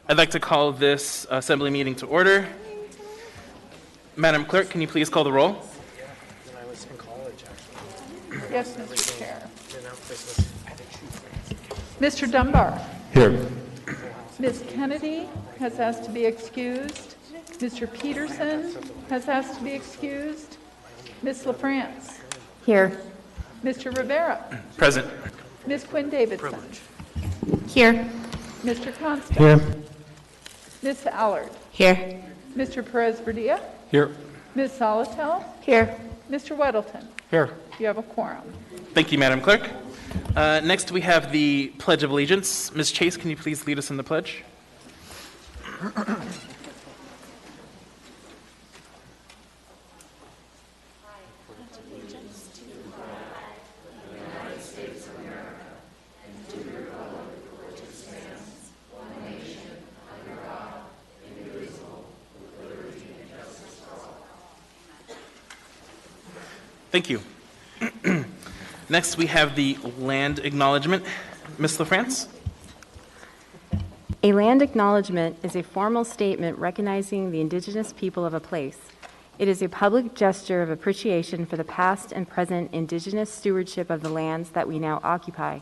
I'd like to call this assembly meeting to order. Madam Clerk, can you please call the roll? When I was in college, actually. Yes, Mr. Chair. Mr. Dunbar. Here. Ms. Kennedy has asked to be excused. Mr. Peterson has asked to be excused. Ms. LaFrance. Here. Mr. Rivera. Present. Ms. Quinn Davidson. Here. Mr. Constant. Here. Ms. Allard. Here. Mr. Perez-Verdia. Here. Ms. Solotel. Here. Mr. Weddleton. Here. You have a quorum. Thank you, Madam Clerk. Next, we have the Pledge of Allegiance. Ms. Chase, can you please lead us in the pledge? Thank you. Next, we have the land acknowledgement. Ms. LaFrance? A land acknowledgement is a formal statement recognizing the indigenous people of a place. It is a public gesture of appreciation for the past and present indigenous stewardship of the lands that we now occupy.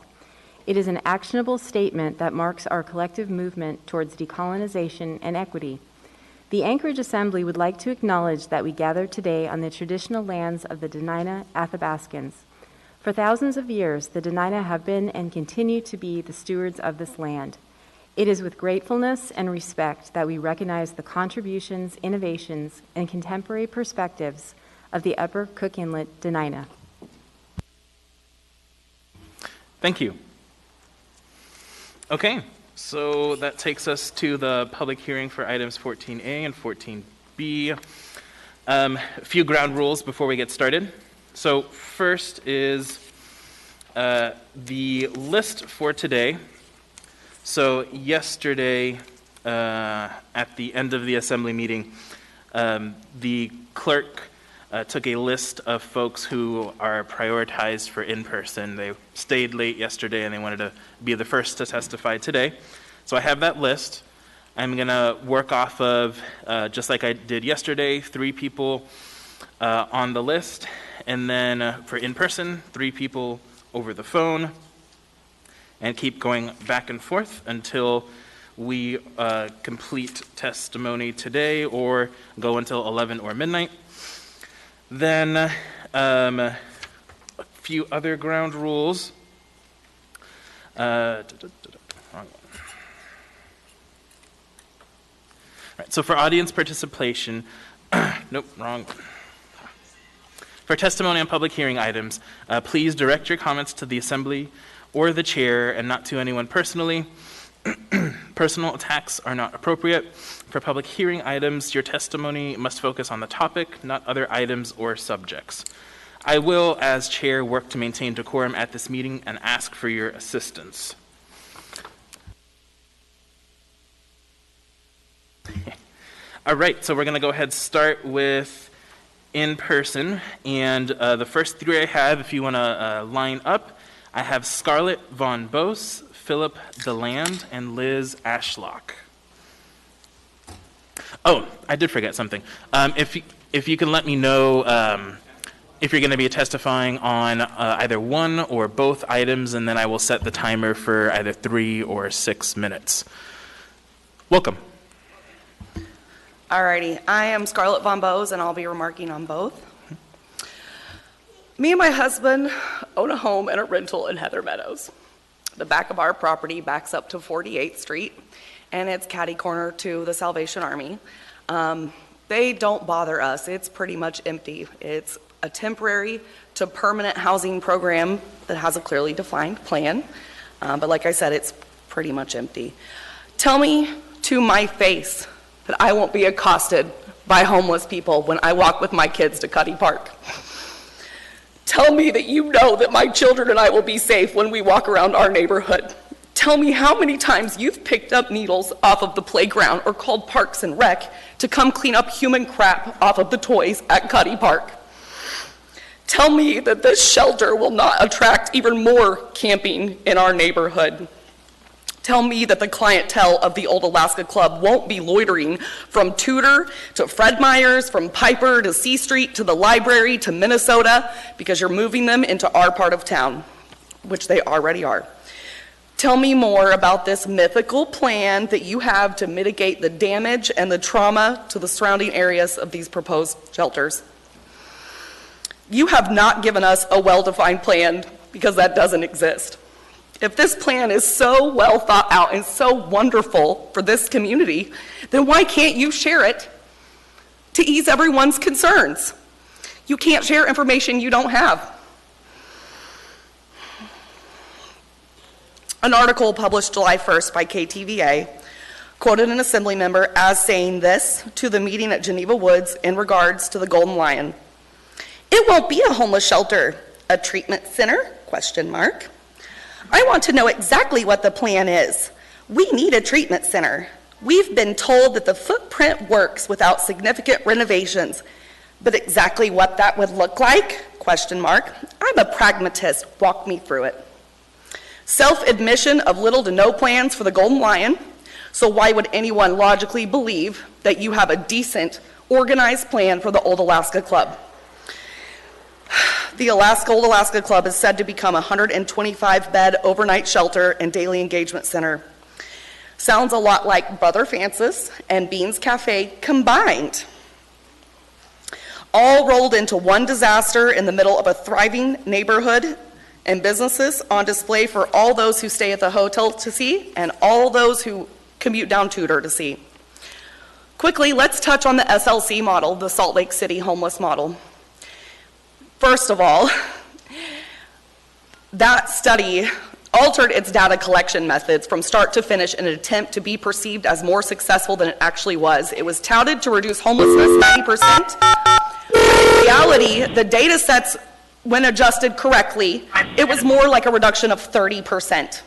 It is an actionable statement that marks our collective movement towards decolonization and equity. The Anchorage Assembly would like to acknowledge that we gather today on the traditional lands of the Dena'ina Athabascans. For thousands of years, the Dena'ina have been and continue to be the stewards of this land. It is with gratefulness and respect that we recognize the contributions, innovations, and contemporary perspectives of the Upper Cook Inlet Dena'ina. Thank you. Okay, so that takes us to the public hearing for items 14A and 14B. A few ground rules before we get started. So first is the list for today. So yesterday, at the end of the assembly meeting, the clerk took a list of folks who are prioritized for in-person. They stayed late yesterday and they wanted to be the first to testify today. So I have that list. I'm going to work off of, just like I did yesterday, 3 people on the list. And then for in-person, 3 people over the phone. And keep going back and forth until we complete testimony today or go until 11 or midnight. Then a few other ground rules. Wrong one. Right, so for audience participation, nope, wrong one. For testimony on public hearing items, please direct your comments to the assembly or the chair and not to anyone personally. Personal attacks are not appropriate. For public hearing items, your testimony must focus on the topic, not other items or subjects. I will, as chair, work to maintain decorum at this meeting and ask for your assistance. All right, so we're going to go ahead and start with in person. And the first 3 I have, if you want to line up, I have Scarlett Von Bose, Philip DeLand, and Liz Ashlock. Oh, I did forget something. If you can let me know if you're going to be testifying on either one or both items, and then I will set the timer for either 3 or 6 minutes. Welcome. Alrighty, I am Scarlett Von Bose, and I'll be remarking on both. Me and my husband own a home and a rental in Heather Meadows. The back of our property backs up to 48th Street, and it's catty corner to the Salvation Army. They don't bother us. It's pretty much empty. It's a temporary to permanent housing program that has a clearly defined plan. But like I said, it's pretty much empty. Tell me to my face that I won't be accosted by homeless people when I walk with my kids to Cuddy Park. Tell me that you know that my children and I will be safe when we walk around our neighborhood. Tell me how many times you've picked up needles off of the playground or called Parks and Rec to come clean up human crap off of the toys at Cuddy Park. Tell me that this shelter will not attract even more camping in our neighborhood. tell me that the clientele of the Old Alaska Club won't be loitering from Tudor to Fred Meyer's, from Piper to C Street to the library to Minnesota, because you're moving them into our part of town, which they already are. Tell me more about this mythical plan that you have to mitigate the damage and the trauma to the surrounding areas of these proposed shelters. You have not given us a well-defined plan, because that doesn't exist. If this plan is so well thought out and so wonderful for this community, then why can't you share it to ease everyone's concerns? You can't share information you don't have. An article published July 1st by KTVA quoted an assembly member as saying this to the meeting at Geneva Woods in regards to the Golden Lion. "It won't be a homeless shelter, a treatment center, ? I want to know exactly what the plan is. We need a treatment center. We've been told that the footprint works without significant renovations, but exactly what that would look like? ? I'm a pragmatist. Walk me through it." Self-admission of little to no plans for the Golden Lion, so why would anyone logically believe that you have a decent, organized plan for the Old Alaska Club? The Old Alaska Club is said to become a 125-bed overnight shelter and daily engagement center. Sounds a lot like Brother Francis and Beans Cafe combined. All rolled into one disaster in the middle of a thriving neighborhood, and businesses on display for all those who stay at the hotel to see and all those who commute down Tudor to see. Quickly, let's touch on the SLC model, the Salt Lake City homeless model. First of all, that study altered its data collection methods from start to finish in an attempt to be perceived as more successful than it actually was. It was touted to reduce homelessness 90%. In reality, the data sets, when adjusted correctly, it was more like a reduction of 30%.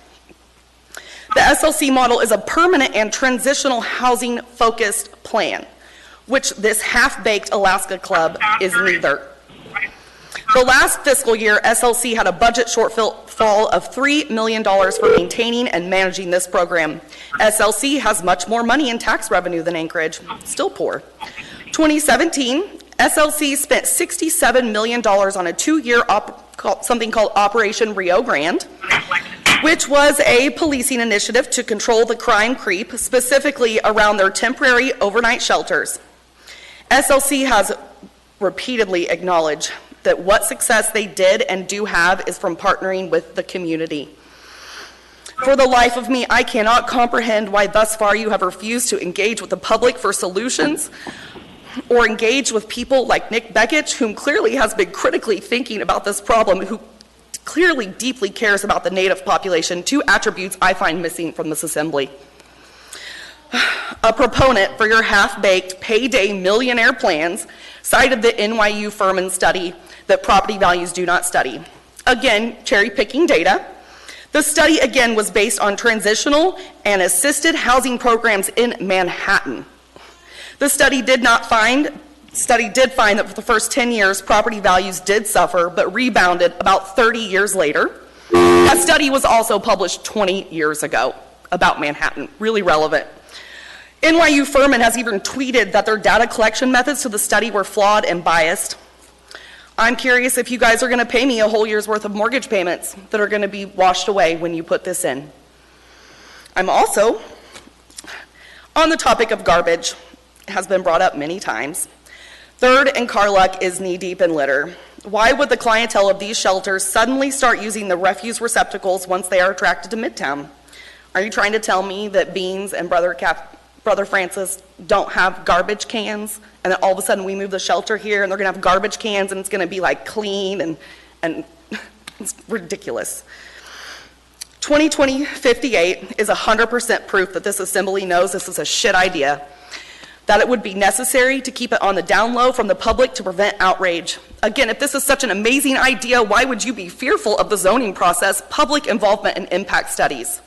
The SLC model is a permanent and transitional housing-focused plan, which this half-baked Alaska Club is neither. The last fiscal year, SLC had a budget shortfall of $3 million for maintaining and managing this program. SLC has much more money in tax revenue than Anchorage, still poor. 2017, SLC spent $67 million on a 2-year something called Operation Rio Grande, which was a policing initiative to control the crime creep, specifically around their temporary overnight shelters. SLC has repeatedly acknowledged that what success they did and do have is from partnering with the community. For the life of me, I cannot comprehend why thus far you have refused to engage with the public for solutions or engage with people like Nick Bekich, whom clearly has been critically thinking about this problem, who clearly deeply cares about the Native population, 2 attributes I find missing from this assembly. A proponent for your half-baked payday millionaire plans cited the NYU Furman study that property values do not study. Again, cherry-picking data. The study, again, was based on transitional and assisted housing programs in Manhattan. The study did find that for the first 10 years, property values did suffer, but rebounded about 30 years later. That study was also published 20 years ago about Manhattan, really relevant. NYU Furman has even tweeted that their data collection methods to the study were flawed and biased. I'm curious if you guys are going to pay me a whole year's worth of mortgage payments that are going to be washed away when you put this in. I'm also on the topic of garbage. It has been brought up many times. 3rd and Carluck is knee-deep in litter. Why would the clientele of these shelters suddenly start using the refuse receptacles once they are attracted to Midtown? Are you trying to tell me that Beans and Brother Francis don't have garbage cans, and then all of a sudden we move the shelter here and they're going to have garbage cans and it's going to be like clean and it's ridiculous. 2020-58 is 100% proof that this assembly knows this is a shit idea, that it would be necessary to keep it on the down low from the public to prevent outrage. Again, if this is such an amazing idea, why would you be fearful of the zoning process, public involvement, and impact studies?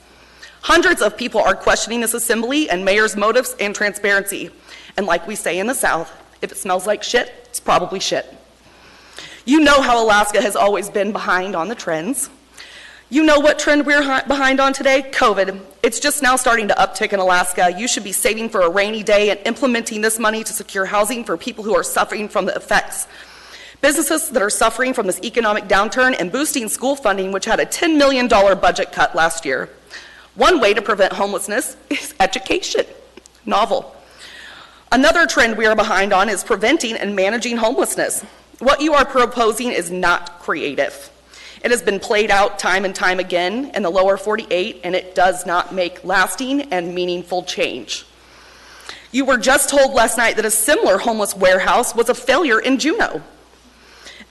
Hundreds of people are questioning this assembly and mayor's motives and transparency. And like we say in the South, if it smells like shit, it's probably shit. You know how Alaska has always been behind on the trends. You know what trend we're behind on today? COVID. It's just now starting to uptick in Alaska. You should be saving for a rainy day and implementing this money to secure housing for people who are suffering from the effects. Businesses that are suffering from this economic downturn, and boosting school funding, which had a $10 million budget cut last year. One way to prevent homelessness is education. Novel. Another trend we are behind on is preventing and managing homelessness. What you are proposing is not creative. It has been played out time and time again in the lower 48, and it does not make lasting and meaningful change. You were just told last night that a similar homeless warehouse was a failure in Juneau.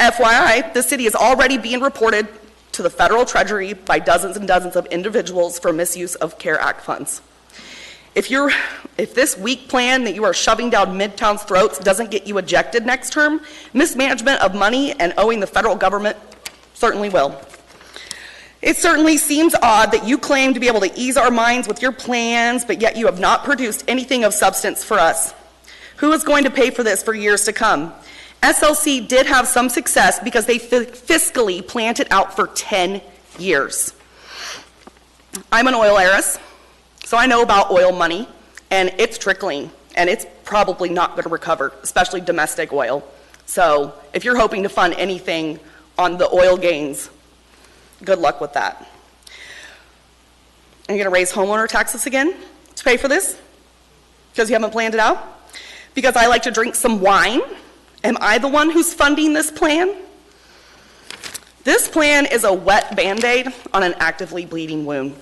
FYI, the city is already being reported to the federal treasury by dozens and dozens of individuals for misuse of CARE Act funds. If this weak plan that you are shoving down Midtown's throats doesn't get you ejected next term, mismanagement of money and owing the federal government certainly will. It certainly seems odd that you claim to be able to ease our minds with your plans, but yet you have not produced anything of substance for us. Who is going to pay for this for years to come? SLC did have some success because they fiscally planned it out for 10 years. I'm an oil heiress, so I know about oil money, and it's trickling, and it's probably not going to recover, especially domestic oil. So if you're hoping to fund anything on the oil gains, good luck with that. Are you going to raise homeowner taxes again to pay for this? Because you haven't planned it out? Because I like to drink some wine? Am I the one who's funding this plan? This plan is a wet Band-Aid on an actively bleeding wound.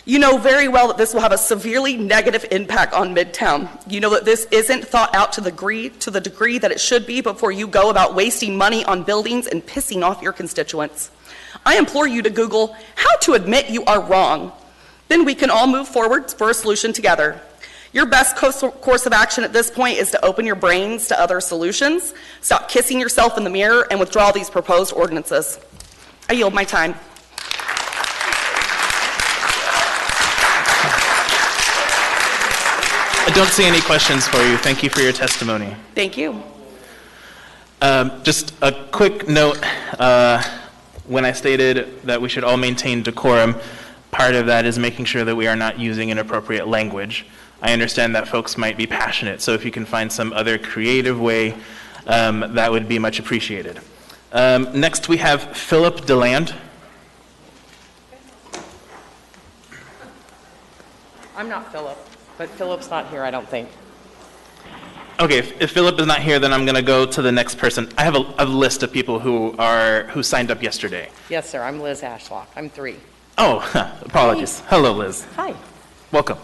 You know very well that this will have a severely negative impact on Midtown. You know that this isn't thought out to the degree that it should be before you go about wasting money on buildings and pissing off your constituents. I implore you to Google how to admit you are wrong. Then we can all move forward for a solution together. Your best course of action at this point is to open your brains to other solutions, stop kissing yourself in the mirror, and withdraw these proposed ordinances. I yield my time. I don't see any questions for you. Thank you for your testimony. Thank you. Just a quick note, when I stated that we should all maintain decorum, part of that is making sure that we are not using inappropriate language. I understand that folks might be passionate, so if you can find some other creative way, that would be much appreciated. Next, we have Philip DeLand. I'm not Philip, but Philip's not here, I don't think. Okay, if Philip is not here, then I'm going to go to the next person. I have a list of people who signed up yesterday. Yes, sir, I'm Liz Ashlock. I'm 3. Oh, apologies. Hello, Liz. Hi. Welcome.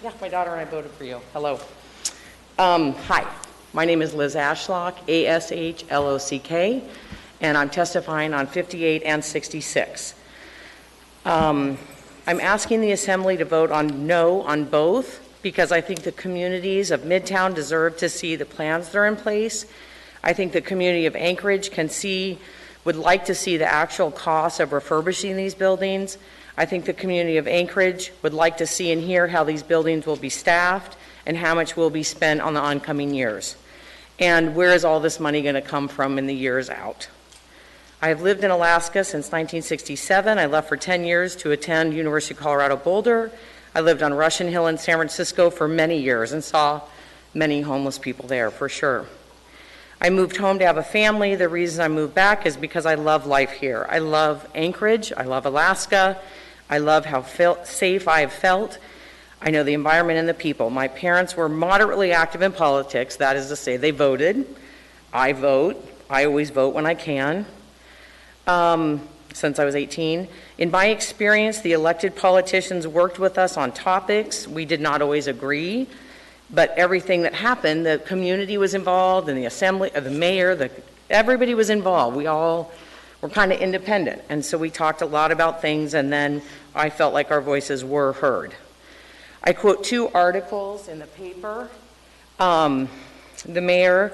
Yeah, my daughter and I voted for you. Hello. Hi, my name is Liz Ashlock, A-S-H-L-O-C-K, and I'm testifying on 58 and 66. I'm asking the Assembly to vote on no on both because I think the communities of Midtown deserve to see the plans that are in place. I think the community of Anchorage would like to see the actual cost of refurbishing these buildings. I think the community of Anchorage would like to see and hear how these buildings will be staffed and how much will be spent on the oncoming years. And where is all this money going to come from in the years out? I have lived in Alaska since 1967. I left for 10 years to attend University of Colorado Boulder. I lived on Russian Hill in San Francisco for many years and saw many homeless people there, for sure. I moved home to have a family. The reason I moved back is because I love life here. I love Anchorage. I love Alaska. I love how safe I have felt. I know the environment and the people. My parents were moderately active in politics. That is to say, they voted. I vote. I always vote when I can. Since I was 18. In my experience, the elected politicians worked with us on topics. We did not always agree, but everything that happened, the community was involved, and the assembly, the mayor, everybody was involved. We all were kind of independent, and so we talked a lot about things, and then I felt like our voices were heard. I quote 2 articles in the paper. The mayor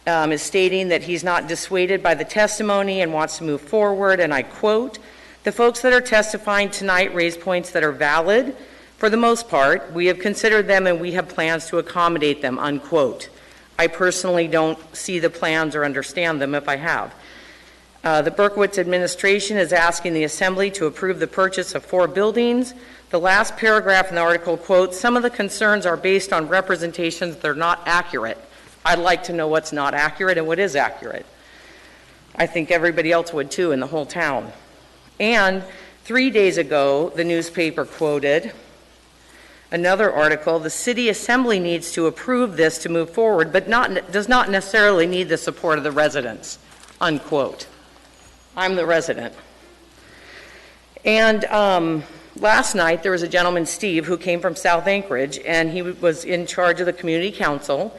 is stating that he's not dissuaded by the testimony and wants to move forward, and I quote, "The folks that are testifying tonight raise points that are valid. For the most part, we have considered them and we have plans to accommodate them," unquote. I personally don't see the plans or understand them if I have. The Berkowitz administration is asking the Assembly to approve the purchase of 4 buildings. The last paragraph in the article quotes, "Some of the concerns are based on representations that are not accurate." I'd like to know what's not accurate and what is accurate. I think everybody else would too in the whole town. And 3 days ago, the newspaper quoted another article, "The City Assembly needs to approve this to move forward, but does not necessarily need the support of the residents," unquote. I'm the resident. And last night, there was a gentleman, Steve, who came from South Anchorage, and he was in charge of the community council,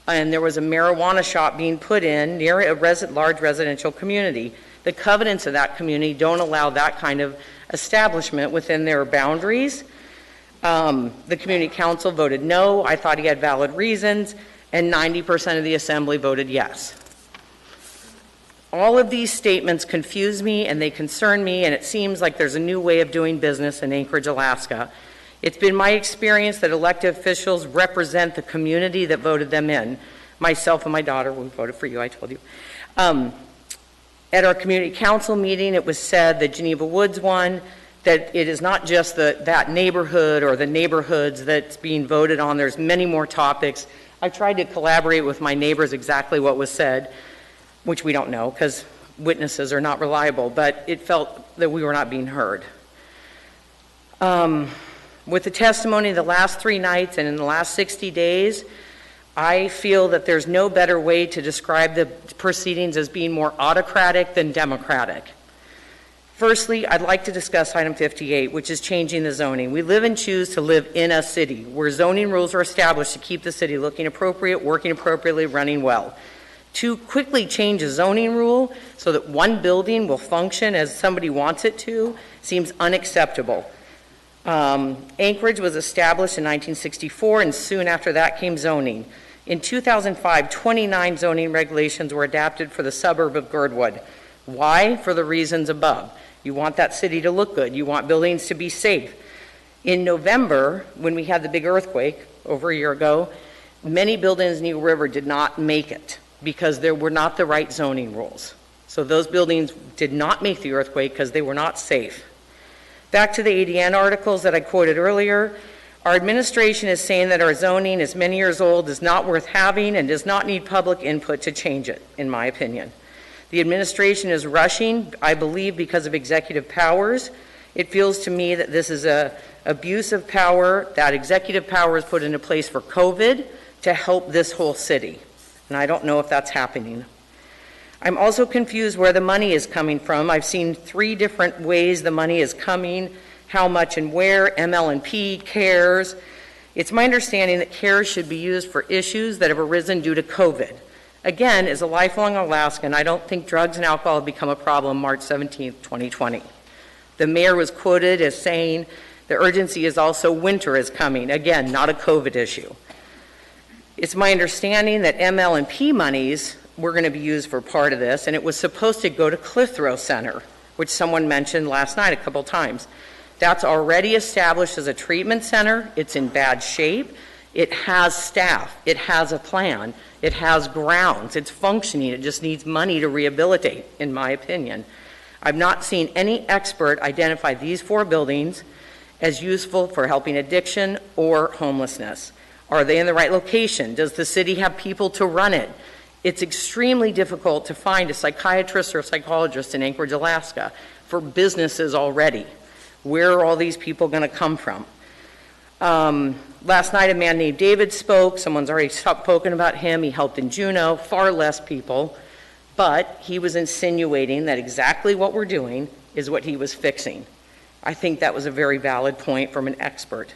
and there was a marijuana shop being put in near a large residential community. The covenants of that community don't allow that kind of establishment within their boundaries. The community council voted no. I thought he had valid reasons, and 90% of the assembly voted yes. All of these statements confuse me and they concern me, and it seems like there's a new way of doing business in Anchorage, Alaska. It's been my experience that elected officials represent the community that voted them in. Myself and my daughter, we voted for you, I told you. At our community council meeting, it was said that Geneva Woods won, that it is not just that neighborhood or the neighborhoods that's being voted on. There's many more topics. I tried to collaborate with my neighbors exactly what was said, which we don't know because witnesses are not reliable, but it felt that we were not being heard. With the testimony of the last 3 nights and in the last 60 days, I feel that there's no better way to describe the proceedings as being more autocratic than democratic. Firstly, I'd like to discuss item 58, which is changing the zoning. We live and choose to live in a city where zoning rules are established to keep the city looking appropriate, working appropriately, running well. To quickly change a zoning rule so that one building will function as somebody wants it to seems unacceptable. Anchorage was established in 1964, and soon after that came zoning. In 2005, 29 zoning regulations were adapted for the suburb of Girdwood. Why? For the reasons above. You want that city to look good. You want buildings to be safe. In November, when we had the big earthquake over a year ago, many buildings in Eagle River did not make it because there were not the right zoning rules. So those buildings did not make the earthquake because they were not safe. Back to the ADN articles that I quoted earlier, our administration is saying that our zoning is many years old, is not worth having, and does not need public input to change it, in my opinion. The administration is rushing, I believe, because of executive powers. It feels to me that this is an abuse of power, that executive power is put into place for COVID to help this whole city. And I don't know if that's happening. I'm also confused where the money is coming from. I've seen 3 different ways the money is coming, how much and where, ML&P, CARES. It's my understanding that CARES should be used for issues that have arisen due to COVID. Again, as a lifelong Alaskan, I don't think drugs and alcohol have become a problem March 17th, 2020. The mayor was quoted as saying, the urgency is also winter is coming. Again, not a COVID issue. It's my understanding that ML&P monies were going to be used for part of this, and it was supposed to go to Clitheroe Center, which someone mentioned last night a couple times. That's already established as a treatment center. It's in bad shape. It has staff. It has a plan. It has grounds. It's functioning. It just needs money to rehabilitate, in my opinion. I've not seen any expert identify these 4 buildings as useful for helping addiction or homelessness. Are they in the right location? Does the city have people to run it? It's extremely difficult to find a psychiatrist or a psychologist in Anchorage, Alaska for businesses already. Where are all these people going to come from? Last night, a man named David spoke. Someone's already spoken about him. He helped in Juneau, far less people. But he was insinuating that exactly what we're doing is what he was fixing. I think that was a very valid point from an expert.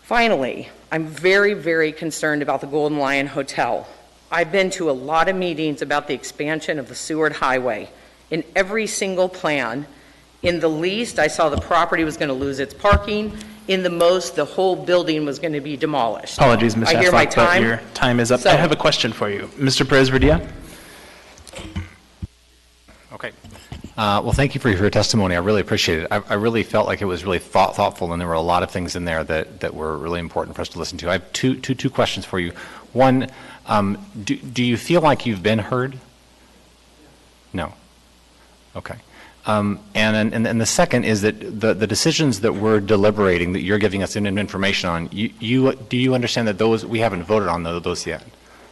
Finally, I'm very, very concerned about the Golden Lion Hotel. I've been to a lot of meetings about the expansion of the Seward Highway. In every single plan, in the least, I saw the property was going to lose its parking. In the most, the whole building was going to be demolished. Apologies, Ms. I hear my Ashlock, but time. your time is up. So- I have a question for you. Mr. Perez-Verdia? Okay. Well, thank you for your testimony. I really appreciate it. I really felt like it was really thoughtful, and there were a lot of things in there that were really important for us to listen to. I have two questions for you. One, do you feel like you've been heard? No. Okay. And the second is that the decisions that we're deliberating, that you're giving us information on, do you understand that those, we haven't voted on those yet?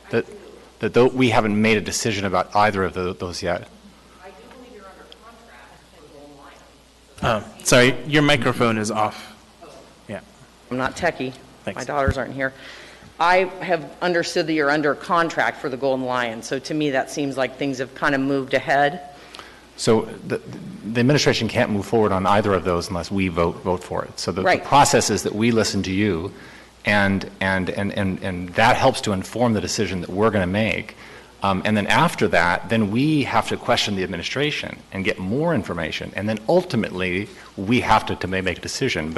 That we haven't made a decision about either of those yet? I do believe you're under contract with Golden Lion. Oh, sorry, your microphone is off. Yeah. I'm not techie. Thanks. My daughters aren't here. I have understood that you're under contract for the Golden Lion, so to me, that seems like things have kind of moved ahead. So the administration can't move forward on either of those unless we vote for it. So the Right. process is that we listen to you, and that helps to inform the decision that we're going to make. And then after that, then we have to question the administration and get more information, and then ultimately we have to make a decision.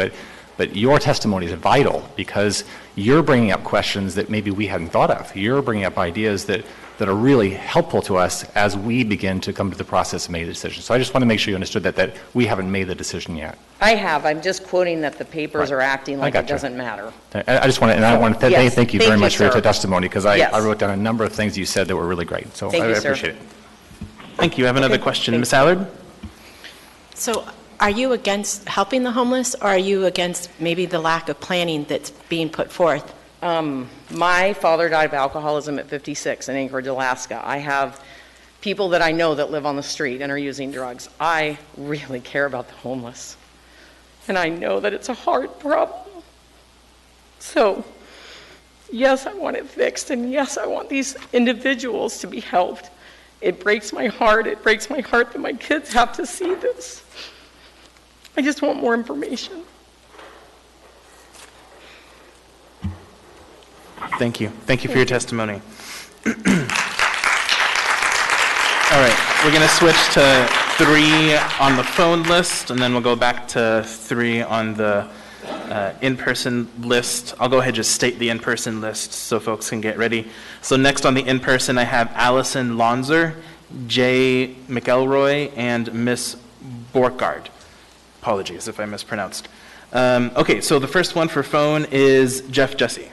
But your testimony is vital because you're bringing up questions that maybe we hadn't thought of. You're bringing up ideas that are really helpful to us as we begin to come to the process of making a decision. So I just want to make sure you understood that we haven't made the decision yet. I have. I'm just quoting that the papers Right. are acting I like it gotcha. doesn't matter. I just want to, and I want to Yes. thank you Thank very you, much for your sir. testimony because Yes. I wrote down a number of things you said that were really great. So Thank I you, sir. appreciate it. Thank you. I have another question. Ms. Allard? So are you against helping the homeless, or are you against maybe the lack of planning that's being put forth? My father died of alcoholism at 56 in Anchorage, Alaska. I have people that I know that live on the street and are using drugs. I really care about the homeless. And I know that it's a hard problem. So, yes, I want it fixed, and yes, I want these individuals to be helped. It breaks my heart. It breaks my heart that my kids have to see this. I just want more information. Thank you. Thank you for your testimony. All right, we're going to switch to 3 on the phone list, and then we'll go back to 3 on the in-person list. I'll go ahead and just state the in-person list so folks can get ready. So next on the in-person, I have Allison Lonzer, Jay McElroy, and Miss Borkard. Apologies if I mispronounced. Okay, so the first one for phone is Jeff Jesse.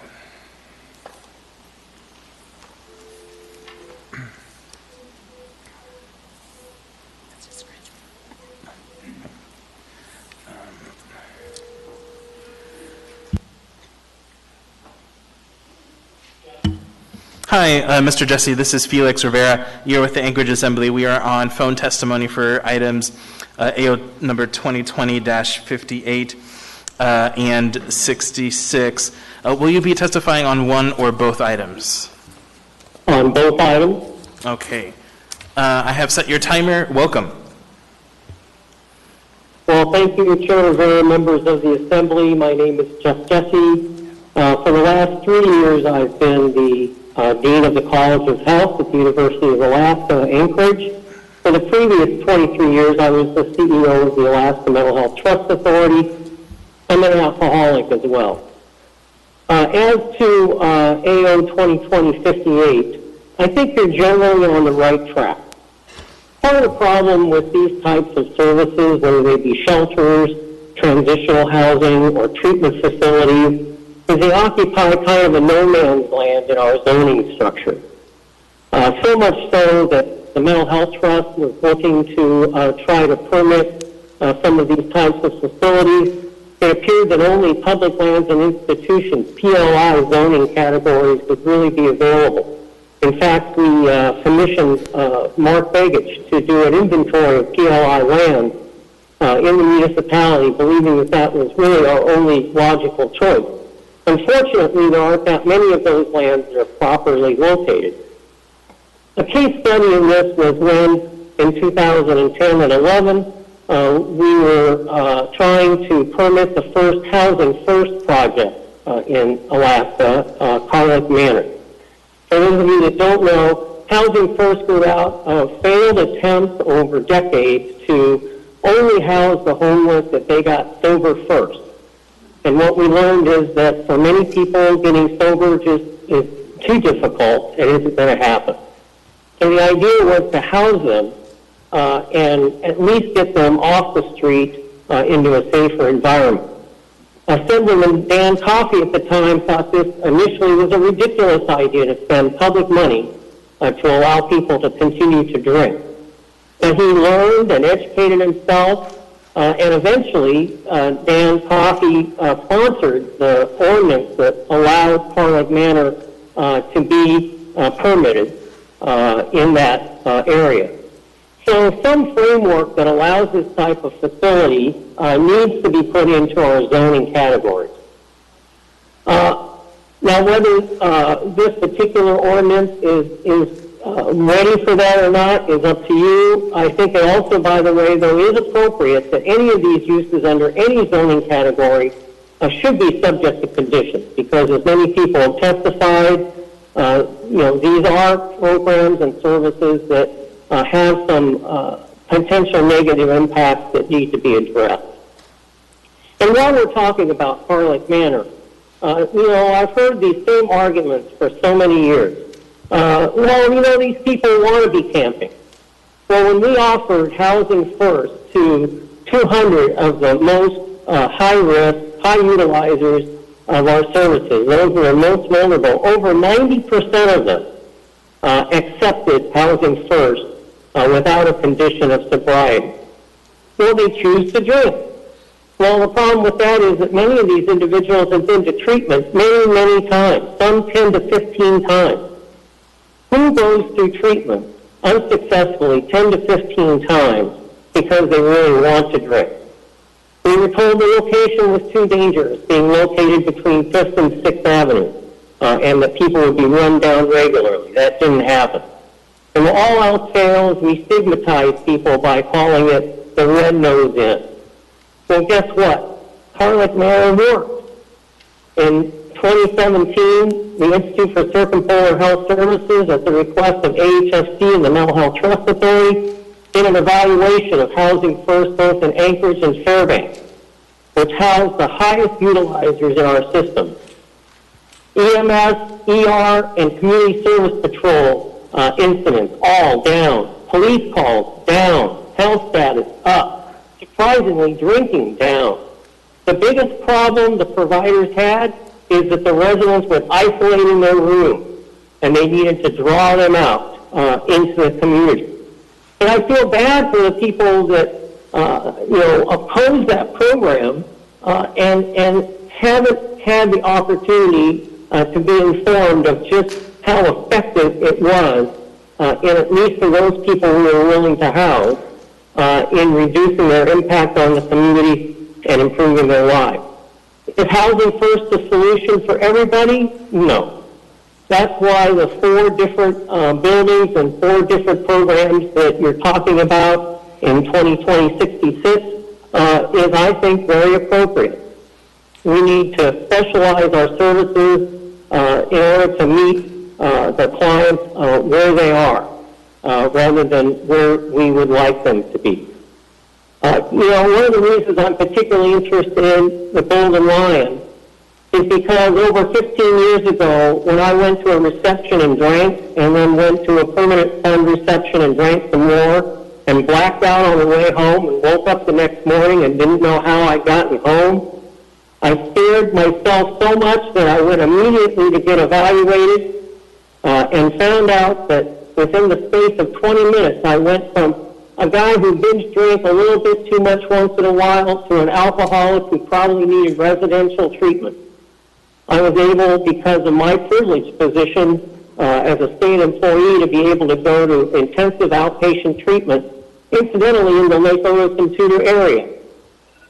Hi, Mr. Jesse. This is Felix Rivera. You're with the Anchorage Assembly. We are on phone testimony for items AO number 2020-58 and 66. Will you be testifying on one or both items? On both items. Okay. I have set your timer. Welcome. Well, thank you, Chair Rivera, members of the Assembly. My name is Jeff Jesse. For the last 3 years, I've been the Dean of the College of Health at the University of Alaska, Anchorage. For the previous 23 years, I was the CEO of the Alaska Mental Health Trust Authority. I'm an alcoholic as well. As to AO 2020-58, I think you're generally on the right track. Part of the problem with these types of services, whether they be shelters, transitional housing, or treatment facilities, is they occupy kind of a no-man's land in our zoning structure. So much so that the Mental Health Trust was looking to try to permit some of these types of facilities. It appeared that only public lands and institutions, PLI zoning categories, would really be available. In fact, we commissioned Mark Begich to do an inventory of PLI land in the municipality, believing that that was really our only logical choice. Unfortunately, there aren't that many of those lands that are properly located. A case study in this was when, in 2010 and 11, we were trying to permit the first Housing First project in Alaska, Carlick Manor. For those of you that don't know, Housing First grew out of failed attempts over decades to only house the homeless if they got sober first. And what we learned is that for many people, getting sober just is too difficult and isn't going to happen. So the idea was to house them and at least get them off the street into a safer environment. Assemblyman Dan Coffey at the time thought this initially was a ridiculous idea to spend public money to allow people to continue to drink. And he learned and educated himself, and eventually Dan Coffey sponsored the ordinance that allowed Carl Manor to be permitted in that area. So some framework that allows this type of facility needs to be put into our zoning categories. Now, whether this particular ordinance is ready for that or not is up to you. I think it also, by the way, though, is appropriate that any of these uses under any zoning category should be subject to conditions, because as many people have testified, these are programs and services that have some potential negative impacts that need to be addressed. And while we're talking about Carlick Manor, I've heard these same arguments for so many years. These people want to be camping. Well, when we offered Housing First to 200 of the most high-risk, high utilizers of our services, those who are most vulnerable, over 90% of them accepted Housing First without a condition of sobriety. Well, they choose to drink. Well, the problem with that is that many of these individuals have been to treatment many, many times, some 10 to 15 times. Who goes through treatment unsuccessfully 10 to 15 times because they really want to drink? We were told the location was too dangerous, being located between 5th and 6th Avenue, and that people would be run down regularly. That didn't happen. And when all else fails, we stigmatize people by calling it the Red Nose Inn. Well, guess what? Carlick Manor worked. In 2017, the Institute for Circumpolar Health Services, at the request of AHFC and the Mental Health Trust Authority, did an evaluation of Housing First both in Anchorage and Fairbanks, which housed the highest utilizers in our system. EMS, ER, and community service patrol incidents all down. Police calls down. Health status up. Surprisingly, drinking down. The biggest problem the providers had is that the residents were isolating their room, and they needed to draw them out into the community. And I feel bad for the people that oppose that program and haven't had the opportunity to be informed of just how effective it was, and at least for those people who are willing to house, in reducing their impact on the community and improving their lives. Is Housing First the solution for everybody? No. That's why the 4 different buildings and 4 different programs that you're talking about in 2020-66 is, I think, very appropriate. We need to specialize our services in order to meet the clients where they are, rather than where we would like them to be. One of the reasons I'm particularly interested in the Golden Lion is because over 15 years ago, when I went to a reception and drank, and then went to a permanent fund reception and drank some more, and blacked out on the way home, and woke up the next morning and didn't know how I'd gotten home, I scared myself so much that I went immediately to get evaluated, and found out that within the space of 20 minutes, I went from a guy who binge drank a little bit too much once in a while to an alcoholic who probably needed residential treatment. I was able, because of my privileged position as a state employee, to be able to go to intensive outpatient treatment, incidentally in the Lake Otis and Tudor area.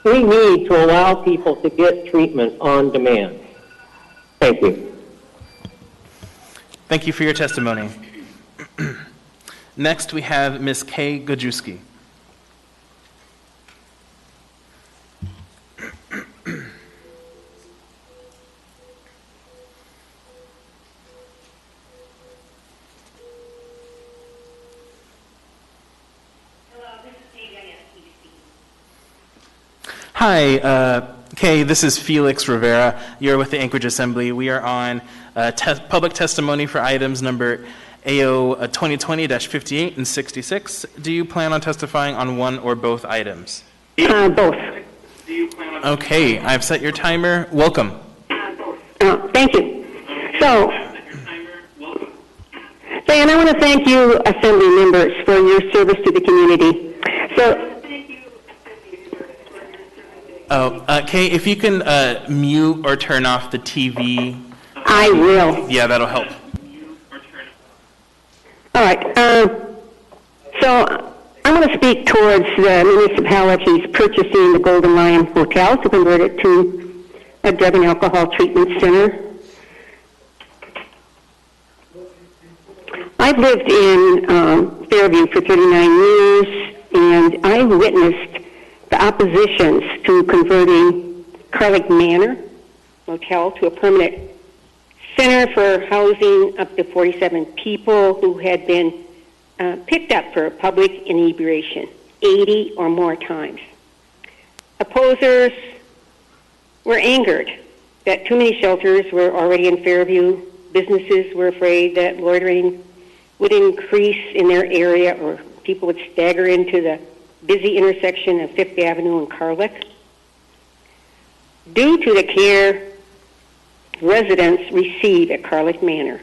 We need to allow people to get treatment on demand. Thank you. Thank you for your testimony. Next, we have Ms. Kay Gajewski. Hi, Kay, this is Felix Rivera. You're with the Anchorage Assembly. We are on public testimony for items number AO 2020-58 and 66. Do you plan on testifying on one or both items? Both. Okay, I've set your timer. Welcome. Thank you. So And I want to thank you, Assembly members, for your service to the community. Kay, if you can mute or turn off the TV. I will. Yeah, that'll help. All right. So I'm going to speak towards the municipalities purchasing the Golden Lion Hotel to convert it to a drug and alcohol treatment center. I've lived in Fairview for 39 years, and I witnessed the oppositions to converting Carlick Manor Motel to a permanent center for housing up to 47 people who had been picked up for public inebriation 80 or more times. Opposers were angered that too many shelters were already in Fairview. Businesses were afraid that loitering would increase in their area, or people would stagger into the busy intersection of Fifth Avenue and Carlick. Due to the care residents receive at Carlick Manor,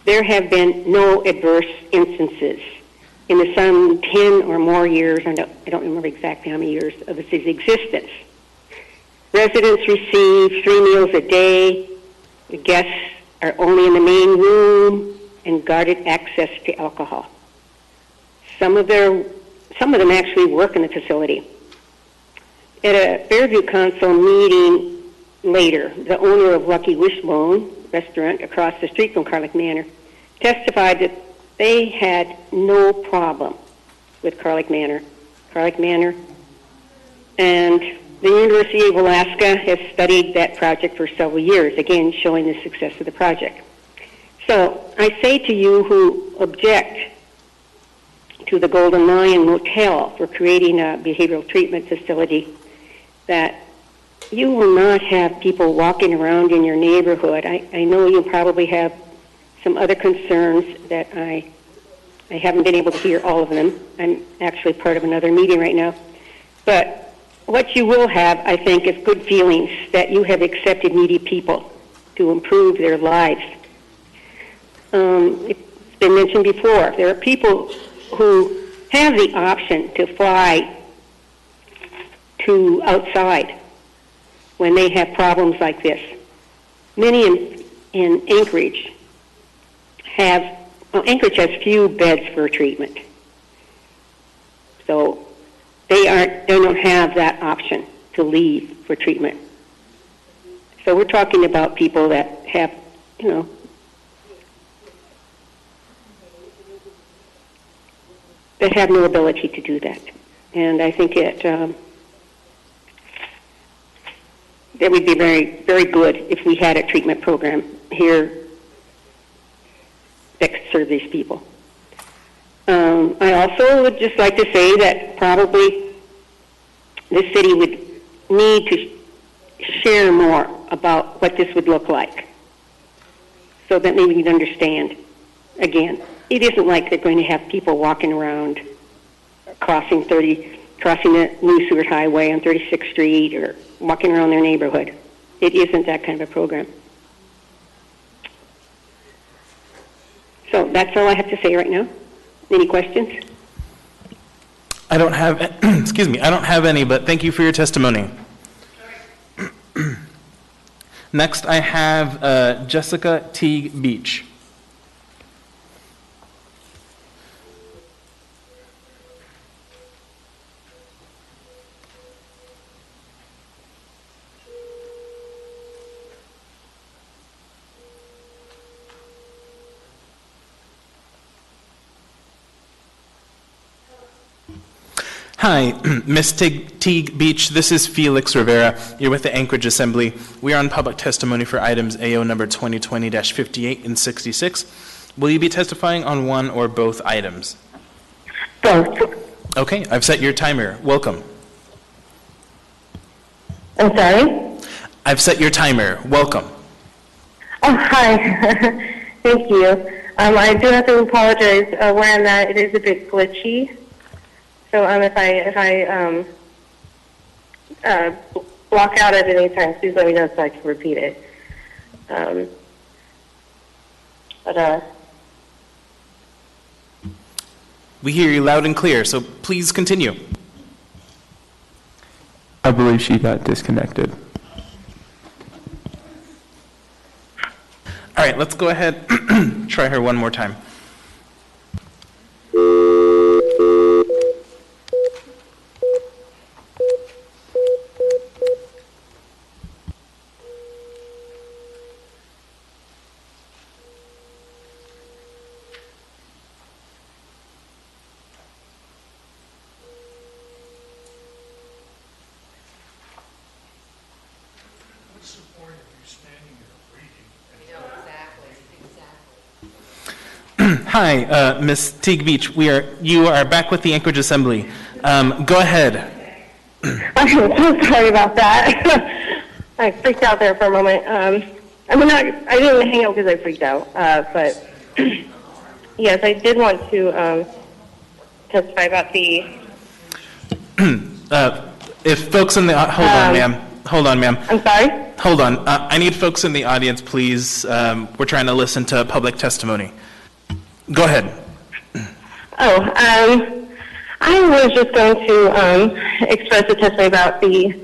there have been no adverse instances in the some 10 or more years, I don't remember exactly how many years, of its existence. Residents receive 3 meals a day. The guests are only in the main room and guarded access to alcohol. Some of them actually work in the facility. At a Fairview Council meeting later, the owner of Lucky Wishbone restaurant across the street from Carlick Manor testified that they had no problem with Carlick Manor, and the University of Alaska has studied that project for several years, again showing the success of the project. So I say to you who object to the Golden Lion Motel for creating a behavioral treatment facility that you will not have people walking around in your neighborhood. I know you probably have some other concerns that I haven't been able to hear all of them. I'm actually part of another meeting right now. But what you will have, I think, is good feelings that you have accepted needy people to improve their lives. It's been mentioned before. There are people who have the option to fly to outside when they have problems like this. Many in Anchorage Anchorage has few beds for treatment. So they don't have that option to leave for treatment. So we're talking about people that have, that have no ability to do that. And I think that would be very, very good if we had a treatment program here that could serve these people. I also would just like to say that probably the city would need to share more about what this would look like so that maybe we'd understand. Again, it isn't like they're going to have people walking around crossing the new Seward Highway on 36th Street or walking around their neighborhood. It isn't that kind of a program. So that's all I have to say right now. Any questions? I don't have, excuse me, I don't have any, but thank you for your testimony. Next, I have Jessica Teague Beach. Hi, Ms. Teague Beach, this is Felix Rivera. You're with the Anchorage Assembly. We are on public testimony for items AO number 2020-58 and 66. Will you be testifying on one or both items? Both. Okay, I've set your timer. Welcome. I'm sorry? I've set your timer. Welcome. Oh, hi. Thank you. I do have to apologize when it is a bit glitchy. So if I block out at any time, please let me know so I can repeat it. We hear you loud and clear, so please continue. I believe she got disconnected. All right, let's go ahead, try her one more time. Hi, Ms. Teague Beach. You are back with the Anchorage Assembly. Go ahead. I'm so sorry about that. I freaked out there for a moment. I didn't hang out because I freaked out, but yes, I did want to testify about the. If folks in the hold on, ma'am. I'm sorry. Hold on. I need folks in the audience, please. We're trying to listen to public testimony. Go ahead. I was just going to express a testimony about the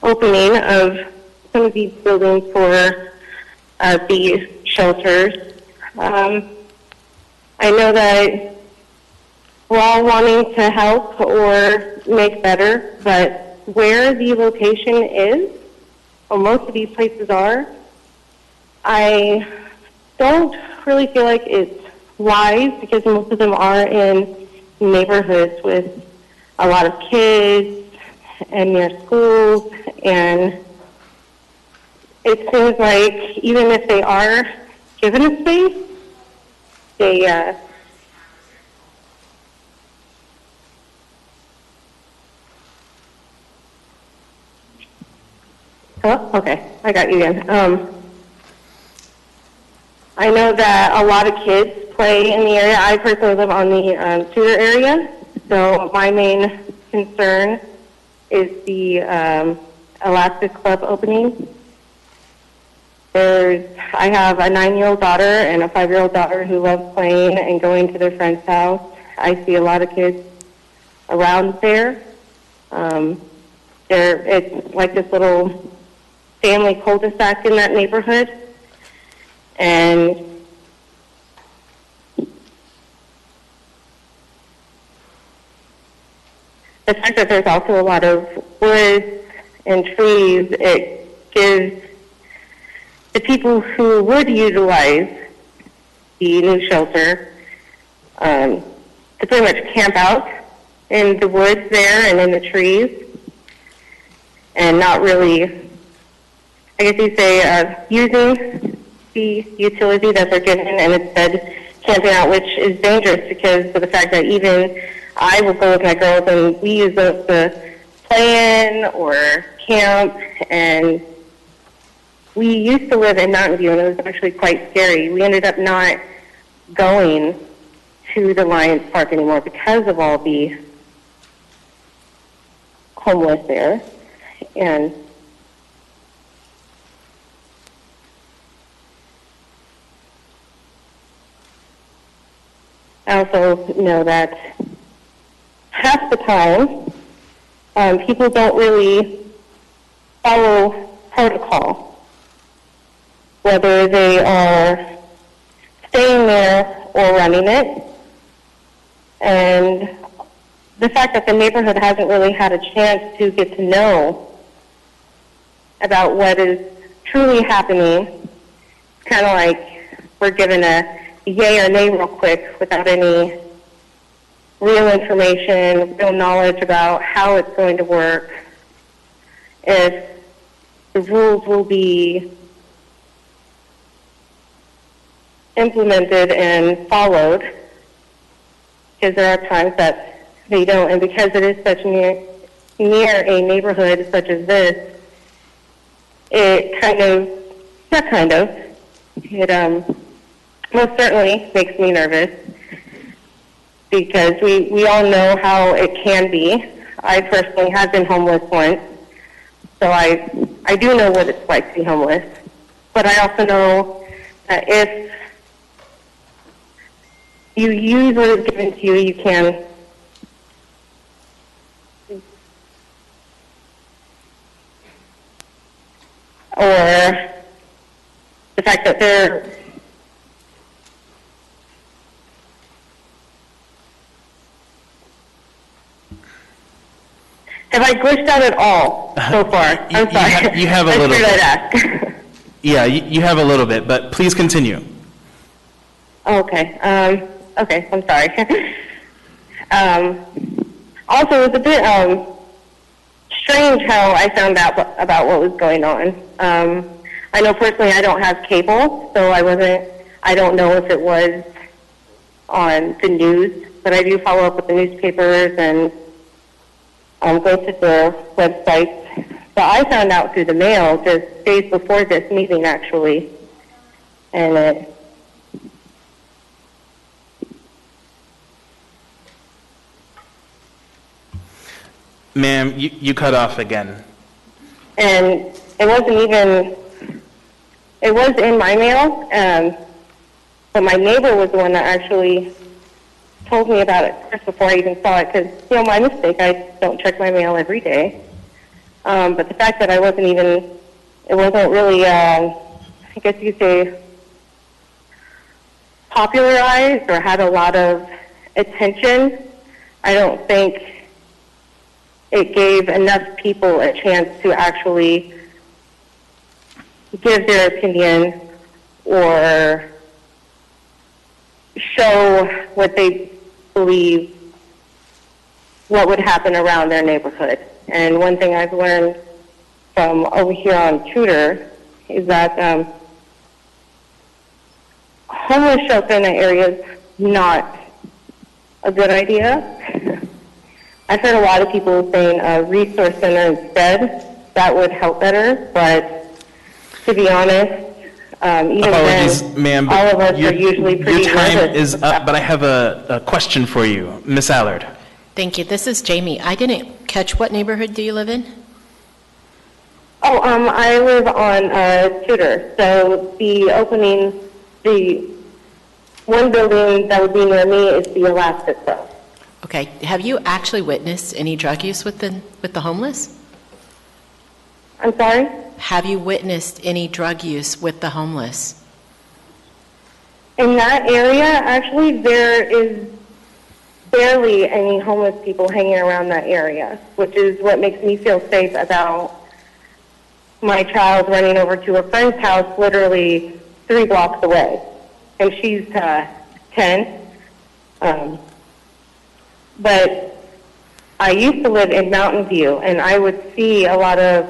opening of some of these buildings for the shelters. I know that we're all wanting to help or make better, but where the location is, or most of these places are, I don't really feel like it's wise, because most of them are in neighborhoods with a lot of kids and near schools, and it seems like even if they are given a space, they oh, okay, I got you again. I know that a lot of kids play in the area. I personally live on the Tudor area, so my main concern is the Alaska Club opening. I have a 9-year-old daughter and a 5-year-old daughter who love playing and going to their friend's house. I see a lot of kids around there. It's like this little family cul-de-sac in that neighborhood. And the fact that there's also a lot of woods and trees, it gives the people who would utilize the new shelter to pretty much camp out in the woods there and in the trees, and not really, I guess you say, using the utility that they're given, and instead camping out, which is dangerous because of the fact that even I will go with my girls and we use those to play in or camp. And we used to live in Mountain View, and it was actually quite scary. We ended up not going to the Lions Park anymore because of all the homeless there. And I also know that half the time, people don't really follow protocol, whether they are staying there or running it. And the fact that the neighborhood hasn't really had a chance to get to know about what is truly happening, it's kind of like we're given a yay or nay real quick without any real information, real knowledge about how it's going to work, if the rules will be implemented and followed, because there are times that they don't. And because it is such near a neighborhood such as this, it most certainly makes me nervous, because we all know how it can be. I personally have been homeless once, so I do know what it's like to be homeless. But I also know that if you use what is given to you, you can. Or the fact that they're Have I glitched out at all so far? I'm sorry. You have a I little figured bit. I'd ask. Yeah, you have a little bit, but please continue. Okay. Okay, I'm sorry. Also, it was a bit strange how I found out about what was going on. I know personally I don't have cable, so I don't know if it was on the news, but I do follow up with the newspapers and go to the websites. So I found out through the mail just days before this meeting, actually. And Ma'am, you cut off again. And it wasn't even, it was in my mail, but my neighbor was the one that actually told me about it just before I even saw it, because, you know, my mistake, I don't check my mail every day. But the fact that I wasn't even, it wasn't really, I guess you could say, popularized or had a lot of attention, I don't think it gave enough people a chance to actually give their opinion or show what they believe what would happen around their neighborhood. And one thing I've learned from over here on Tudor is that homeless shelter in the area is not a good idea. I've heard a lot of people saying a resource center instead. That would help better, but to be honest, even Apologies, then, ma'am, all but of us are usually pretty your time nervous. is up, but I have a question for you. Miss Allard. Thank you. This is Jamie. I didn't catch, what neighborhood do you live in? Oh, I live on Tudor, so the one building that would be near me is the Alaska Club. Okay. Have you actually witnessed any drug use with the homeless? I'm sorry? Have you witnessed any drug use with the homeless? In that area, actually, there is barely any homeless people hanging around that area, which is what makes me feel safe about my child running over to a friend's house literally 3 blocks away. And she's 10. But I used to live in Mountain View, and I would see a lot of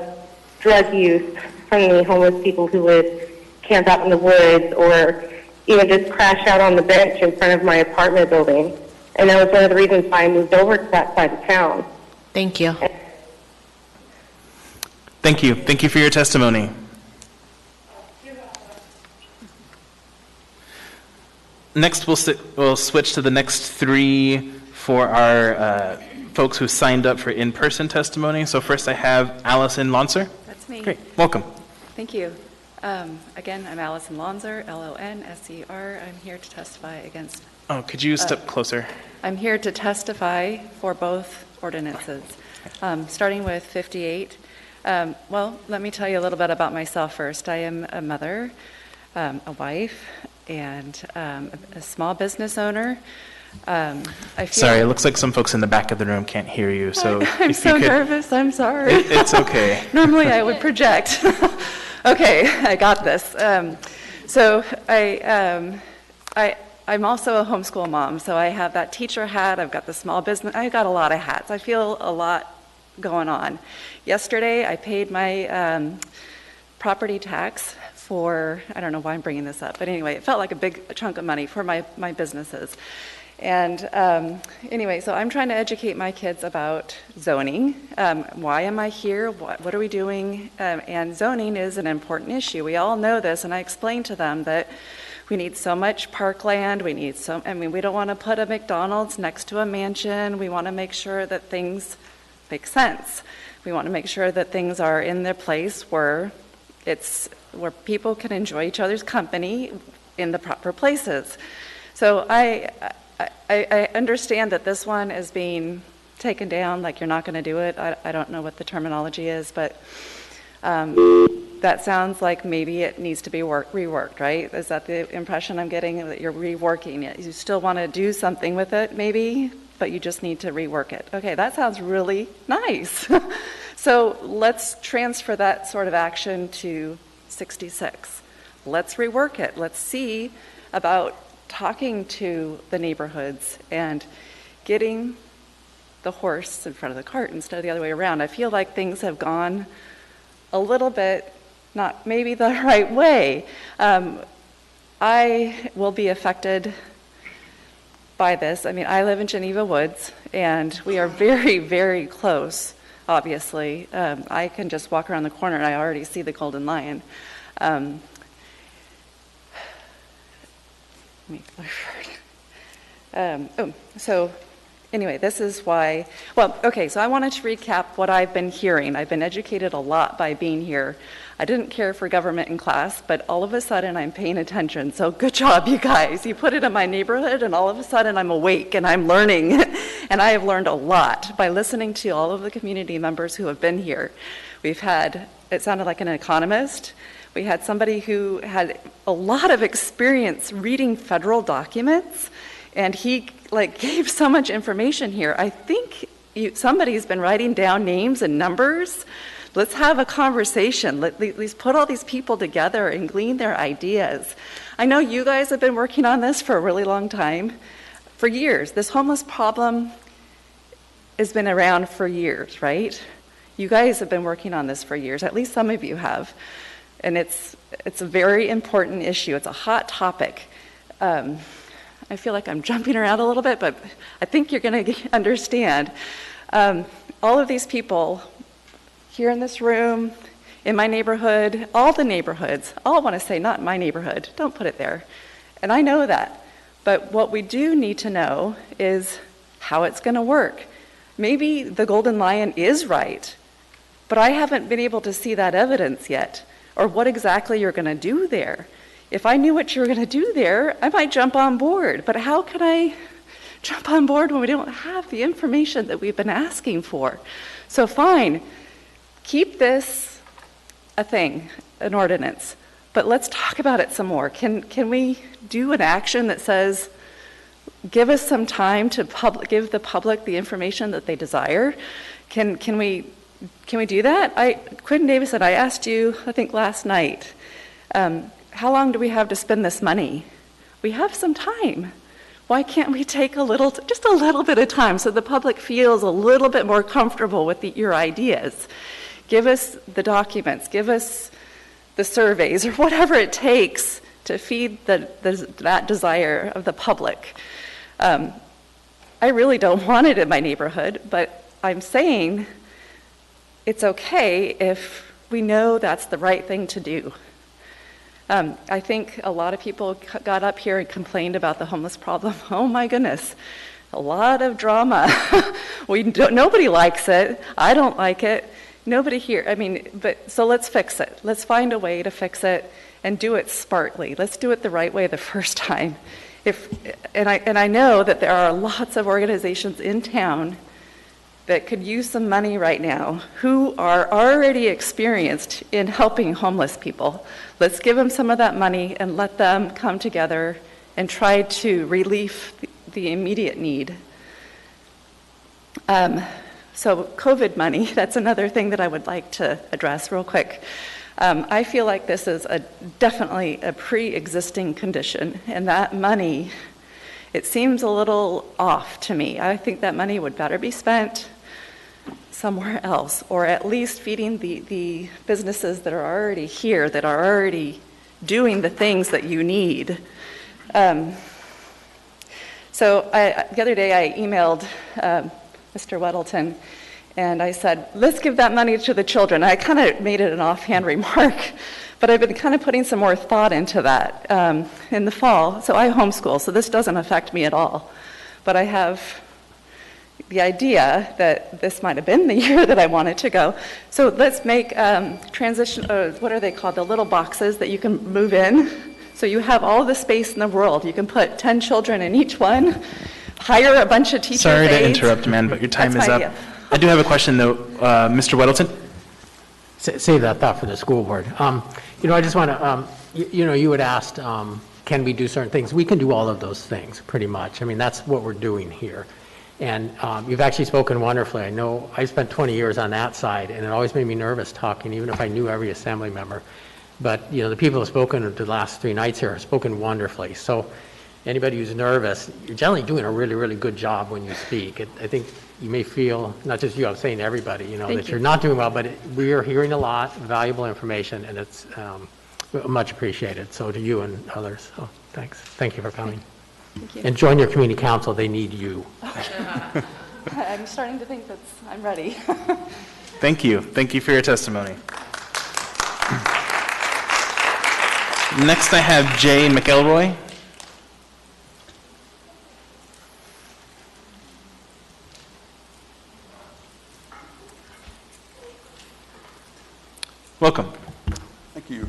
drug use from the homeless people who would camp out in the woods or even just crash out on the bench in front of my apartment building. And that was one of the reasons why I moved over to that side of town. Thank you. Thank you. Thank you for your testimony. Next, we'll switch to the next 3 for our folks who signed up for in-person testimony. So first I have Allison Lonser. That's me. Great. Welcome. Thank you. Again, I'm Allison Lonser, L-O-N-S-E-R. I'm here to testify against... Oh, could you step closer? I'm here to testify for both ordinances, starting with 58. Well, let me tell you a little bit about myself first. I am a mother, a wife, and a small business owner. Sorry, it looks like some folks in the back of the room can't hear you. So I'm if so you could, nervous. I'm sorry. It's okay. Normally I would project. Okay, I got this. So I'm also a homeschool mom, so I have that teacher hat. I've got the small business. I've got a lot of hats. I feel a lot going on. Yesterday, I paid my property tax for, I don't know why I'm bringing this up, but anyway, it felt like a big chunk of money for my businesses. And anyway, so I'm trying to educate my kids about zoning. Why am I here? What are we doing? And zoning is an important issue. We all know this, and I explained to them that we need so much parkland. We don't want to put a McDonald's next to a mansion. We want to make sure that things make sense. We want to make sure that things are in their place where people can enjoy each other's company in the proper places. So I understand that this one is being taken down, like you're not going to do it. I don't know what the terminology is, but that sounds like maybe it needs to be reworked, right? Is that the impression I'm getting, that you're reworking it? You still want to do something with it, maybe, but you just need to rework it. Okay, that sounds really nice. So let's transfer that sort of action to 66. Let's rework it. Let's see about talking to the neighborhoods and getting the horse in front of the cart instead of the other way around. I feel like things have gone a little bit not maybe the right way. I will be affected by this. I mean, I live in Geneva Woods, and we are very, very close, obviously. I can just walk around the corner, and I already see the Golden Lion. So anyway, this is why, well, okay, so I wanted to recap what I've been hearing. I've been educated a lot by being here. I didn't care for government in class, but all of a sudden I'm paying attention. So good job, you guys. You put it in my neighborhood, and all of a sudden I'm awake and I'm learning. And I have learned a lot by listening to all of the community members who have been here. We've had, it sounded like an economist. We had somebody who had a lot of experience reading federal documents, and he gave so much information here. I think somebody's been writing down names and numbers. Let's have a conversation. Let's put all these people together and glean their ideas. I know you guys have been working on this for a really long time, for years. This homeless problem has been around for years, right? You guys have been working on this for years, at least some of you have. And it's a very important issue. It's a hot topic. I feel like I'm jumping around a little bit, but I think you're going to understand. All of these people here in this room, in my neighborhood, all the neighborhoods, all want to say, not my neighborhood, don't put it there. And I know that. But what we do need to know is how it's going to work. Maybe the Golden Lion is right, but I haven't been able to see that evidence yet, or what exactly you're going to do there. If I knew what you were going to do there, I might jump on board. But how can I jump on board when we don't have the information that we've been asking for? So fine, keep this a thing, an ordinance, but let's talk about it some more. Can we do an action that says, give us some time to give the public the information that they desire? Can we do that? Quentin Davison, I asked you, I think last night, how long do we have to spend this money? We have some time. Why can't we take just a little bit of time so the public feels a little bit more comfortable with your ideas? Give us the documents, give us the surveys, or whatever it takes to feed that desire of the public. I really don't want it in my neighborhood, but I'm saying it's okay if we know that's the right thing to do. I think a lot of people got up here and complained about the homeless problem. Oh my goodness, a lot of drama. Nobody likes it. I don't like it. Nobody here. So let's fix it. Let's find a way to fix it and do it smartly. Let's do it the right way the first time. And I know that there are lots of organizations in town that could use some money right now who are already experienced in helping homeless people. Let's give them some of that money and let them come together and try to relieve the immediate need. So COVID money, that's another thing that I would like to address real quick. I feel like this is definitely a pre-existing condition, and that money, it seems a little off to me. I think that money would better be spent somewhere else, or at least feeding the businesses that are already here, that are already doing the things that you need. So the other day I emailed Mr. Weddleton, and I said, let's give that money to the children. I kind of made it an offhand remark, but I've been kind of putting some more thought into that in the fall. So I homeschool, so this doesn't affect me at all. But I have the idea that this might have been the year that I wanted to go. So let's make transition, what are they called? The little boxes that you can move in. So you have all the space in the world. You can put 10 children in each one, hire a bunch of teachers' Sorry to aides. interrupt, man, but your time That's is my up. idea. I do have a question, though. Mr. Weddleton? Save that thought for the school board. I just want to, you had asked, can we do certain things? We can do all of those things, pretty much. I mean, that's what we're doing here. And you've actually spoken wonderfully. I know I spent 20 years on that side, and it always made me nervous talking, even if I knew every assembly member. But, the people who have spoken the last 3 nights here have spoken wonderfully. So anybody who's nervous, you're generally doing a really, really good job when you speak. I think you may feel, not just you, I'm saying to everybody, that you're not doing well, but we are hearing a lot, valuable information, and it's much appreciated. So to you and others. So thanks. Thank you for coming. Thank you. And join your community council. They need you. I'm starting to think I'm ready. Thank you. Thank you for your testimony. Next, I have Jay McElroy. Welcome. Thank you.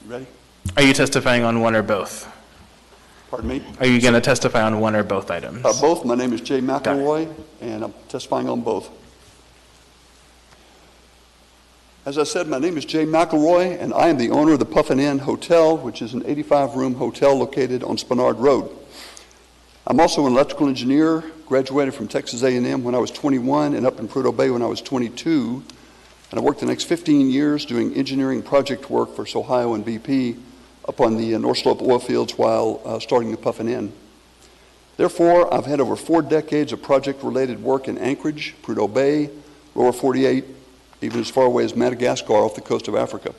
You ready? Are you testifying on one or both? Pardon me? Are you going to testify on one or both items? Both. My name is Jay McElroy, and I'm testifying on both. As I said, my name is Jay McElroy, and I am the owner of the Puffin Inn Hotel, which is an 85-room hotel located on Spenard Road. I'm also an electrical engineer, graduated from Texas A&M when I was 21 and up in Prudhoe Bay when I was 22. And I worked the next 15 years doing engineering project work for Ohio and BP up on the North Slope oil fields while starting the Puffin Inn. Therefore, I've had over 4 decades of project-related work in Anchorage, Prudhoe Bay, Lower 48, even as far away as Madagascar off the coast of Africa.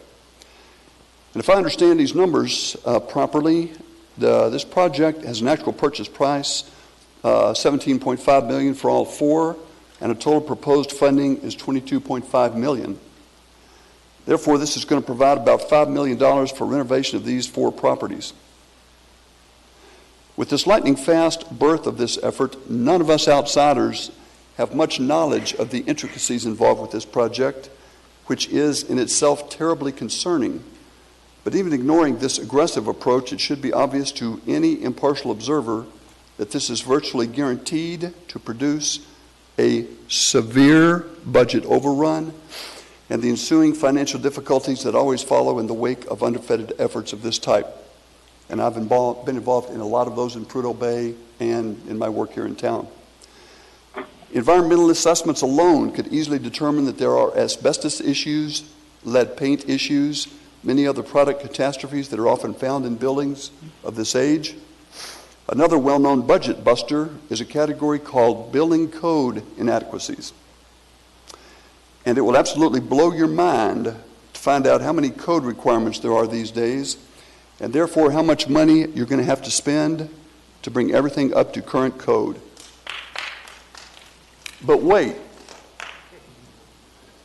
And if I understand these numbers properly, this project has an actual purchase price, $17.5 million for all 4, and a total proposed funding is $22.5 million. Therefore, this is going to provide about $5 million for renovation of these 4 properties. With this lightning-fast birth of this effort, none of us outsiders have much knowledge of the intricacies involved with this project, which is in itself terribly concerning. But even ignoring this aggressive approach, it should be obvious to any impartial observer that this is virtually guaranteed to produce a severe budget overrun and the ensuing financial difficulties that always follow in the wake of underfunded efforts of this type. And I've been involved in a lot of those in Prudhoe Bay and in my work here in town. Environmental assessments alone could easily determine that there are asbestos issues, lead paint issues, many other product catastrophes that are often found in buildings of this age. Another well-known budget buster is a category called building code inadequacies. And it will absolutely blow your mind to find out how many code requirements there are these days, and therefore how much money you're going to have to spend to bring everything up to current code. But wait,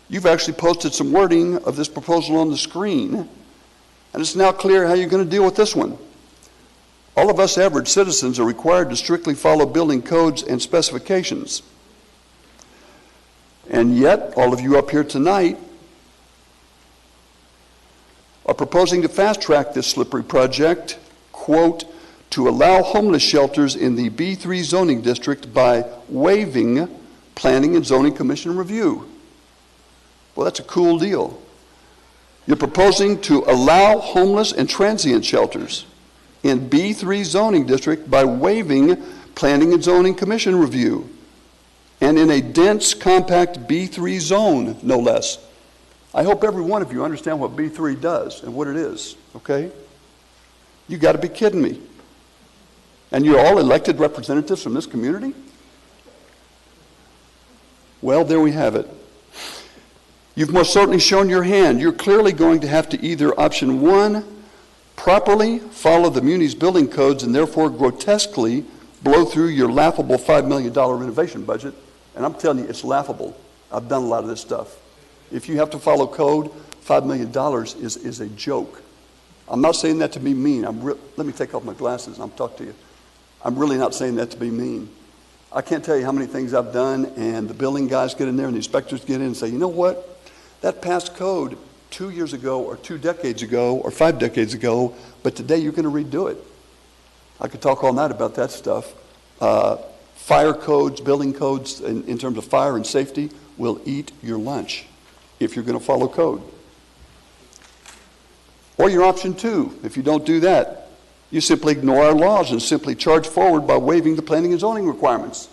you've actually posted some wording of this proposal on the screen, and it's now clear how you're going to deal with this one. All of us average citizens are required to strictly follow building codes and specifications. And yet, all of you up here tonight are proposing to fast-track this slippery project, quote, to allow homeless shelters in the B3 zoning district by waiving Planning and Zoning Commission review. Well, that's a cool deal. You're proposing to allow homeless and transient shelters in B3 zoning district by waiving Planning and Zoning Commission review, and in a dense, compact B3 zone, no less. I hope every one of you understand what B3 does and what it is, okay? You got to be kidding me. And you're all elected representatives from this community? Well, there we have it. You've most certainly shown your hand. You're clearly going to have to either option 1, properly follow the Muni's building codes and therefore grotesquely blow through your laughable $5 million renovation budget. And I'm telling you, it's laughable. I've done a lot of this stuff. If you have to follow code, $5 million is a joke. I'm not saying that to be mean. Let me take off my glasses and I'll talk to you. I'm really not saying that to be mean. I can't tell you how many things I've done, and the building guys get in there and the inspectors get in and say, you know what? That passed code 2 years ago or 2 decades ago or 5 decades ago, but today you're going to redo it. I could talk all night about that stuff. Fire codes, building codes in terms of fire and safety will eat your lunch if you're going to follow code. Or your option 2, if you don't do that, you simply ignore our laws and simply charge forward by waiving the planning and zoning requirements.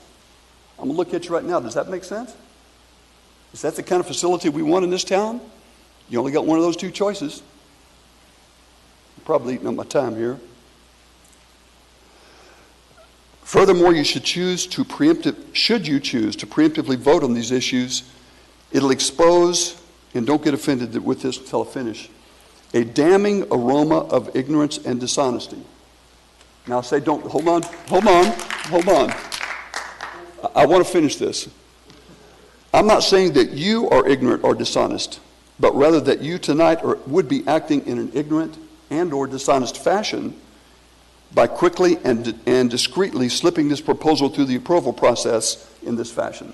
I'm going to look at you right now. Does that make sense? Is that the kind of facility we want in this town? You only got one of those 2 choices. I'm probably eating up my time here. Furthermore, you should choose to preemptively vote on these issues, it'll expose, and don't get offended with this until I finish, a damning aroma of ignorance and dishonesty. Now say, hold on. I want to finish this. I'm not saying that you are ignorant or dishonest, but rather that you tonight would be acting in an ignorant and or dishonest fashion by quickly and discreetly slipping this proposal through the approval process in this fashion.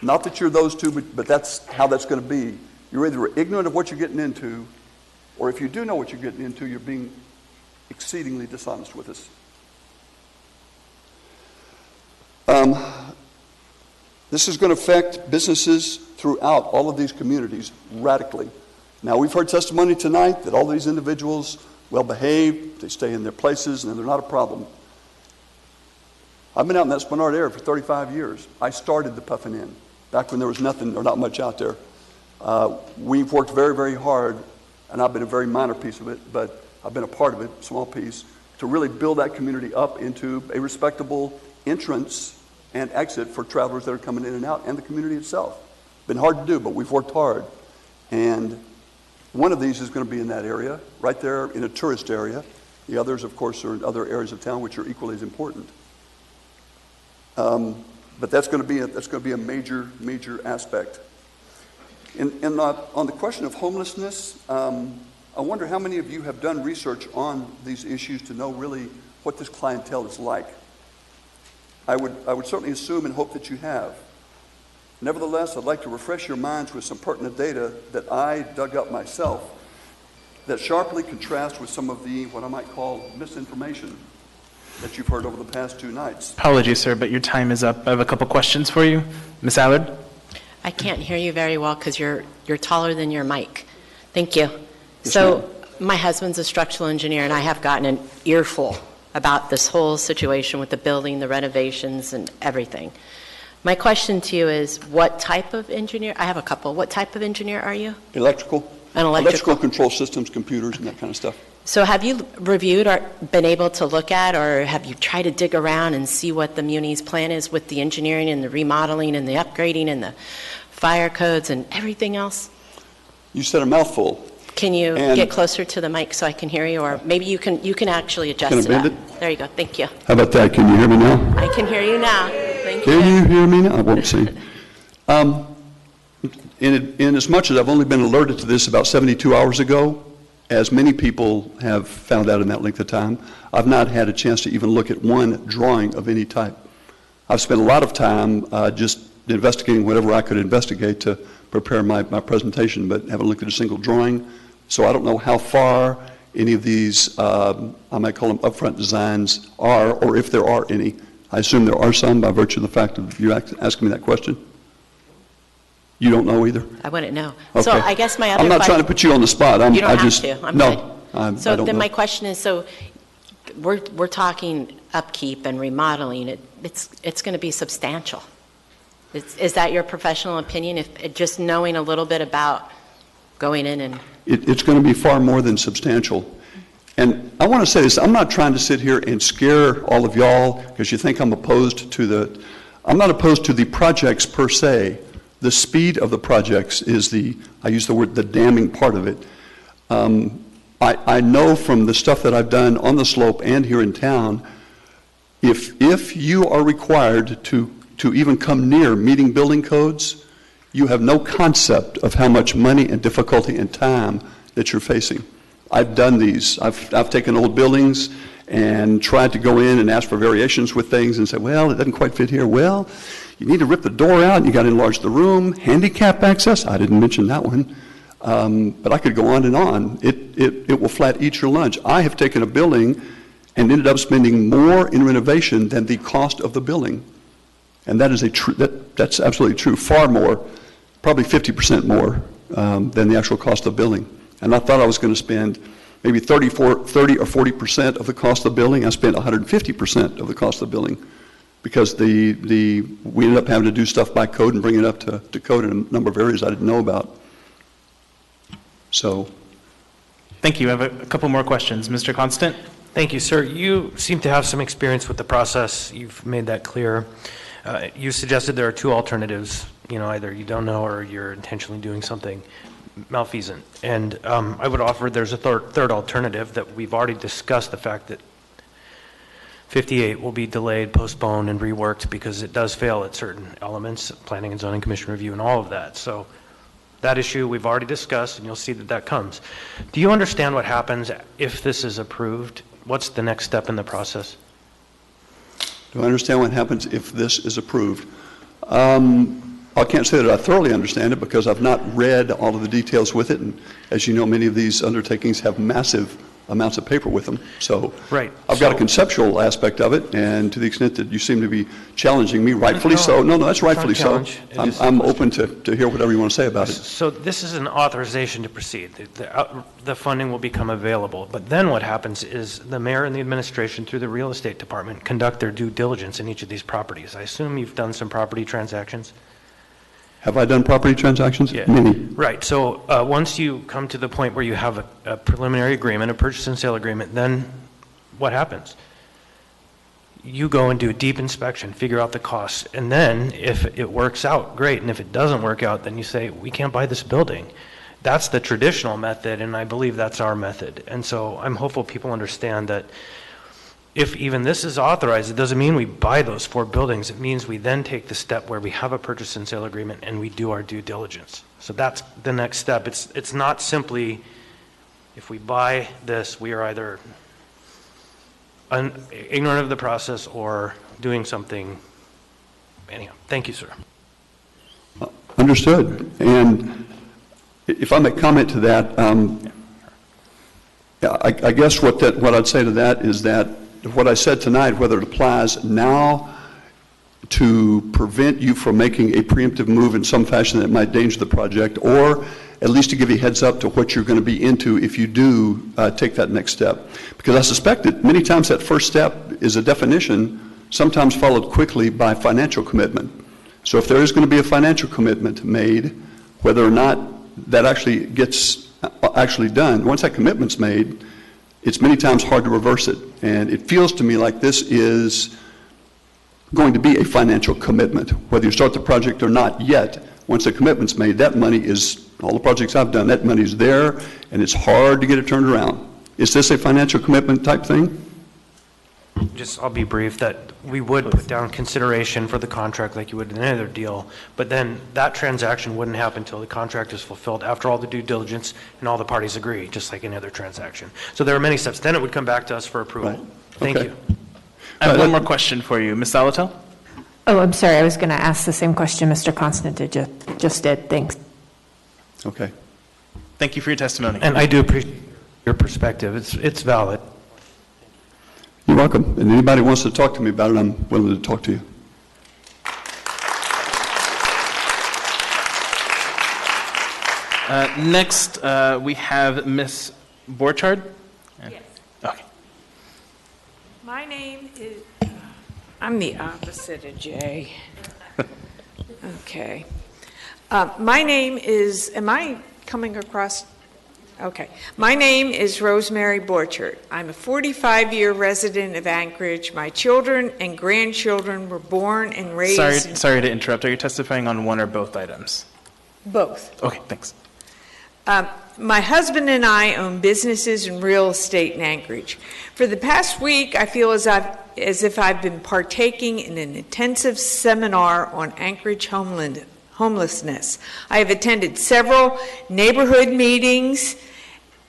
Not that you're those 2, but that's how that's going to be. You're either ignorant of what you're getting into, or if you do know what you're getting into, you're being exceedingly dishonest with us. This is going to affect businesses throughout all of these communities radically. Now, we've heard testimony tonight that all these individuals well behaved, they stay in their places, and they're not a problem. I've been out in that Spenard area for 35 years. I started the Puffin Inn back when there was nothing or not much out there. We've worked very, very hard, and I've been a very minor piece of it, but I've been a part of it, small piece, to really build that community up into a respectable entrance and exit for travelers that are coming in and out, and the community itself. Been hard to do, but we've worked hard. And one of these is going to be in that area, right there in a tourist area. The others, of course, are in other areas of town, which are equally as important. But that's going to be a major, major aspect. And on the question of homelessness, I wonder how many of you have done research on these issues to know really what this clientele is like. I would certainly assume and hope that you have. Nevertheless, I'd like to refresh your minds with some pertinent data that I dug up myself that sharply contrasts with some of the, what I might call, misinformation that you've heard over the past 2 nights. Apologies, sir, but your time is up. I have a couple questions for you. Ms. Allard? I can't hear you very well because you're taller than your mic. Thank you. Yes, So my husband's a structural engineer, and I have gotten an earful about this whole situation with the building, the renovations, and everything. My question to you is, what type of engineer? I have a couple. What type of engineer are you? Electrical. An electrical. Electrical control systems, computers, and that kind of stuff. So have you reviewed or been able to look at, or have you tried to dig around and see what the Muni's plan is with the engineering and the remodeling and the upgrading and the fire codes and everything else? You said a mouthful. Can you And- get closer to the mic so I can hear you, or maybe you can actually adjust Can I to bend that. it? There you go. Thank you. How about that? Can you hear me now? I can hear you now. Thank you. Can you hear me now? I won't see. In as much as I've only been alerted to this about 72 hours ago, as many people have found out in that length of time, I've not had a chance to even look at one drawing of any type. I've spent a lot of time just investigating whatever I could investigate to prepare my presentation, but haven't looked at a single drawing. So I don't know how far any of these, I might call them upfront designs are, or if there are any. I assume there are some by virtue of the fact of you asking me that question. You don't know either? I wouldn't know. Okay. So I guess my other I'm not question. trying to put you on the spot. You don't have to. I'm no, good. I So don't then know. my question is, so we're talking upkeep and remodeling. It's going to be substantial. Is that your professional opinion? If just knowing a little bit about going in and It's going to be far more than substantial. And I want to say this, I'm not trying to sit here and scare all of y'all because you think I'm opposed to I'm not opposed to the projects per se. The speed of the projects is I use the word, the damning part of it. I know from the stuff that I've done on the slope and here in town, if you are required to even come near meeting building codes, you have no concept of how much money and difficulty and time that you're facing. I've done these. I've taken old buildings and tried to go in and ask for variations with things and say, well, it doesn't quite fit here. Well, you need to rip the door out, and you got to enlarge the room. Handicap access, I didn't mention that one. But I could go on and on. It will flat eat your lunch. I have taken a building and ended up spending more in renovation than the cost of the building. And that is that's absolutely true. Far more, probably 50% more than the actual cost of the building. And I thought I was going to spend maybe 30 or 40% of the cost of the building. I spent 150% of the cost of the building because we ended up having to do stuff by code and bring it up to code in a number of areas I didn't know about. So. Thank you. I have a couple more questions. Mr. Constant? Thank you, sir. You seem to have some experience with the process. You've made that clear. You suggested there are two alternatives. Either you don't know or you're intentionally doing something malfeasant. And I would offer there's a third alternative that we've already discussed, the fact that 58 will be delayed, postponed, and reworked because it does fail at certain elements, Planning and Zoning Commission review and all of that. So that issue we've already discussed, and you'll see that comes. Do you understand what happens if this is approved? What's the next step in the process? Do I understand what happens if this is approved? I can't say that I thoroughly understand it because I've not read all of the details with it. And as you know, many of these undertakings have massive amounts of paper with them. So right. I've got a conceptual aspect of it, and to the extent that you seem to be challenging me, rightfully so. No, that's rightfully so. I'm open to hear whatever you want to say about it. So this is an authorization to proceed. The funding will become available. But then what happens is the mayor and the administration through the real estate department conduct their due diligence in each of these properties. I assume you've done some property transactions? Have I done property transactions? Yeah. Many. Right. So once you come to the point where you have a preliminary agreement, a purchase and sale agreement, then what happens? You go and do a deep inspection, figure out the costs, and then if it works out, great. And if it doesn't work out, then you say, we can't buy this building. That's the traditional method, and I believe that's our method. And so I'm hopeful people understand that if even this is authorized, it doesn't mean we buy those 4 buildings. It means we then take the step where we have a purchase and sale agreement and we do our due diligence. So that's the next step. It's not simply, if we buy this, we are either ignorant of the process or doing something. Anyhow, thank you, sir. Understood. And if I may comment to that, I guess what I'd say to that is that what I said tonight, whether it applies now to prevent you from making a preemptive move in some fashion that might endanger the project, or at least to give you a heads up to what you're going to be into if you do take that next step. Because I suspect that many times that first step is a definition, sometimes followed quickly by financial commitment. So if there is going to be a financial commitment made, whether or not that actually gets done, once that commitment's made, it's many times hard to reverse it. And it feels to me like this is going to be a financial commitment, whether you start the project or not yet. Once the commitment's made, that money is, all the projects I've done, that money's there, and it's hard to get it turned around. Is this a financial commitment type thing? I'll be brief, that we would put down consideration for the contract like you would in any other deal, but then that transaction wouldn't happen until the contract is fulfilled after all the due diligence and all the parties agree, just like any other transaction. So there are many steps. Then it would come back to us for approval. Right. Thank Okay. you. I have one more question for you. Ms. Salatel? Oh, I'm sorry. I was going to ask the same question Mr. Constant just did. Thanks. Okay. Thank you for your testimony. And I do appreciate your perspective. It's valid. You're welcome. And anybody wants to talk to me about it, I'm willing to talk to you. Next, we have Ms. Borchard. Yes. Okay. My name is, I'm the opposite of Jay. Okay. My name is, am I coming across? Okay. My name is Rosemary Borchard. I'm a 45-year resident of Anchorage. My children and grandchildren were born and raised Sorry to interrupt. Are you testifying on one or both items? both. Okay, thanks. My husband and I own businesses and real estate in Anchorage. For the past week, I feel as if I've been partaking in an intensive seminar on Anchorage homelessness. I have attended several neighborhood meetings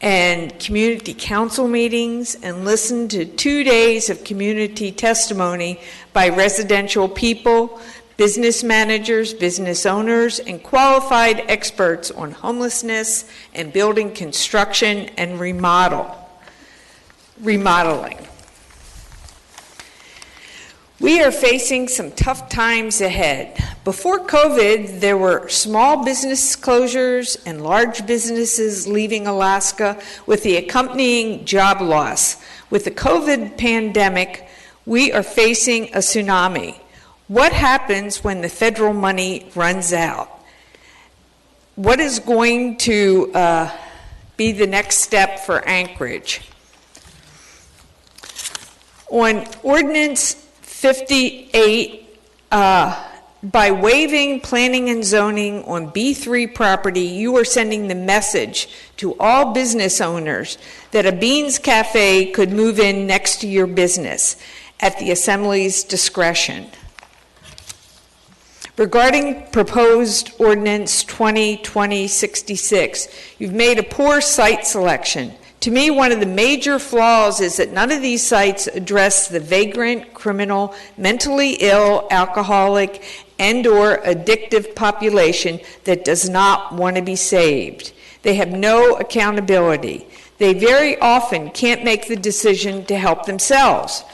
and community council meetings and listened to 2 days of community testimony by residential people, business managers, business owners, and qualified experts on homelessness and building construction and remodeling. We are facing some tough times ahead. Before COVID, there were small business closures and large businesses leaving Alaska with the accompanying job loss. With the COVID pandemic, we are facing a tsunami. What happens when the federal money runs out? What is going to be the next step for Anchorage? On Ordinance 58, by waiving planning and zoning on B3 property, you are sending the message to all business owners that a Beans Cafe could move in next to your business at the Assembly's discretion. Regarding proposed Ordinance 2020-66, you've made a poor site selection. To me, one of the major flaws is that none of these sites address the vagrant, criminal, mentally ill, alcoholic, and/or addictive population that does not want to be saved. They have no accountability. They very often can't make the decision to help themselves.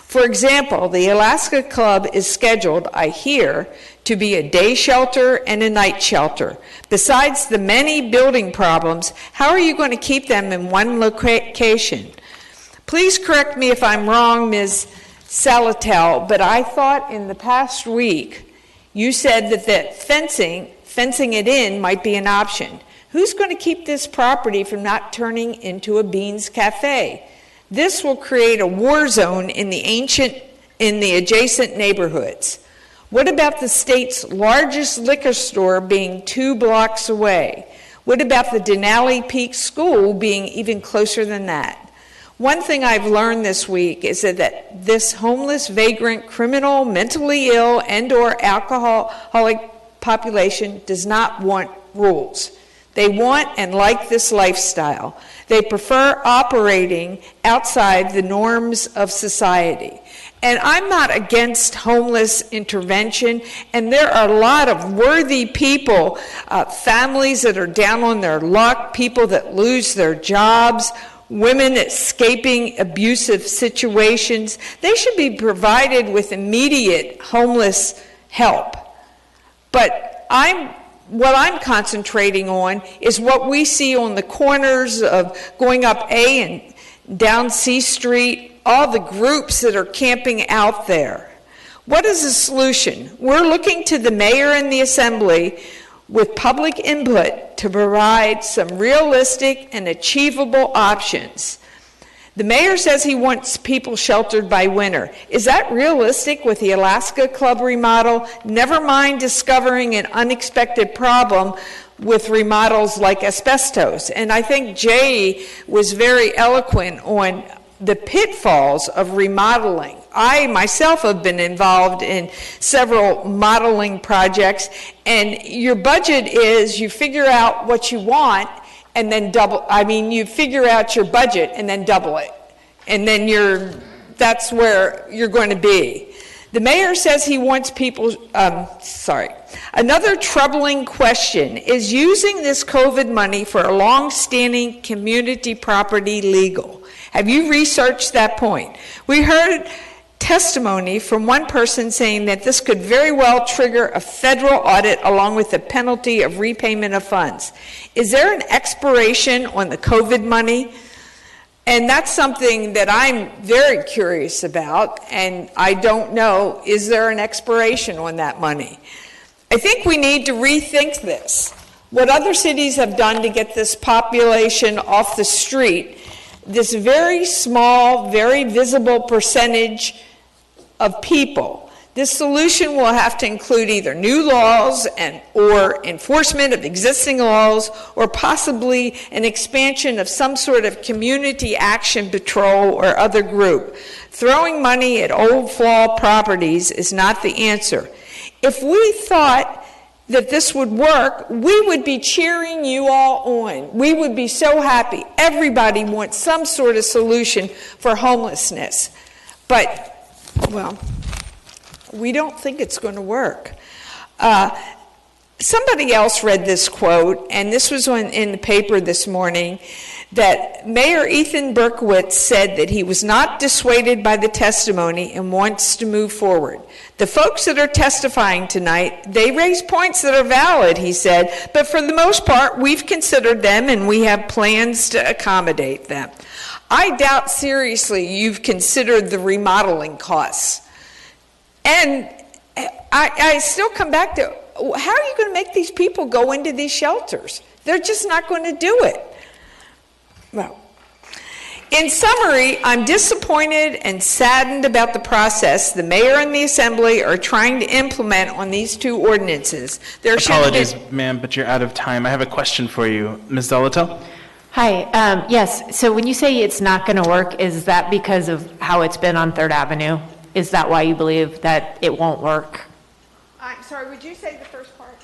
For example, the Alaska Club is scheduled, I hear, to be a day shelter and a night shelter. Besides the many building problems, how are you going to keep them in one location? Please correct me if I'm wrong, Ms. Salatel, but I thought in the past week you said that fencing it in might be an option. Who's going to keep this property from not turning into a Beans Cafe? This will create a war zone in the adjacent neighborhoods. What about the state's largest liquor store being 2 blocks away? What about the Denali Peak School being even closer than that? One thing I've learned this week is that this homeless, vagrant, criminal, mentally ill, and/or alcoholic population does not want rules. They want and like this lifestyle. They prefer operating outside the norms of society. And I'm not against homeless intervention, and there are a lot of worthy people, families that are down on their luck, people that lose their jobs, women escaping abusive situations. They should be provided with immediate homeless help. But what I'm concentrating on is what we see on the corners of going up A and down C Street, all the groups that are camping out there. What is the solution? We're looking to the mayor and the assembly with public input to provide some realistic and achievable options. The mayor says he wants people sheltered by winter. Is that realistic with the Alaska Club remodel? Never mind discovering an unexpected problem with remodels like asbestos. And I think Jay was very eloquent on the pitfalls of remodeling. I myself have been involved in several modeling projects, and your budget is you figure out what you want and then you figure out your budget and then double it. And then that's where you're going to be. The mayor says he wants people, Another troubling question is using this COVID money for a long-standing community property legal. Have you researched that point? We heard testimony from one person saying that this could very well trigger a federal audit along with the penalty of repayment of funds. Is there an expiration on the COVID money? And that's something that I'm very curious about, and I don't know, is there an expiration on that money? I think we need to rethink this. What other cities have done to get this population off the street, this very small, very visible percentage of people. This solution will have to include either new laws or enforcement of existing laws, or possibly an expansion of some sort of community action patrol or other group. Throwing money at old flawed properties is not the answer. If we thought that this would work, we would be cheering you all on. We would be so happy. Everybody wants some sort of solution for homelessness. But, well, we don't think it's going to work. Somebody else read this quote, and this was in the paper this morning, that Mayor Ethan Berkowitz said that he was not dissuaded by the testimony and wants to move forward. The folks that are testifying tonight, they raise points that are valid, he said, but for the most part, we've considered them and we have plans to accommodate them. I doubt seriously you've considered the remodeling costs. And I still come back to, how are you going to make these people go into these shelters? They're just not going to do it. Well, in summary, I'm disappointed and saddened about the process the mayor and the assembly are trying to implement on these two ordinances. Apologies, ma'am, but you're out of time. I have a question for you. Ms. Zolotel? Hi, yes, so when you say it's not going to work, is that because of how it's been on 3rd Avenue? Is that why you believe that it won't work? I'm sorry, would you say the first part?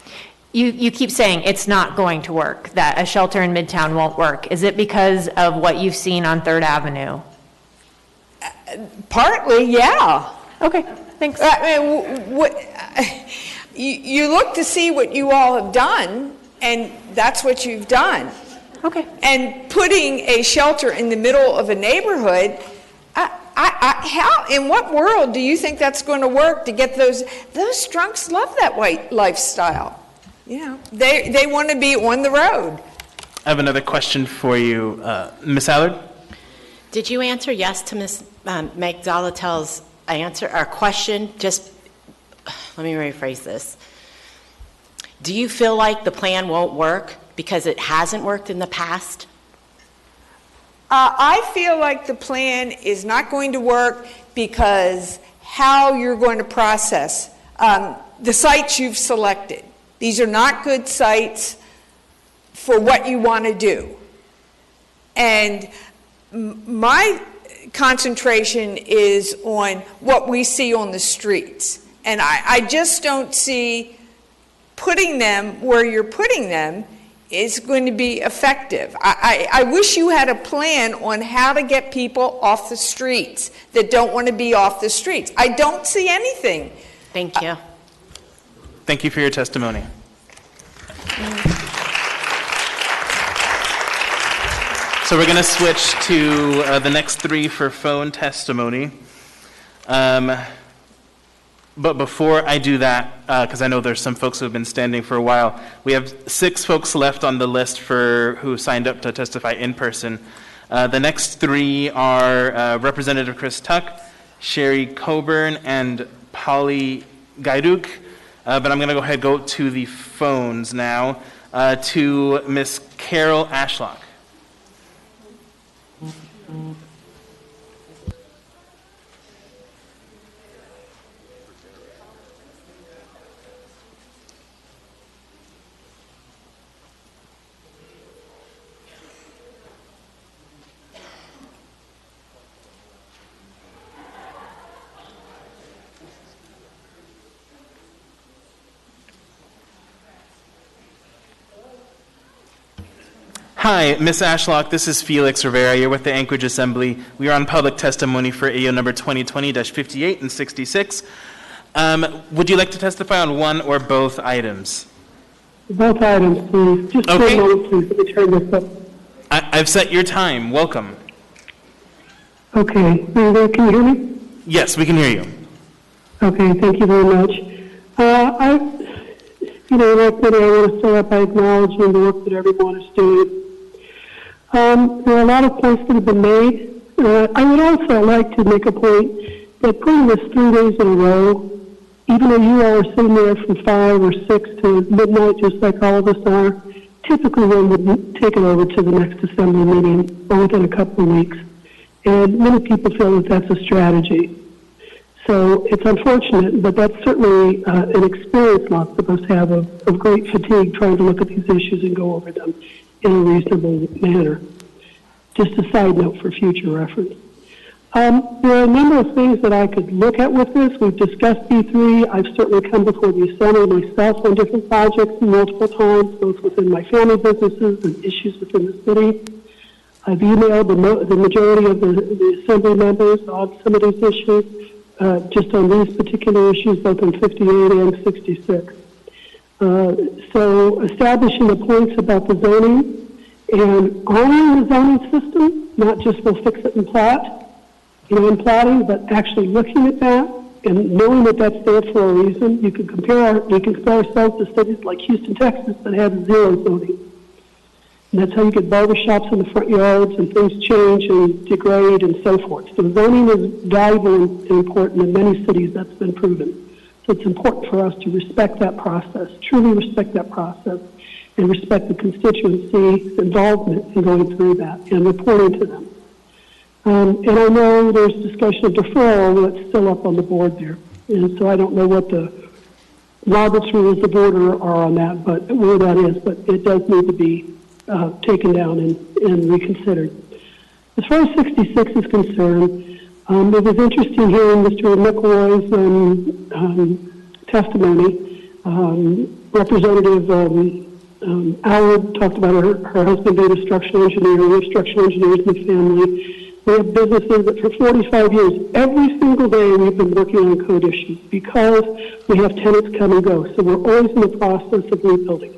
You keep saying it's not going to work, that a shelter in Midtown won't work. Is it because of what you've seen on 3rd Avenue? Partly, yeah. Okay, thanks. You look to see what you all have done, and that's what you've done. Okay. And putting a shelter in the middle of a neighborhood, how, in what world do you think that's going to work to get those drunks love that white lifestyle? You know, they want to be on the road. I have another question for you. Ms. Allard? Did you answer yes to Ms. Meg Zolotel's answer or question? Just let me rephrase this. Do you feel like the plan won't work because it hasn't worked in the past? I feel like the plan is not going to work because how you're going to process the sites you've selected. These are not good sites for what you want to do. And my concentration is on what we see on the streets. And I just don't see putting them where you're putting them is going to be effective. I wish you had a plan on how to get people off the streets that don't want to be off the streets. I don't see anything. Thank you. Thank you for your testimony. So we're going to switch to the next three for phone testimony. But before I do that, because I know there's some folks who have been standing for a while, we have 6 folks left on the list who signed up to testify in person. The next 3 are Representative Chris Tuck, Sherry Coburn, and Polly Gaiduk. But I'm going to go ahead and go to the phones now to Miss Carol Ashlock. Hi, Ms. Ashlock, this is Felix Rivera. You're with the Anchorage Assembly. We are on public testimony for AO number 2020-58 and 66. Would you like to testify on one or both items? Both items, please. Just okay. For a moment, please. Let me turn this up. I've set your time. Welcome. Okay. Are you there? Can you hear me? Yes, we can hear you. Okay, thank you very much. Like that, I want to start out by acknowledging the work that everyone is doing. There are a lot of points that have been made. I would also like to make a point that putting this 3 days in a row, even though you all are sitting there from 5 or 6 to midnight, just like all of us are, typically one would take it over to the next assembly meeting or within a couple of weeks. And many people feel that that's a strategy. So it's unfortunate, but that's certainly an experience lots of us have of great fatigue trying to look at these issues and go over them in a reasonable manner. Just a side note for future reference. There are a number of things that I could look at with this. We've discussed B3. I've certainly come before the Assembly myself on different projects multiple times, both within my family businesses and issues within the city. I've emailed the majority of the Assembly members on some of these issues, just on these particular issues, both on 58 and 66. So establishing the points about the zoning and honoring the zoning system, not just we'll fix it and plat, in plotting, but actually looking at that and knowing that that's there for a reason. You can compare ourselves to cities like Houston, Texas, that have zero zoning. And that's how you get barbershops in the front yards and things change and degrade and so forth. So zoning is valuable and important in many cities. That's been proven. So it's important for us to respect that process, truly respect that process, and respect the constituency's involvement in going through that and reporting to them. And I know there's discussion of deferral that's still up on the board there. And so I don't know what the Robert's Rules of Order are on that, but where that is. But it does need to be taken down and reconsidered. As far as 66 is concerned, it was interesting hearing Mr. McElroy's testimony. Representative Allard talked about her husband being a structural engineer. We have structural engineers in the family. We have businesses that for 45 years, every single day we've been working on code issues because we have tenants come and go. So we're always in the process of rebuilding.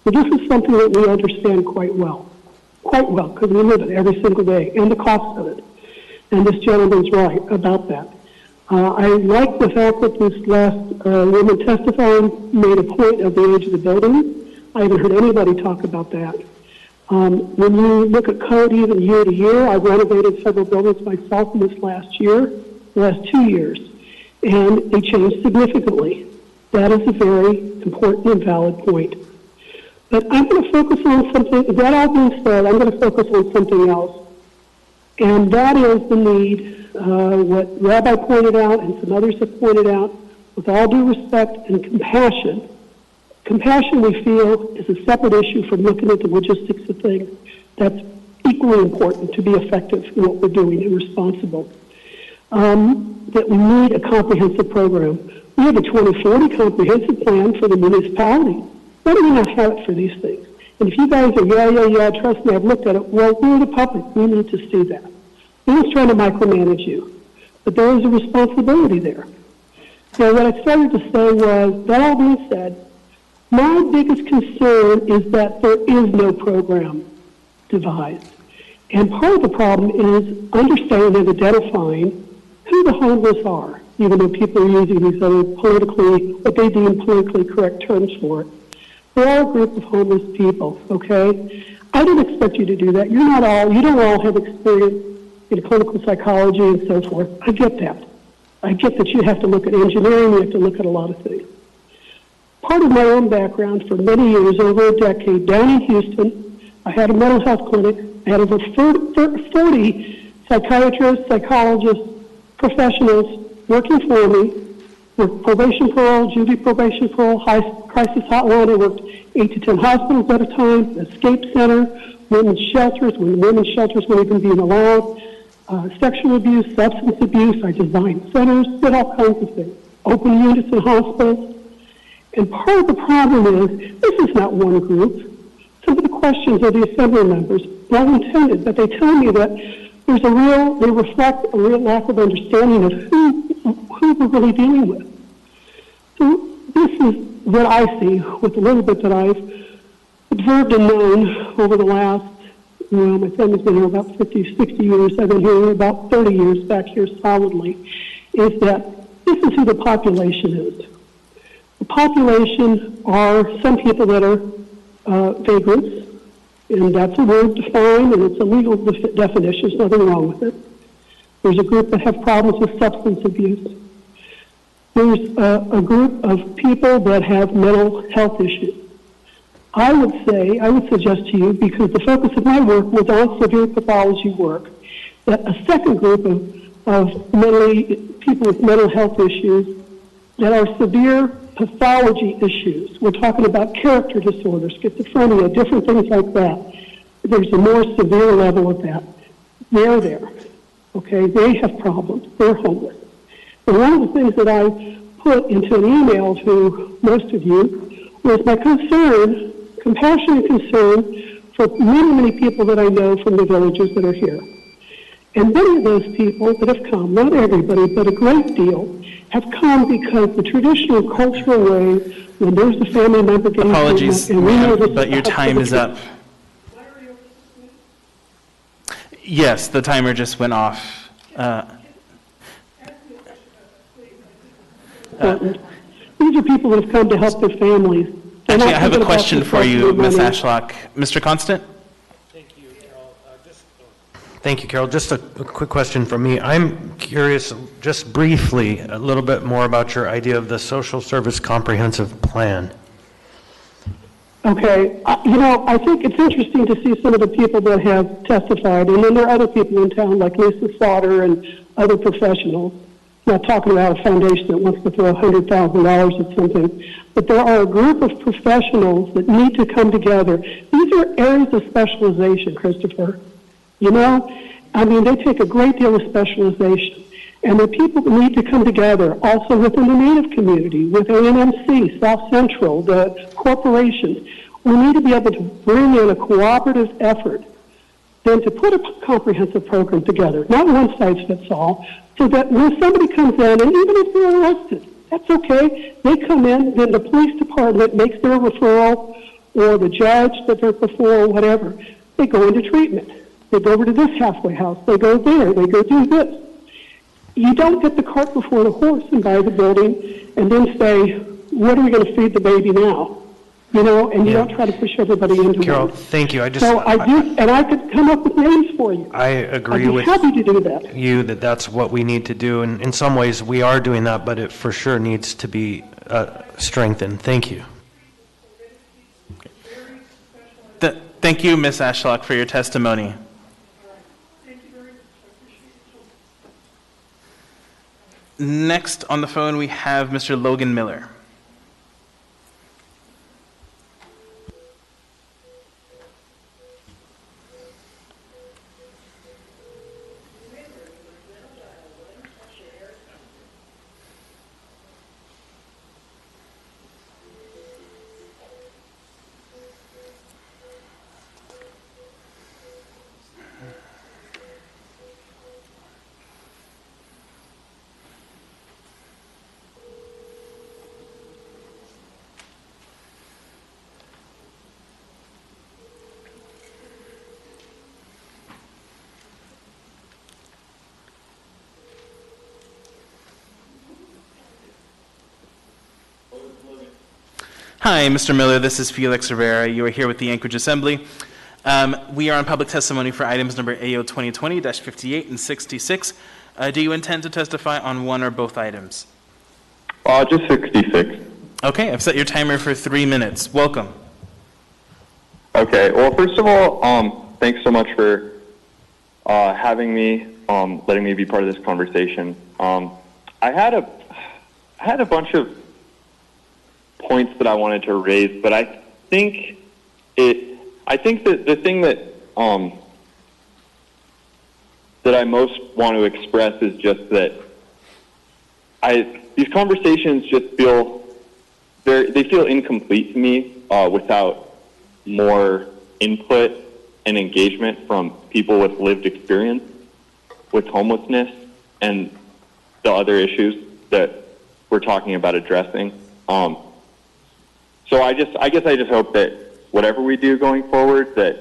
So this is something that we understand quite well, because we live it every single day, and the cost of it. And this gentleman's right about that. I like the fact that this last woman testifying made a point of the age of the building. I haven't heard anybody talk about that. When you look at code even year to year, I've renovated several buildings myself in this last 2 years, and they changed significantly. That is a very important and valid point. But I'm going to focus on something, that all being said, I'm going to focus on something else. And that is the need, what Rabbi pointed out and some others have pointed out, with all due respect and compassion. Compassion, we feel, is a separate issue from looking at the logistics of things. That's equally important to be effective in what we're doing and responsible. That we need a comprehensive program. We have a 2040 comprehensive plan for the municipality. Why do we not have it for these things? And if you guys are, yeah, trust me, I've looked at it, well, we're the public. We need to see that. No one's trying to micromanage you. But there is a responsibility there. So what I started to say was, that all being said, my biggest concern is that there is no program devised. And part of the problem is understanding and identifying who the homeless are, even though people are using these other what they deem politically correct terms for it. There are a group of homeless people, okay? I don't expect you to do that. You don't all have experience in clinical psychology and so forth. I get that. I get that you have to look at engineering, you have to look at a lot of things. Part of my own background for many years, over a decade, down in Houston, I had a mental health clinic. I had over 40 psychiatrists, psychologists, professionals working for me, with probation parole, juvie probation parole, crisis hotline. I worked 8 to 10 hospitals at a time, escape center, women's shelters, when women's shelters weren't even being allowed, sexual abuse, substance abuse. I designed centers, did all kinds of things, open units in hospitals. And part of the problem is, this is not one group. Some of the questions of the Assembly members, well intended, but they tell me that they reflect a real lack of understanding of who we're really dealing with. So this is what I see with the little bit that I've observed and known over the last, my family's been here about 50, 60 years. I've been here about 30 years back here solidly, is that this is who the population is. The population are some people that are vagrants, and that's a word defined, and it's a legal definition. There's nothing wrong with it. There's a group that have problems with substance abuse. There's a group of people that have mental health issues. I would suggest to you, because the focus of my work was on severe pathology work, that a second group of people with mental health issues that are severe pathology issues. We're talking about character disorders, schizophrenia, different things like that. There's a more severe level of that. They're there. Okay, they have problems. They're homeless. And one of the things that I put into an email to most of you was my concern, compassionate concern for many, many people that I know from the villages that are here. And many of those people that have come, not everybody, but a great deal, have come because the traditional cultural way, when there's a family member getting Apologies, treatment, and we know this but your time is up. Yes, the timer just went off. These are people that have come to help their families. They're Actually, not I have a thinking about question for you, their Ms. money. Ashlock. Mr. Constant? Thank you, Carol. Just a quick question from me. I'm curious, just briefly, a little bit more about your idea of the social service comprehensive plan. Okay, I think it's interesting to see some of the people that have testified, and then there are other people in town like Lisa Slaughter and other professionals. I'm not talking about a foundation that wants to throw $100,000 at something, but there are a group of professionals that need to come together. These are areas of specialization, Christopher. They take a great deal of specialization. And the people that need to come together also within the Native community, with ANMC, South Central, the corporations. We need to be able to bring in a cooperative effort, then to put a comprehensive program together, not one size fits all, so that when somebody comes in, and even if they're arrested, that's okay. They come in, then the police department makes their referral, or the judge that they're before, whatever. They go into treatment. They go over to this halfway house. They go there. They go do this. You don't get the cart before the horse and buy the building and then say, what are we going to feed the baby now? And you don't try to push everybody into Carol, one. thank you. I could come up with names for you. I agree I'd be with happy to do that. you that that's what we need to do. And in some ways, we are doing that, but it for sure needs to be strengthened. Thank you. Thank you, Ms. Ashlock, for your testimony. Next on the phone, we have Mr. Logan Miller. Hi, Mr. Miller. This is Felix Rivera. You are here with the Anchorage Assembly. We are on public testimony for items number AO 2020-58 and 66. Do you intend to testify on one or both items? Just 66. Okay, I've set your timer for 3 minutes. Welcome. Okay, well, first of all, thanks so much for having me, letting me be part of this conversation. I had a bunch of points that I wanted to raise, but I think that the thing that that I most want to express is just that these conversations just feel incomplete to me without more input and engagement from people with lived experience with homelessness and the other issues that we're talking about addressing. So I guess I just hope that whatever we do going forward, that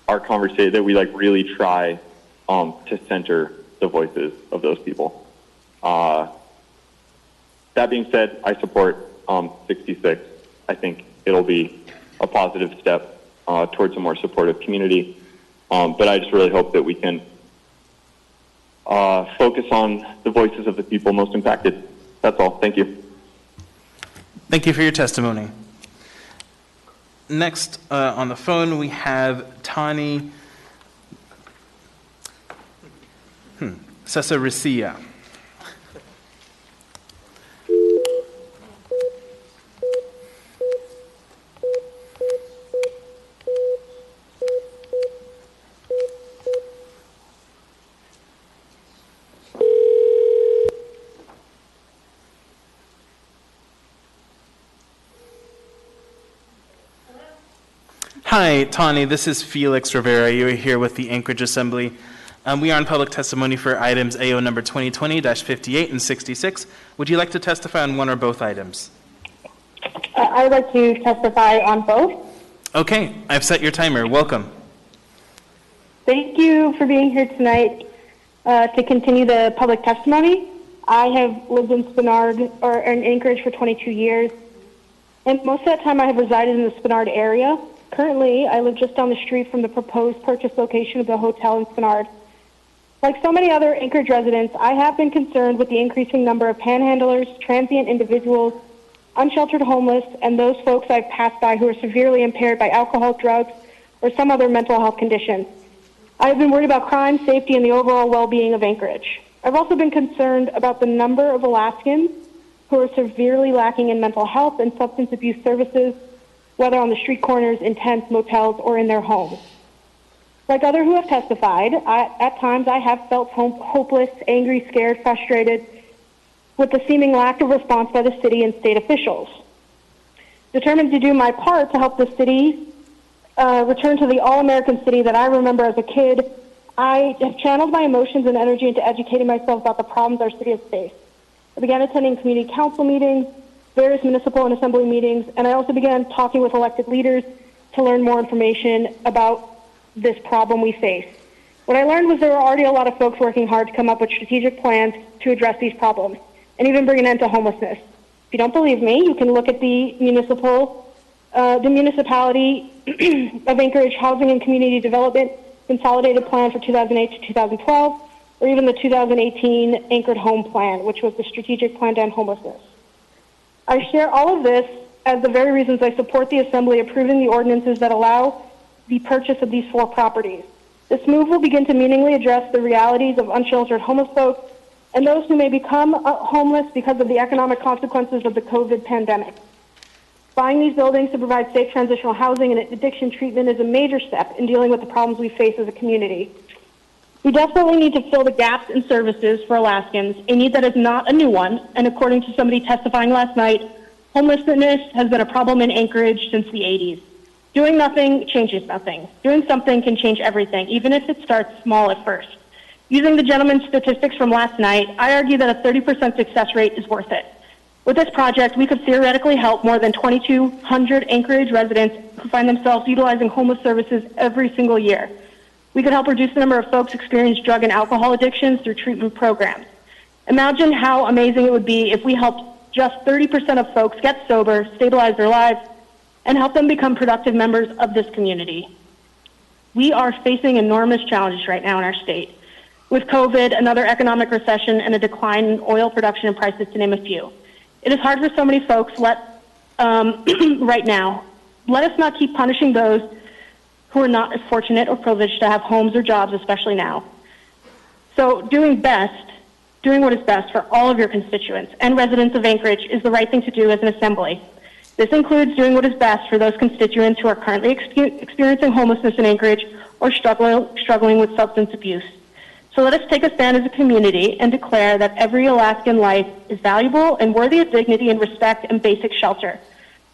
our conversation, that we really try to center the voices of those people. That being said, I support 66. I think it'll be a positive step towards a more supportive community. But I just really hope that we can focus on the voices of the people most impacted. That's all. Thank you. Thank you for your testimony. Next on the phone, we have Tani Cesaricia. Hi, Tawny. This is Felix Rivera. You are here with the Anchorage Assembly. We are on public testimony for items AO number 2020-58 and 66. Would you like to testify on one or both items? I would like to testify on both. Okay, I've set your timer. Welcome. Thank you for being here tonight to continue the public testimony. I have lived in Spenard or in Anchorage for 22 years, and most of that time I have resided in the Spenard area. Currently, I live just down the street from the proposed purchase location of the hotel in Spenard. Like so many other Anchorage residents, I have been concerned with the increasing number of panhandlers, transient individuals, unsheltered homeless, and those folks I've passed by who are severely impaired by alcohol, drugs, or some other mental health condition. I have been worried about crime, safety, and the overall well-being of Anchorage. I've also been concerned about the number of Alaskans who are severely lacking in mental health and substance abuse services, whether on the street corners, in tents, motels, or in their homes. Like others who have testified, at times I have felt hopeless, angry, scared, frustrated with the seeming lack of response by the city and state officials. Determined to do my part to help the city return to the all-American city that I remember as a kid, I have channeled my emotions and energy into educating myself about the problems our city has faced. I began attending community council meetings, various municipal and assembly meetings, and I also began talking with elected leaders to learn more information about this problem we face. What I learned was there were already a lot of folks working hard to come up with strategic plans to address these problems and even bring an end to homelessness. If you don't believe me, you can look at the municipality of Anchorage Housing and Community Development Consolidated Plan for 2008 to 2012, or even the 2018 Anchored Home Plan, which was the strategic plan to end homelessness. I share all of this as the very reasons I support the Assembly approving the ordinances that allow the purchase of these 4 properties. This move will begin to meaningfully address the realities of unsheltered homeless folks and those who may become homeless because of the economic consequences of the COVID pandemic. Buying these buildings to provide safe transitional housing and addiction treatment is a major step in dealing with the problems we face as a community. We desperately need to fill the gaps in services for Alaskans, a need that is not a new one, and according to somebody testifying last night, homelessness has been a problem in Anchorage since the 80s. Doing nothing changes nothing. Doing something can change everything, even if it starts small at first. Using the gentleman's statistics from last night, I argue that a 30% success rate is worth it. With this project, we could theoretically help more than 2,200 Anchorage residents who find themselves utilizing homeless services every single year. We could help reduce the number of folks experiencing drug and alcohol addictions through treatment programs. Imagine how amazing it would be if we helped just 30% of folks get sober, stabilize their lives, and help them become productive members of this community. We are facing enormous challenges right now in our state, with COVID, another economic recession, and a decline in oil production and prices, to name a few. It is hard for so many folks right now. Let us not keep punishing those who are not as fortunate or privileged to have homes or jobs, especially now. So doing what is best for all of your constituents and residents of Anchorage is the right thing to do as an assembly. This includes doing what is best for those constituents who are currently experiencing homelessness in Anchorage or struggling with substance abuse. So let us take a stand as a community and declare that every Alaskan life is valuable and worthy of dignity and respect and basic shelter.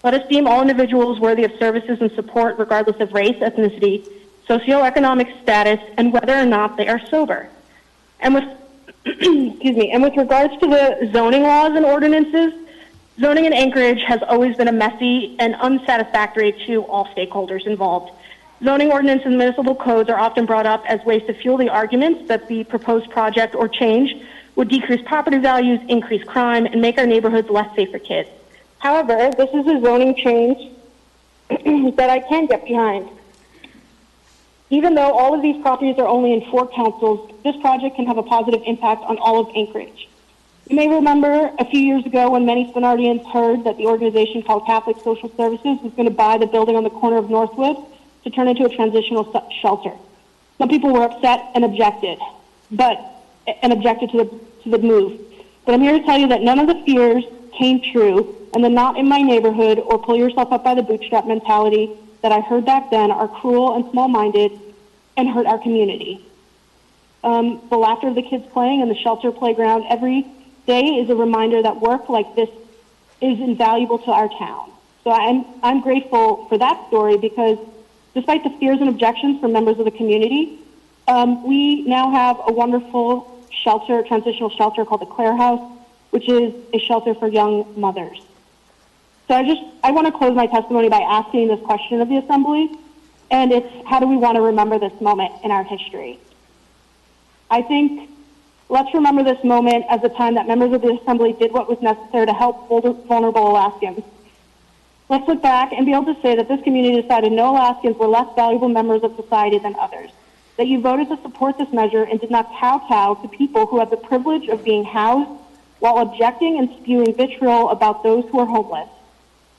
Let us deem all individuals worthy of services and support regardless of race, ethnicity, socioeconomic status, and whether or not they are sober. And with, and with regards to the zoning laws and ordinances, zoning in Anchorage has always been a messy and unsatisfactory to all stakeholders involved. Zoning ordinance and municipal codes are often brought up as ways to fuel the arguments that the proposed project or change would decrease property values, increase crime, and make our neighborhoods less safe for kids. However, this is a zoning change that I can get behind. Even though all of these properties are only in 4 councils, this project can have a positive impact on all of Anchorage. You may remember a few years ago when many Spenardians heard that the organization called Catholic Social Services was going to buy the building on the corner of Northwood to turn into a transitional shelter. Some people were upset and objected to the move. But I'm here to tell you that none of the fears came true, and the not in my neighborhood or pull yourself up by the bootstrap mentality that I heard back then are cruel and small-minded and hurt our community. The laughter of the kids playing in the shelter playground every day is a reminder that work like this is invaluable to our town. So I'm grateful for that story because Despite the fears and objections from members of the community, we now have a wonderful shelter, transitional shelter called the Clare House, which is a shelter for young mothers. So I want to close my testimony by asking this question of the Assembly, and it's how do we want to remember this moment in our history? I think let's remember this moment as a time that members of the Assembly did what was necessary to help vulnerable Alaskans. Let's look back and be able to say that this community decided no Alaskans were less valuable members of society than others, that you voted to support this measure and did not kowtow to people who had the privilege of being housed while objecting and spewing vitriol about those who are homeless.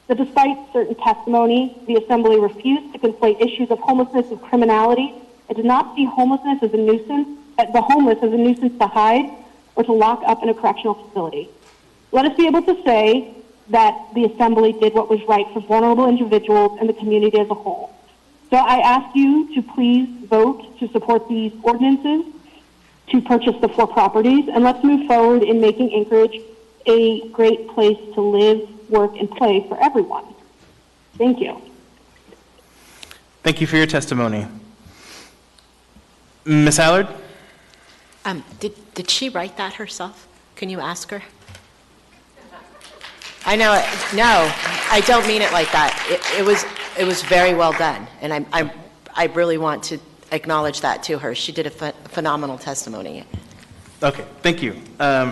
That despite certain testimony, the Assembly refused to conflate issues of homelessness with criminality and did not see homelessness as a nuisance, the homeless as a nuisance to hide or to lock up in a correctional facility. Let us be able to say that the Assembly did what was right for vulnerable individuals and the community as a whole. So I ask you to please vote to support these ordinances, to purchase the 4 properties, and let's move forward in making Anchorage a great place to live, work, and play for everyone. Thank you. Thank you for your testimony. Ms. Allard? Did she write that herself? Can you ask her? I know it. No, I don't mean it like that. It was very well done, and I really want to acknowledge that to her. She did a phenomenal testimony. Okay, thank you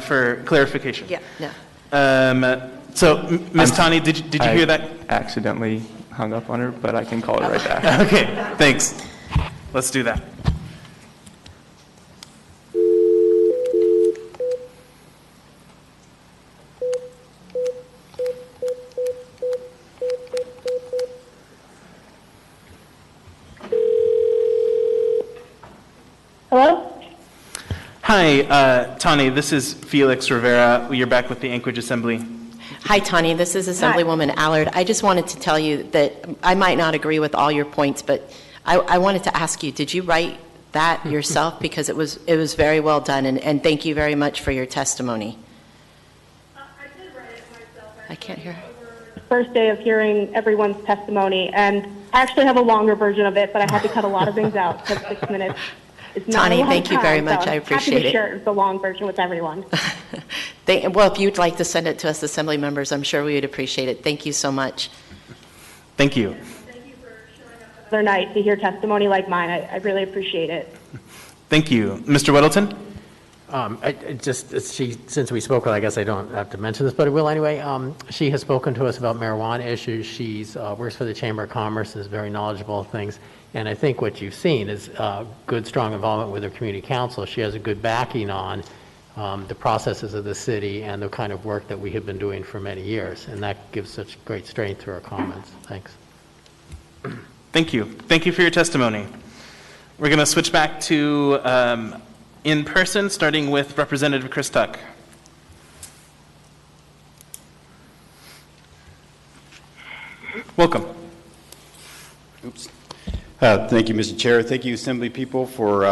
for clarification. Yeah, no. So, Ms. Tani, did you hear that? I accidentally hung up on her, but I can call her right back. Okay, thanks. Let's do that. Hello? Hi, Tani, this is Felix Rivera. You're back with the Anchorage Assembly. Hi, Tani. This is Assemblywoman Allard. I just wanted to tell you that I might not agree with all your points, but I wanted to ask you, did you write that yourself? Because it was very well done, and thank you very much for your testimony. I did write it myself. I can't hear. First day of hearing everyone's testimony, and I actually have a longer version of it, but I had to cut a lot of things out because 6 minutes is not Tani, a long thank you time, very much. so I appreciate happy to it. share the long version with everyone. Well, if you'd like to send it to us, Assembly members, I'm sure we would appreciate it. Thank you so much. Thank you. Thank you for showing up another night to hear testimony like mine. I really appreciate it. Thank you. Mr. Weddleton? Since we spoke with her, I guess I don't have to mention this, but I will anyway. She has spoken to us about marijuana issues. She's works for the Chamber of Commerce, is very knowledgeable of things. And I think what you've seen is good, strong involvement with her community council. She has a good backing on the processes of the city and the kind of work that we have been doing for many years. And that gives such great strength to her comments. Thanks. Thank you. Thank you for your testimony. We're going to switch back to in person, starting with Representative Chris Tuck. Welcome. Oops. Thank you, Mr. Chair. Thank you, Assembly people, for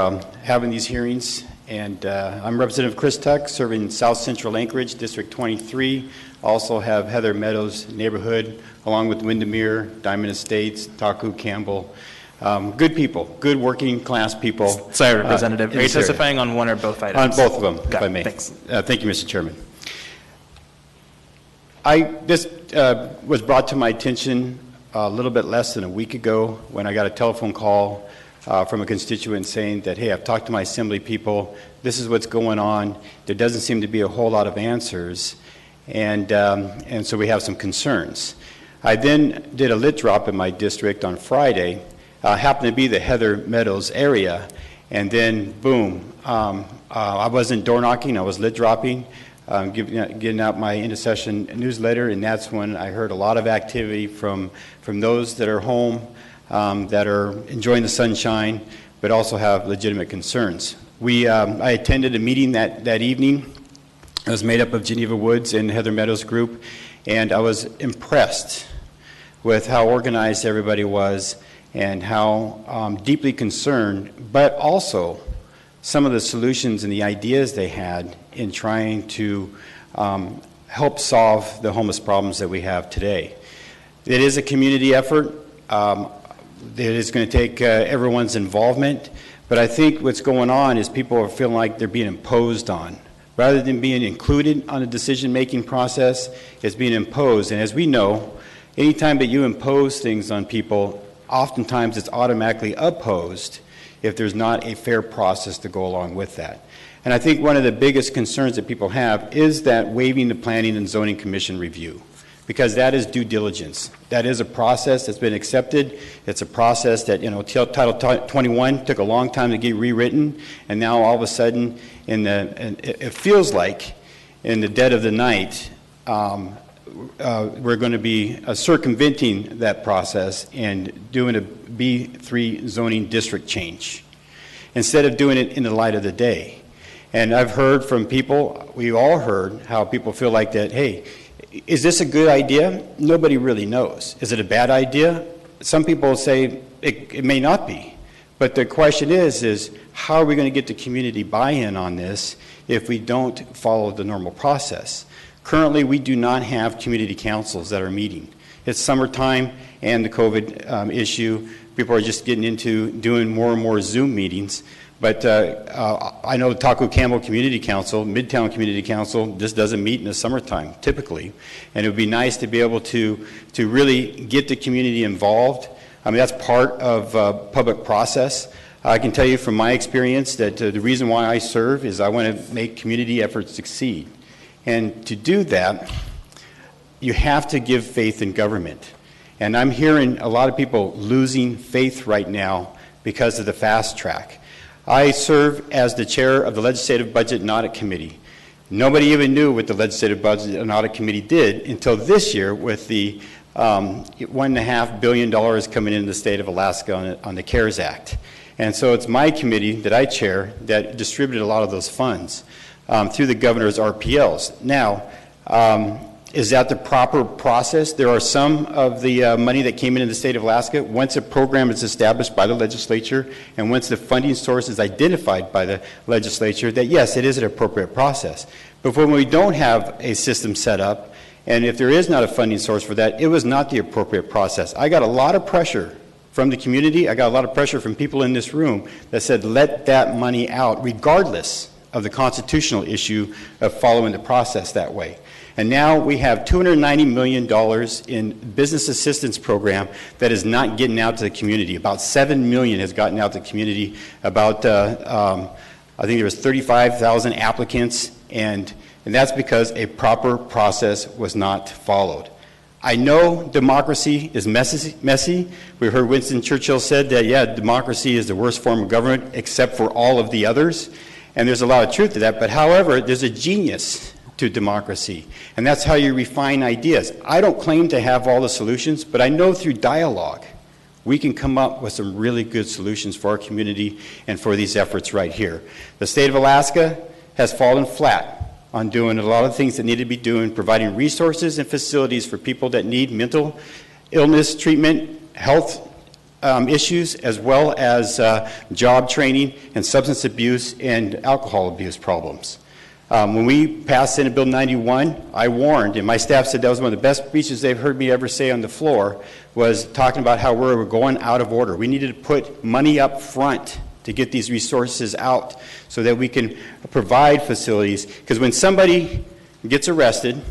having these hearings. And I'm Representative Chris Tuck, serving South Central Anchorage, District 23. Also have Heather Meadows neighborhood, along with Windermere, Diamond Estates, Taku, Campbell. Good people, good working class people. Sorry, Representative. Are you testifying on one or both items? On both of them, if I may. Thanks. Thank you, Mr. Chairman. This was brought to my attention a little bit less than a week ago when I got a telephone call from a constituent saying that, hey, I've talked to my Assembly people, this is what's going on, there doesn't seem to be a whole lot of answers, and so we have some concerns. I then did a lit drop in my district on Friday, happened to be the Heather Meadows area, and then boom, I wasn't door knocking, I was lit dropping, getting out my intercession newsletter, and that's when I heard a lot of activity from those that are home, that are enjoying the sunshine, but also have legitimate concerns. I attended a meeting that evening. It was made up of Geneva Woods and Heather Meadows group, and I was impressed with how organized everybody was and how deeply concerned, but also some of the solutions and the ideas they had in trying to help solve the homeless problems that we have today. It is a community effort. It is going to take everyone's involvement, but I think what's going on is people are feeling like they're being imposed on. Rather than being included on the decision-making process, it's being imposed. And as we know, anytime that you impose things on people, oftentimes it's automatically opposed if there's not a fair process to go along with that. And I think one of the biggest concerns that people have is that waiving the Planning and Zoning Commission review, because that is due diligence. That is a process that's been accepted. It's a process that, Title 21 took a long time to get rewritten, and now all of a sudden, it feels like in the dead of the night, we're going to be circumventing that process and doing a B3 zoning district change instead of doing it in the light of the day. And I've heard from people, we've all heard how people feel like that, hey, is this a good idea? Nobody really knows. Is it a bad idea? Some people say it may not be. But the question is how are we going to get the community buy-in on this if we don't follow the normal process? Currently, we do not have community councils that are meeting. It's summertime and the COVID issue. People are just getting into doing more and more Zoom meetings. But I know the Taco Campbell Community Council, Midtown Community Council, just doesn't meet in the summertime, typically. And it would be nice to be able to really get the community involved. I mean, that's part of public process. I can tell you from my experience that the reason why I serve is I want to make community efforts succeed. And to do that, you have to give faith in government. And I'm hearing a lot of people losing faith right now because of the fast track. I serve as the chair of the Legislative Budget and Audit Committee. Nobody even knew what the Legislative Budget and Audit Committee did until this year with the $1.5 billion coming into the state of Alaska on the CARES Act. And so it's my committee that I chair that distributed a lot of those funds through the governor's RPLs. Now, is that the proper process? There are some of the money that came into the state of Alaska. Once a program is established by the legislature and once the funding source is identified by the legislature, that yes, it is an appropriate process. But when we don't have a system set up, and if there is not a funding source for that, it was not the appropriate process. I got a lot of pressure from the community. I got a lot of pressure from people in this room that said, let that money out, regardless of the constitutional issue of following the process that way. And now we have $290 million in business assistance program that is not getting out to the community. About $7 million has gotten out to the community. About, I think there was 35,000 applicants, and that's because a proper process was not followed. I know democracy is messy. We heard Winston Churchill said that, yeah, democracy is the worst form of government except for all of the others. And there's a lot of truth to that. But however, there's a genius to democracy. And that's how you refine ideas. I don't claim to have all the solutions, but I know through dialogue we can come up with some really good solutions for our community and for these efforts right here. The state of Alaska has fallen flat on doing a lot of things that need to be doing, providing resources and facilities for people that need mental illness treatment, health issues, as well as job training and substance abuse and alcohol abuse problems. When we passed Senate Bill 91, I warned, and my staff said that was one of the best speeches they've heard me ever say on the floor, was talking about how we're going out of order. We needed to put money up front to get these resources out so that we can provide facilities. Because when somebody gets arrested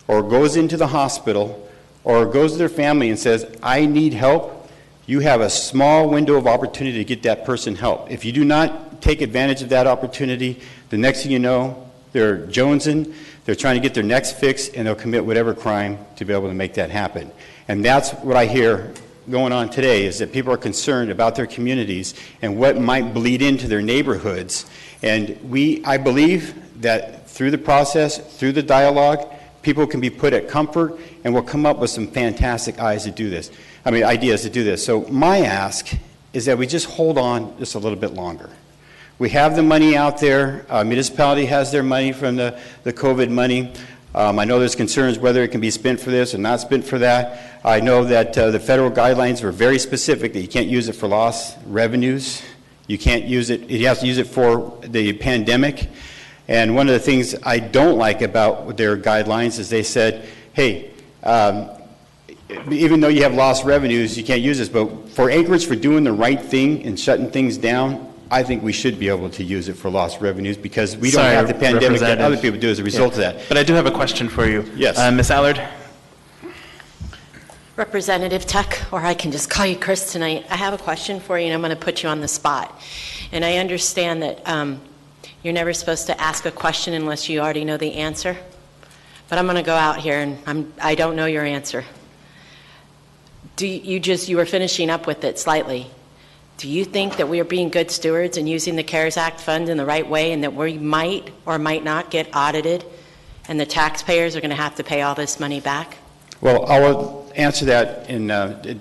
or goes into the hospital or goes to their family and says, I need help, you have a small window of opportunity to get that person help. If you do not take advantage of that opportunity, the next thing you know, they're jonesing, they're trying to get their next fix, and they'll commit whatever crime to be able to make that happen. And that's what I hear going on today, is that people are concerned about their communities and what might bleed into their neighborhoods. And I believe that through the process, through the dialogue, people can be put at comfort, and we'll come up with some fantastic ideas to do this. So my ask is that we just hold on just a little bit longer. We have the money out there. Municipality has their money from the COVID money. I know there's concerns whether it can be spent for this or not spent for that. I know that the federal guidelines were very specific that you can't use it for lost revenues. You can't use it, you have to use it for the pandemic. And one of the things I don't like about their guidelines is they said, hey, even though you have lost revenues, you can't use this, but for Anchorage, for doing the right thing and shutting things down, I think we should be able to use it for lost revenues because we don't have the pandemic that other people do as a result of that. But I do have a question for you. Yes. Ms. Allard? Representative Tuck, or I can just call you Chris tonight. I have a question for you, and I'm going to put you on the spot. And I understand that you're never supposed to ask a question unless you already know the answer. But I'm going to go out here, and I don't know your answer. You were finishing up with it slightly. Do you think that we are being good stewards and using the CARES Act fund in the right way, and that we might or might not get audited, and the taxpayers are going to have to pay all this money back? Well, I'll answer that in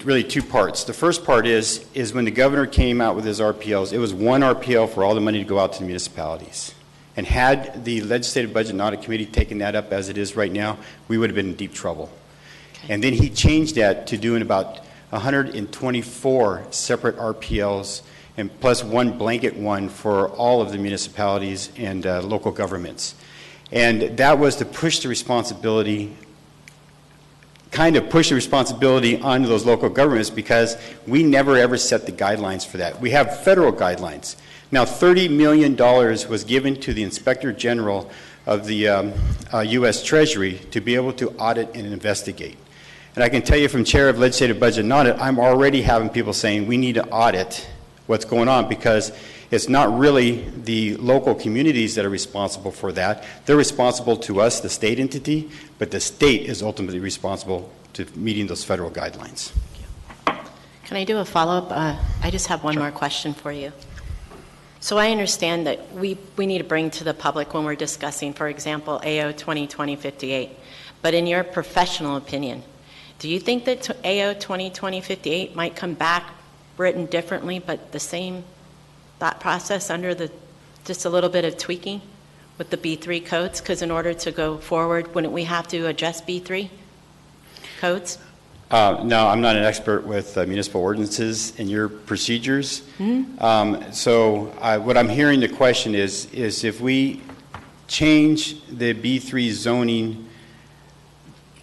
really two parts. The first part is when the governor came out with his RPLs, it was one RPL for all the money to go out to the municipalities. And had the Legislative Budget and Audit Committee taken that up as it is right now, we would have been in deep trouble. Okay. And then he changed that to doing about 124 separate RPLs and plus one blanket one for all of the municipalities and local governments. And that was to push the responsibility onto those local governments because we never ever set the guidelines for that. We have federal guidelines. Now, $30 million was given to the Inspector General of the U.S. Treasury to be able to audit and investigate. And I can tell you from Chair of Legislative Budget and Audit, I'm already having people saying we need to audit what's going on because it's not really the local communities that are responsible for that. They're responsible to us, the state entity, but the state is ultimately responsible to meeting those federal guidelines. Can I do a follow-up? I just have one more question for you. So I understand that we need to bring to the public when we're discussing, for example, AO 2020-58. But in your professional opinion, do you think that AO 2020-58 might come back written differently, but the same thought process under just a little bit of tweaking with the B3 codes? Because in order to go forward, wouldn't we have to adjust B3 codes? No, I'm not an expert with municipal ordinances and your procedures. So what I'm hearing the question is if we change the B3 zoning,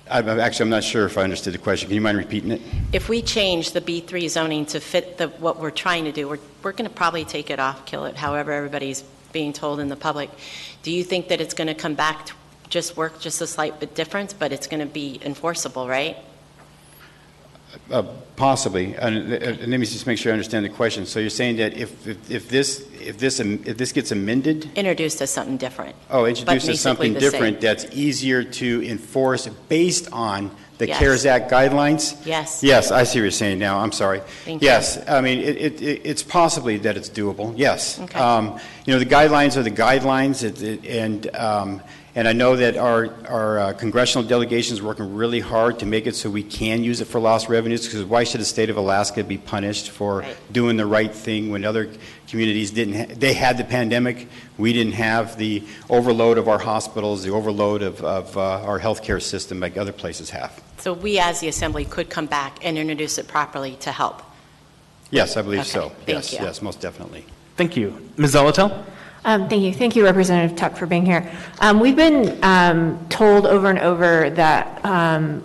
I'm not sure if I understood the question. Can you mind repeating it? If we change the B3 zoning to fit what we're trying to do, we're going to probably take it off, kill it, however everybody's being told in the public. Do you think that it's going to come back to work just a slight bit different, but it's going to be enforceable, right? Possibly. And let me just make sure I understand the question. So you're saying that if this gets amended? Introduced as something different. Oh, introduced as something different that's easier to enforce based on the CARES Act guidelines? Yes. Yes, I see what you're saying now. I'm sorry. Thank you. Yes, I mean, it's possibly that it's doable, yes. Okay. The guidelines are the guidelines, and I know that our congressional delegation is working really hard to make it so we can use it for lost revenues, because why should the state of Alaska be punished for doing the right thing when other communities didn't? They had the pandemic. We didn't have the overload of our hospitals, the overload of our healthcare system like other places have. So we as the Assembly could come back and introduce it properly to help? Yes, I believe so. Thank you. Yes, most definitely. Thank you. Ms. Zolotel? Thank you. Thank you, Representative Tuck, for being here. We've been told over and over that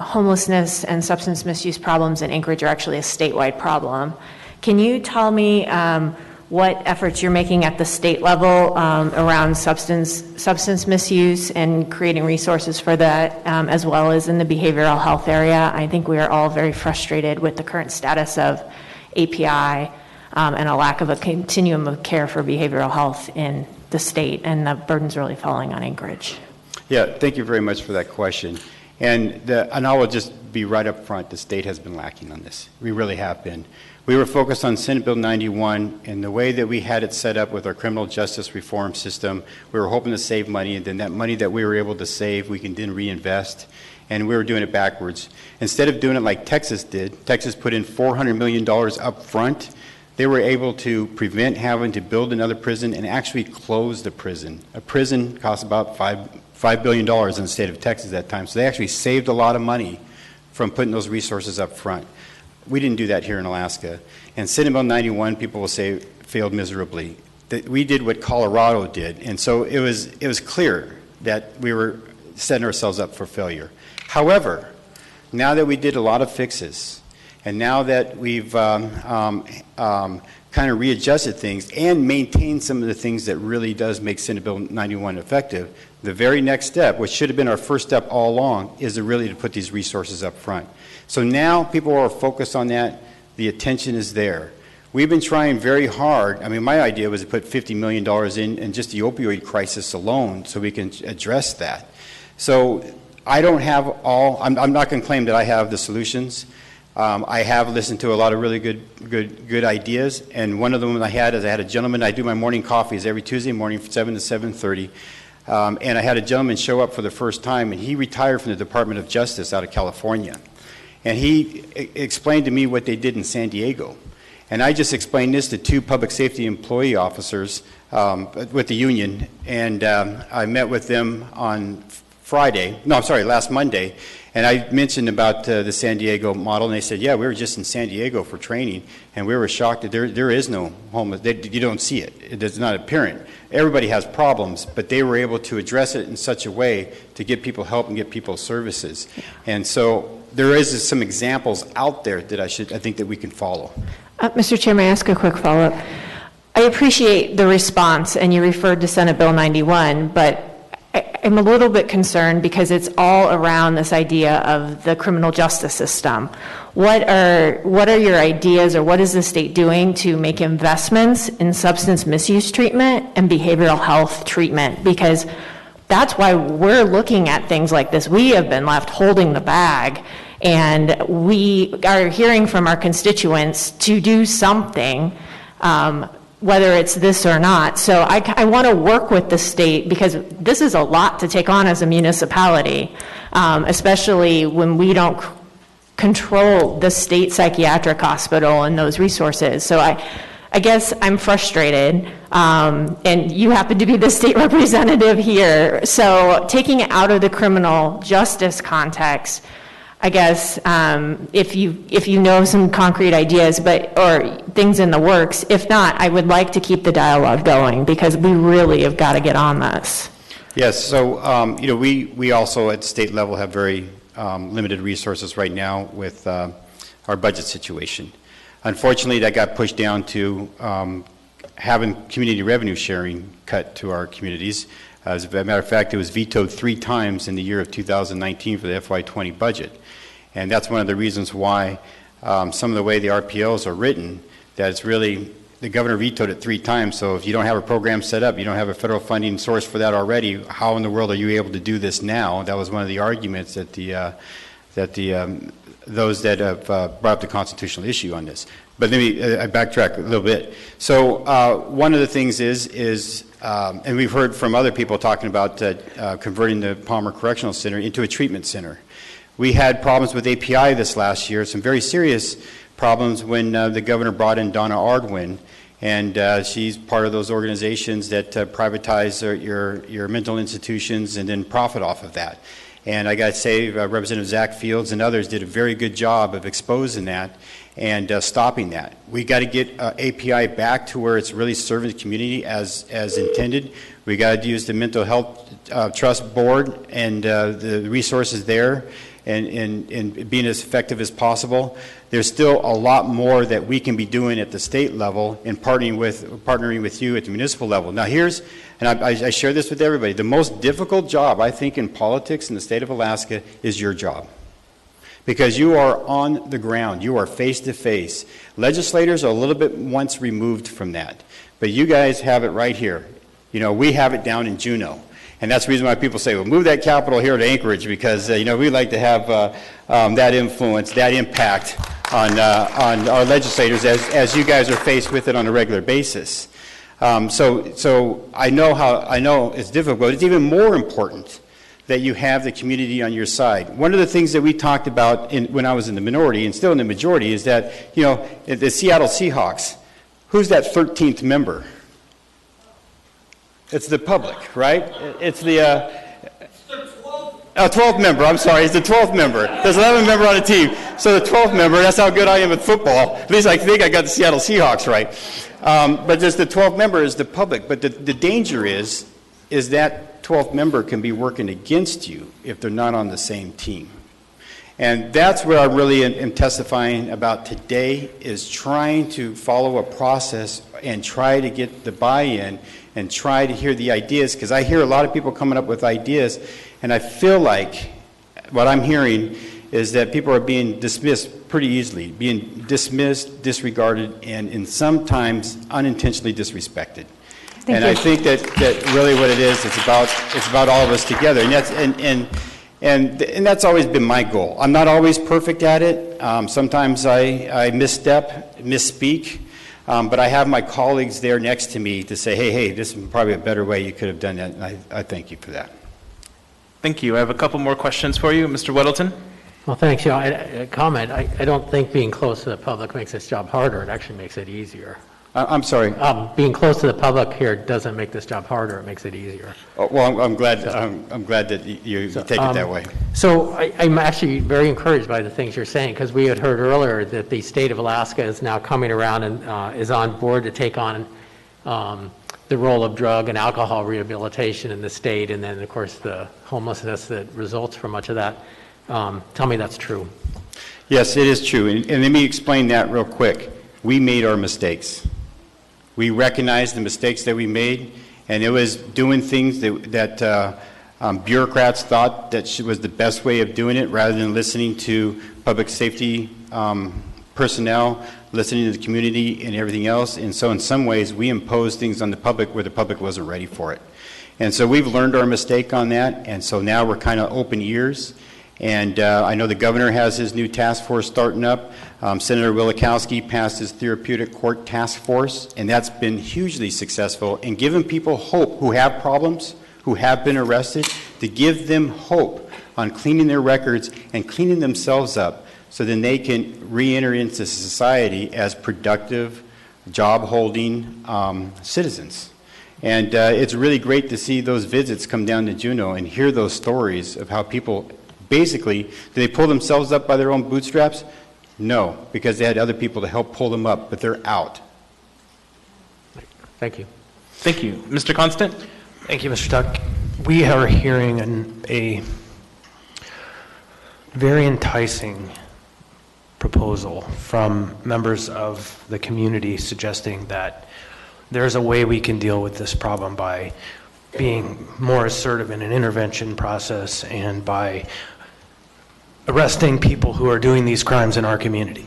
homelessness and substance misuse problems in Anchorage are actually a statewide problem. Can you tell me what efforts you're making at the state level around substance misuse and creating resources for that, as well as in the behavioral health area? I think we are all very frustrated with the current status of API and a lack of a continuum of care for behavioral health in the state, and the burden's really falling on Anchorage. Yeah, thank you very much for that question. And I will just be right up front, the state has been lacking on this. We really have been. We were focused on Senate Bill 91, and the way that we had it set up with our criminal justice reform system, we were hoping to save money, and then that money that we were able to save, we can then reinvest. And we were doing it backwards. Instead of doing it like Texas did, Texas put in $400 million up front. They were able to prevent having to build another prison and actually close the prison. A prison costs about $5 billion in the state of Texas at that time. So they actually saved a lot of money from putting those resources up front. We didn't do that here in Alaska. And Senate Bill 91, people will say, failed miserably. That we did what Colorado did. And so it was clear that we were setting ourselves up for failure. However, now that we did a lot of fixes, and now that we've kind of readjusted things and maintained some of the things that really does make Senate Bill 91 effective, the very next step, which should have been our first step all along, is to put these resources up front. So now people are focused on that. The attention is there. We've been trying very hard. I mean, my idea was to put $50 million in just the opioid crisis alone so we can address that. So I don't have I'm not going to claim that I have the solutions. I have listened to a lot of really good ideas, and one of them I had a gentleman. I do my morning coffees every Tuesday morning from 7 to 7:30, and I had a gentleman show up for the first time, and he retired from the Department of Justice out of California, and he explained to me what they did in San Diego, and I just explained this to 2 public safety employee officers with the union, and I met with them on last Monday. And I mentioned about the San Diego model, and they said, yeah, we were just in San Diego for training, and we were shocked that there is no homeless. You don't see it. It's not apparent. Everybody has problems, but they were able to address it in such a way to get people help and get people services. And so there is some examples out there that I think that we can follow. Mr. Chair, may I ask a quick follow-up? I appreciate the response, and you referred to Senate Bill 91, but I'm a little bit concerned because it's all around this idea of the criminal justice system. What are your ideas, or what is the state doing to make investments in substance misuse treatment and behavioral health treatment? Because that's why we're looking at things like this. We have been left holding the bag, and we are hearing from our constituents to do something, whether it's this or not. So I want to work with the state, because this is a lot to take on as a municipality, especially when we don't control the state psychiatric hospital and those resources. So I guess I'm frustrated, and you happen to be the state representative here. So taking it out of the criminal justice context, I guess, if you know some concrete ideas, or things in the works. If not, I would like to keep the dialogue going, because we really have got to get on this. Yes. So we also at state level have very limited resources right now with our budget situation. Unfortunately, that got pushed down to having community revenue sharing cut to our communities. As a matter of fact, it was vetoed 3 times in the year of 2019 for the FY20 budget. And that's one of the reasons why some of the way the RPLs are written, that it's really, the governor vetoed it 3 times. So if you don't have a program set up, you don't have a federal funding source for that already, how in the world are you able to do this now? That was one of the arguments that those that have brought up the constitutional issue on this. But let me I backtrack a little bit. So one of the things is and we've heard from other people talking about converting the Palmer Correctional Center into a treatment center. We had problems with API this last year, some very serious problems when the governor brought in Donna Ardwin, and she's part of those organizations that privatize your mental institutions and then profit off of that. And I got to say, Representative Zach Fields and others did a very good job of exposing that and stopping that. We got to get API back to where it's really serving the community as intended. We got to use the Mental Health Trust Board and the resources there and being as effective as possible. There's still a lot more that we can be doing at the state level and partnering with you at the municipal level. Now and I share this with everybody, the most difficult job I think in politics in the state of Alaska is your job. Because you are on the ground, you are face to face. Legislators are a little bit once removed from that. But you guys have it right here. You know, we have it down in Juneau. And that's the reason why people say, well, move that capital here to Anchorage, because, we like to have that influence, that impact on our legislators as you guys are faced with it on a regular basis. So I know it's difficult, but it's even more important that you have the community on your side. One of the things that we talked about when I was in the minority and still in the majority is that, the Seattle Seahawks, who's that 13th member? It's the public, right? It's the 12th member. I'm sorry, it's the 12th member. There's 11 member on the team. So the 12th member, that's how good I am at football. At least I think I got the Seattle Seahawks right. But just the 12th member is the public. But the danger is that 12th member can be working against you if they're not on the same team. And that's where I really am testifying about today, is trying to follow a process and try to get the buy-in and try to hear the ideas, because I hear a lot of people coming up with ideas, and I feel like what I'm hearing is that people are being dismissed pretty easily, being dismissed, disregarded, and sometimes unintentionally disrespected. And I think that really what it is, it's about all of us together, and that's always been my goal. I'm not always perfect at it. Sometimes I misstep, misspeak, but I have my colleagues there next to me to say, hey, this is probably a better way you could have done that, and I thank you for that. Thank you. I have a couple more questions for you. Mr. Weddleton? Well, thanks. I comment. I don't think being close to the public makes this job harder. It actually makes it easier. I'm sorry. Being close to the public here doesn't make this job harder. It makes it easier. Oh, well, I'm glad that you take it that way. So I'm actually very encouraged by the things you're saying, because we had heard earlier that the state of Alaska is now coming around and is on board to take on the role of drug and alcohol rehabilitation in the state, and then, of course, the homelessness that results from much of that. Tell me that's true. Yes, it is true. And let me explain that real quick. We made our mistakes. We recognized the mistakes that we made, and it was doing things that bureaucrats thought that was the best way of doing it, rather than listening to public safety personnel, listening to the community and everything else. And so in some ways, we imposed things on the public where the public wasn't ready for it. And so we've learned our mistake on that, and so now we're kind of open ears. And I know the governor has his new task force starting up. Senator Wielechowski passed his therapeutic court task force, and that's been hugely successful in giving people hope who have problems, who have been arrested, to give them hope on cleaning their records and cleaning themselves up, so then they can re-enter into society as productive, job-holding citizens. And it's really great to see those visits come down to Juneau and hear those stories of how people basically, do they pull themselves up by their own bootstraps? No, because they had other people to help pull them up, but they're out. Thank you. Thank you. Mr. Constant? Thank you, Mr. Tuck. We are hearing a very enticing proposal from members of the community suggesting that there's a way we can deal with this problem by being more assertive in an intervention process and by arresting people who are doing these crimes in our community.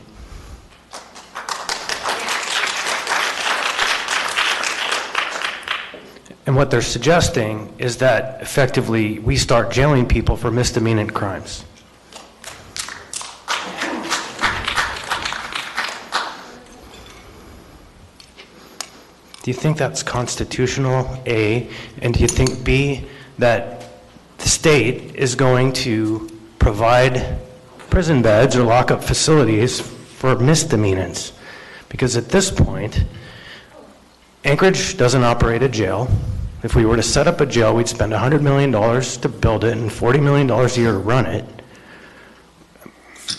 And what they're suggesting is that effectively we start jailing people for misdemeanant crimes. Do you think that's constitutional, A? And do you think, B, that the state is going to provide prison beds or lockup facilities for misdemeanants? Because at this point, Anchorage doesn't operate a jail. If we were to set up a jail, we'd spend $100 million to build it and $40 million a year to run it.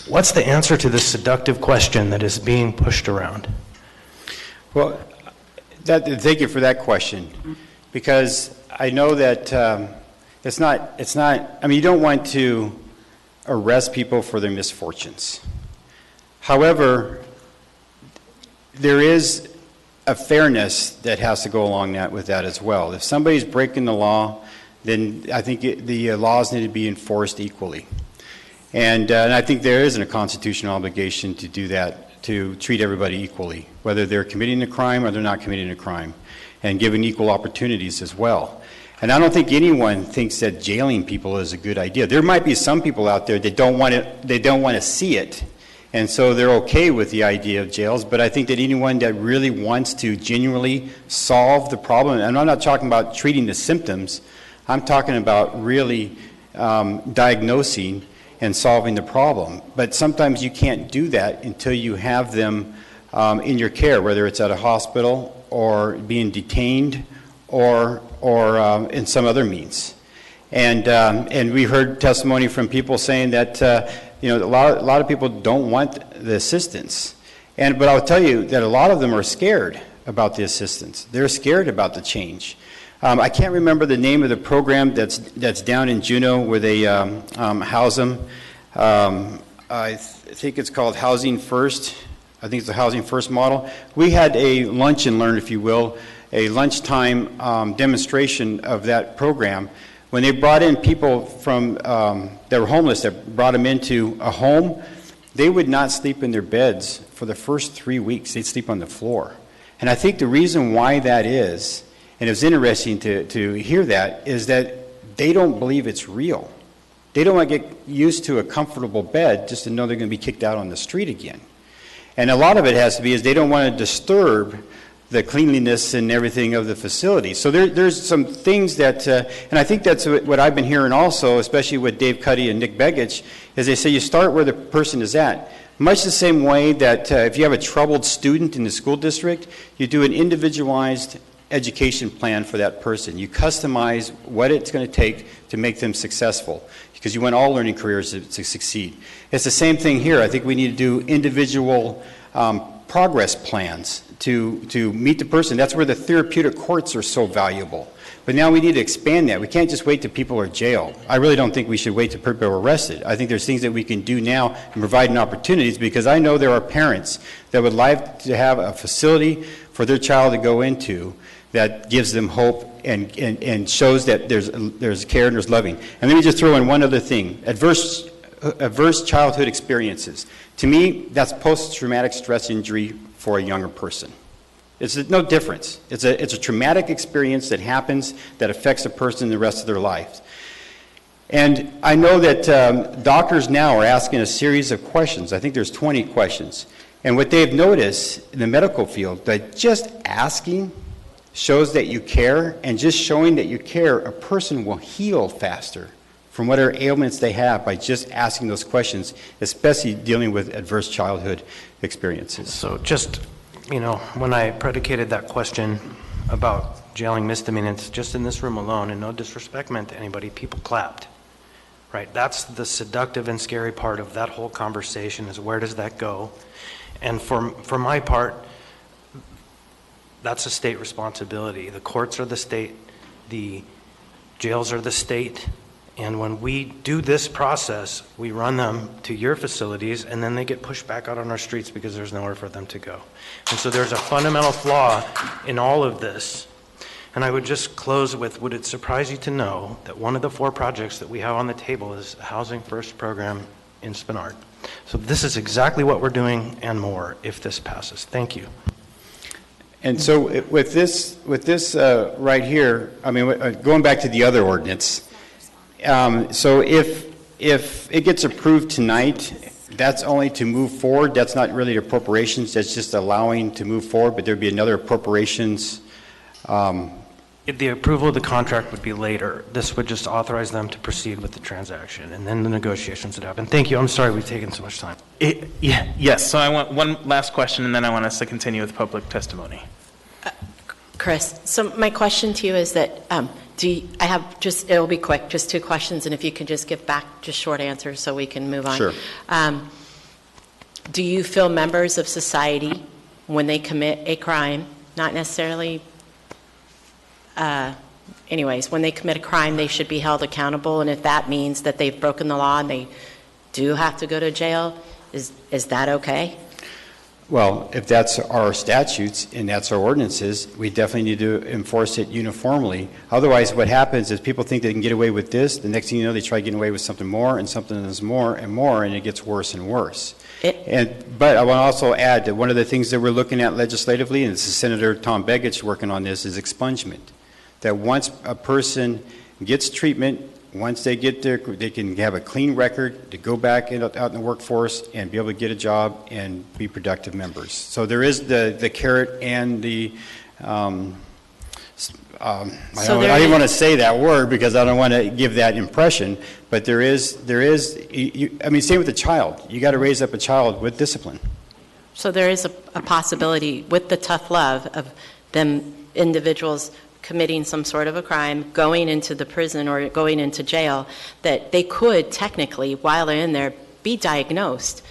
What's the answer to this seductive question that is being pushed around? Well, thank you for that question, because I know that it's not, I mean, you don't want to arrest people for their misfortunes. However, there is a fairness that has to go along with that as well. If somebody's breaking the law, then I think the laws need to be enforced equally. And I think there isn't a constitutional obligation to do that, to treat everybody equally, whether they're committing a crime or they're not committing a crime, and giving equal opportunities as well. And I don't think anyone thinks that jailing people is a good idea. There might be some people out there that don't want to see it, and so they're okay with the idea of jails. But I think that anyone that really wants to genuinely solve the problem, and I'm not talking about treating the symptoms, I'm talking about really diagnosing and solving the problem. But sometimes you can't do that until you have them in your care, whether it's at a hospital or being detained or in some other means. And we heard testimony from people saying that a lot of people don't want the assistance. But I'll tell you that a lot of them are scared about the assistance. They're scared about the change. I can't remember the name of the program that's down in Juneau where they house them. I think it's called Housing First. I think it's the Housing First model. We had a lunch and learn, if you will, a lunchtime demonstration of that program. When they brought in people from that were homeless, that brought them into a home, they would not sleep in their beds for the first 3 weeks. They'd sleep on the floor. And I think the reason why that is, and it was interesting to hear that, is that they don't believe it's real. They don't want to get used to a comfortable bed just to know they're going to be kicked out on the street again. And a lot of it has to be is they don't want to disturb the cleanliness and everything of the facility. So there's some things that, and I think that's what I've been hearing also, especially with Dave Cuddy and Nick Begich, is they say you start where the person is at. Much the same way that if you have a troubled student in the school district, you do an individualized education plan for that person. You customize what it's going to take to make them successful, because you want all learning careers to succeed. It's the same thing here. I think we need to do individual progress plans to meet the person. That's where the therapeutic courts are so valuable. But now we need to expand that. We can't just wait till people are jailed. I really don't think we should wait till people are arrested. I think there's things that we can do now and provide opportunities, because I know there are parents that would like to have a facility for their child to go into that gives them hope and shows that there's care and there's loving. And let me just throw in one other thing. Adverse childhood experiences. To me, that's post-traumatic stress injury for a younger person. It's no difference. It's a traumatic experience that happens that affects a person the rest of their life. And I know that doctors now are asking a series of questions. I think there's 20 questions. And what they've noticed in the medical field, that just asking shows that you care, and just showing that you care, a person will heal faster from whatever ailments they have by just asking those questions, especially dealing with adverse childhood experiences. So just, when I predicated that question about jailing misdemeanors, just in this room alone, and no disrespect meant to anybody, people clapped, right? That's the seductive and scary part of that whole conversation, is where does that go? And for my part, that's a state responsibility. The courts are the state, the jails are the state, and when we do this process, we run them to your facilities, and then they get pushed back out on our streets because there's nowhere for them to go. And so there's a fundamental flaw in all of this. And I would just close with, would it surprise you to know that one of the 4 projects that we have on the table is a Housing First program in Spenard? So this is exactly what we're doing and more if this passes. Thank you. And so with this right here, I mean, going back to the other ordinance, so if it gets approved tonight, that's only to move forward. That's not really appropriations. That's just allowing to move forward, but there'd be another appropriations. The approval of the contract would be later. This would just authorize them to proceed with the transaction, and then the negotiations would happen. Thank you. I'm sorry we've taken so much time. Yes, so I want one last question, and then I want us to continue with public testimony. Chris, so my question to you is that, it'll be quick, just 2 questions, and if you can just give back just short answers so we can move on. Sure. Do you feel members of society, when they commit a crime, not necessarily, when they commit a crime, they should be held accountable, and if that means that they've broken the law and they do have to go to jail, is that okay? Well, if that's our statutes and that's our ordinances, we definitely need to enforce it uniformly. Otherwise, what happens is people think they can get away with this. The next thing you know, they try getting away with something more and something that's more and more, and it gets worse and worse. But I want to also add that one of the things that we're looking at legislatively, and this is Senator Tom Begich working on this, is expungement. That once a person gets treatment, once they get there, they can have a clean record to go back out in the workforce and be able to get a job and be productive members. So there is the carrot and the, I didn't want to say that word because I don't want to give that impression, but there is, same with a child. You got to raise up a child with discipline. So there is a possibility with the tough love of them individuals committing some sort of a crime, going into the prison or going into jail, that they could technically, while they're in there, be diagnosed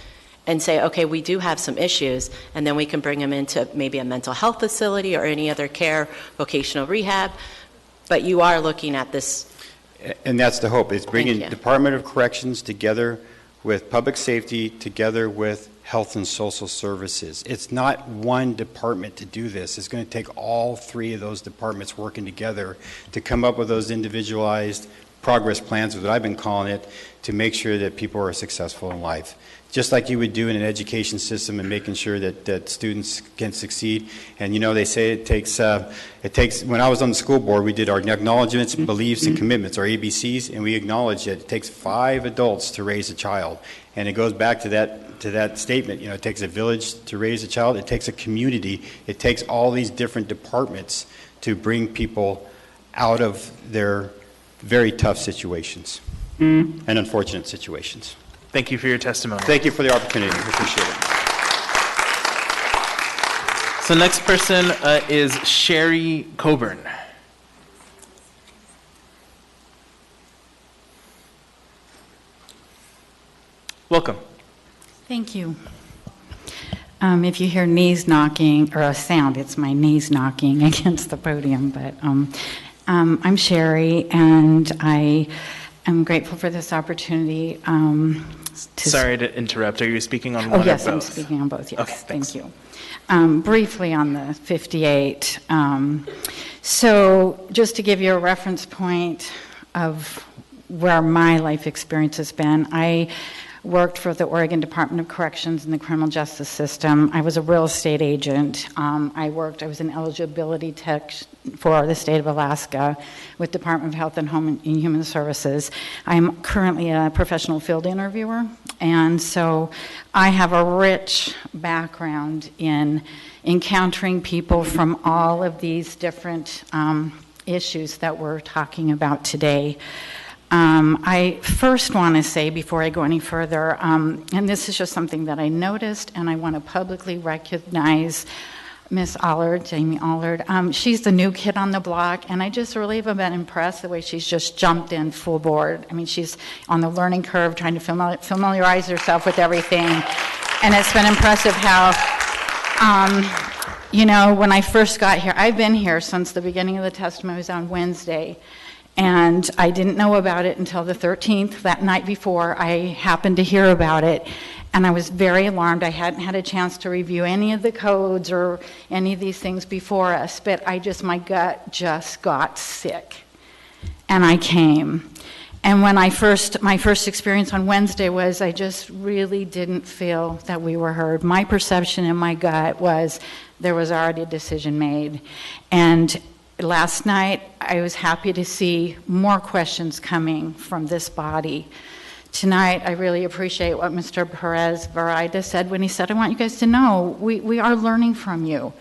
and say, okay, we do have some issues, and then we can bring them into maybe a mental health facility or any other care, vocational rehab. But you are looking at this. And that's the hope. It's bringing Department of Corrections together with public safety together with health and social services. It's not one department to do this. It's going to take all three of those departments working together to come up with those individualized progress plans, is what I've been calling it, to make sure that people are successful in life. Just like you would do in an education system and making sure that students can succeed. And you know, they say it takes, when I was on the school board, we did our acknowledgements, beliefs, and commitments, our ABCs, and we acknowledged that it takes 5 adults to raise a child. And it goes back to that statement, you know, it takes a village to raise a child, it takes a community, it takes all these different departments to bring people out of their very tough situations and unfortunate situations. Thank you for your testimony. Thank you for the opportunity. I appreciate it. So next person is Sherry Coburn. Welcome. Thank you. If you hear knees knocking, or a sound, it's my knees knocking against the podium. But I'm Sherry, and I am grateful for this opportunity. Sorry to interrupt. Are you speaking on one or yes, both? I'm speaking on both, yes. Okay, thanks. Thank you. Briefly on the 58. So just to give you a reference point of where my life experience has been, I worked for the Oregon Department of Corrections in the criminal justice system. I was a real estate agent. I was an eligibility tech for the state of Alaska with Department of Health and Human Services. I'm currently a professional field interviewer, and so I have a rich background in encountering people from all of these different issues that we're talking about today. I first want to say, before I go any further, and this is just something that I noticed, and I want to publicly recognize Miss Allard, Jamie Allard. She's the new kid on the block, and I just really have been impressed the way she's just jumped in full board. I mean, she's on the learning curve, trying to familiarize herself with everything, and it's been impressive how, you know, when I first got here, I've been here since the beginning of the testimony was on Wednesday. And I didn't know about it until the 13th, that night before. I happened to hear about it, and I was very alarmed. I hadn't had a chance to review any of the codes or any of these things before us, but my gut just got sick. And I came. And when my first experience on Wednesday was, I just really didn't feel that we were heard. My perception in my gut was there was already a decision made. And last night, I was happy to see more questions coming from this body. Tonight, I really appreciate what Mr. Perez Varida said when he said, I want you guys to know, we are learning from you.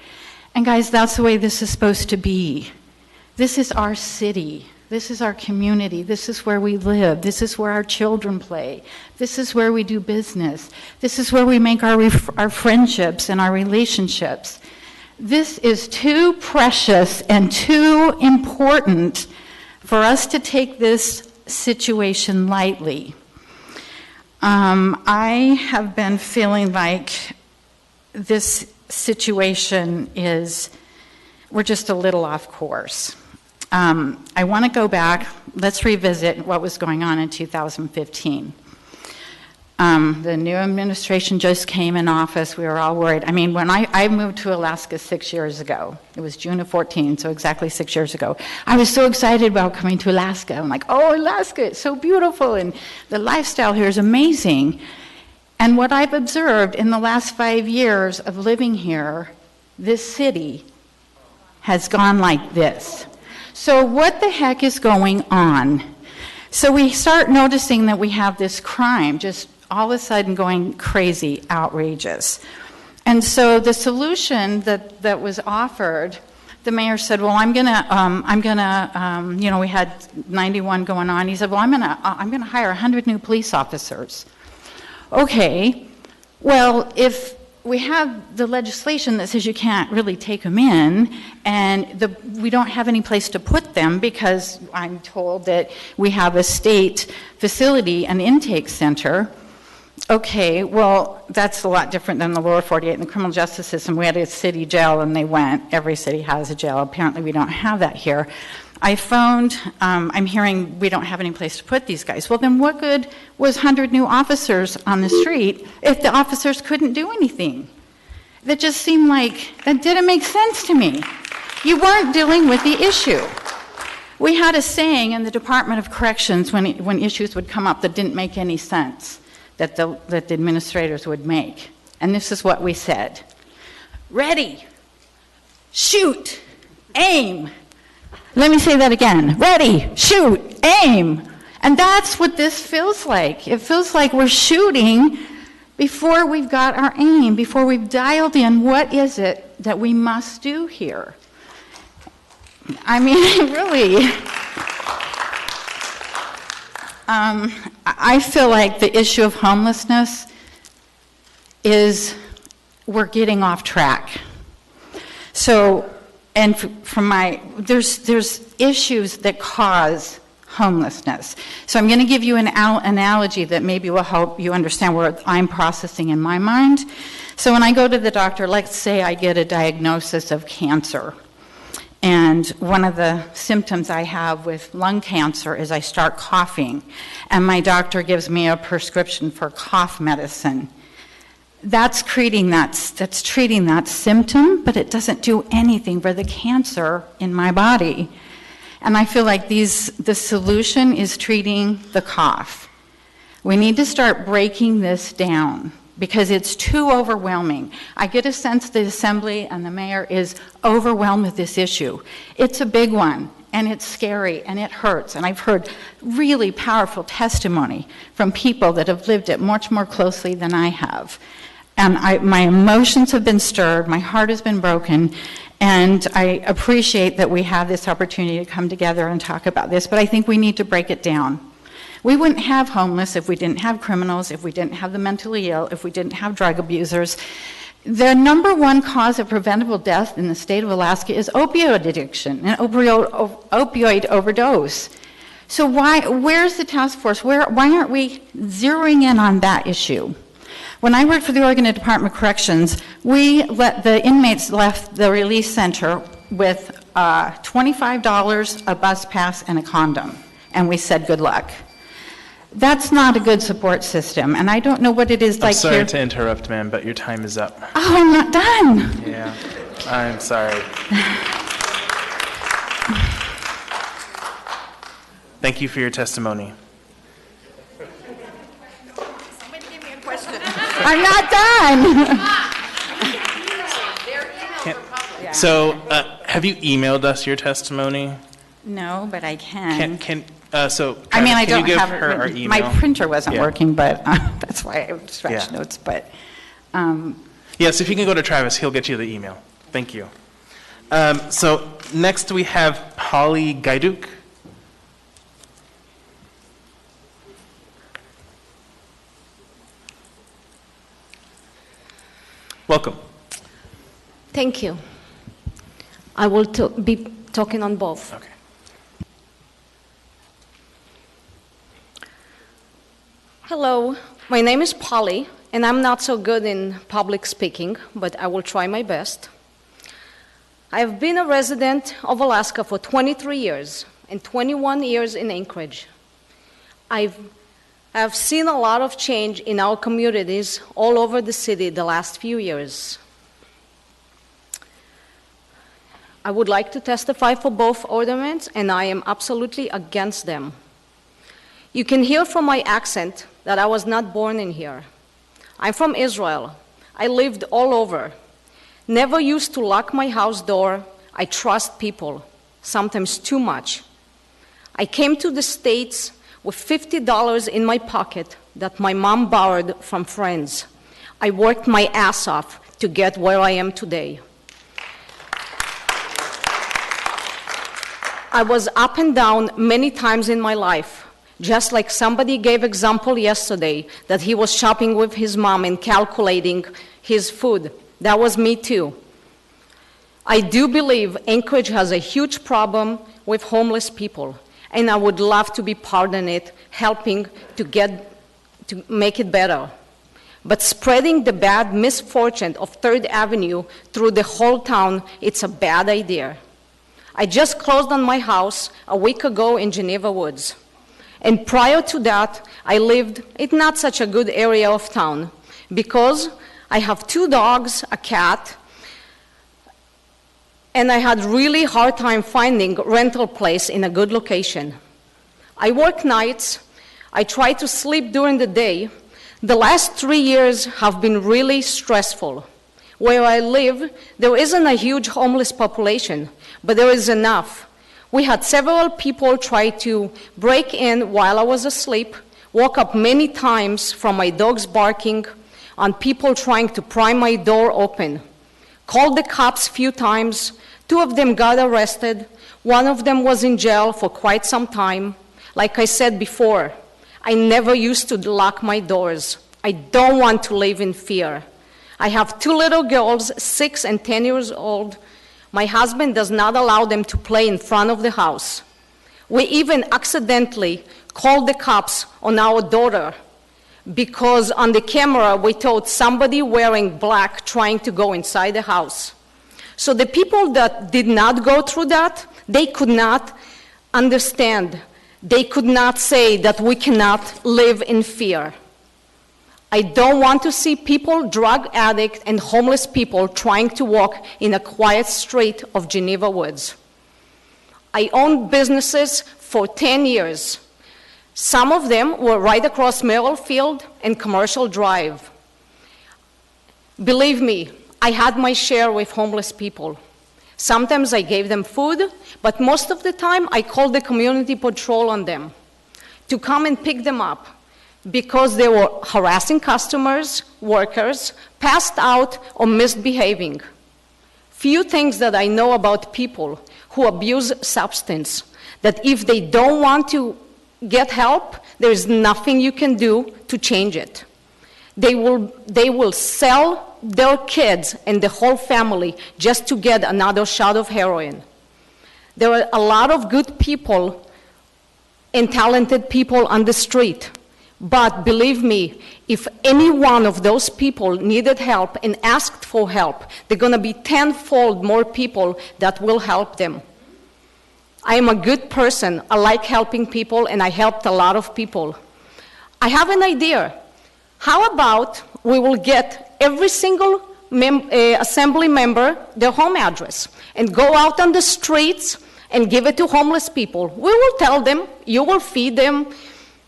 And guys, that's the way this is supposed to be. This is our city. This is our community. This is where we live. This is where our children play. This is where we do business. This is where we make our friendships and our relationships. This is too precious and too important for us to take this situation lightly. I have been feeling like this situation we're just a little off course. I want to go back, let's revisit what was going on in 2015. The new administration just came in office. We were all worried. I mean, when I moved to Alaska 6 years ago, it was June of 14, so exactly 6 years ago, I was so excited about coming to Alaska. I'm like, oh, Alaska, it's so beautiful, and the lifestyle here is amazing. And what I've observed in the last 5 years of living here, this city has gone like this. So what the heck is going on? So we start noticing that we have this crime just all of a sudden going crazy, outrageous. And so the solution that was offered, the mayor said, well, I'm gonna, you know, we had 91 going on. He said, well, I'm gonna hire 100 new police officers. Okay, well, if we have the legislation that says you can't really take them in, and we don't have any place to put them because I'm told that we have a state facility, an intake center. Okay, well, that's a lot different than the lower 48 in the criminal justice system. We had a city jail and they went. Every city has a jail. Apparently we don't have that here. I phoned, I'm hearing we don't have any place to put these guys. Well, then what good was 100 new officers on the street if the officers couldn't do anything? That just seemed like, that didn't make sense to me. You weren't dealing with the issue. We had a saying in the Department of Corrections when issues would come up that didn't make any sense, that the administrators would make. And this is what we said. Ready, shoot, aim. Let me say that again. Ready, shoot, aim. And that's what this feels like. It feels like we're shooting before we've got our aim, before we've dialed in what is it that we must do here. I mean, really, I feel like the issue of homelessness is we're getting off track. So, and from there's issues that cause homelessness. So I'm going to give you an analogy that maybe will help you understand what I'm processing in my mind. So when I go to the doctor, let's say I get a diagnosis of cancer. And one of the symptoms I have with lung cancer is I start coughing. And my doctor gives me a prescription for cough medicine. That's treating that symptom, but it doesn't do anything for the cancer in my body. And I feel like the solution is treating the cough. We need to start breaking this down because it's too overwhelming. I get a sense the Assembly and the mayor is overwhelmed with this issue. It's a big one, and it's scary, and it hurts. And I've heard really powerful testimony from people that have lived it much more closely than I have. And my emotions have been stirred, my heart has been broken, and I appreciate that we have this opportunity to come together and talk about this, but I think we need to break it down. We wouldn't have homeless if we didn't have criminals, if we didn't have the mentally ill, if we didn't have drug abusers. The number one cause of preventable death in the state of Alaska is opioid addiction and opioid overdose. So where's the task force? Why aren't we zeroing in on that issue? When I worked for the Oregon Department of Corrections, the inmates left the release center with $25, a bus pass, and a condom. And we said, good luck. That's not a good support system, and I don't know what it is like here. I'm sorry to interrupt, ma'am, but your time is up. Oh, I'm not done. Yeah, I'm sorry. Thank you for your testimony. I'm not done. So, have you emailed us your testimony? No, but I can. So, Travis, I mean, I can don't you give have her our it. email? My printer wasn't Yeah. working, but that's why I scratched notes. But Yes, if you can go to Travis, he'll get you the email. Thank you. So next we have Polly Gaiduk. Welcome. Thank you. I will be talking on both. Okay. Hello, my name is Polly, and I'm not so good in public speaking, but I will try my best. I've been a resident of Alaska for 23 years and 21 years in Anchorage. I've seen a lot of change in our communities all over the city the last few years. I would like to testify for both ordinances, and I am absolutely against them. You can hear from my accent that I was not born in here. I'm from Israel. I lived all over. Never used to lock my house door. I trust people, sometimes too much. I came to the States with $50 in my pocket that my mom borrowed from friends. I worked my ass off to get where I am today. I was up and down many times in my life, just like somebody gave example yesterday that he was shopping with his mom and calculating his food. That was me too. I do believe Anchorage has a huge problem with homeless people, and I would love to be part in it, helping to make it better. But spreading the bad misfortune of 3rd Avenue through the whole town, it's a bad idea. I just closed on my house a week ago in Geneva Woods. And prior to that, I lived in not such a good area of town because I have 2 dogs, a cat, and I had really hard time finding a rental place in a good location. I work nights. I try to sleep during the day. The last 3 years have been really stressful. Where I live, there isn't a huge homeless population, but there is enough. We had several people try to break in while I was asleep, woke up many times from my dogs barking, on people trying to pry my door open. Called the cops a few times. 2 of them got arrested. 1 of them was in jail for quite some time. Like I said before, I never used to lock my doors. I don't want to live in fear. I have 2 little girls, 6 and 10 years old. My husband does not allow them to play in front of the house. We even accidentally called the cops on our daughter because on the camera we thought somebody wearing black trying to go inside the house. So the people that did not go through that, they could not understand. They could not say that we cannot live in fear. I don't want to see people, drug addicts, and homeless people trying to walk in a quiet street of Geneva Woods. I owned businesses for 10 years. Some of them were right across Merrill Field and Commercial Drive. Believe me, I had my share with homeless people. Sometimes I gave them food, but most of the time I called the community patrol on them to come and pick them up because they were harassing customers, workers, passed out, or misbehaving. Few things that I know about people who abuse substance, that if they don't want to get help, there is nothing you can do to change it. They will sell their kids and the whole family just to get another shot of heroin. There are a lot of good people and talented people on the street. But believe me, if any one of those people needed help and asked for help, there are going to be tenfold more people that will help them. I am a good person. I like helping people, and I helped a lot of people. I have an idea. How about we will get every single assembly member their home address and go out on the streets and give it to homeless people. We will tell them, you will feed them,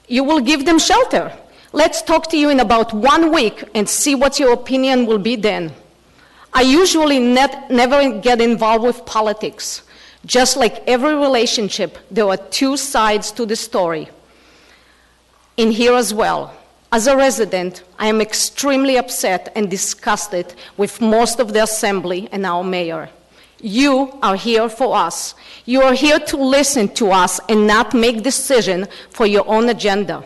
you will give them shelter. Let's talk to you in about 1 week and see what your opinion will be then. I usually never get involved with politics. Just like every relationship, there are 2 sides to the story. In here as well. As a resident, I am extremely upset and disgusted with most of the assembly and our mayor. You are here for us. You are here to listen to us and not make decisions for your own agenda.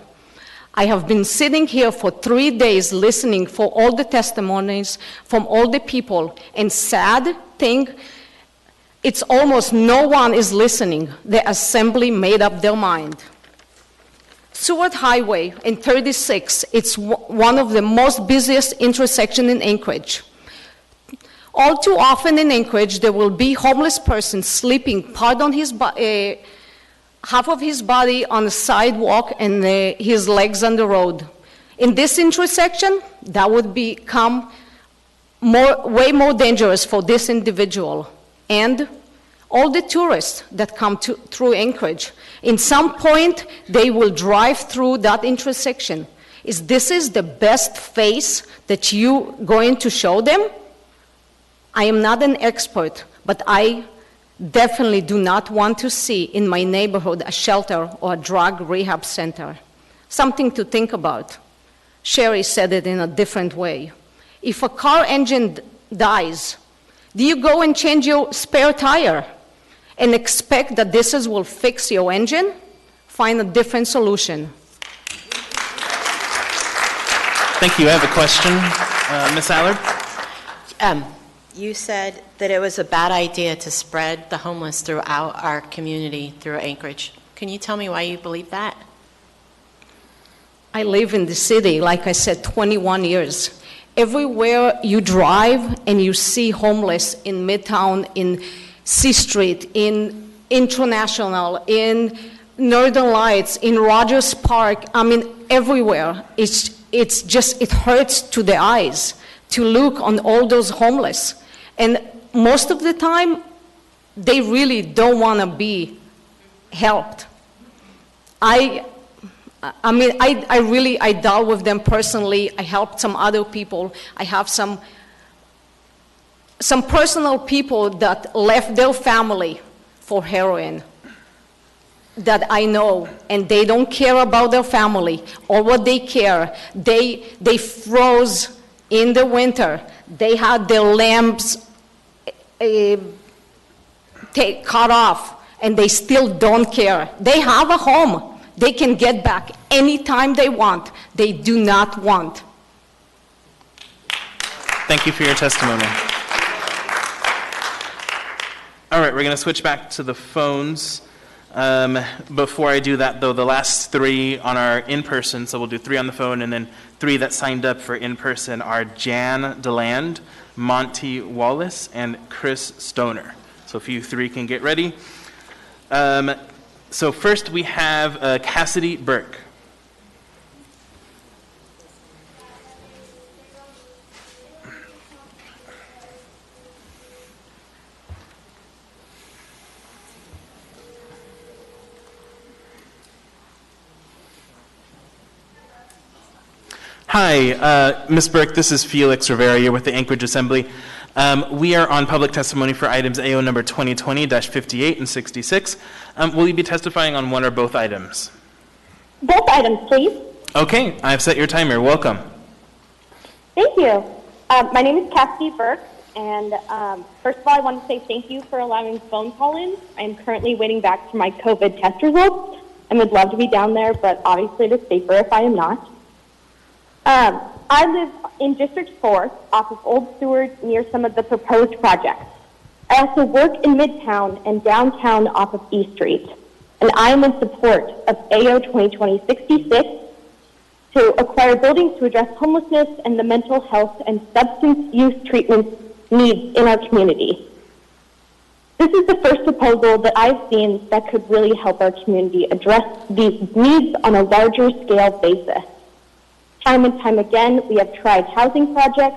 I have been sitting here for 3 days listening for all the testimonies from all the people, and sad thing, it's almost no one is listening. The assembly made up their mind. Seward Highway and 36, it's one of the most busiest intersections in Anchorage. All too often in Anchorage, there will be homeless person sleeping part on his half of his body on the sidewalk and his legs on the road. In this intersection, that would become way more dangerous for this individual. And all the tourists that come through Anchorage, in some point, they will drive through that intersection. This is the best face that you're going to show them? I am not an expert, but I definitely do not want to see in my neighborhood a shelter or a drug rehab center. Something to think about. Sherry said it in a different way. If a car engine dies, do you go and change your spare tire and expect that this will fix your engine? Find a different solution. Thank you. I have a question. Ms. Allard? You said that it was a bad idea to spread the homeless throughout our community, through Anchorage. Can you tell me why you believe that? I live in the city, like I said, 21 years. Everywhere you drive and you see homeless in Midtown, in C Street, in International, in Northern Lights, in Rogers Park, I mean, everywhere. It's just, it hurts to the eyes to look on all those homeless. And most of the time, they really don't want to be helped. I dealt with them personally. I helped some other people. I have some personal people that left their family for heroin that I know, and they don't care about their family or what they care. They froze in the winter. They had their lamps cut off, and they still don't care. They have a home. They can get back anytime they want. They do not want. Thank you for your testimony. All right, we're going to switch back to the phones. Before I do that, though, the last three on our in-person, so we'll do three on the phone, and then three that signed up for in-person are Jan DeLand, Monty Wallace, and Chris Stoner. So if you three can get ready. So first we have Cassidy Burke. Hi, Ms. Burke, this is Felix Rivera. You're with the Anchorage Assembly. We are on public testimony for items AO number 2020-58 and 66. Will you be testifying on one or both items? Both items, please. Okay, I've set your timer. Welcome. Thank you. My name is Cassidy Burke, and first of all, I want to say thank you for allowing phone call-in. I am currently waiting back for my COVID test results and would love to be down there, but obviously it is safer if I am not. I live in District 4 off of Old Seward near some of the proposed projects. I also work in Midtown and downtown off of E Street, and I am in support of AO 2020-66 to acquire buildings to address homelessness and the mental health and substance use treatment needs in our community. This is the first proposal that I've seen that could really help our community address these needs on a larger scale basis. Time and time again, we have tried housing projects,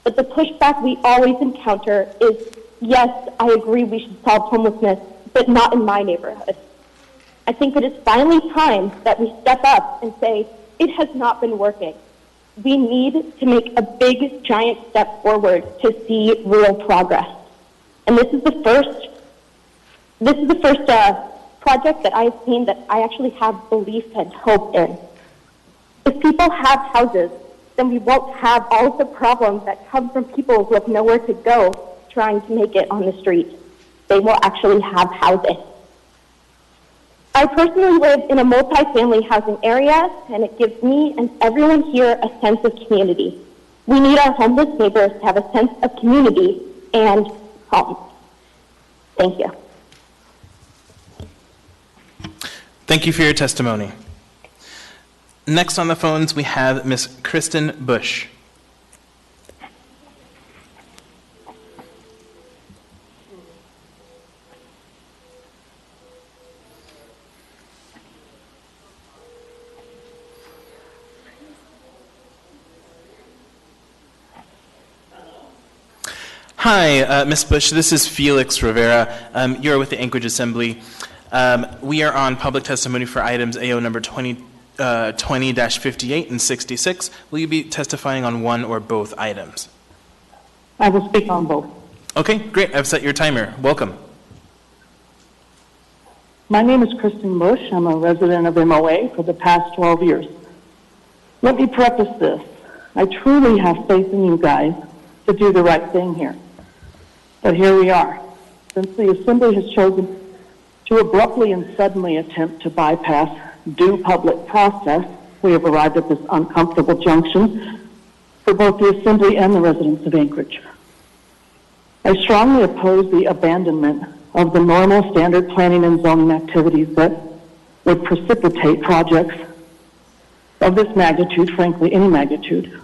but the pushback we always encounter is, yes, I agree we should solve homelessness, but not in my neighborhood. I think it is finally time that we step up and say, it has not been working. We need to make a big, giant step forward to see real progress. And this is the first project that I've seen that I actually have belief and hope in. If people have houses, then we won't have all of the problems that come from people who have nowhere to go trying to make it on the street. They will actually have housing. I personally live in a multi-family housing area, and it gives me and everyone here a sense of community. We need our homeless neighbors to have a sense of community and home. Thank you. Thank you for your testimony. Next on the phones, we have Ms. Kristen Bush. Hi, Ms. Bush. This is Felix Rivera. You're with the Anchorage Assembly. We are on public testimony for items AO number 20-58 and 66. Will you be testifying on one or both items? I will speak on both. Okay, great. I've set your timer. Welcome. My name is Kristen Bush. I'm a resident of MOA for the past 12 years. Let me preface this. I truly have faith in you guys to do the right thing here. But here we are. Since the Assembly has chosen to abruptly and suddenly attempt to bypass due public process, we have arrived at this uncomfortable junction for both the Assembly and the residents of Anchorage. I strongly oppose the abandonment of the normal standard planning and zoning activities that would precipitate projects of this magnitude, frankly, any magnitude.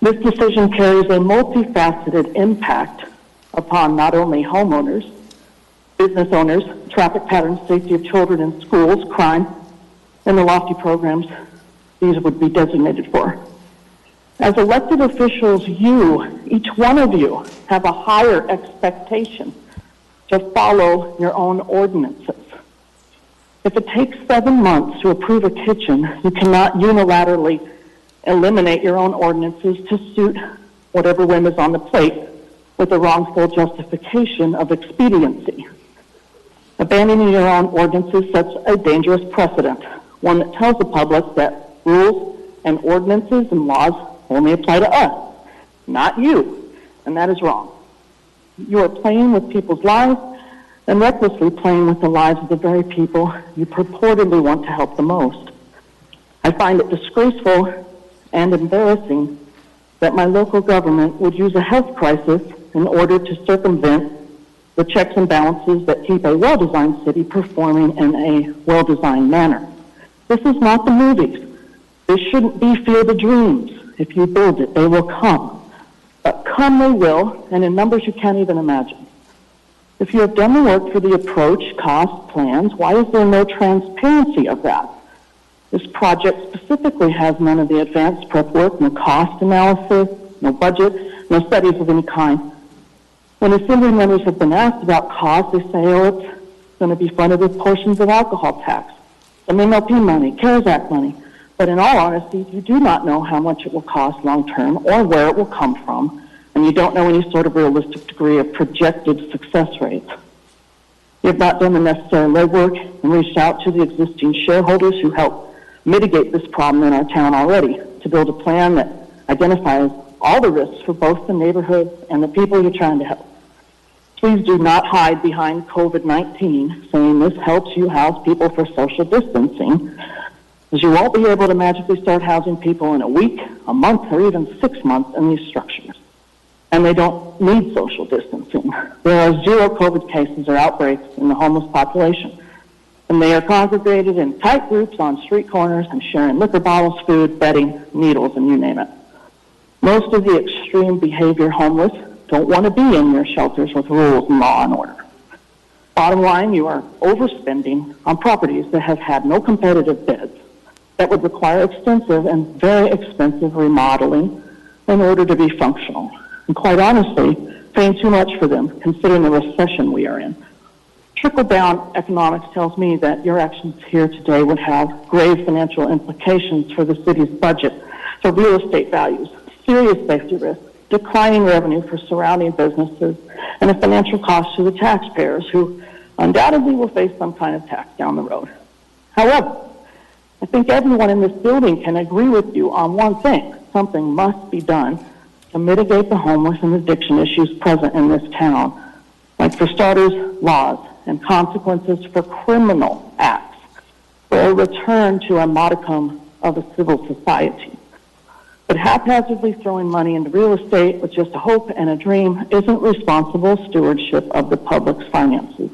This decision carries a multifaceted impact upon not only homeowners, business owners, traffic patterns, safety of children in schools, crime, and the lofty programs these would be designated for. As elected officials, each one of you, have a higher expectation to follow your own ordinances. If it takes 7 months to approve a kitchen, you cannot unilaterally eliminate your own ordinances to suit whatever whim is on the plate with the wrongful justification of expediency. Abandoning your own ordinances sets a dangerous precedent, one that tells the public that rules and ordinances and laws only apply to us, not you, and that is wrong. You are playing with people's lives and recklessly playing with the lives of the very people you purportedly want to help the most. I find it disgraceful and embarrassing that my local government would use a health crisis in order to circumvent the checks and balances that keep a well-designed city performing in a well-designed manner. This is not the movies. This shouldn't be Field of Dreams. If you build it, they will come. But come they will, and in numbers you can't even imagine. If you have done the work for the approach, cost, plans, why is there no transparency of that? This project specifically has none of the advanced prep work, no cost analysis, no budget, no studies of any kind. When assembly members have been asked about cost, they say, oh, it's going to be funded with portions of alcohol tax, some MLP money, CARES Act money. But in all honesty, you do not know how much it will cost long term or where it will come from, and you don't know any sort of realistic degree of projected success rates. You have not done the necessary legwork and reached out to the existing shareholders who help mitigate this problem in our town already to build a plan that identifies all the risks for both the neighborhoods and the people you're trying to help. Please do not hide behind COVID-19 saying this helps you house people for social distancing, as you won't be able to magically start housing people in a week, a month, or even 6 months in these structures. And they don't need social distancing. There are 0 COVID cases or outbreaks in the homeless population, and they are congregated in tight groups on street corners and sharing liquor bottles, food, bedding, needles, and you name it. Most of the extreme behavior homeless don't want to be in your shelters with rules and law and order. Bottom line, you are overspending on properties that have had no competitive bids that would require extensive and very expensive remodeling in order to be functional. And quite honestly, paying too much for them, considering the recession we are in. Trickle-down economics tells me that your actions here today would have grave financial implications for the city's budget, for real estate values, serious safety risks, declining revenue for surrounding businesses, and a financial cost to the taxpayers who undoubtedly will face some kind of tax down the road. However, I think everyone in this building can agree with you on one thing. Something must be done to mitigate the homeless and addiction issues present in this town, like for starters, laws and consequences for criminal acts, for a return to a modicum of a civil society. But haphazardly throwing money into real estate with just a hope and a dream isn't responsible stewardship of the public's finances.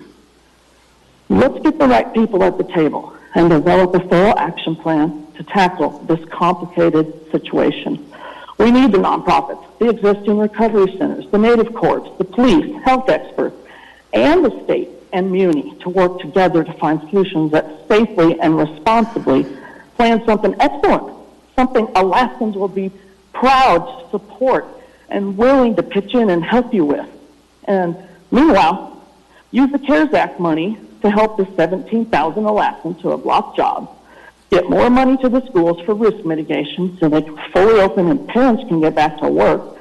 Let's get the right people at the table and develop a thorough action plan to tackle this complicated situation. We need the nonprofits, the existing recovery centers, the native courts, the police, health experts, and the state and muni to work together to find solutions that safely and responsibly plan something excellent, something Alaskans will be proud to support and willing to pitch in and help you with. And meanwhile, use the CARES Act money to help the 17,000 Alaskans who have lost jobs, get more money to the schools for risk mitigation so they can fully open and parents can get back to work,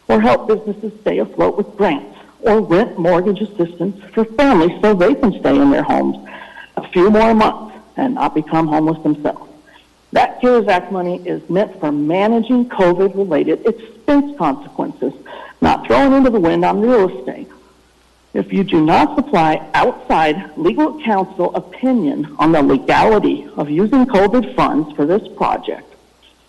or help businesses stay afloat with grants, or rent mortgage assistance for families so they can stay in their homes a few more months and not become homeless themselves. That CARES Act money is meant for managing COVID-related expense consequences, not thrown into the wind on real estate. If you do not supply outside legal counsel opinion on the legality of using COVID funds for this project,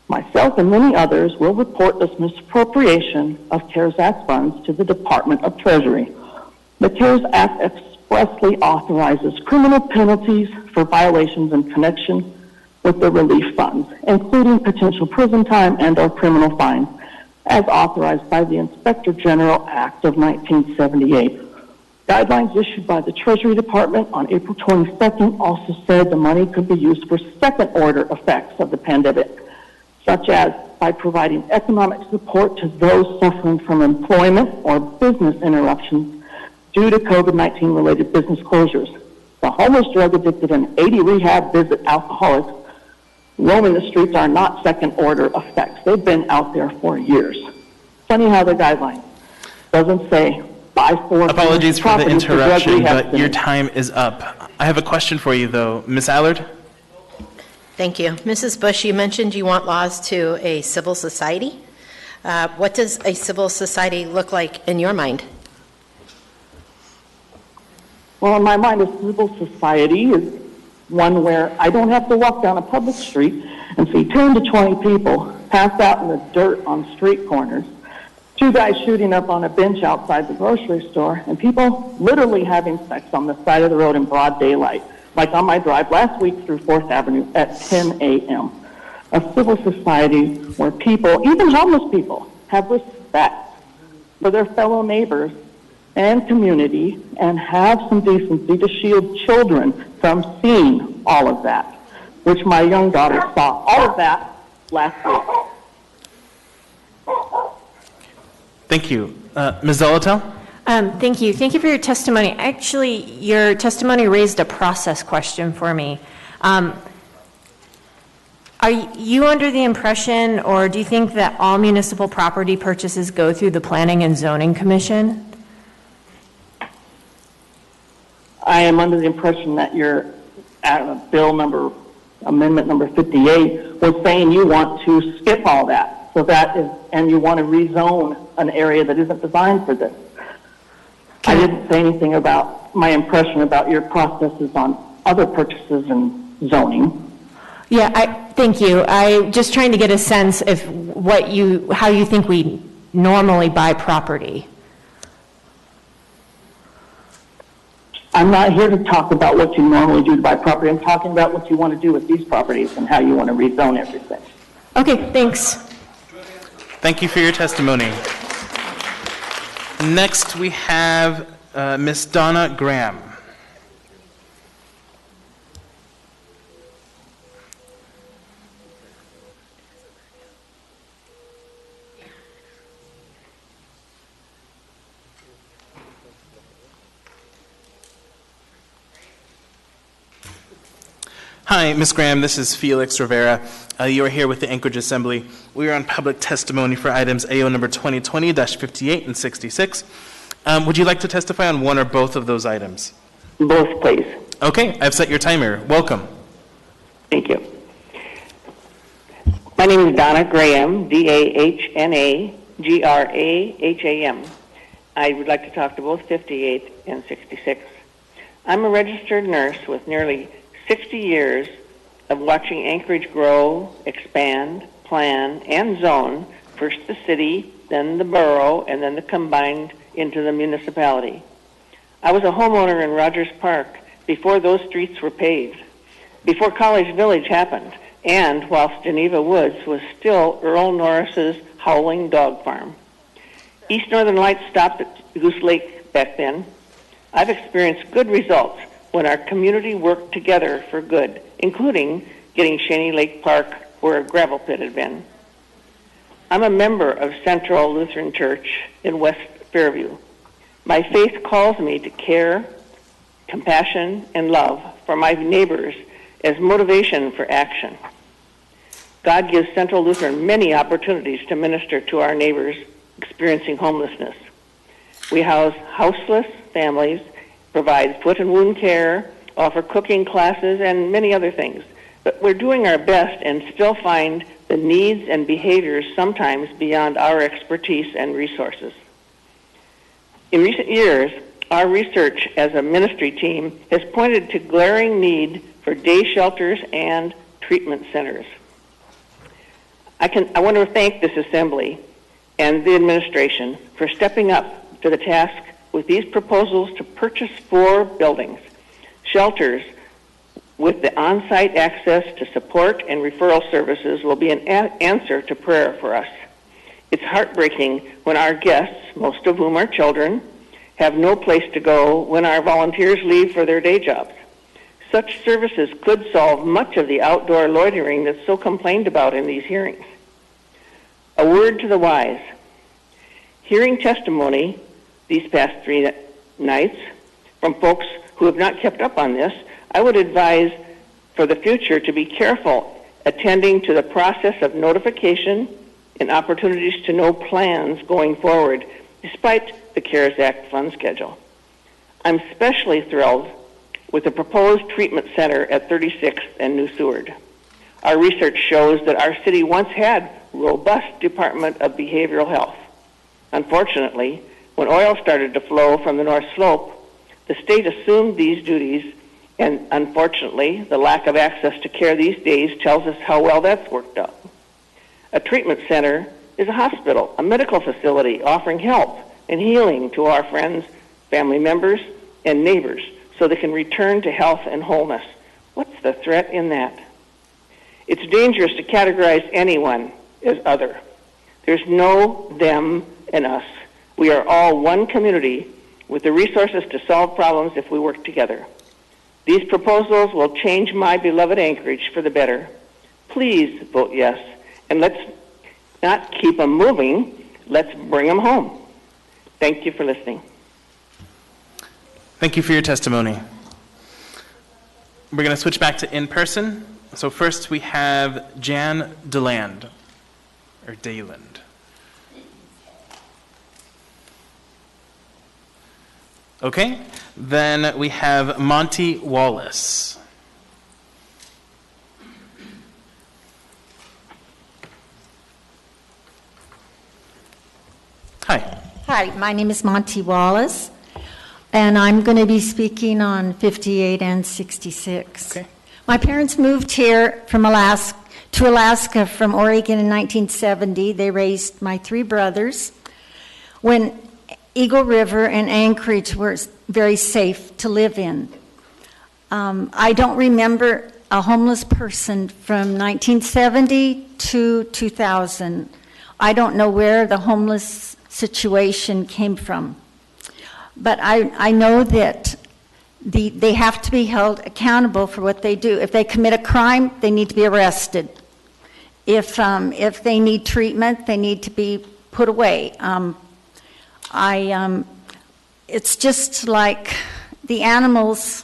myself and many others will report this misappropriation of CARES Act funds to the Department of Treasury. The CARES Act expressly authorizes criminal penalties for violations in connection with the relief funds, including potential prison time and/or criminal fines, as authorized by the Inspector General Act of 1978. Guidelines issued by the Treasury Department on April 22nd also said the money could be used for second-order effects of the pandemic, such as by providing economic support to those suffering from employment or business interruptions due to COVID-19 related business closures. The homeless, drug addicted, and 80 rehab visit alcoholics roaming the streets are not second-order effects. They've been out there for years. Funny how the guideline doesn't say buy for. Apologies for the interruption, but your time is up. I have a question for you, though. Ms. Allard? Thank you. Mrs. Bush, you mentioned you want laws to a civil society. What does a civil society look like in your mind? Well, in my mind, a civil society is one where I don't have to walk down a public street and see 10 to 20 people passed out in the dirt on street corners, 2 guys shooting up on a bench outside the grocery store, and people literally having sex on the side of the road in broad daylight, like on my drive last week through 4th Avenue at 10 a.m. A civil society where people, even homeless people, have respect for their fellow neighbors and community and have some decency to shield children from seeing all of that, which my young daughter saw all of that last week. Thank you. Ms. Zolotel? Thank you. Thank you for your testimony. Actually, your testimony raised a process question for me. Are you under the impression, or do you think that all municipal property purchases go through the Planning and Zoning Commission? I am under the impression that your amendment number 58 was saying you want to skip all that. So that is, and you want to rezone an area that isn't designed for this. I didn't say anything about my impression about your processes on other purchases and zoning. Yeah, thank you. I'm just trying to get a sense of how you think we normally buy property. I'm not here to talk about what you normally do to buy property. I'm talking about what you want to do with these properties and how you want to rezone everything. Okay, thanks. Thank you for your testimony. Next, we have Ms. Donna Graham. Hi, Ms. Graham. This is Felix Rivera. You are here with the Anchorage Assembly. We are on public testimony for items AO number 2020-58 and 66. Would you like to testify on one or both of those items? Both, please. Okay, I've set your timer. Welcome. Thank you. My name is Donna Graham, D-A-H-N-A-G-R-A-H-A-M. I would like to talk to both 58 and 66. I'm a registered nurse with nearly 60 years of watching Anchorage grow, expand, plan, and zone, first the city, then the borough, and then the combined into the municipality. I was a homeowner in Rogers Park before those streets were paved, before College Village happened, and whilst Geneva Woods was still Earl Norris's howling dog farm. East Northern Lights stopped at Goose Lake back then. I've experienced good results when our community worked together for good, including getting Shaney Lake Park where a gravel pit had been. I'm a member of Central Lutheran Church in West Fairview. My faith calls me to care, compassion, and love for my neighbors as motivation for action. God gives Central Lutheran many opportunities to minister to our neighbors experiencing homelessness. We house houseless families, provide foot and wound care, offer cooking classes, and many other things. But we're doing our best and still find the needs and behaviors sometimes beyond our expertise and resources. In recent years, our research as a ministry team has pointed to glaring need for day shelters and treatment centers. I want to thank this assembly and the administration for stepping up to the task with these proposals to purchase 4 buildings, shelters with the on-site access to support and referral services will be an answer to prayer for us. It's heartbreaking when our guests, most of whom are children, have no place to go when our volunteers leave for their day jobs. Such services could solve much of the outdoor loitering that's so complained about in these hearings. A word to the wise. Hearing testimony these past 3 nights from folks who have not kept up on this, I would advise for the future to be careful attending to the process of notification and opportunities to know plans going forward, despite the CARES Act fund schedule. I'm especially thrilled with the proposed treatment center at 36th and New Seward. Our research shows that our city once had a robust Department of Behavioral Health. Unfortunately, when oil started to flow from the North Slope, the state assumed these duties, and unfortunately, the lack of access to care these days tells us how well that's worked out. A treatment center is a hospital, a medical facility offering help and healing to our friends, family members, and neighbors so they can return to health and wholeness. What's the threat in that? It's dangerous to categorize anyone as other. There's no them and us. We are all one community with the resources to solve problems if we work together. These proposals will change my beloved Anchorage for the better. Please vote yes, and let's not keep them moving, let's bring them home. Thank you for listening. Thank you for your testimony. We're going to switch back to in-person. So first we have Jan Deland, or Dayland. Okay, then we have Monty Wallace. Hi. Hi, my name is Monty Wallace, and I'm going to be speaking on 58 and 66. Okay. My parents moved here from Alaska from Oregon in 1970. They raised my 3 brothers when Eagle River and Anchorage were very safe to live in. I don't remember a homeless person from 1970 to 2000. I don't know where the homeless situation came from. But I know that they have to be held accountable for what they do. If they commit a crime, they need to be arrested. If they need treatment, they need to be put away. It's just like the animals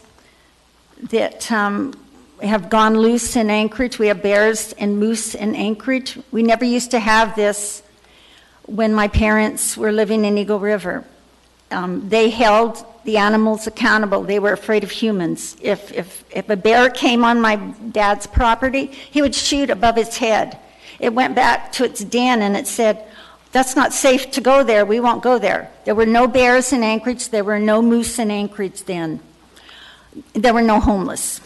that have gone loose in Anchorage. We have bears and moose in Anchorage. We never used to have this when my parents were living in Eagle River. They held the animals accountable. They were afraid of humans. If a bear came on my dad's property, he would shoot above its head. It went back to its den and it said, "That's not safe to go there. We won't go there." There were no bears in Anchorage. There were no moose in Anchorage then. There were no homeless.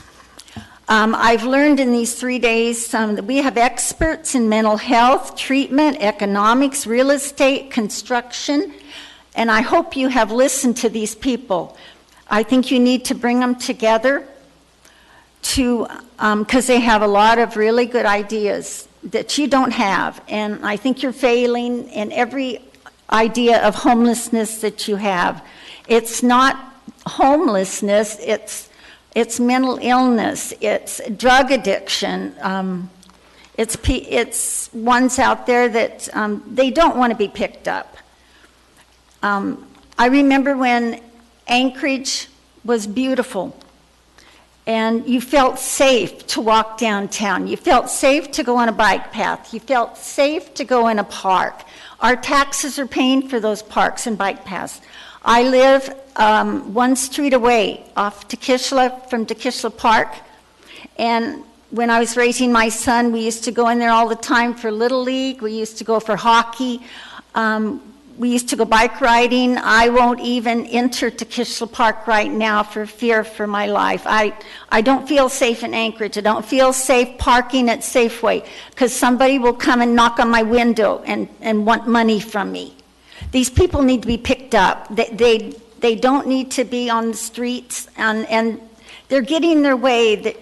I've learned in these 3 days that we have experts in mental health, treatment, economics, real estate, construction, and I hope you have listened to these people. I think you need to bring them together because they have a lot of really good ideas that you don't have, and I think you're failing in every idea of homelessness that you have. It's not homelessness, it's mental illness, it's drug addiction, it's ones out there that they don't want to be picked up. I remember when Anchorage was beautiful, and you felt safe to walk downtown. You felt safe to go on a bike path. You felt safe to go in a park. Our taxes are paying for those parks and bike paths. I live 1 street away off Tekishla, from Tekishla Park, and when I was raising my son, we used to go in there all the time for Little League. We used to go for hockey. We used to go bike riding. I won't even enter Tekishla Park right now for fear for my life. I don't feel safe in Anchorage. I don't feel safe parking at Safeway because somebody will come and knock on my window and want money from me. These people need to be picked up. They don't need to be on the streets, and they're getting their way.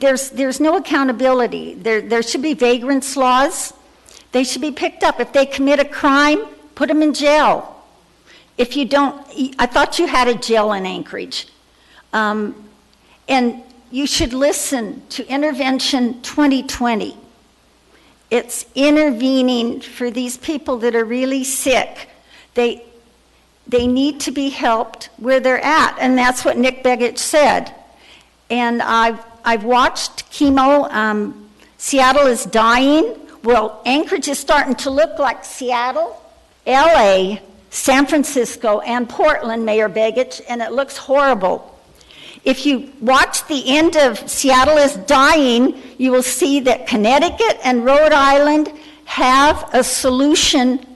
there's no accountability. There should be vagrants laws. They should be picked up. If they commit a crime, put them in jail. If you don't, I thought you had a jail in Anchorage. And you should listen to Intervention 2020. It's intervening for these people that are really sick. They need to be helped where they're at, and that's what Nick Begich said. And I've watched chemo. Seattle is dying. Well, Anchorage is starting to look like Seattle, LA, San Francisco, and Portland, Mayor Begich, and it looks horrible. If you watch the end of Seattle is Dying, you will see that Connecticut and Rhode Island have a solution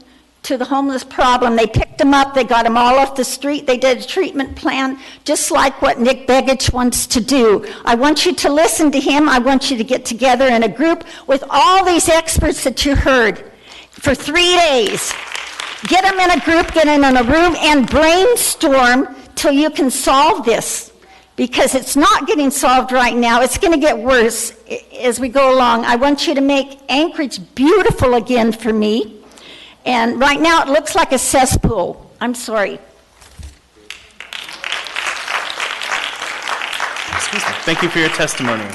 to the homeless problem. They picked them up, they got them all off the street, they did a treatment plan, just like what Nick Begich wants to do. I want you to listen to him. I want you to get together in a group with all these experts that you heard for 3 days. Get them in a group, get them in a room, and brainstorm till you can solve this. Because it's not getting solved right now. It's going to get worse as we go along. I want you to make Anchorage beautiful again for me. And right now it looks like a cesspool. I'm sorry. Thank you for your testimony.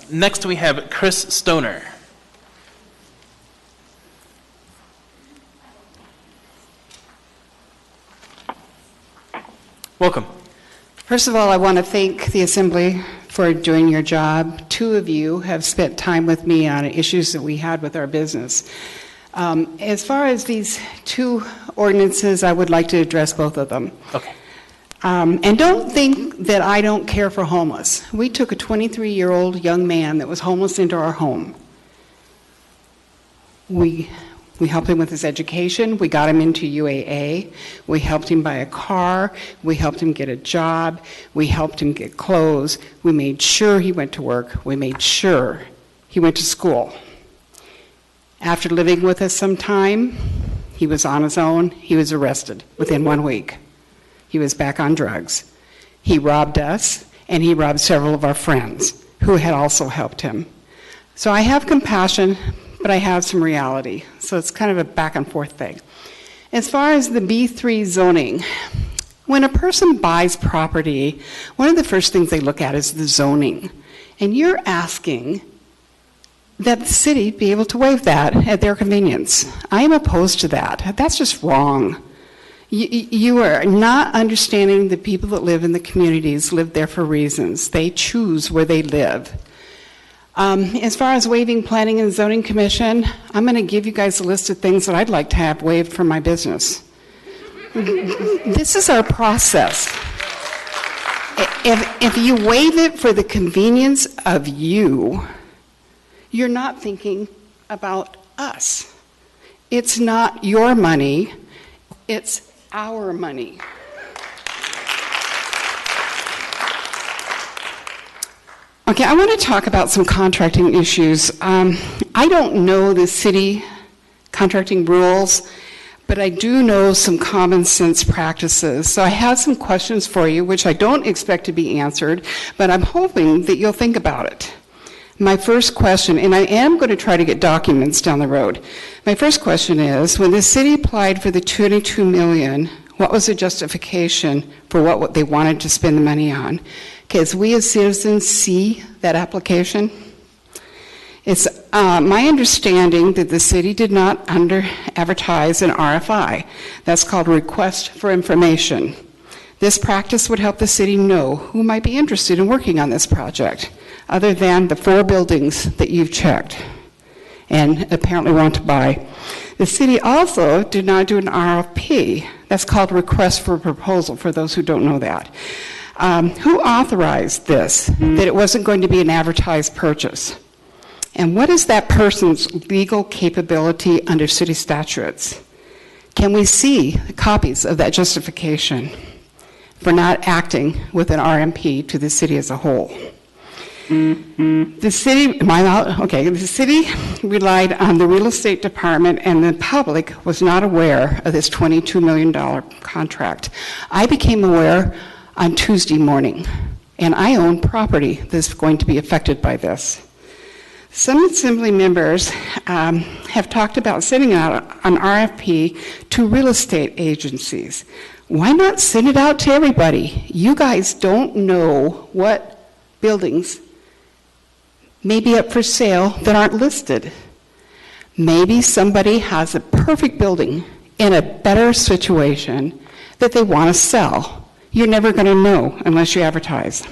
Next we have Chris Stoner. Welcome. First of all, I want to thank the Assembly for doing your job. 2 of you have spent time with me on issues that we had with our business. As far as these 2 ordinances, I would like to address both of them. Okay. And don't think that I don't care for homeless. We took a 23-year-old young man that was homeless into our home. We helped him with his education. We got him into UAA. We helped him buy a car. We helped him get a job. We helped him get clothes. We made sure he went to work. We made sure he went to school. After living with us some time, he was on his own. He was arrested within 1 week. He was back on drugs. He robbed us, and he robbed several of our friends who had also helped him. So I have compassion, but I have some reality. So it's kind of a back and forth thing. As far as the B3 zoning, when a person buys property, one of the first things they look at is the zoning. And you're asking that the city be able to waive that at their convenience. I am opposed to that. That's just wrong. You are not understanding the people that live in the communities live there for reasons. They choose where they live. As far as waiving Planning and Zoning Commission, I'm going to give you guys a list of things that I'd like to have waived from my business. This is our process. If you waive it for the convenience of you, you're not thinking about us. It's not your money, it's our money. Okay, I want to talk about some contracting issues. I don't know the city contracting rules, but I do know some common sense practices. So I have some questions for you, which I don't expect to be answered, but I'm hoping that you'll think about it. My first question, and I am going to try to get documents down the road. My first question is, when the city applied for the $22 million, what was the justification for what they wanted to spend the money on? As we as citizens see that application, it's my understanding that the city did not advertise an RFI. That's called Request for Information. This practice would help the city know who might be interested in working on this project, other than the 4 buildings that you've checked and apparently want to buy. The city also did not do an RFP. That's called Request for Proposal, for those who don't know that. Who authorized this, that it wasn't going to be an advertised purchase? And what is that person's legal capability under city statutes? Can we see copies of that justification for not acting with an RMP to the city as a whole? The city relied on the real estate department, and the public was not aware of this $22 million contract. I became aware on Tuesday morning and I own property that's going to be affected by this. Some Assembly members have talked about sending out an RFP to real estate agencies. Why not send it out to everybody? You guys don't know what buildings may be up for sale that aren't listed. Maybe somebody has a perfect building in a better situation that they want to sell. You're never going to know unless you advertise.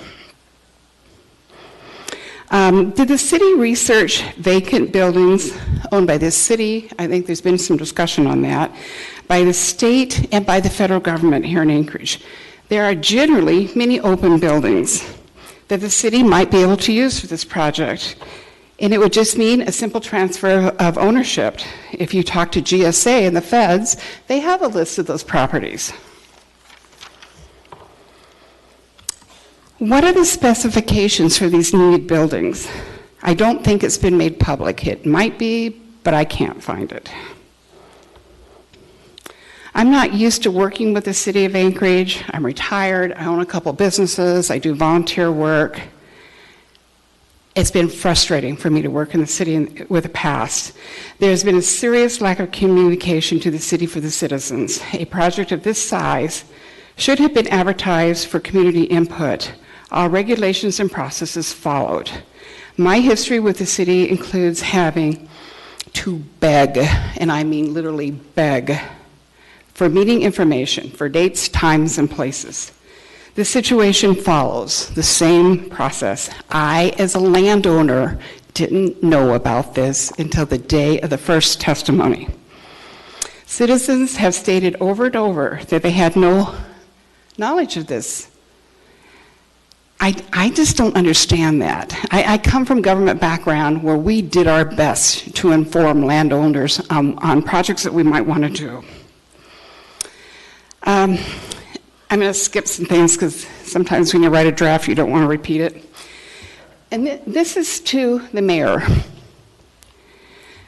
Did the city research vacant buildings owned by this city? I think there's been some discussion on that. By the state and by the federal government here in Anchorage. There are generally many open buildings that the city might be able to use for this project. And it would just mean a simple transfer of ownership. If you talk to GSA and the feds, they have a list of those properties. What are the specifications for these needed buildings? I don't think it's been made public. It might be, but I can't find it. I'm not used to working with the city of Anchorage. I'm retired. I own a couple businesses. I do volunteer work. It's been frustrating for me to work in the city with the past. There's been a serious lack of communication to the city for the citizens. A project of this size should have been advertised for community input. All regulations and processes followed. My history with the city includes having to beg, and I mean literally beg, for meeting information, for dates, times, and places. The situation follows the same process. I, as a landowner, didn't know about this until the day of the first testimony. Citizens have stated over and over that they had no knowledge of this. I just don't understand that. I come from a government background where we did our best to inform landowners on projects that we might want to do. I'm going to skip some things because sometimes when you write a draft, you don't want to repeat it. And this is to the mayor.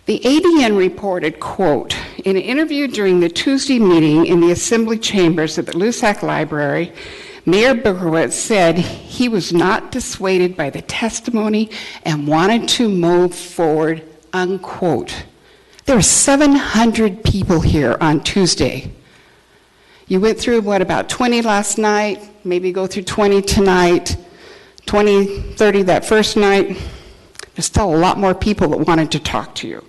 The ADN reported, quote, in an interview during the Tuesday meeting in the Assembly chambers at the Lusac Library, Mayor Berkowitz said he was not dissuaded by the testimony and wanted to move forward, unquote. There were 700 people here on Tuesday. You went through, about 20 last night, maybe go through 20 tonight, 20, 30 that first night. There's still a lot more people that wanted to talk to you.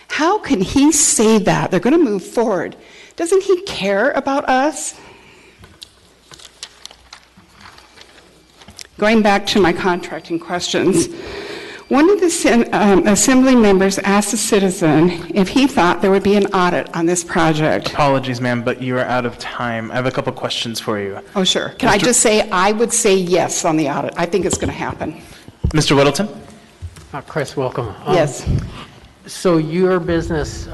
How can he say that? They're going to move forward. Doesn't he care about us? Going back to my contracting questions, one of the Assembly members asked a citizen if he thought there would be an audit on this project. Apologies, ma'am, but you are out of time. I have a couple questions for you. Oh, sure. Can I just say I would say yes on the audit. I think it's going to happen. Mr. Whittleton? Chris, welcome. Yes. So your business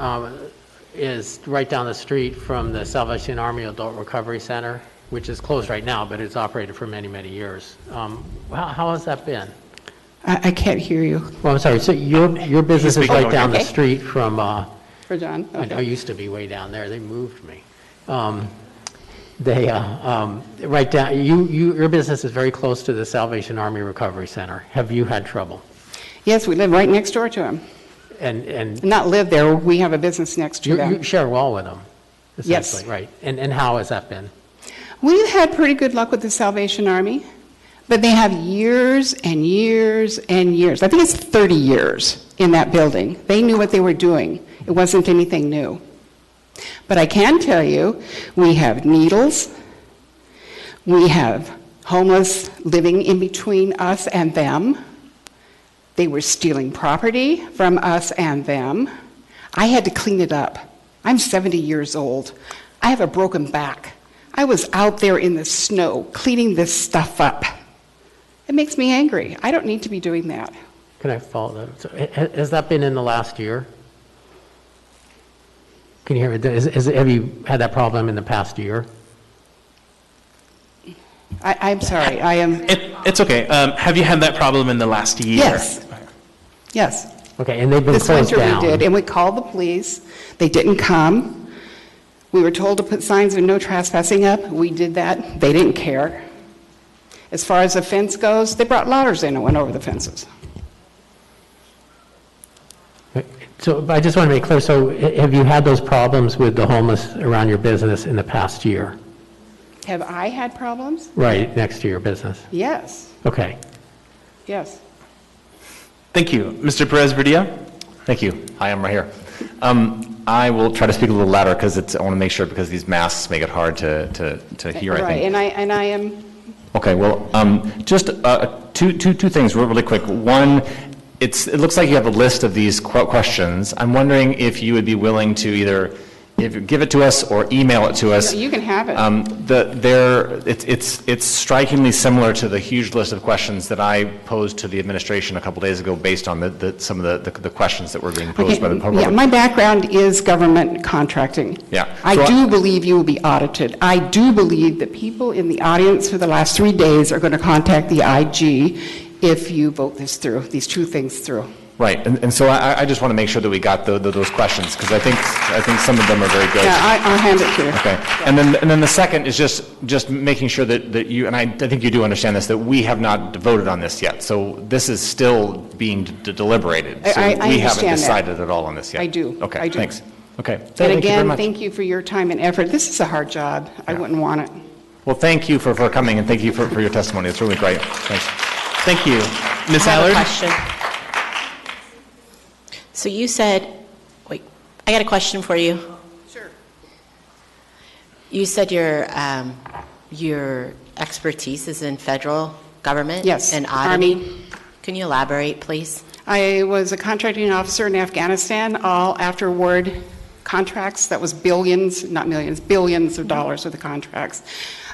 is right down the street from the Salvation Army Adult Recovery Center, which is closed right now, but it's operated for many, many years. How has that been? I can't hear you. Well, I'm sorry. So your business is right down the street from. For John. Okay. I used to be way down there. They moved me. Right down. Your business is very close to the Salvation Army Recovery Center. Have you had trouble? Yes, we live right next door to him. And not live there. We have a business next to them. You share a wall with them. Yes. Right. And how has that been? We've had pretty good luck with the Salvation Army, but they have years and years and years. I think it's 30 years in that building. They knew what they were doing. It wasn't anything new. But I can tell you, we have needles. We have homeless living in between us and them. They were stealing property from us and them. I had to clean it up. I'm 70 years old. I have a broken back. I was out there in the snow cleaning this stuff up. It makes me angry. I don't need to be doing that. Can I follow that? So, has that been in the last year? Can you hear me? Have you had that problem in the past year? I'm sorry. I am. It's okay. Have you had that problem in the last year? Yes. Yes. Okay, and they've been this closed winter down. we did, and we called the police. They didn't come. We were told to put signs of no trespassing up. We did that. They didn't care. As far as the fence goes, they brought ladders in and went over the fences. So I just want to make clear, so have you had those problems with the homeless around your business in the past year? Have I had problems? Right, next to your business? Yes, Okay. yes. Thank you. Mr. Perez-Verdia? Thank you. Hi, I'm right here. I will try to speak a little louder because I want to make sure, because these masks make it hard to hear, I Right, think. and I am, Okay, well, just two things really quick. One, it looks like you have a list of these questions. I'm wondering if you would be willing to either give it to us or email it to us. you can have it. It's strikingly similar to the huge list of questions that I posed to the administration a couple days ago based on some of the questions that were being posed by the public. yeah, my background is government contracting. Yeah. I So do believe you will be audited. I do believe that people in the audience for the last 3 days are going to contact the IG if you vote this through, these two things through. Right, and so I just want to make sure that we got those questions, because I think some of them are very good. Yeah, I'll hand it to you. Okay, and then the second is just making sure that you, and I think you do understand this, that we have not voted on this yet. So this is still being deliberated. So I we haven't understand that. decided at all on this yet. I do. Okay, I do. thanks. Okay, And thank you very again, much. thank you for your time and effort. This is a hard job. I wouldn't want it. Well, thank you for coming, and thank you for your testimony. It's really great. Thanks. Thank you. Ms. I have a Allard? question. So you said, wait, I got a question for you. Sure. You said your expertise is in federal government? Yes, And auditing? Army. Can you elaborate, please? I was a contracting officer in Afghanistan, all after-award contracts. That was billions, not millions, billions of dollars of the contracts.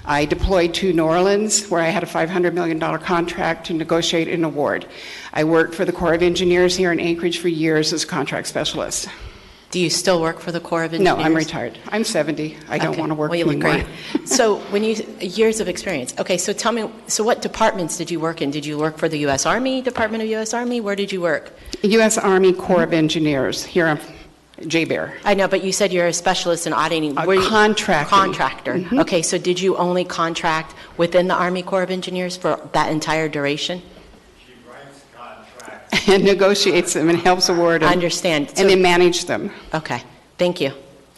I deployed to New Orleans, where I had a $500 million contract to negotiate an award. I worked for the Corps of Engineers here in Anchorage for years as a contract specialist. Do you still work for the Corps of Engineers? No, I'm retired. I'm 70. I don't Okay. want to work Well, you look anymore. great. So years of experience. Okay, so tell me, so what departments did you work in? Did you work for the U.S. Army, Department of U.S. Army? Where did you work? U.S. Army Corps of Engineers here in J-Bear. I know, but you said you're a specialist in auditing. Contracting. Contractor. Mhm. Okay, so did you only contract within the Army Corps of Engineers for that entire duration? And negotiates them and helps award them. I understand. And then manage them. Okay, thank you.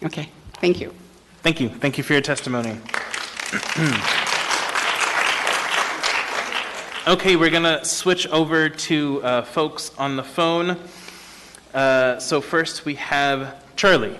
Okay, thank you. Thank you. Thank you for your testimony. Okay, we're going to switch over to folks on the phone. So first we have Charlie.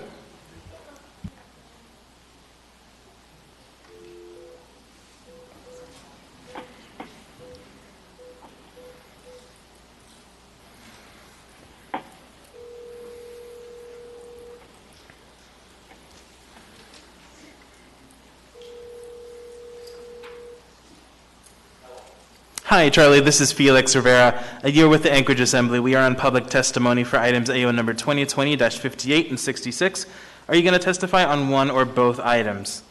Hi, Charlie. This is Felix Rivera. You're with the Anchorage Assembly. We are on public testimony for items AO number 2020-58 and 66. Are you going to testify on one or both items?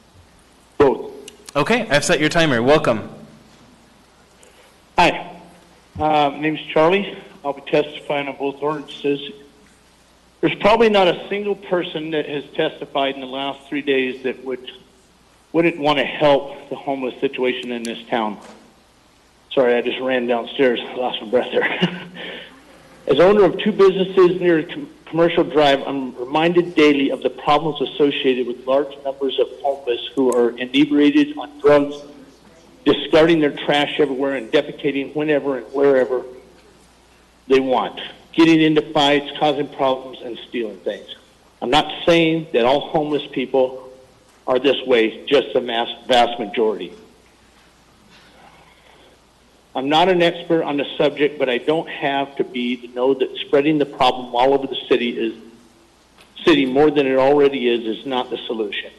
Both. Okay, I've set your timer. Welcome. Hi, my name is Charlie. I'll be testifying on both ordinances. There's probably not a single person that has testified in the last 3 days that wouldn't want to help the homeless situation in this town. Sorry, I just ran downstairs. I lost my breath there. As owner of two businesses near Commercial Drive, I'm reminded daily of the problems associated with large numbers of homeless who are inebriated on drugs, discarding their trash everywhere and defecating whenever and wherever they want, getting into fights, causing problems, and stealing things. I'm not saying that all homeless people are this way, just the vast majority. I'm not an expert on the subject, but I don't have to be to know that spreading the problem all over the city more than it already is not the solution.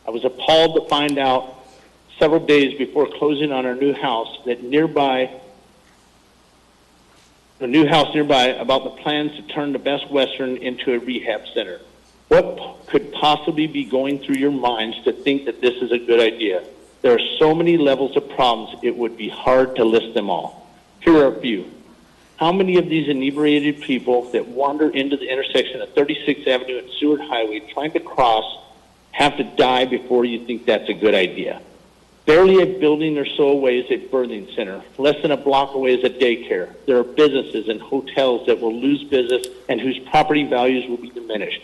I was appalled to find out several days before closing on our new house that the new house nearby about the plans to turn the Best Western into a rehab center. What could possibly be going through your minds to think that this is a good idea? There are so many levels of problems, it would be hard to list them all. Here are a few. How many of these inebriated people that wander into the intersection of 36th Avenue and Seward Highway trying to cross have to die before you think that's a good idea? Barely a building or so away is a birthing center. Less than a block away is a daycare. There are businesses and hotels that will lose business and whose property values will be diminished.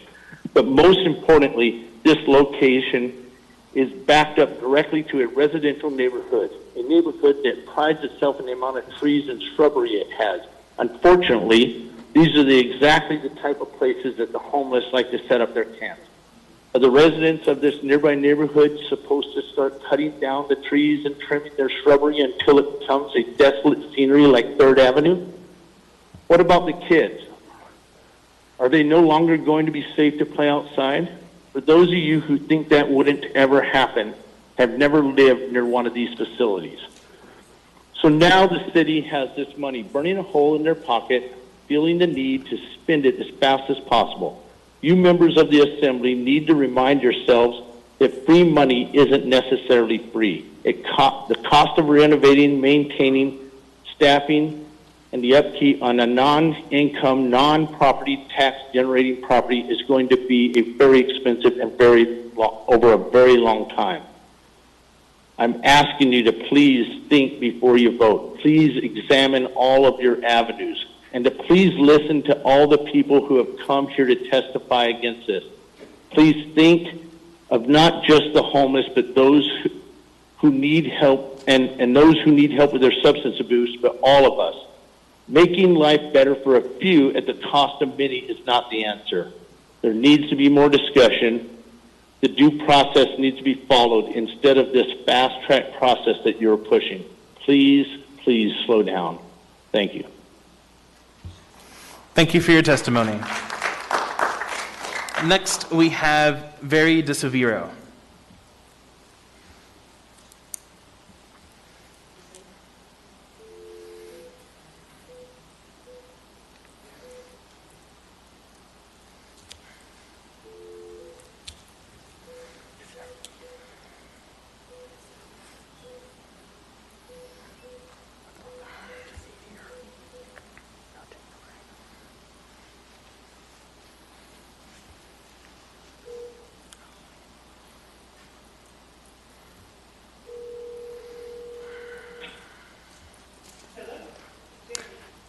But most importantly, this location is backed up directly to a residential neighborhood, a neighborhood that prides itself in the amount of trees and shrubbery it has. Unfortunately, these are exactly the type of places that the homeless like to set up their camps. Are the residents of this nearby neighborhood supposed to start cutting down the trees and trimming their shrubbery until it becomes a desolate scenery like 3rd Avenue? What about the kids? Are they no longer going to be safe to play outside? For those of you who think that wouldn't ever happen, have never lived near one of these facilities. So now the city has this money burning a hole in their pocket, feeling the need to spend it as fast as possible. You members of the Assembly need to remind yourselves that free money isn't necessarily free. The cost of renovating, maintaining, staffing, and the upkeep on a non-income, non-property tax-generating property is going to be a very expensive and over a very long time. I'm asking you to please think before you vote. Please examine all of your avenues, and to please listen to all the people who have come here to testify against this. Please think of not just the homeless, but those who need help and those who need help with their substance abuse, but all of us. Making life better for a few at the cost of many is not the answer. There needs to be more discussion. The due process needs to be followed instead of this fast-track process that you're pushing. Please, please slow down. Thank you. Thank you for your testimony. Next, we have Very DeSaviro.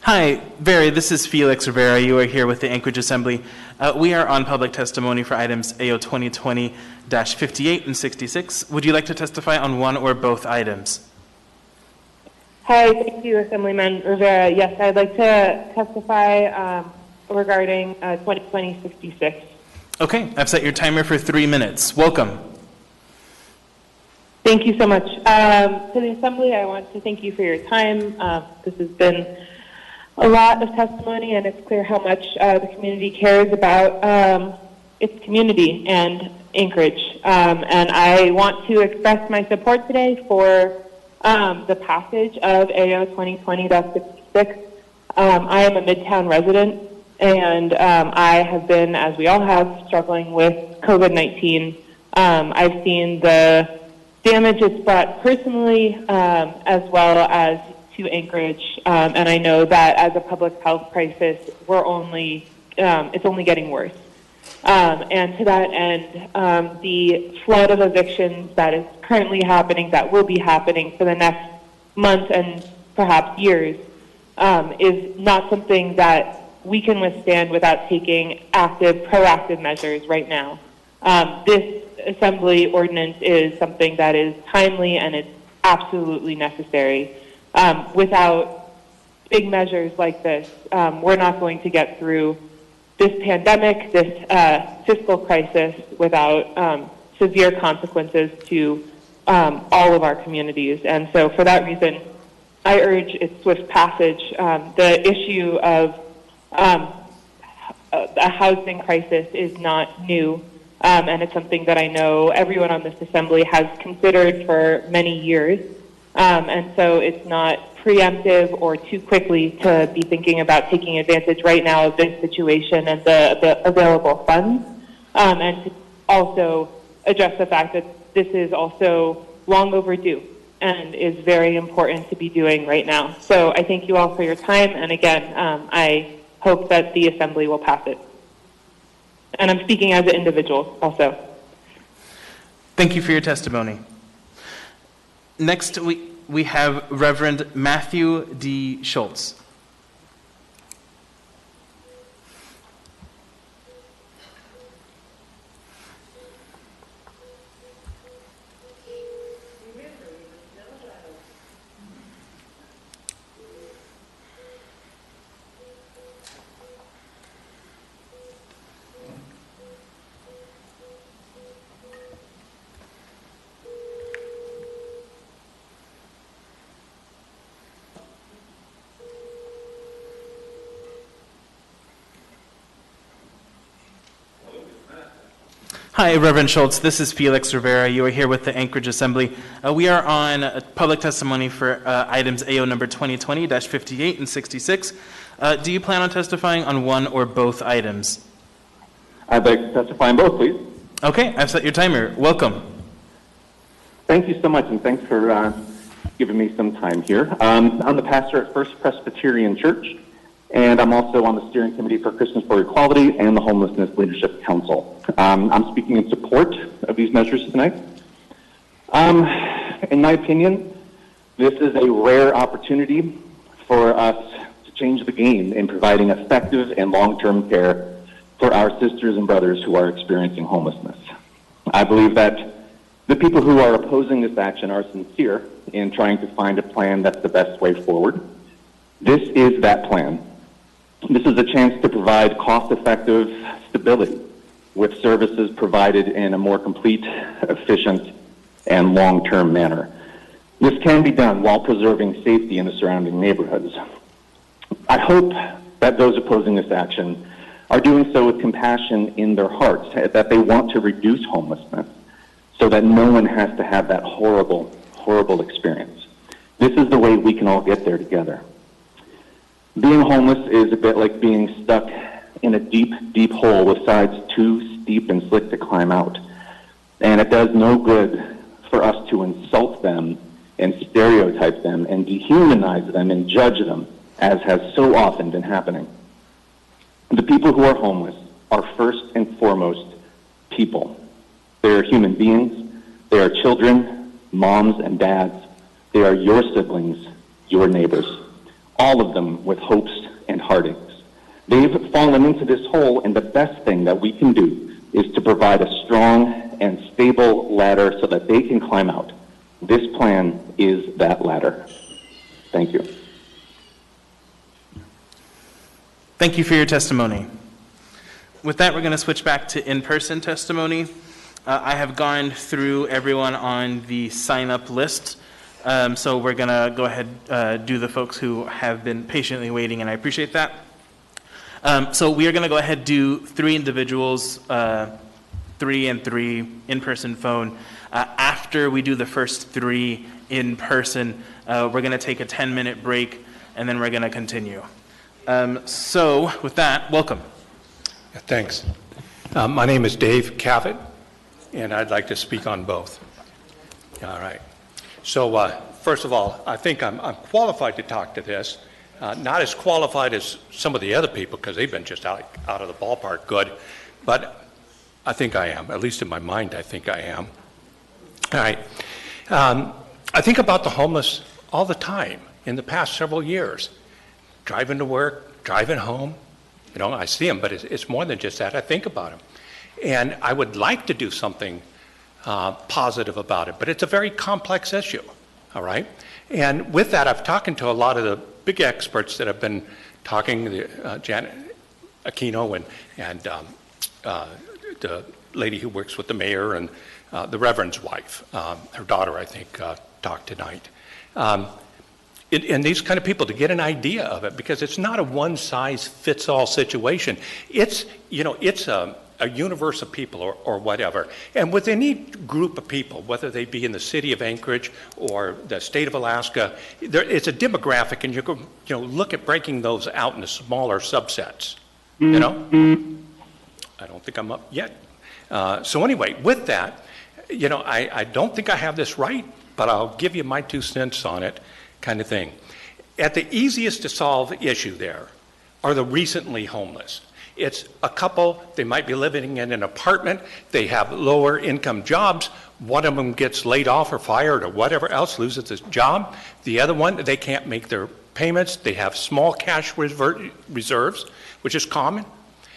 Hi, Very, this is Felix Rivera. You are here with the Anchorage Assembly. We are on public testimony for items AO 2020-58 and 66. Would you like to testify on one or both items? Hi, thank you, Assemblyman Rivera. Yes, I'd like to testify regarding 2020-66. Okay, I've set your timer for 3 minutes. Welcome. Thank you so much. To the Assembly, I want to thank you for your time. This has been a lot of testimony, and it's clear how much the community cares about its community and Anchorage. And I want to express my support today for the passage of AO 2020-66. I am a Midtown resident, and I have been, as we all have, struggling with COVID-19. I've seen the damage it's brought personally, as well as to Anchorage, and I know that as a public health crisis, it's only getting worse. And to that end, the flood of evictions that is currently happening, that will be happening for the next month and perhaps years, is not something that we can withstand without taking active, proactive measures right now. This Assembly ordinance is something that is timely and it's absolutely necessary. Without big measures like this, we're not going to get through this pandemic, this fiscal crisis, without severe consequences to all of our communities. And so for that reason, I urge its swift passage. The issue of a housing crisis is not new, and it's something that I know everyone on this Assembly has considered for many years. And so it's not preemptive or too quickly to be thinking about taking advantage right now of this situation and the available funds, and to also address the fact that this is also long overdue and is very important to be doing right now. So I thank you all for your time, and again, I hope that the Assembly will pass it. And I'm speaking as an individual also. Thank you for your testimony. Next, we have Reverend Matthew D. Schultz. Hi, Reverend Schultz. This is Felix Rivera. You are here with the Anchorage Assembly. We are on public testimony for items AO number 2020-58 and 66. Do you plan on testifying on one or both items? I'd like to testify on both, please. Okay, I've set your timer. Welcome. Thank you so much, and thanks for giving me some time here. I'm the pastor at First Presbyterian Church, and I'm also on the steering committee for Christians for Equality and the Homelessness Leadership Council. I'm speaking in support of these measures tonight. In my opinion, this is a rare opportunity for us to change the game in providing effective and long-term care for our sisters and brothers who are experiencing homelessness. I believe that the people who are opposing this action are sincere in trying to find a plan that's the best way forward. This is that plan. This is a chance to provide cost-effective stability with services provided in a more complete, efficient, and long-term manner. This can be done while preserving safety in the surrounding neighborhoods. I hope that those opposing this action are doing so with compassion in their hearts, that they want to reduce homelessness so that no one has to have that horrible, horrible experience. This is the way we can all get there together. Being homeless is a bit like being stuck in a deep, deep hole with sides too steep and slick to climb out. And it does no good for us to insult them and stereotype them and dehumanize them and judge them, as has so often been happening. The people who are homeless are first and foremost people. They are human beings. They are children, moms and dads. They are your siblings, your neighbors, all of them with hopes and heartaches. They've fallen into this hole, and the best thing that we can do is to provide a strong and stable ladder so that they can climb out. This plan is that ladder. Thank you. Thank you for your testimony. With that, we're going to switch back to in-person testimony. I have gone through everyone on the sign-up list. So we're going to go ahead do the folks who have been patiently waiting, and I appreciate that. So we are going to go ahead and do 3 individuals, 3 and 3 in-person phone. After we do the first 3 in person, we're going to take a 10-minute break, and then we're going to continue. So with that, welcome. Yeah, thanks. My name is Dave Cavett, and I'd like to speak on both. All right. So first of all, I think I'm qualified to talk to this. Not as qualified as some of the other people because they've been just out of the ballpark good, but I think I am. At least in my mind, I think I am. All right. I think about the homeless all the time in the past several years. Driving to work, driving home. You know, I see them, but it's more than just that. I think about them. And I would like to do something positive about it, but it's a very complex issue, all right? And with that, I've talked to a lot of the big experts that have been talking, Janet Aquino and the lady who works with the mayor and the Reverend's wife, her daughter, I think, talked tonight. And these kind of people to get an idea of it, because it's not a one-size-fits-all situation. It's, you know, it's a universe of people or whatever. And with any group of people, whether they be in the city of Anchorage or the state of Alaska, it's a demographic, and you know, look at breaking those out into smaller subsets. You know? I don't think I'm up yet. So anyway, with that, you know, I don't think I have this right, but I'll give you my 2 cents on it, kind of thing. At the easiest to solve issue there are the recently homeless. It's a couple, they might be living in an apartment, they have lower income jobs, one of them gets laid off or fired or whatever else, loses his job. The other one, they can't make their payments, they have small cash reserves, which is common.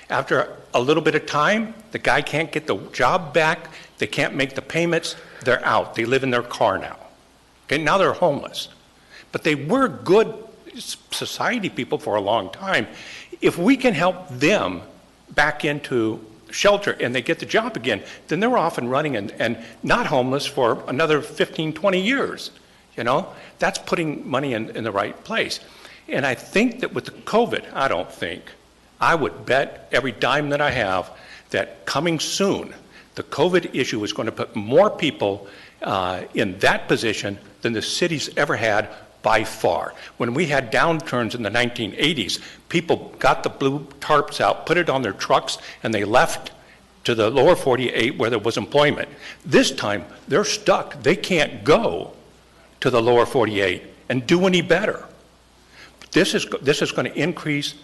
After a little bit of time, the guy can't get the job back, they can't make the payments, they're out. They live in their car now. Okay, now they're homeless. But they were good society people for a long time. If we can help them back into shelter and they get the job again, then they're off and running and not homeless for another 15, 20 years. You know, that's putting money in the right place. And I think that with the COVID, I would bet every dime that I have that coming soon, the COVID issue is going to put more people in that position than the city's ever had by far. When we had downturns in the 1980s, people got the blue tarps out, put it on their trucks, and they left to the lower 48 where there was employment. This time, they're stuck. They can't go to the lower 48 and do any better. This is going to increase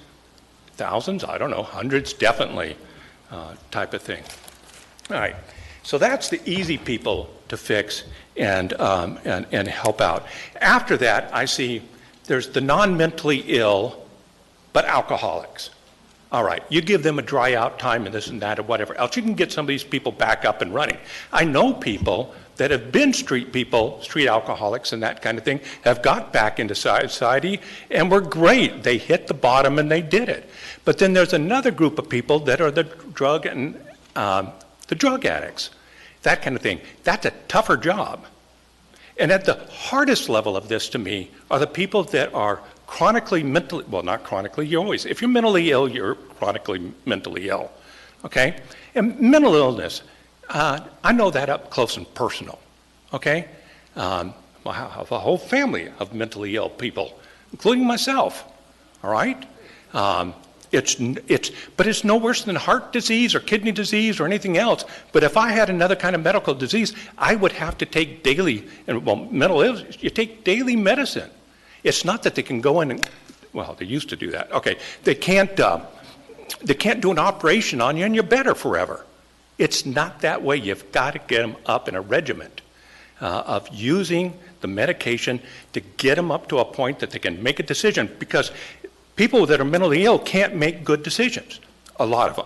thousands, I don't know, hundreds definitely, type of thing. All right, so that's the easy people to fix and help out. After that, I see there's the non-mentally ill, but alcoholics. All right, you give them a dry out time and this and that or whatever else, you can get some of these people back up and running. I know people that have been street people, street alcoholics and that kind of thing, have got back into society and were great. They hit the bottom and they did it. But then there's another group of people that are the drug addicts, that kind of thing. That's a tougher job. And at the hardest level of this to me are the people that are chronically mentally, well, not chronically, if you're mentally ill, you're chronically mentally ill, okay? And mental illness, I know that up close and personal, okay? I have a whole family of mentally ill people, including myself, all right? But it's no worse than heart disease or kidney disease or anything else. But if I had another kind of medical disease, I would have to take daily, mental illness, you take daily medicine. It's not that they can go in and, well, they used to do that. Okay, they can't do an operation on you and you're better forever. It's not that way. You've got to get them up in a regiment of using the medication to get them up to a point that they can make a decision, because people that are mentally ill can't make good decisions, a lot of them,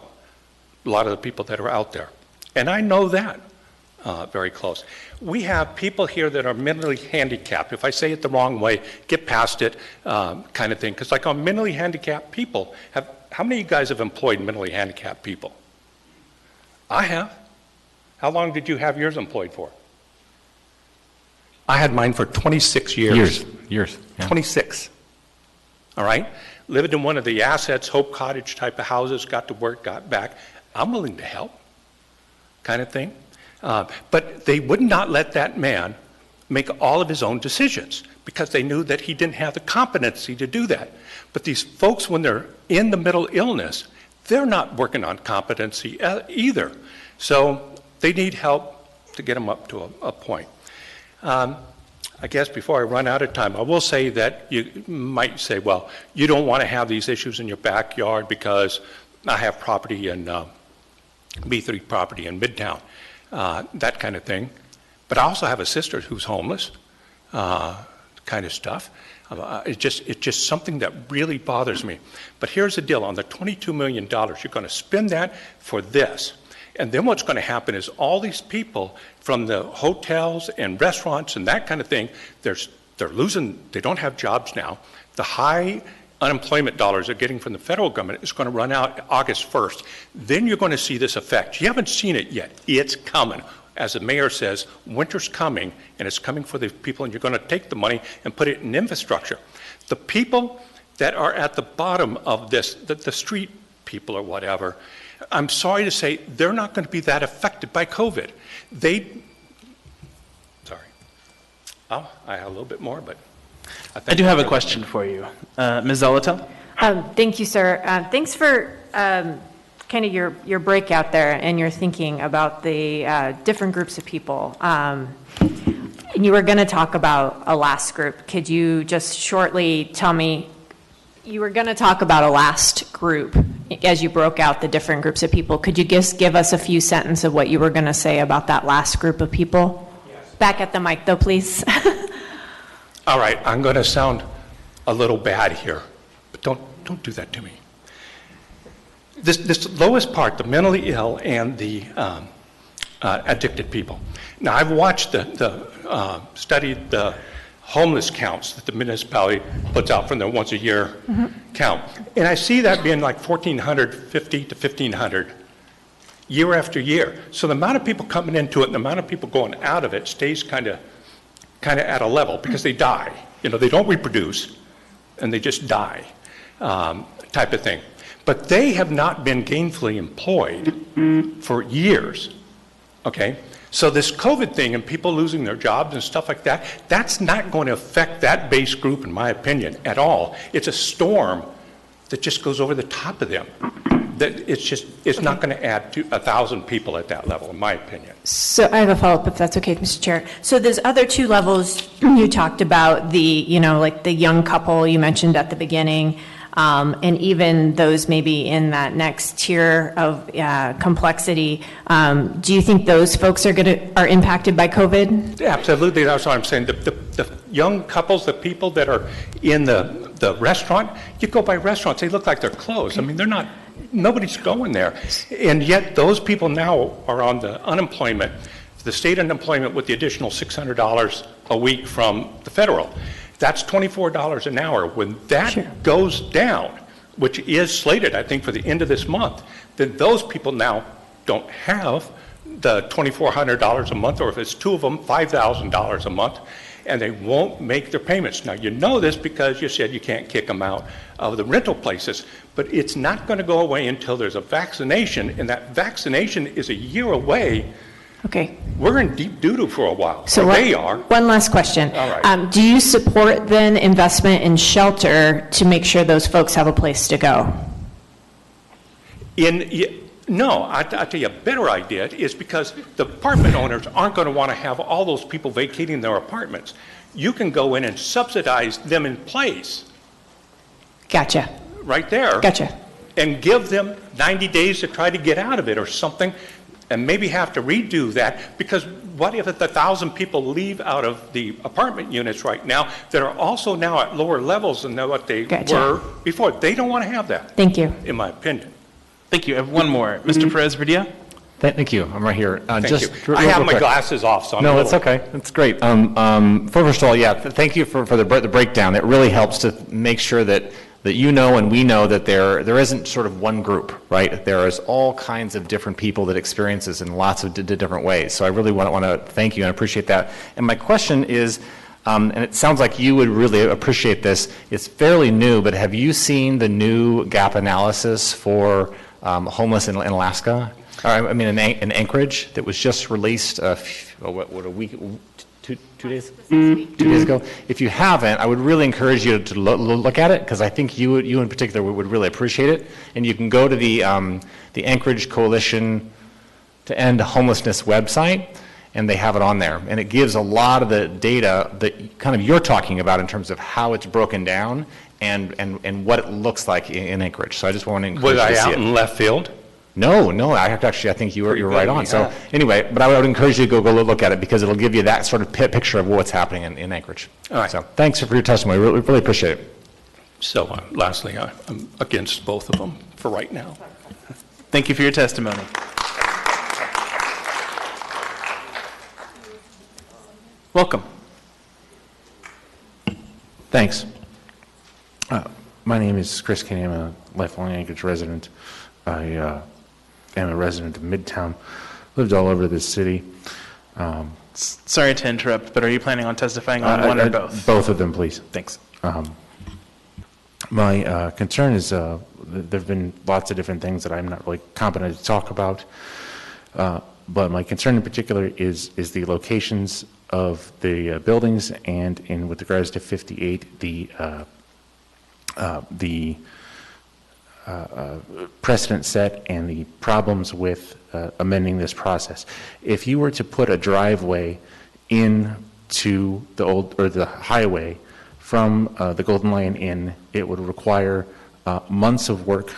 a lot of the people that are out there. And I know that very close. We have people here that are mentally handicapped. If I say it the wrong way, get past it kind of thing. Because like on mentally handicapped people, how many of you guys have employed mentally handicapped people? I have. How long did you have yours employed for? I had mine for 26 years. Years. Yeah. 26. All right? Lived in one of the assets, Hope Cottage type of houses, got to work, got back. I'm willing to help, kind of thing. But they would not let that man make all of his own decisions because they knew that he didn't have the competency to do that. But these folks, when they're in the mental illness, they're not working on competency either. So they need help to get them up to a point. I guess before I run out of time, I will say that you might say, well, you don't want to have these issues in your backyard because I have property in B3 property in Midtown, that kind of thing. But I also have a sister who's homeless, kind of stuff. It's just something that really bothers me. But here's the deal. On the $22 million, you're going to spend that for this. And then what's going to happen is all these people from the hotels and restaurants and that kind of thing, they're losing, they don't have jobs now. The high unemployment dollars they're getting from the federal government is going to run out August 1st. Then you're going to see this effect. You haven't seen it yet. It's coming. As the mayor says, winter's coming, and it's coming for the people, and you're going to take the money and put it in infrastructure. The people that are at the bottom of this, the street people or whatever, I'm sorry to say, they're not going to be that affected by COVID. I have a little bit more, but I do have a question for you. Ms. Zolotel? Thank you, sir. Thanks for kind of your breakout there and your thinking about the different groups of people. And you were going to talk about a last group. Could you just shortly tell me, you were going to talk about a last group as you broke out the different groups of people, could you just give us a few sentences of what you were going to say about that last group of people? Yes. Back at the mic, though, please. All right, I'm going to sound a little bad here, but don't do that to me. This lowest part, the mentally ill and the addicted people. Now, I've watched studied the homeless counts that the municipality puts out from their once a year count. And I see that being like 1,450 to 1,500 year after year. So the amount of people coming into it and the amount of people going out of it stays kind of at a level because they die. You know, they don't reproduce and they just die type of thing. But they have not been gainfully employed for years, okay? So this COVID thing and people losing their jobs and stuff like that, that's not going to affect that base group, in my opinion, at all. It's a storm that just goes over the top of them. It's not going to add to 1,000 people at that level, in my opinion. So I have a follow-up, if that's okay, Mr. Chair. So there's other two levels you talked about, like the young couple you mentioned at the beginning, and even those maybe in that next tier of complexity. Do you think those folks are impacted by COVID? Absolutely, that's what I'm saying. The young couples, the people that are in the restaurant, you go by restaurants, they look like they're closed. I mean, they're not. Nobody's going there. And yet those people now are on the unemployment, the state unemployment with the additional $600 a week from the federal. That's $24 an hour. When that goes down, which is slated, I think, for the end of this month, then those people now don't have the $2,400 a month, or if it's two of them, $5,000 a month, and they won't make their payments. Now, you know this because you said you can't kick them out of the rental places, but it's not going to go away until there's a vaccination, and that vaccination is a year away. Okay. We're in deep doo-doo for a while. So they are. One last question. All right. Do you support then investment in shelter to make sure those folks have a place to go? No, I'll tell you a better idea is because the apartment owners aren't going to want to have all those people vacating their apartments. You can go in and subsidize them in place. Gotcha. Right there. Gotcha. And give them 90 days to try to get out of it or something, and maybe have to redo that, because what if 1,000 people leave out of the apartment units right now that are also now at lower levels than what they were before? They don't want to have that. Thank you. In my opinion. Thank you. I have one more. Mr. Perez-Verdia? Thank you. I'm right here. Thank you. I have my glasses off, so I'm No, it's okay. It's great. First of all, thank you for the breakdown. It really helps to make sure that you know and we know that there isn't sort of one group, right? There is all kinds of different people that experience this in lots of different ways. So I really want to thank you and appreciate that. And my question is, and it sounds like you would really appreciate this, it's fairly new, but have you seen the new gap analysis for homeless in Alaska? In Anchorage that was just released a week, 2 days? 2 days ago. If you haven't, I would really encourage you to look at it, because I think you in particular would really appreciate it. And you can go to the Anchorage Coalition to End Homelessness website, and they have it on there. And it gives a lot of the data that kind of you're talking about in terms of how it's broken down and what it looks like in Anchorage. So I just want to encourage you to see it. Was I out in left field? No, I think you're right on. So anyway, but I would encourage you to go look at it, because it'll give you that sort of picture of what's happening in Anchorage. All right. So thanks for your testimony. We really appreciate it. So lastly, I'm against both of them for right now. Thank you for your testimony. Welcome. Thanks. My name is Chris Kinney. I'm a lifelong Anchorage resident. I am a resident of Midtown. Lived all over this city. Sorry to interrupt, but are you planning on testifying on one or both? Both of them, please. Thanks. My concern is there have been lots of different things that I'm not really competent to talk about, but my concern in particular is the locations of the buildings, and with regards to 58, the precedent set and the problems with amending this process. If you were to put a driveway into the highway from the Golden Lion Inn, it would require months of work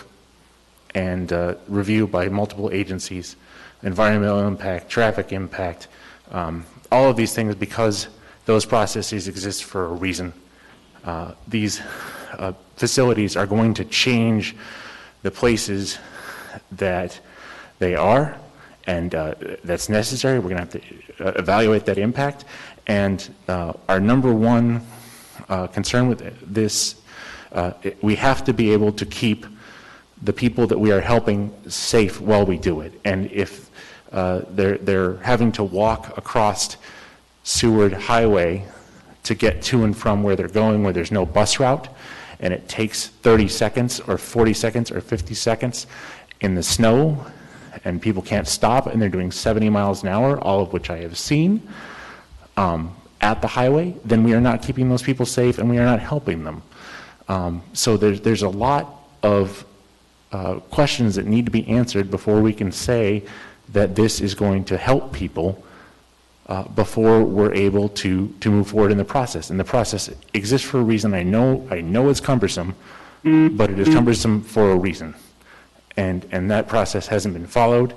and review by multiple agencies, environmental impact, traffic impact, all of these things, because those processes exist for a reason. These facilities are going to change the places that they are, and that's necessary. We're going to have to evaluate that impact. And our number one concern with this, we have to be able to keep the people that we are helping safe while we do it. And if they're having to walk across Seward Highway to get to and from where they're going, where there's no bus route, and it takes 30 seconds or 40 seconds or 50 seconds in the snow, and people can't stop, and they're doing 70 miles an hour, all of which I have seen, at the highway, then we are not keeping those people safe, and we are not helping them. So there's a lot of questions that need to be answered before we can say that this is going to help people before we're able to move forward in the process. And the process exists for a reason. I know it's cumbersome, but it is cumbersome for a reason. And that process hasn't been followed.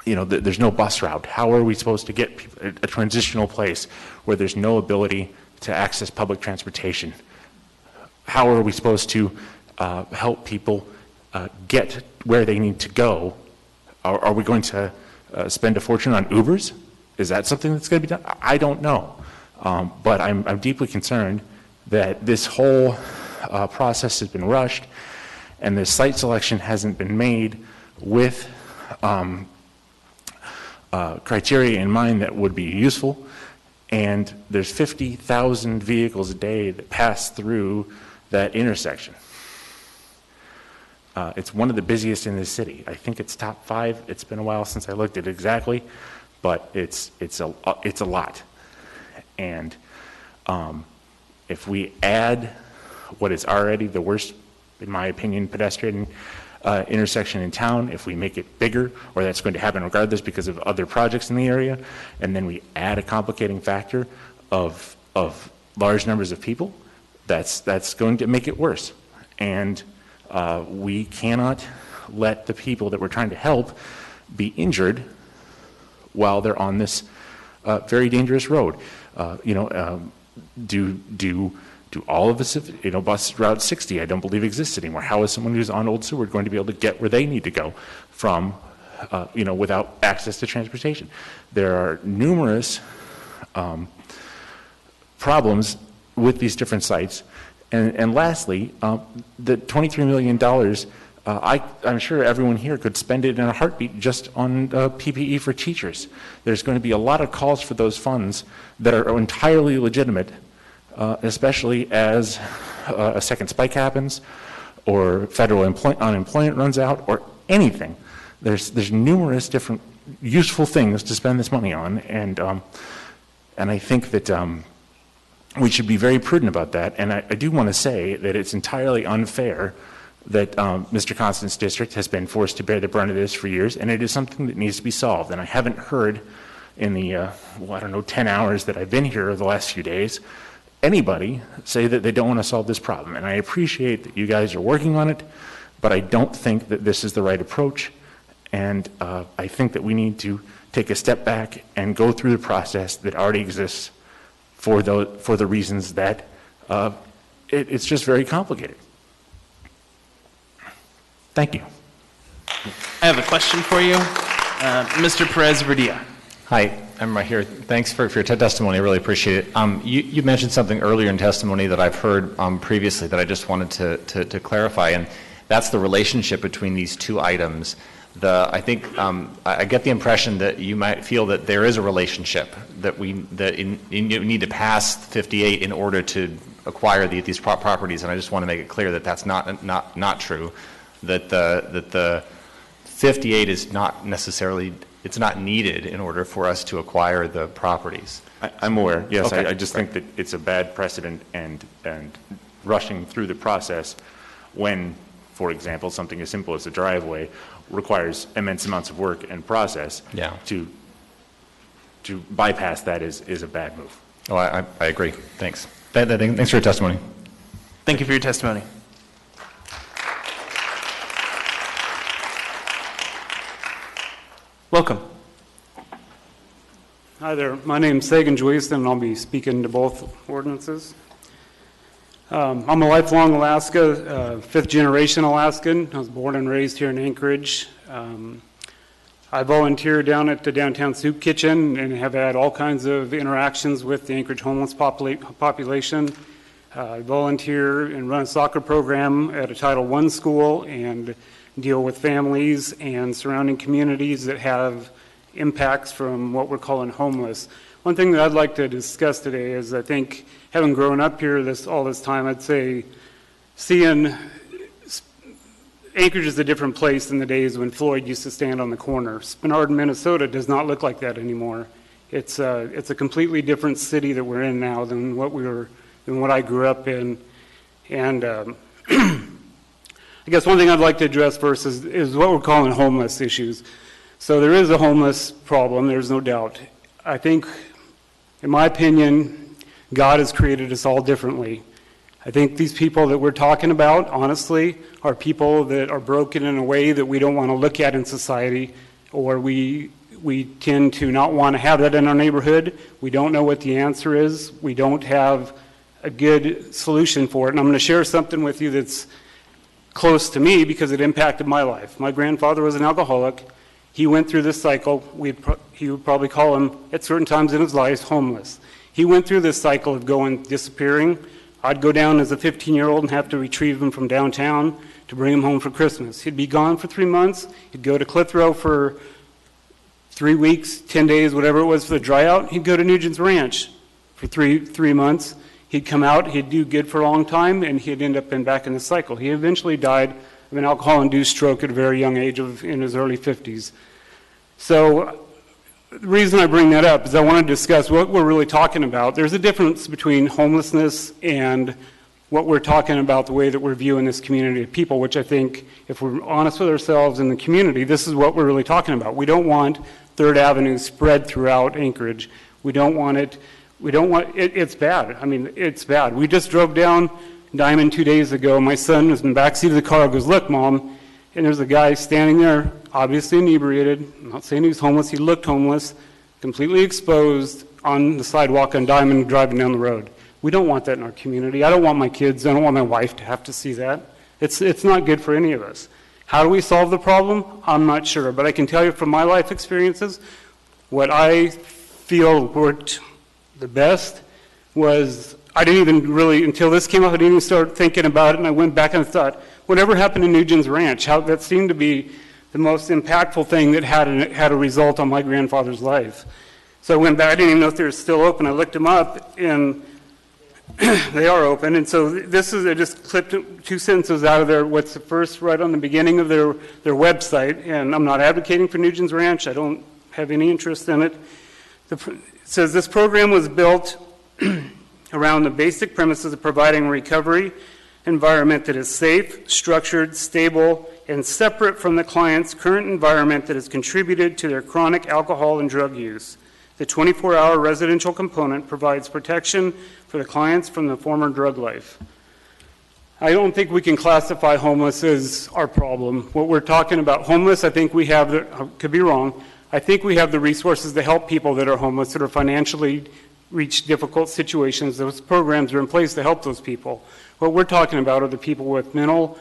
There's no bus route. How are we supposed to get people a transitional place where there's no ability to access public transportation? How are we supposed to help people get where they need to go? Are we going to spend a fortune on Ubers? Is that something that's going to be done? I don't know. But I'm deeply concerned that this whole process has been rushed, and the site selection hasn't been made with criteria in mind that would be useful. And there's 50,000 vehicles a day that pass through that intersection. It's one of the busiest in the city. I think it's top 5. It's been a while since I looked at it exactly, but it's a lot. And if we add what is already the worst, in my opinion, pedestrian intersection in town, if we make it bigger, or that's going to happen regardless because of other projects in the area, and then we add a complicating factor of large numbers of people, that's going to make it worse. And we cannot let the people that we're trying to help be injured while they're on this very dangerous road. Do all of us, bus route 60, I don't believe exists anymore. How is someone who's on Old Seward going to be able to get where they need to go from, without access to transportation? There are numerous problems with these different sites. And lastly, the $23 million, I'm sure everyone here could spend it in a heartbeat just on PPE for teachers. There's going to be a lot of calls for those funds that are entirely legitimate, especially as a second spike happens, or federal unemployment runs out, or anything. There's numerous different useful things to spend this money on, and I think that we should be very prudent about that. And I do want to say that it's entirely unfair that Mr. Constant's district has been forced to bear the brunt of this for years, and it is something that needs to be solved. And I haven't heard in the 10 hours that I've been here the last few days, anybody say that they don't want to solve this problem. And I appreciate that you guys are working on it, but I don't think that this is the right approach. And I think that we need to take a step back and go through the process that already exists for the reasons that it's just very complicated. Thank you. I have a question for you. Mr. Perez-Verdia. Hi, I'm right here. Thanks for your testimony. I really appreciate it. You mentioned something earlier in testimony that I've heard previously that I just wanted to clarify, and that's the relationship between these two items. I think I get the impression that you might feel that there is a relationship, that you need to pass 58 in order to acquire these properties, and I just want to make it clear that that's not true. That the 58 is not necessarily, it's not needed in order for us to acquire the properties. I'm aware, yes. Okay. I just think that it's a bad precedent and rushing through the process when, for example, something as simple as a driveway requires immense amounts of work and process. Yeah. To bypass that is a bad move. Oh, I agree. Thanks. Thanks for your testimony. Thank you for your testimony. Welcome. Hi there. My name's Sagan Joyce, and I'll be speaking to both ordinances. I'm a lifelong Alaska, fifth-generation Alaskan. I was born and raised here in Anchorage. I volunteer down at the Downtown Soup Kitchen and have had all kinds of interactions with the Anchorage homeless population. I volunteer and run a soccer program at a Title I school and deal with families and surrounding communities that have impacts from what we're calling homeless. One thing that I'd like to discuss today is, I think, having grown up here all this time, I'd say seeing Anchorage is a different place than the days when Floyd used to stand on the corner. Spenard, Minnesota does not look like that anymore. It's a completely different city that we're in now than what I grew up in. And I guess one thing I'd like to address first is what we're calling homeless issues. So there is a homeless problem, there's no doubt. I think, in my opinion, God has created us all differently. I think these people that we're talking about, honestly, are people that are broken in a way that we don't want to look at in society, or we tend to not want to have that in our neighborhood. We don't know what the answer is. We don't have a good solution for it. And I'm going to share something with you that's close to me because it impacted my life. My grandfather was an alcoholic. He went through this cycle. He would probably call him, at certain times in his life, homeless. He went through this cycle of disappearing. I'd go down as a 15-year-old and have to retrieve him from downtown to bring him home for Christmas. He'd be gone for 3 months. He'd go to Clitheroe for 3 weeks, 10 days, whatever it was for the dry out. He'd go to Nugent's Ranch for three months. He'd come out, he'd do good for a long time, and he'd end up back in the cycle. He eventually died of an alcohol-induced stroke at a very young age in his early 50s. So the reason I bring that up is I want to discuss what we're really talking about. There's a difference between homelessness and what we're talking about, the way that we're viewing this community of people, which I think, if we're honest with ourselves in the community, this is what we're really talking about. We don't want Third Avenue spread throughout Anchorage. We don't want it. It's bad. I mean, it's bad. We just drove down Diamond 2 days ago. My son was in the backseat of the car, goes, "Look, Mom," and there's a guy standing there, obviously inebriated. I'm not saying he was homeless. He looked homeless, completely exposed on the sidewalk on Diamond driving down the road. We don't want that in our community. I don't want my kids, I don't want my wife to have to see that. It's not good for any of us. How do we solve the problem? I'm not sure, but I can tell you from my life experiences, what I feel worked the best was, I didn't even really, until this came up, I didn't even start thinking about it, and I went back and thought, whatever happened to Nugent's Ranch, how that seemed to be the most impactful thing that had a result on my grandfather's life. So I went back, I didn't even know if they were still open. I looked them up, and they are open. And so I just clipped 2 sentences out of what's the first, right on the beginning of their website, and I'm not advocating for Nugent's Ranch. I don't have any interest in it. It says, this program was built around the basic premises of providing a recovery environment that is safe, structured, stable, and separate from the client's current environment that has contributed to their chronic alcohol and drug use. The 24-hour residential component provides protection for the clients from the former drug life. I don't think we can classify homeless as our problem. What we're talking about, homeless, I think we have, I could be wrong, I think we have the resources to help people that are homeless, that are financially reach difficult situations. Those programs are in place to help those people. What we're talking about are the people with mental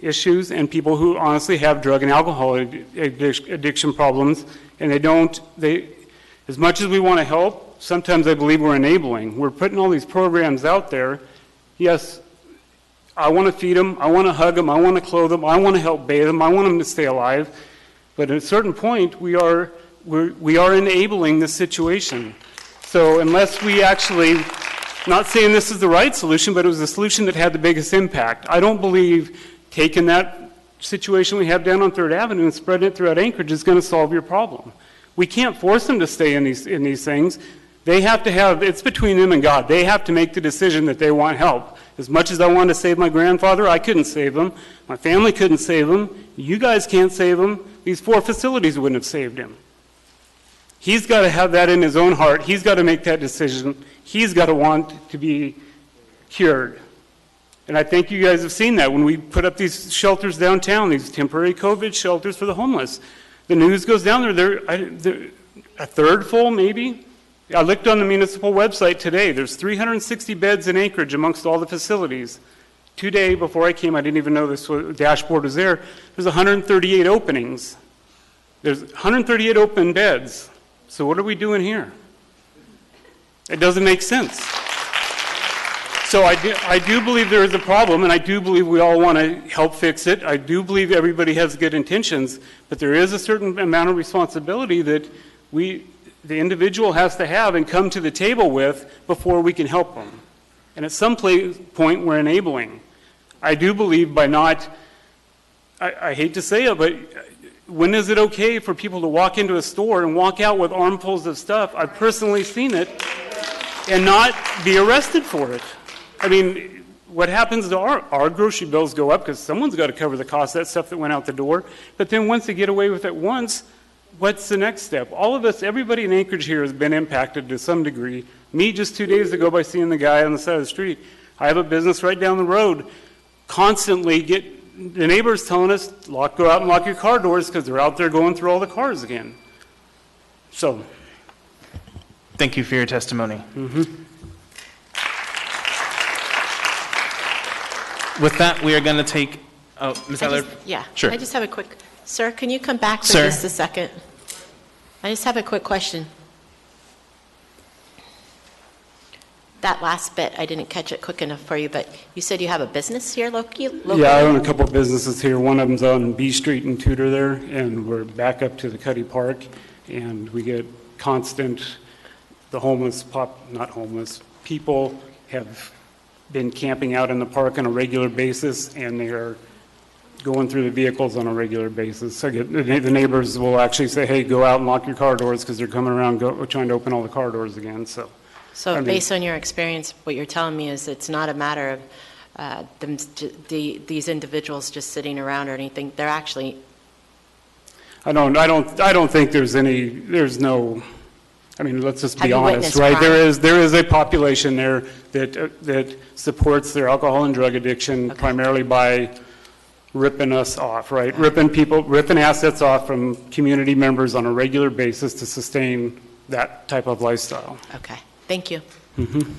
issues and people who honestly have drug and alcohol addiction problems, and as much as we want to help, sometimes I believe we're enabling. We're putting all these programs out there. Yes, I want to feed them, I want to hug them, I want to clothe them, I want to help bathe them, I want them to stay alive. But at a certain point, we are enabling this situation. So unless we actually, not saying this is the right solution, but it was the solution that had the biggest impact. I don't believe taking that situation we have down on 3rd Avenue and spreading it throughout Anchorage is going to solve your problem. We can't force them to stay in these things. They have to have, it's between them and God. They have to make the decision that they want help. As much as I wanted to save my grandfather, I couldn't save him. My family couldn't save him. You guys can't save him. These 4 facilities wouldn't have saved him. He's got to have that in his own heart. He's got to make that decision. He's got to want to be cured. And I think you guys have seen that when we put up these shelters downtown, these temporary COVID shelters for the homeless. The news goes down there, they're a third full maybe. I looked on the municipal website today. There's 360 beds in Anchorage amongst all the facilities. Today, before I came, I didn't even know this dashboard was there. There's 138 openings. There's 138 open beds. So what are we doing here? It doesn't make sense. So I do believe there is a problem, and I do believe we all want to help fix it. I do believe everybody has good intentions, but there is a certain amount of responsibility that the individual has to have and come to the table with before we can help them. And at some point, we're enabling. I do believe by not, I hate to say it, but when is it okay for people to walk into a store and walk out with armfuls of stuff? I've personally seen it, and not be arrested for it. I mean, what happens to our grocery bills go up because someone's got to cover the cost of that stuff that went out the door. But then once they get away with it once, what's the next step? All of us, everybody in Anchorage here has been impacted to some degree. Me just 2 days ago by seeing the guy on the side of the street. I have a business right down the road. Constantly the neighbors telling us, go out and lock your car doors because they're out there going through all the cars again. So. Thank you for your testimony. With that, we are going to take, Ms. Eller? Yeah. Sure. I just have a quick, sir, can you come back for Sir. just a second? I just have a quick question. That last bit, I didn't catch it quick enough for you, but you said you have a business here locally? Yeah, I own a couple of businesses here. One of them's on B Street in Tudor there, and we're back up to the Cuddy Park, and we get constant, the homeless, not homeless, people have been camping out in the park on a regular basis, and they are going through the vehicles on a regular basis. So the neighbors will actually say, hey, go out and lock your car doors because they're coming around trying to open all the car doors again. So Based on your experience, what you're telling me is it's not a matter of these individuals just sitting around or anything. They're actually. I don't think there's no. I mean, let's just be honest, right? Crime? There is a population there that supports their alcohol and drug addiction primarily by ripping us off, right? Ripping assets off from community members on a regular basis to sustain that type of lifestyle. Okay, thank you.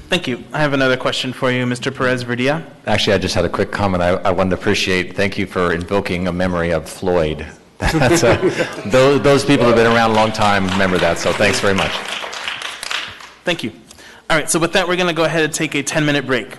Thank you. I have another question for you, Mr. Perez-Verdia. Actually, I just had a quick comment. I wanted to thank you for invoking a memory of Floyd. That's those people who have been around a long time remember that, so thanks very much. Thank you. All right, so with that, we're going to go ahead and take a 10-minute break.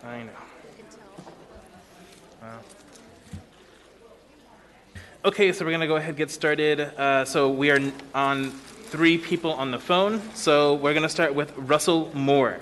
I know. Wow. Okay, so we're going to go ahead and get started. So we are on 3 people on the phone. So we're going to start with Russell Moore.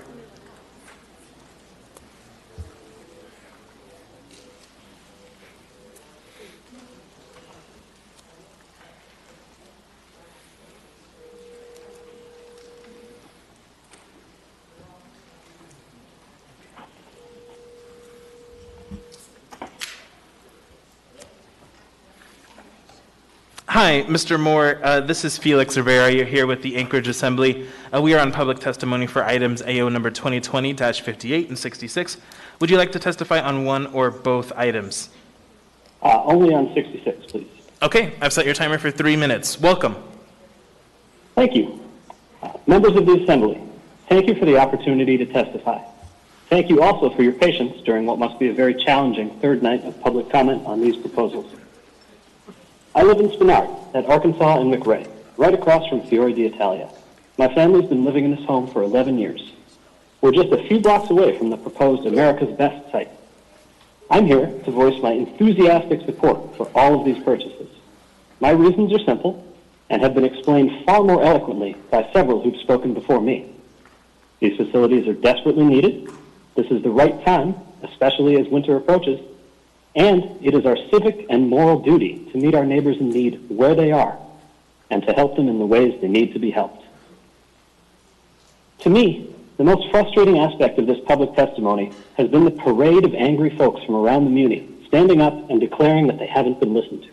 Hi, Mr. Moore. This is Felix Rivera. You're here with the Anchorage Assembly. We are on public testimony for items AO number 2020-58 and 66. Would you like to testify on one or both items? Only on 66, please. Okay, I've set your timer for 3 minutes. Welcome. Thank you. Members of the Assembly, thank you for the opportunity to testify. Thank you also for your patience during what must be a very challenging third night of public comment on these proposals. I live in Spenard, at Arkansas and McRae, right across from Fiore d'Italia. My family's been living in this home for 11 years. We're just a few blocks away from the proposed America's Best site. I'm here to voice my enthusiastic support for all of these purchases. My reasons are simple and have been explained far more eloquently by several who've spoken before me. These facilities are desperately needed. This is the right time, especially as winter approaches, and it is our civic and moral duty to meet our neighbors in need where they are and to help them in the ways they need to be helped. To me, the most frustrating aspect of this public testimony has been the parade of angry folks from around the Muni standing up and declaring that they haven't been listened to.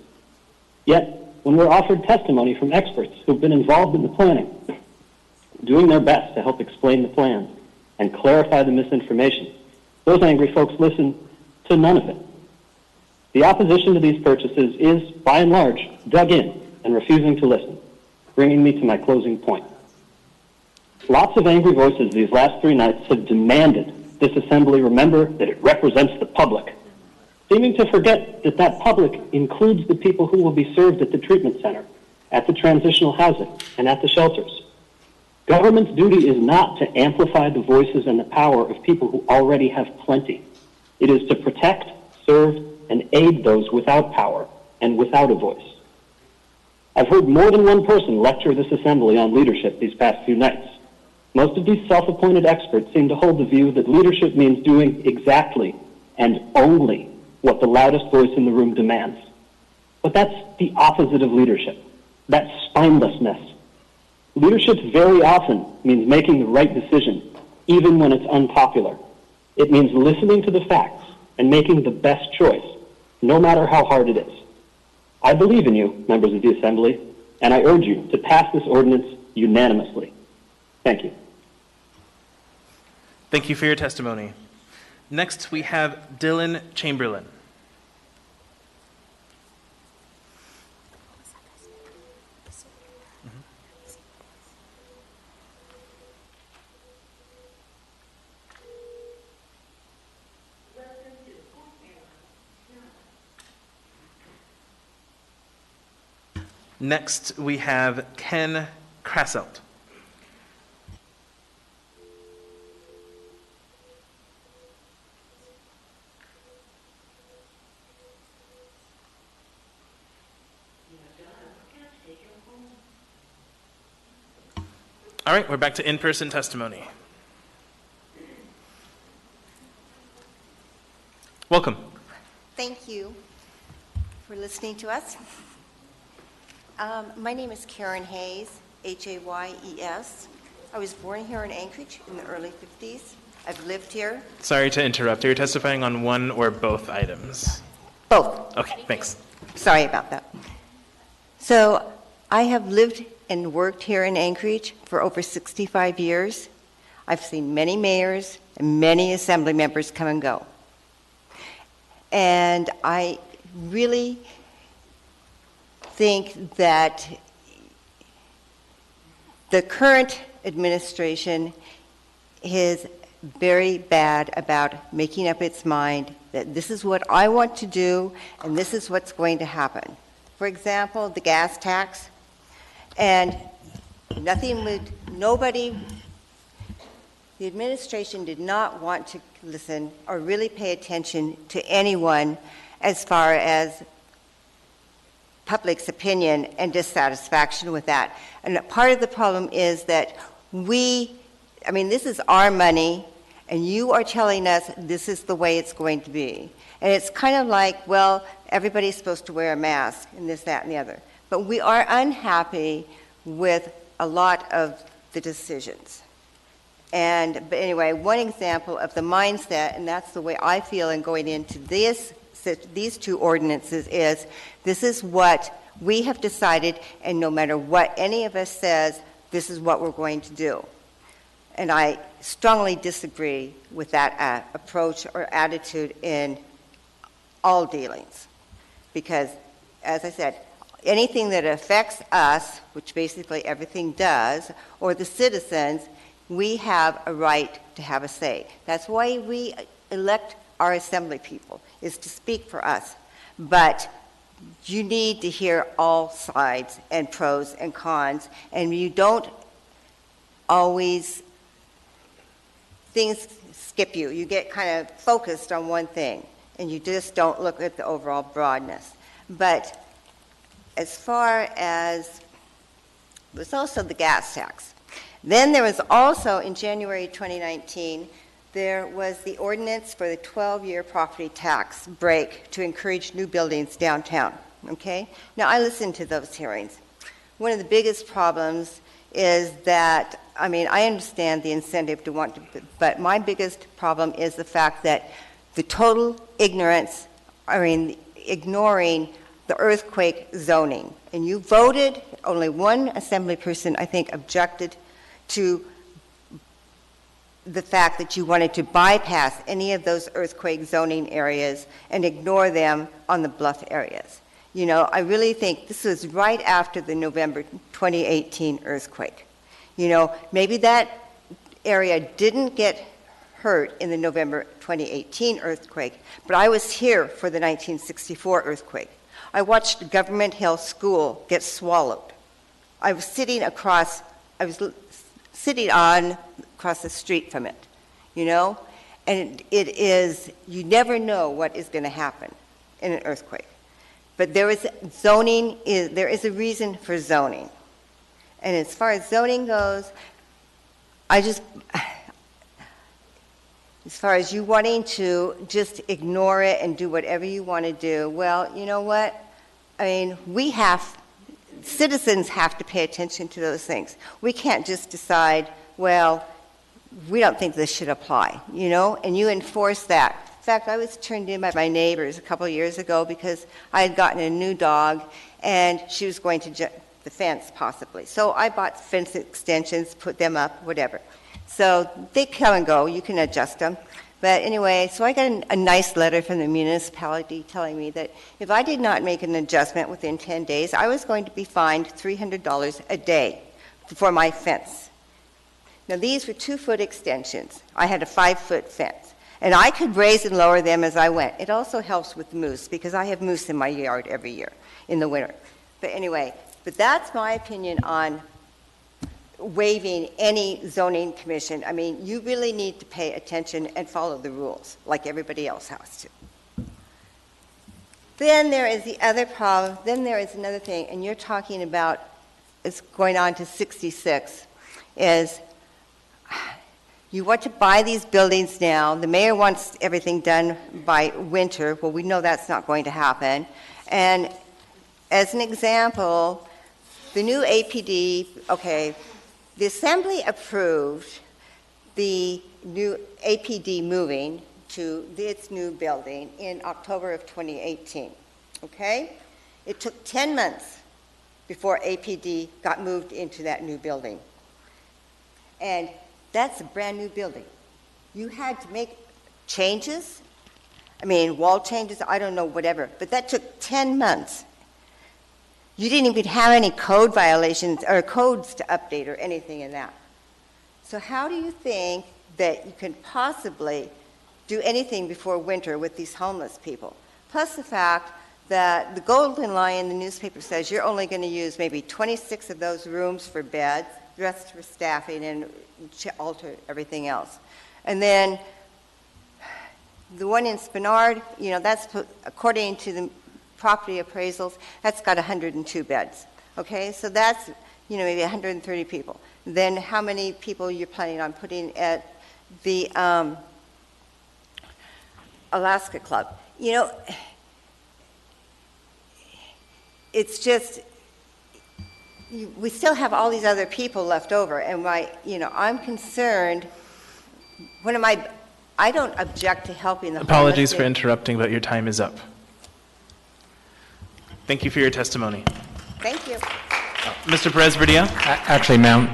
Yet, when we're offered testimony from experts who've been involved in the planning, doing their best to help explain the plans and clarify the misinformation, those angry folks listen to none of it. The opposition to these purchases is, by and large, dug in and refusing to listen, bringing me to my closing point. Lots of angry voices these last 3 nights have demanded this assembly remember that it represents the public, seeming to forget that that public includes the people who will be served at the treatment center, at the transitional housing, and at the shelters. Government's duty is not to amplify the voices and the power of people who already have plenty. It is to protect, serve, and aid those without power and without a voice. I've heard more than one person lecture this assembly on leadership these past few nights. Most of these self-appointed experts seem to hold the view that leadership means doing exactly and only what the loudest voice in the room demands. But that's the opposite of leadership. That's spinelessness. Leadership very often means making the right decision, even when it's unpopular. It means listening to the facts and making the best choice, no matter how hard it is. I believe in you, members of the Assembly, and I urge you to pass this ordinance unanimously. Thank you. Thank you for your testimony. Next, we have Dylan Chamberlain. Next, we have Ken Krasselt. All right, we're back to in-person testimony. Welcome. Thank you for listening to us. My name is Karen Hayes, Hayes. I was born here in Anchorage in the early 50s. I've lived here. Sorry to interrupt. Are you testifying on one or both items? Both. Okay, thanks. Sorry about that. So I have lived and worked here in Anchorage for over 65 years. I've seen many mayors and many assembly members come and go. And I really think that the current administration is very bad about making up its mind that this is what I want to do and this is what's going to happen. For example, the gas tax, and nobody The administration did not want to listen or really pay attention to anyone as far as public's opinion and dissatisfaction with that. And part of the problem is that this is our money, and you are telling us this is the way it's going to be. And it's kind of like, well, everybody's supposed to wear a mask and this, that, and the other. But we are unhappy with a lot of the decisions. But anyway, one example of the mindset, and that's the way I feel in going into these two ordinances, is this is what we have decided, and no matter what any of us says, this is what we're going to do. And I strongly disagree with that approach or attitude in all dealings. Because, as I said, anything that affects us, which basically everything does, or the citizens, we have a right to have a say. That's why we elect our assembly people, is to speak for us. But you need to hear all sides and pros and cons, and you don't always, things skip you. You get kind of focused on one thing, and you just don't look at the overall broadness. But as far as, there's also the gas tax. Then there was also, in January 2019, there was the ordinance for the 12-year property tax break to encourage new buildings downtown, okay? Now, I listened to those hearings. One of the biggest problems is that, I understand the incentive to want to, but my biggest problem is the fact that the total ignorance, ignoring the earthquake zoning. And you voted, only one assembly person, I think, objected to the fact that you wanted to bypass any of those earthquake zoning areas and ignore them on the bluff areas. I really think this was right after the November 2018 earthquake. Maybe that area didn't get hurt in the November 2018 earthquake, but I was here for the 1964 earthquake. I watched Government Hill School get swallowed. I was sitting across the street from it, and it is, you never know what is going to happen in an earthquake. But there is a reason for zoning. And as far as zoning goes, as far as you wanting to just ignore it and do whatever you want to do, well, you know what? Citizens have to pay attention to those things. We can't just decide, well, we don't think this should apply, and you enforce that. In fact, I was turned in by my neighbors a couple of years ago because I had gotten a new dog, and she was going to jump the fence, possibly. So I bought fence extensions, put them up, whatever. So they come and go. You can adjust them. But anyway, so I got a nice letter from the municipality telling me that if I did not make an adjustment within 10 days, I was going to be fined $300 a day for my fence. Now, these were 2-foot extensions. I had a 5-foot fence. And I could raise and lower them as I went. It also helps with moose, because I have moose in my yard every year in the winter. But anyway, that's my opinion on waiving any zoning commission. You really need to pay attention and follow the rules, like everybody else has to. Then there is the other problem. Then there is another thing, and you're talking about, it's going on to 66, is you want to buy these buildings now. The mayor wants everything done by winter. Well, we know that's not going to happen. And as an example, the new APD, the Assembly approved the new APD moving to its new building in October of 2018, okay? It took 10 months before APD got moved into that new building. And that's a brand new building. You had to make changes, wall changes, I don't know, whatever, but that took 10 months. You didn't even have any code violations or codes to update or anything in that. So how do you think that you can possibly do anything before winter with these homeless people? Plus the fact that the Golden Lion, the newspaper says, you're only going to use maybe 26 of those rooms for beds. stressed for staffing and alter everything else. And then the one in Spenard, that's according to the property appraisals, that's got 102 beds. Okay, so that's, maybe 130 people. Then how many people you're planning on putting at the Alaska Club? It's just, we still have all these other people left over, and I'm concerned. I don't object to helping the Apologies homeless. for interrupting, but your time is up. Thank you for your testimony. Thank you. Mr. Perez-Verdia? Actually, ma'am,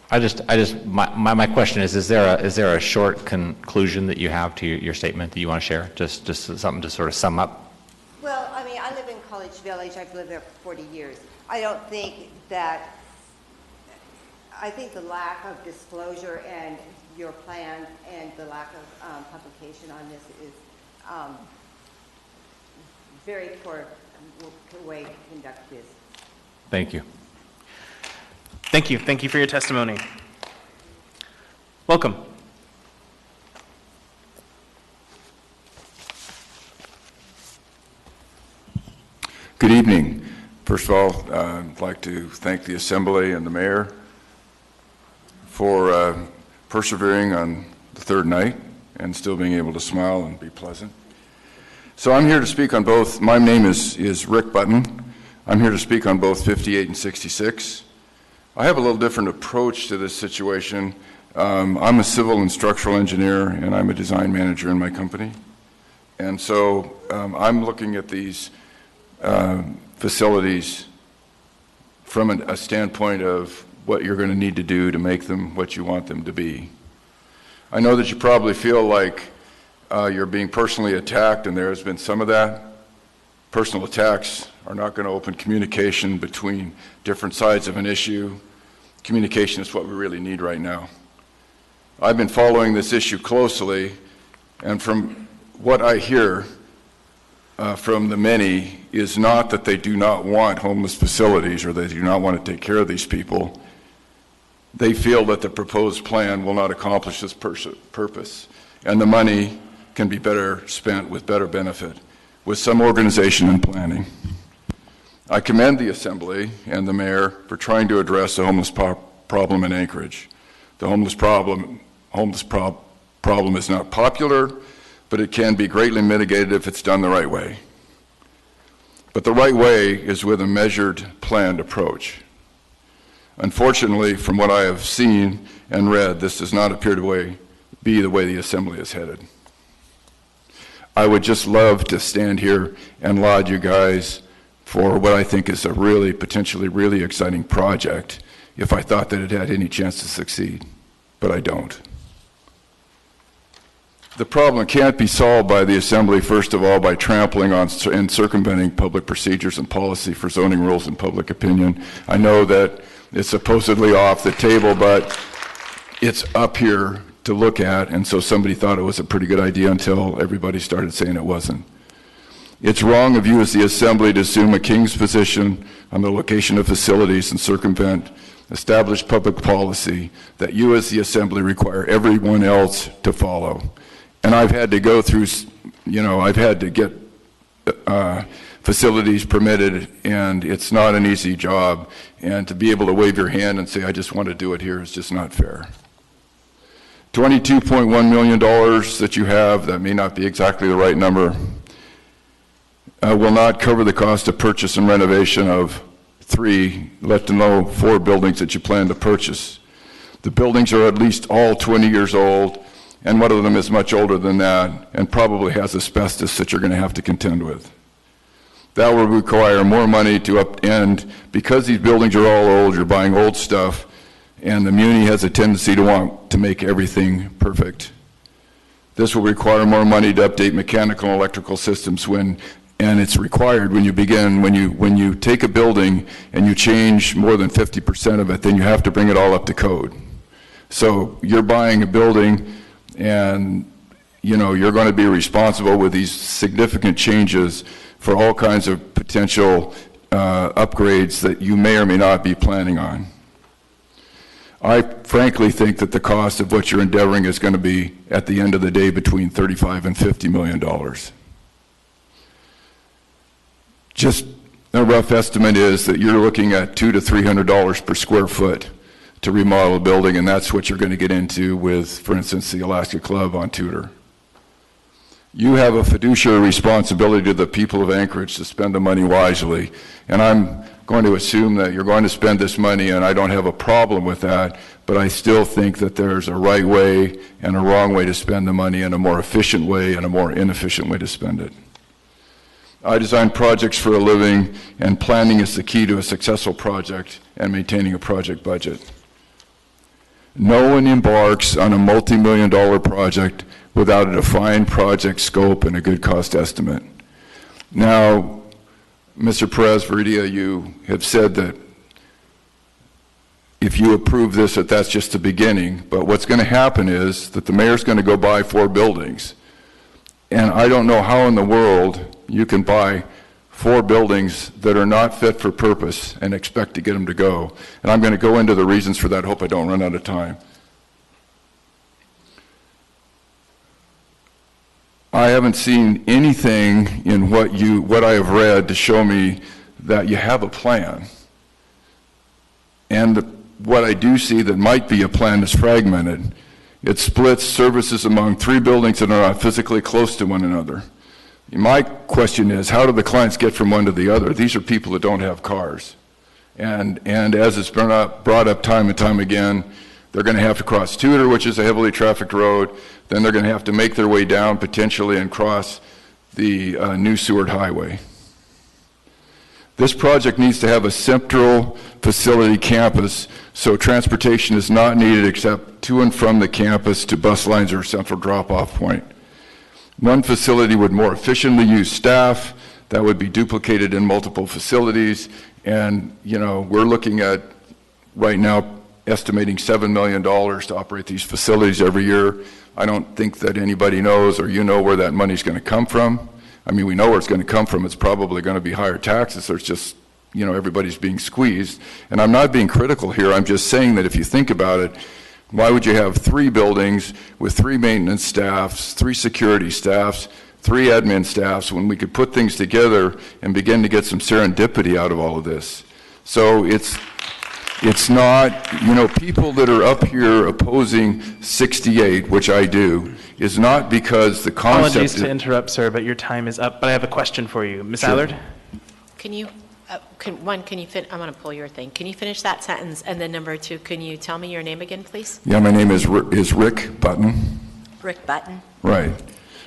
my question is there a short conclusion that you have to your statement that you want to share? Just something to sort of sum up? Well, I live in College Village. I've lived there for 40 years. I think the lack of disclosure and your plan and the lack of publication on this is very poor way to conduct business. Thank you. Thank you. Thank you for your testimony. Welcome. Good evening. First of all, I'd like to thank the Assembly and the Mayor for persevering on the third night and still being able to smile and be pleasant. So I'm here to speak on both. My name is Rick Button. I'm here to speak on both 58 and 66. I have a little different approach to this situation. I'm a civil and structural engineer, and I'm a design manager in my company. And so I'm looking at these facilities from a standpoint of what you're going to need to do to make them what you want them to be. I know that you probably feel like you're being personally attacked, and there has been some of that. Personal attacks are not going to open communication between different sides of an issue. Communication is what we really need right now. I've been following this issue closely, and from what I hear from the many is not that they do not want homeless facilities or they do not want to take care of these people. They feel that the proposed plan will not accomplish this purpose, and the money can be better spent with better benefit, with some organization and planning. I commend the Assembly and the Mayor for trying to address the homeless problem in Anchorage. The homeless problem is not popular, but it can be greatly mitigated if it's done the right way. But the right way is with a measured, planned approach. Unfortunately, from what I have seen and read, this does not appear to be the way the Assembly is headed. I would just love to stand here and laud you guys for what I think is a really, potentially really exciting project if I thought that it had any chance to succeed, but I don't. The problem can't be solved by the Assembly, first of all, by trampling on and circumventing public procedures and policy for zoning rules and public opinion. I know that it's supposedly off the table, but it's up here to look at, and so somebody thought it was a pretty good idea until everybody started saying it wasn't. It's wrong of you as the Assembly to assume a king's position on the location of facilities and circumvent established public policy that you as the Assembly require everyone else to follow. And I've had to go through, I've had to get facilities permitted, and it's not an easy job. And to be able to wave your hand and say, I just want to do it here is just not fair. $22.1 million that you have, that may not be exactly the right number, will not cover the cost of purchase and renovation of 4 buildings that you plan to purchase. The buildings are at least all 20 years old, and one of them is much older than that and probably has asbestos that you're going to have to contend with. That will require more money to upend. Because these buildings are all old, you're buying old stuff, and the muni has a tendency to want to make everything perfect. This will require more money to update mechanical and electrical systems and it's required when you take a building and you change more than 50% of it, then you have to bring it all up to code. So you're buying a building and you're going to be responsible with these significant changes for all kinds of potential upgrades that you may or may not be planning on. I frankly think that the cost of what you're endeavoring is going to be, at the end of the day, between $35 and $50 million. Just a rough estimate is that you're looking at $200 to $300 per square foot to remodel a building, and that's what you're going to get into with, for instance, the Alaska Club on Tudor. You have a fiduciary responsibility to the people of Anchorage to spend the money wisely, and I'm going to assume that you're going to spend this money, and I don't have a problem with that, but I still think that there's a right way and a wrong way to spend the money, and a more efficient way and a more inefficient way to spend it. I design projects for a living, and planning is the key to a successful project and maintaining a project budget. No one embarks on a multi-million-dollar project without a defined project scope and a good cost estimate. Now, Mr. Perez-Verdia, you have said that if you approve this, that that's just the beginning, but what's going to happen is that the mayor's going to go buy 4 buildings, and I don't know how in the world you can buy 4 buildings that are not fit for purpose and expect to get them to go. And I'm going to go into the reasons for that. Hope I don't run out of time. I haven't seen anything in what I have read to show me that you have a plan. And what I do see that might be a plan is fragmented. It splits services among 3 buildings that are not physically close to one another. My question is, how do the clients get from one to the other? These are people that don't have cars. And as it's brought up time and time again, they're going to have to cross Tudor, which is a heavily trafficked road. Then they're going to have to make their way down potentially and cross the new Seward Highway. This project needs to have a central facility campus, so transportation is not needed except to and from the campus to bus lines or a central drop-off point. One facility would more efficiently use staff. That would be duplicated in multiple facilities. And, you know, we're looking at right now estimating $7 million to operate these facilities every year. I don't think that anybody knows or you know where that money's going to come from. I mean, we know where it's going to come from. It's probably going to be higher taxes. There's just, you know, everybody's being squeezed. And I'm not being critical here. I'm just saying that if you think about it, why would you have 3 buildings with 3 maintenance staffs, 3 security staffs, 3 admin staffs, when we could put things together and begin to get some serendipity out of all of this? So it's not, you know, people that are up here opposing 68, which I do, is not because the concept... Apologies to interrupt, sir, but your time is up, but I have a question for you. Ms. Allard? Can you, I'm going to pull your thing. Can you finish that sentence? And then number 2, can you tell me your name again, please? Yeah, my name is Rick Button. Rick Button. Right.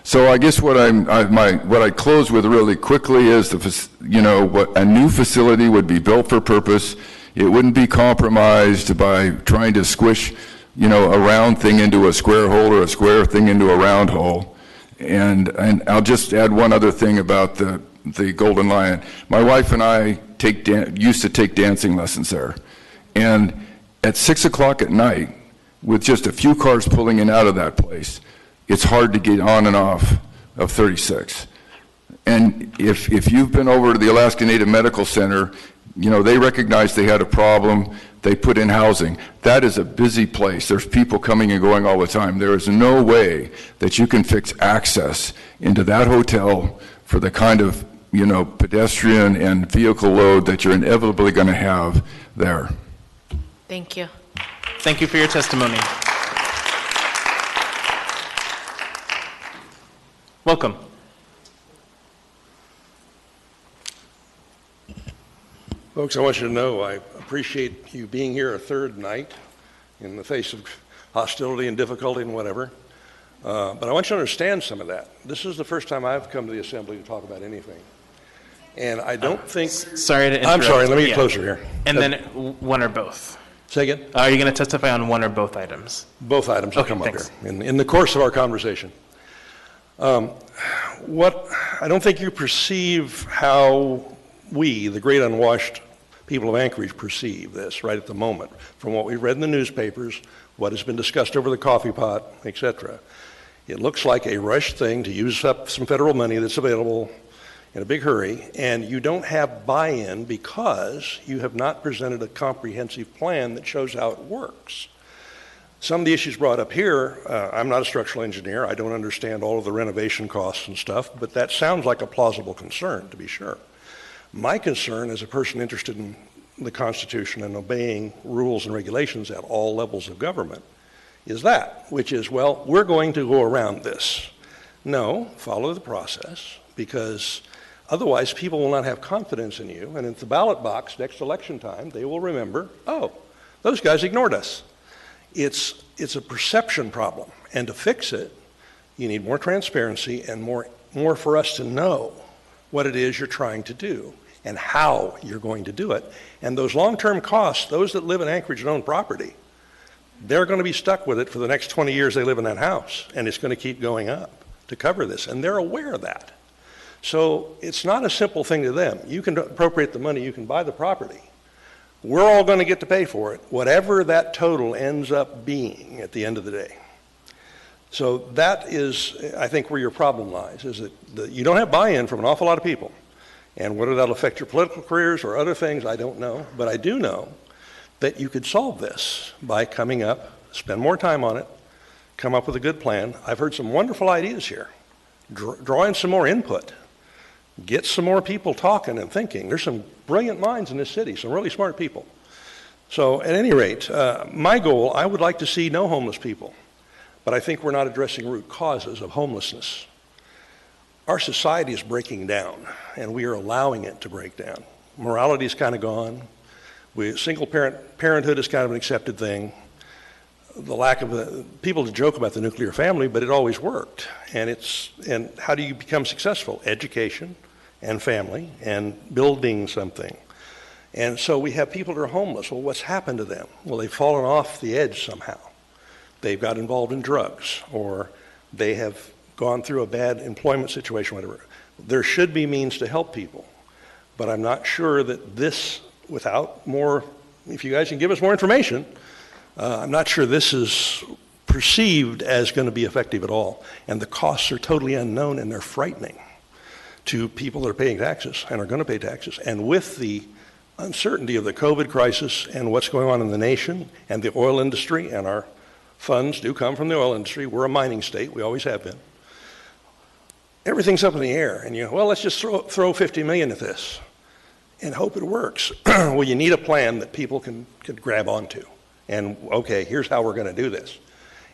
So I guess what I close with really quickly is what a new facility would be built for purpose. It wouldn't be compromised by trying to squish, you know, a round thing into a square hole or a square thing into a round hole. And I'll just add one other thing about the Golden Lion. My wife and I used to take dancing lessons there. And at 6 o'clock at night, with just a few cars pulling in and out of that place, it's hard to get on and off of 36. And if you've been over to the Alaska Native Medical Center, you know, they recognized they had a problem. They put in housing. That is a busy place. There's people coming and going all the time. There is no way that you can fix access into that hotel for the kind of, you know, pedestrian and vehicle load that you're inevitably going to have there. Thank you. Thank you for your testimony. Welcome. Folks, I want you to know I appreciate you being here a third night in the face of hostility and difficulty and whatever. But I want you to understand some of that. This is the first time I've come to the Assembly to talk about anything. And I don't think... Sorry to interrupt. I'm sorry, let me get closer here. And then one or both. Say again? Are you going to testify on one or both items? Both items will come up here in the course of our conversation. I don't think you perceive how we, the great unwashed people of Anchorage, perceive this right at the moment. From what we've read in the newspapers, what has been discussed over the coffee pot, etc. It looks like a rushed thing to use up some federal money that's available in a big hurry, and you don't have buy-in because you have not presented a comprehensive plan that shows how it works. Some of the issues brought up here, I'm not a structural engineer, I don't understand all of the renovation costs and stuff, but that sounds like a plausible concern, to be sure. My concern as a person interested in the Constitution and obeying rules and regulations at all levels of government is that, which is, well, we're going to go around this. No, follow the process, because otherwise people will not have confidence in you, and at the ballot box next election time, they will remember, oh, those guys ignored us. It's a perception problem, and to fix it, you need more transparency and more for us to know what it is you're trying to do and how you're going to do it. And those long-term costs, those that live in Anchorage and own property, they're going to be stuck with it for the next 20 years they live in that house, and it's going to keep going up to cover this, and they're aware of that. So it's not a simple thing to them. You can appropriate the money, you can buy the property. We're all going to get to pay for it, whatever that total ends up being at the end of the day. So that is, I think, where your problem lies, is that you don't have buy-in from an awful lot of people. And whether that'll affect your political careers or other things, I don't know. But I do know that you could solve this by coming up, spend more time on it, come up with a good plan. I've heard some wonderful ideas here. Draw in some more input. Get some more people talking and thinking. There's some brilliant minds in this city, some really smart people. So at any rate, my goal, I would like to see no homeless people. But I think we're not addressing root causes of homelessness. Our society is breaking down, and we are allowing it to break down. Morality is kind of gone. Single parenthood is kind of an accepted thing. The lack of people joke about the nuclear family, but it always worked. And how do you become successful? Education and family and building something. And so we have people that are homeless. Well, what's happened to them? Well, they've fallen off the edge somehow. They've got involved in drugs, or they have gone through a bad employment situation, whatever. There should be means to help people. But I'm not sure that this, without more, if you guys can give us more information, I'm not sure this is perceived as going to be effective at all. And the costs are totally unknown, and they're frightening to people that are paying taxes and are going to pay taxes. And with the uncertainty of the COVID crisis and what's going on in the nation and the oil industry, and our funds do come from the oil industry. We're a mining state. We always have been. Everything's up in the air. And well, let's just throw 50 million at this and hope it works. Well, you need a plan that people can grab onto. And, okay, here's how we're going to do this.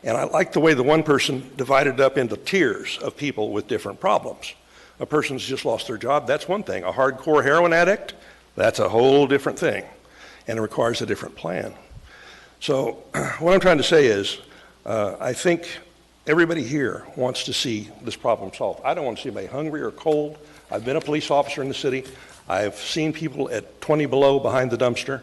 And I like the way the one person divided it up into tiers of people with different problems. A person's just lost their job, that's one thing. A hardcore heroin addict, that's a whole different thing. And it requires a different plan. So what I'm trying to say is, I think everybody here wants to see this problem solved. I don't want to see anybody hungry or cold. I've been a police officer in the city. I've seen people at 20 below behind the dumpster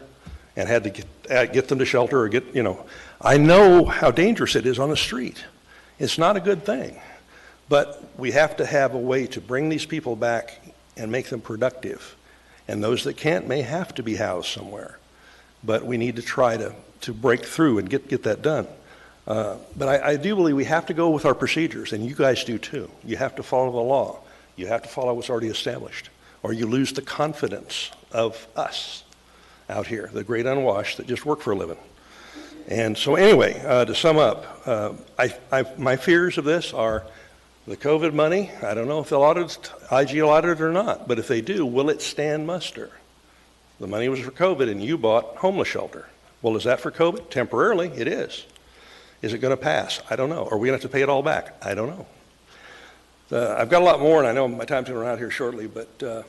and had to get them to shelter or I know how dangerous it is on the street. It's not a good thing. But we have to have a way to bring these people back and make them productive. And those that can't may have to be housed somewhere. But we need to try to break through and get that done. But I do believe we have to go with our procedures, and you guys do too. You have to follow the law. You have to follow what's already established, or you lose the confidence of us out here, the great unwashed that just work for a living. And so anyway, to sum up, my fears of this are the COVID money. I don't know if they'll IG will audit it or not, but if they do, will it stand muster? The money was for COVID, and you bought homeless shelter. Well, is that for COVID? Temporarily, it is. Is it going to pass? I don't know. Are we going to have to pay it all back? I don't know. I've got a lot more, and I know my time's going to run out here shortly, but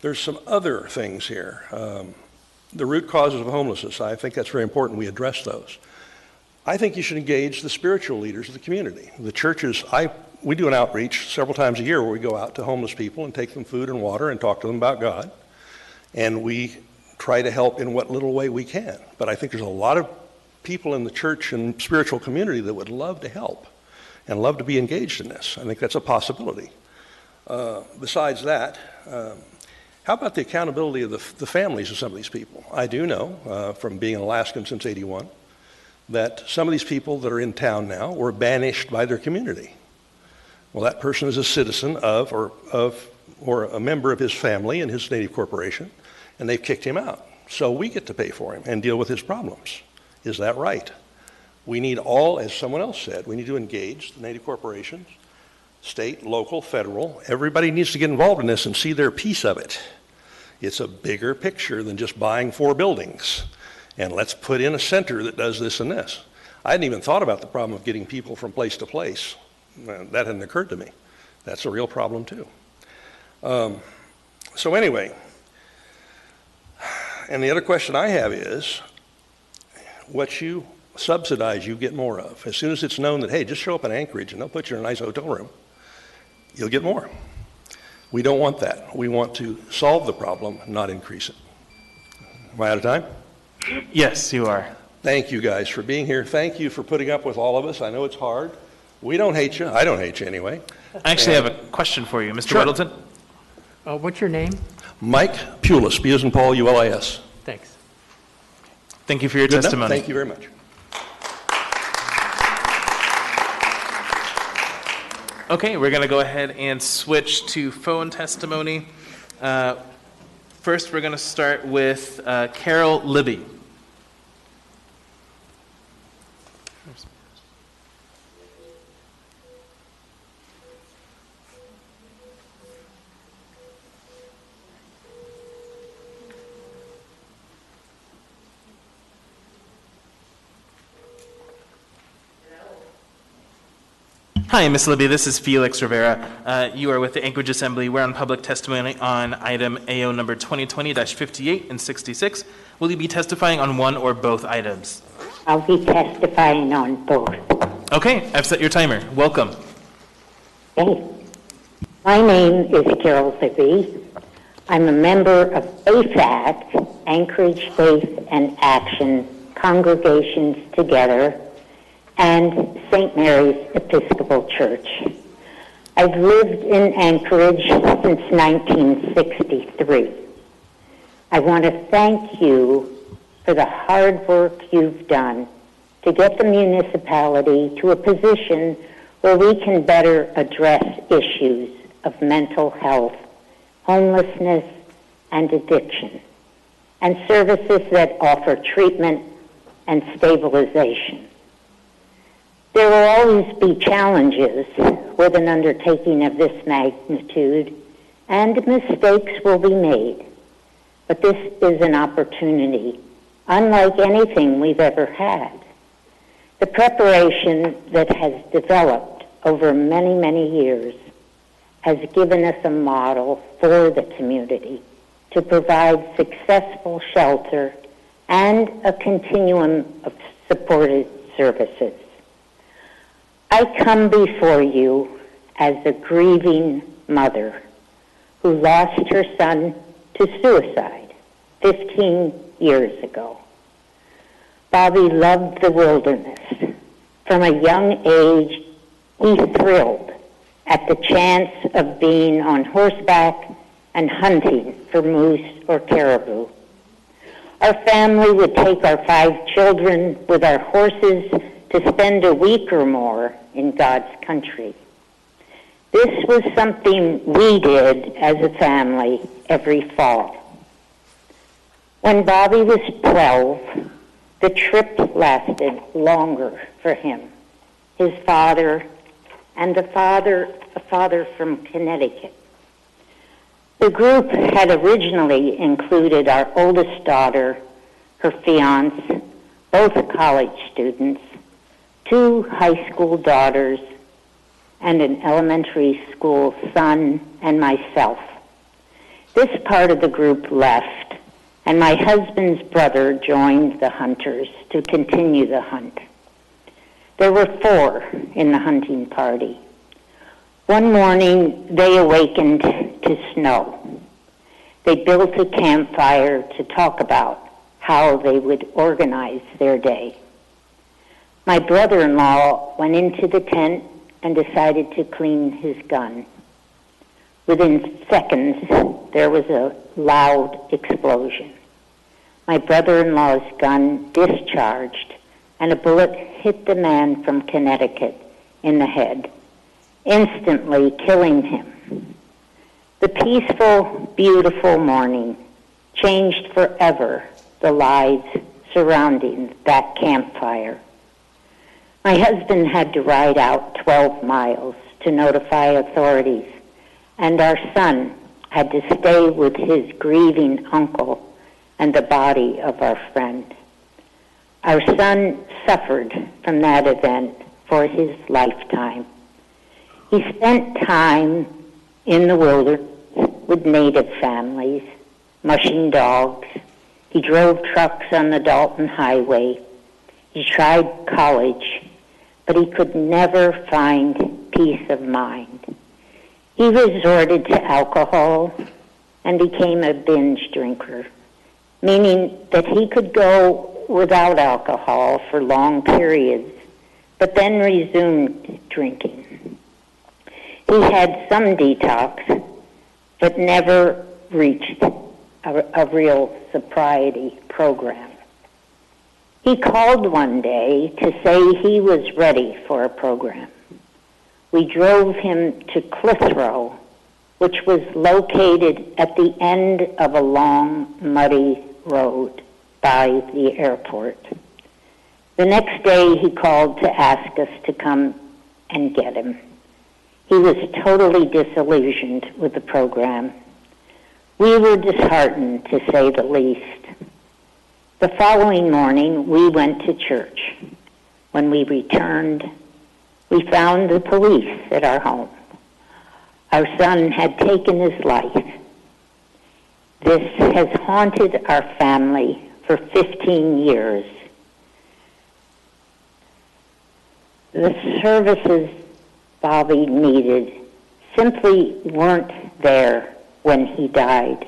there's some other things here. The root causes of homelessness, I think that's very important we address those. I think you should engage the spiritual leaders of the community. The churches, we do an outreach several times a year where we go out to homeless people and take them food and water and talk to them about God. And we try to help in what little way we can. But I think there's a lot of people in the church and spiritual community that would love to help and love to be engaged in this. I think that's a possibility. Besides that, how about the accountability of the families of some of these people? I do know, from being an Alaskan since '81, that some of these people that are in town now were banished by their community. Well, that person is a citizen of or a member of his family and his native corporation, and they've kicked him out. So we get to pay for him and deal with his problems. Is that right? We need all, as someone else said, we need to engage the native corporations, state, local, federal. Everybody needs to get involved in this and see their piece of it. It's a bigger picture than just buying 4 buildings. And let's put in a center that does this and this. I hadn't even thought about the problem of getting people from place to place. That hadn't occurred to me. That's a real problem too. So anyway, and the other question I have is, what you subsidize, you get more of. As soon as it's known that, hey, just show up in Anchorage and they'll put you in a nice hotel room, you'll get more. We don't want that. We want to solve the problem, not increase it. Am I out of time? Yes, you are. Thank you guys for being here. Thank you for putting up with all of us. I know it's hard. We don't hate you. I don't hate you anyway. I actually have a question for you, Mr. Sure. Weddleton. What's your name? Mike Pulis, P as in Paul, ULIS. Thanks. Thank you for your Good enough? testimony. Thank you very much. Okay, we're going to go ahead and switch to phone testimony. First, we're going to start with Carol Libby. Hi, Ms. Libby. This is Felix Rivera. You are with the Anchorage Assembly. We're on public testimony on item AO number 2020-58 and 66. Will you be testifying on one or both items? I'll be testifying on both. Okay, I've set your timer. Welcome. Okay. My name is Carol Libby. I'm a member of AFAC, Anchorage Faith and Action Congregations Together, and St. Mary's Episcopal Church. I've lived in Anchorage since 1963. I want to thank you for the hard work you've done to get the municipality to a position where we can better address issues of mental health, homelessness, and addiction, and services that offer treatment and stabilization. There will always be challenges with an undertaking of this magnitude, and mistakes will be made. But this is an opportunity unlike anything we've ever had. The preparation that has developed over many, many years has given us a model for the community to provide successful shelter and a continuum of supported services. I come before you as a grieving mother who lost her son to suicide 15 years ago. Bobby loved the wilderness. From a young age, he thrilled at the chance of being on horseback and hunting for moose or caribou. Our family would take our 5 children with our horses to spend a week or more in God's country. This was something we did as a family every fall. When Bobby was 12, the trip lasted longer for him, his father, and a father from Connecticut. The group had originally included our oldest daughter, her fiance, both college students, 2 high school daughters, and an elementary school son and myself. This part of the group left, and my husband's brother joined the hunters to continue the hunt. There were 4 in the hunting party. One morning, they awakened to snow. They built a campfire to talk about how they would organize their day. My brother-in-law went into the tent and decided to clean his gun. Within seconds, there was a loud explosion. My brother-in-law's gun discharged, and a bullet hit the man from Connecticut in the head, instantly killing him. The peaceful, beautiful morning changed forever the lives surrounding that campfire. My husband had to ride out 12 miles to notify authorities, and our son had to stay with his grieving uncle and the body of our friend. Our son suffered from that event for his lifetime. He spent time in the wilderness with native families, mushing dogs. He drove trucks on the Dalton Highway. He tried college, but he could never find peace of mind. He resorted to alcohol and became a binge drinker, meaning that he could go without alcohol for long periods, but then resumed drinking. He had some detox, but never reached a real sobriety program. He called one day to say he was ready for a program. We drove him to Clitheroe, which was located at the end of a long, muddy road by the airport. The next day he called to ask us to come and get him. He was totally disillusioned with the program. We were disheartened, to say the least. The following morning, we went to church. When we returned, we found the police at our home. Our son had taken his life. This has haunted our family for 15 years. The services Bobby needed simply weren't there when he died.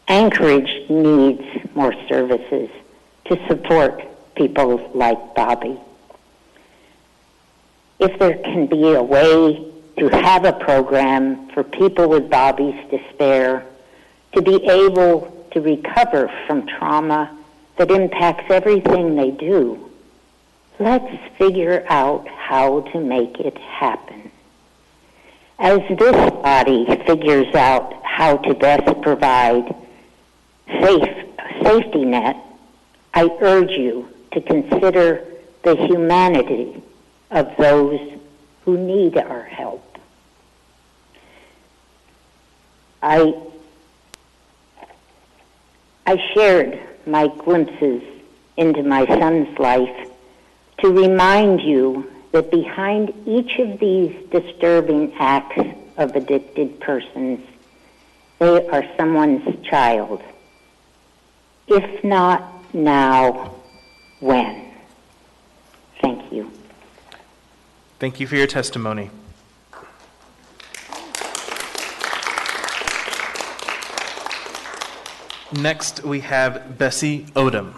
Anchorage needs more services to support people like Bobby. If there can be a way to have a program for people with Bobby's despair to be able to recover from trauma that impacts everything they do, let's figure out how to make it happen. As this body figures out how to best provide safety net, I urge you to consider the humanity of those who need our help. I shared my glimpses into my son's life to remind you that behind each of these disturbing acts of addicted persons, they are someone's child. If not now, when? Thank you. Thank you for your testimony. Next, we have Bessie Odom.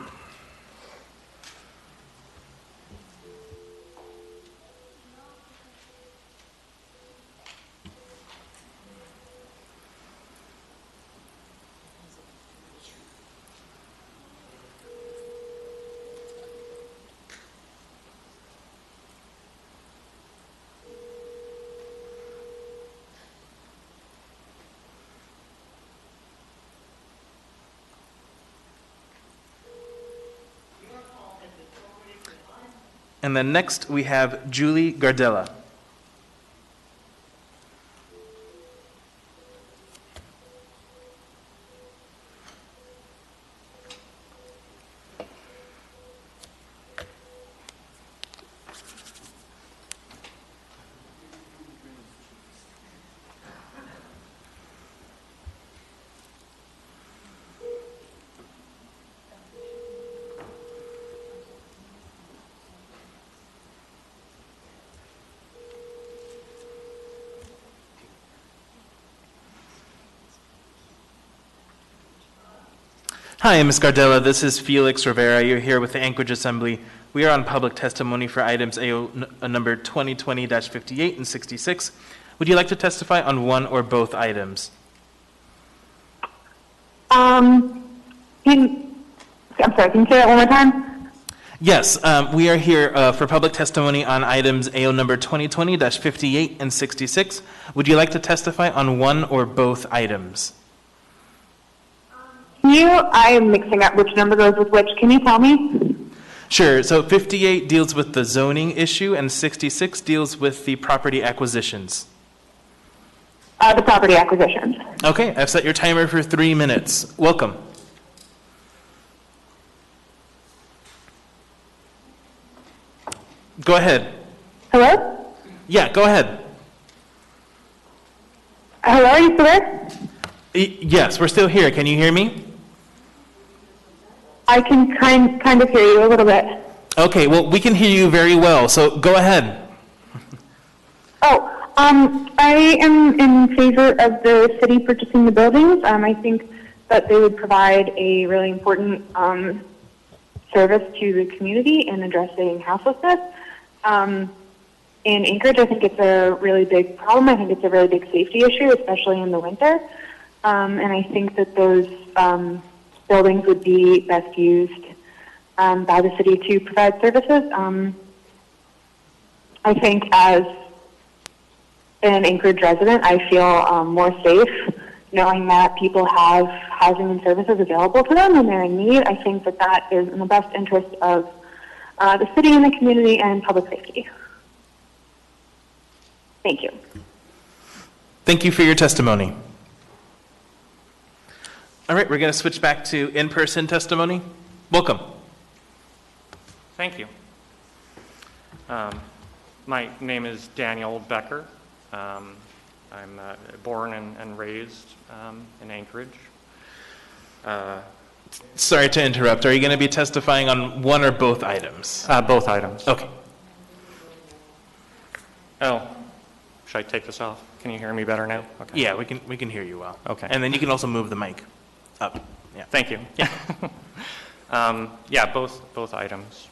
And then next we have Julie Gardella. Hi, Ms. Gardella. This is Felix Rivera. You're here with the Anchorage Assembly. We are on public testimony for items AO number 2020-58 and 66. Would you like to testify on one or both items? I'm sorry, can you say that one more time? Yes, we are here for public testimony on items AO number 2020-58 and 66. Would you like to testify on one or both items? I am mixing up which number goes with which. Can you tell me? Sure. So 58 deals with the zoning issue and 66 deals with the property acquisitions. The property acquisitions. Okay, I've set your timer for 3 minutes. Welcome. Go ahead. Hello? Yeah, go ahead. Hello, are you still there? Yes, we're still here. Can you hear me? I can kind of hear you a little bit. Okay, well, we can hear you very well, so go ahead. I am in favor of the city purchasing the buildings. I think that they would provide a really important service to the community in addressing houselessness. In Anchorage, I think it's a really big problem. I think it's a really big safety issue, especially in the winter. And I think that those buildings would be best used by the city to provide services. I think as an Anchorage resident, I feel more safe knowing that people have housing and services available to them when they're in need. I think that that is in the best interest of the city and the community and public safety. Thank you. Thank you for your testimony. All right, we're going to switch back to in-person testimony. Welcome. Thank you. My name is Daniel Becker. I'm born and raised in Anchorage. Sorry to interrupt. Are you going to be testifying on one or both items? Both items. Okay. Oh, should I take this off? Can you hear me better now? Okay. Yeah, we can hear you well. Okay. And then you can also move the mic up. Yeah. Thank you. Yeah, both items.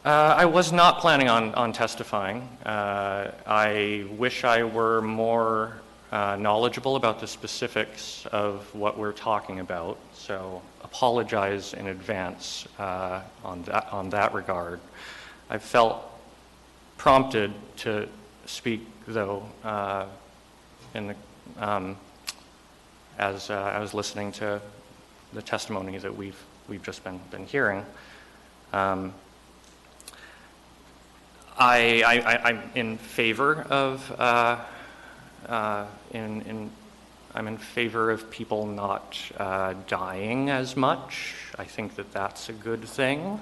I was not planning on testifying. I wish I were more knowledgeable about the specifics of what we're talking about, so apologize in advance on that regard. I felt prompted to speak, though, as I was listening to the testimony that we've just been hearing. I'm in favor of I'm in favor of people not dying as much. I think that that's a good thing.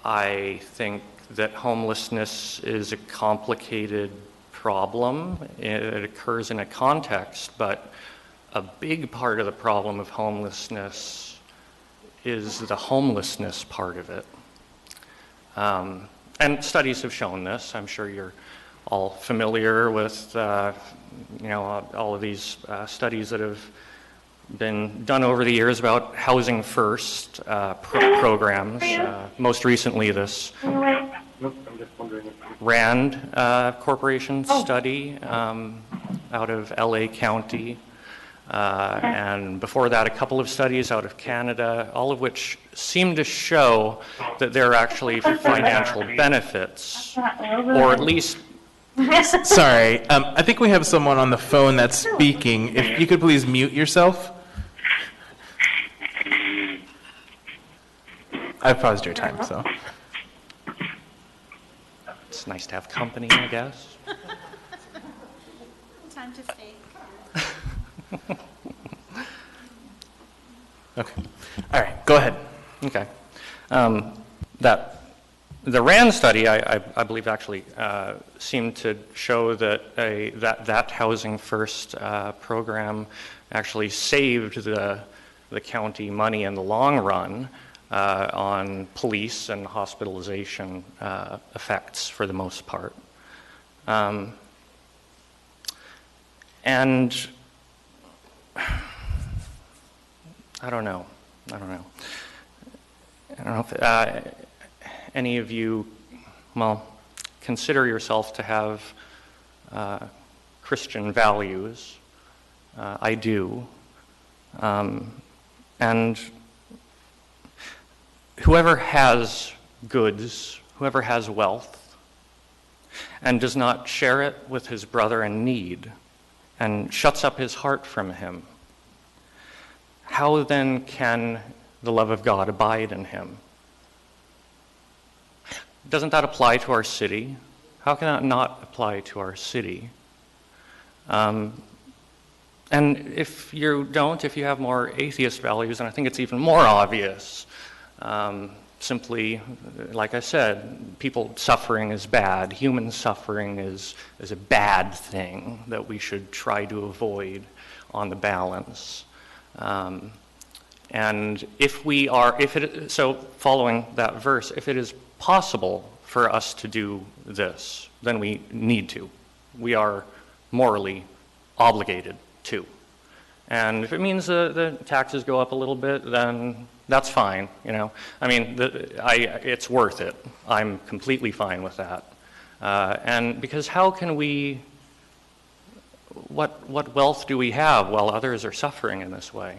I think that homelessness is a complicated problem. It occurs in a context, but a big part of the problem of homelessness is the homelessness part of it. And studies have shown this. I'm sure you're all familiar with all of these studies that have been done over the years about housing first programs. Most recently, this RAND Corporation study out of LA County. And before that, a couple of studies out of Canada, all of which seem to show that there are actually financial benefits, or at least... Sorry, I think we have someone on the phone that's speaking. If you could please mute yourself. I've paused your time, so. It's nice to have company, I guess. Time to stay. Okay. All right, go ahead. Okay. The RAND study, I believe, actually seemed to show that that Housing First program actually saved the county money in the long run on police and hospitalization effects for the most part. And I don't know if any of you, consider yourself to have Christian values. I do. And whoever has goods, whoever has wealth, and does not share it with his brother in need, and shuts up his heart from him, how then can the love of God abide in him? Doesn't that apply to our city? How can that not apply to our city? And if you don't, if you have more atheist values, and I think it's even more obvious, simply, like I said, people suffering is bad. Human suffering is a bad thing that we should try to avoid on the balance. And so following that verse, if it is possible for us to do this, then we need to. We are morally obligated to. And if it means the taxes go up a little bit, then that's fine, you know. I mean, it's worth it. I'm completely fine with that. And because how can we, what wealth do we have while others are suffering in this way?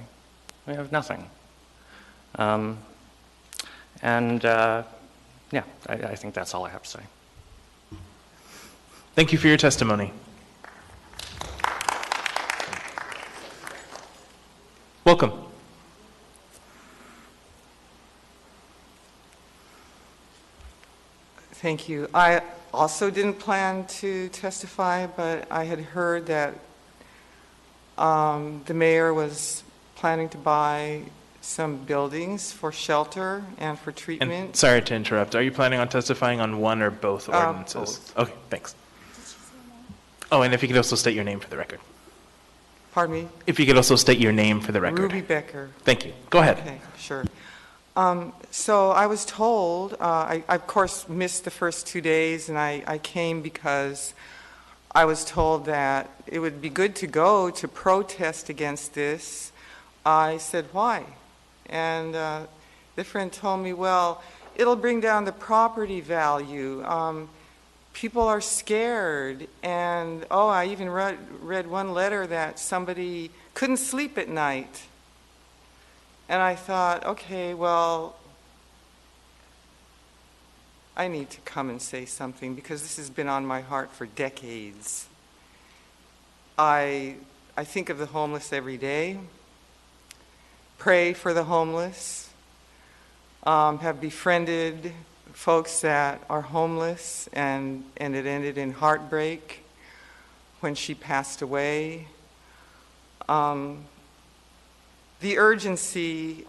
We have nothing. Yeah, I think that's all I have to say. Thank you for your testimony. Welcome. Thank you. I also didn't plan to testify, but I had heard that the mayor was planning to buy some buildings for shelter and for treatment. And sorry to interrupt. Are you planning on testifying on one or both ordinances? Both. Okay, thanks. Oh, and if you could also state your name for the record. Pardon me? If you could also state your name for the record. Ruby Becker. Thank you. Go ahead. Okay, sure. So I was told, I of course missed the first 2 days, and I came because I was told that it would be good to go to protest against this. I said, why? And the friend told me, well, it'll bring down the property value. People are scared. And, I even read one letter that somebody couldn't sleep at night. And I thought, okay, well, I need to come and say something because this has been on my heart for decades. I think of the homeless every day, pray for the homeless, have befriended folks that are homeless, and it ended in heartbreak when she passed away. The urgency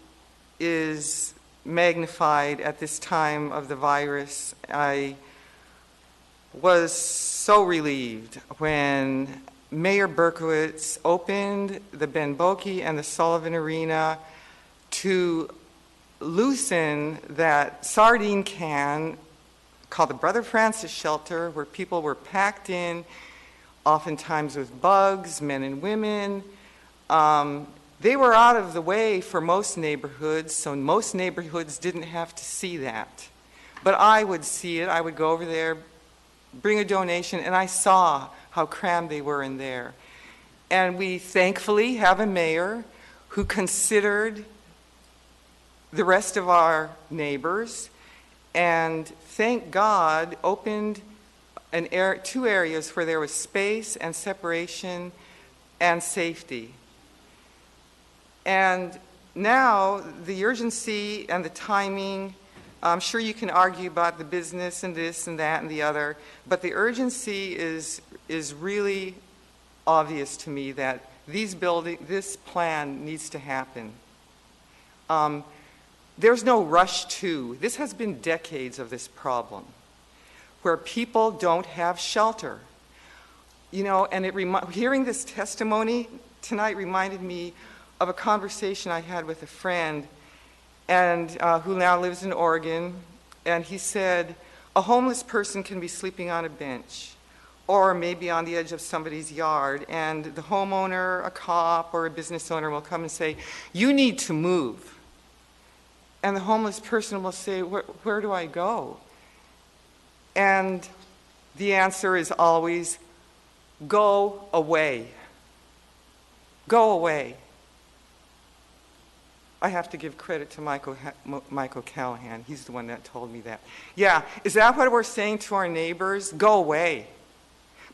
is magnified at this time of the virus. I was so relieved when Mayor Berkowitz opened the Ben Boeke and the Sullivan Arena to loosen that sardine can called the Brother Francis Shelter, where people were packed in, oftentimes with bugs, men and women. They were out of the way for most neighborhoods, so most neighborhoods didn't have to see that. But I would see it. I would go over there, bring a donation, and I saw how crammed they were in there. And we thankfully have a mayor who considered the rest of our neighbors, and thank God opened two areas where there was space and separation and safety. And now the urgency and the timing, I'm sure you can argue about the business and this and that and the other, but the urgency is really obvious to me that this plan needs to happen. There's no rush to. This has been decades of this problem where people don't have shelter. You know, and hearing this testimony tonight reminded me of a conversation I had with a friend and who now lives in Oregon, and he said, a homeless person can be sleeping on a bench or maybe on the edge of somebody's yard, and the homeowner, a cop, or a business owner will come and say, you need to move. And the homeless person will say, where do I go? And the answer is always, go away. Go away. I have to give credit to Michael Callahan. He's the one that told me that. Yeah, is that what we're saying to our neighbors? Go away.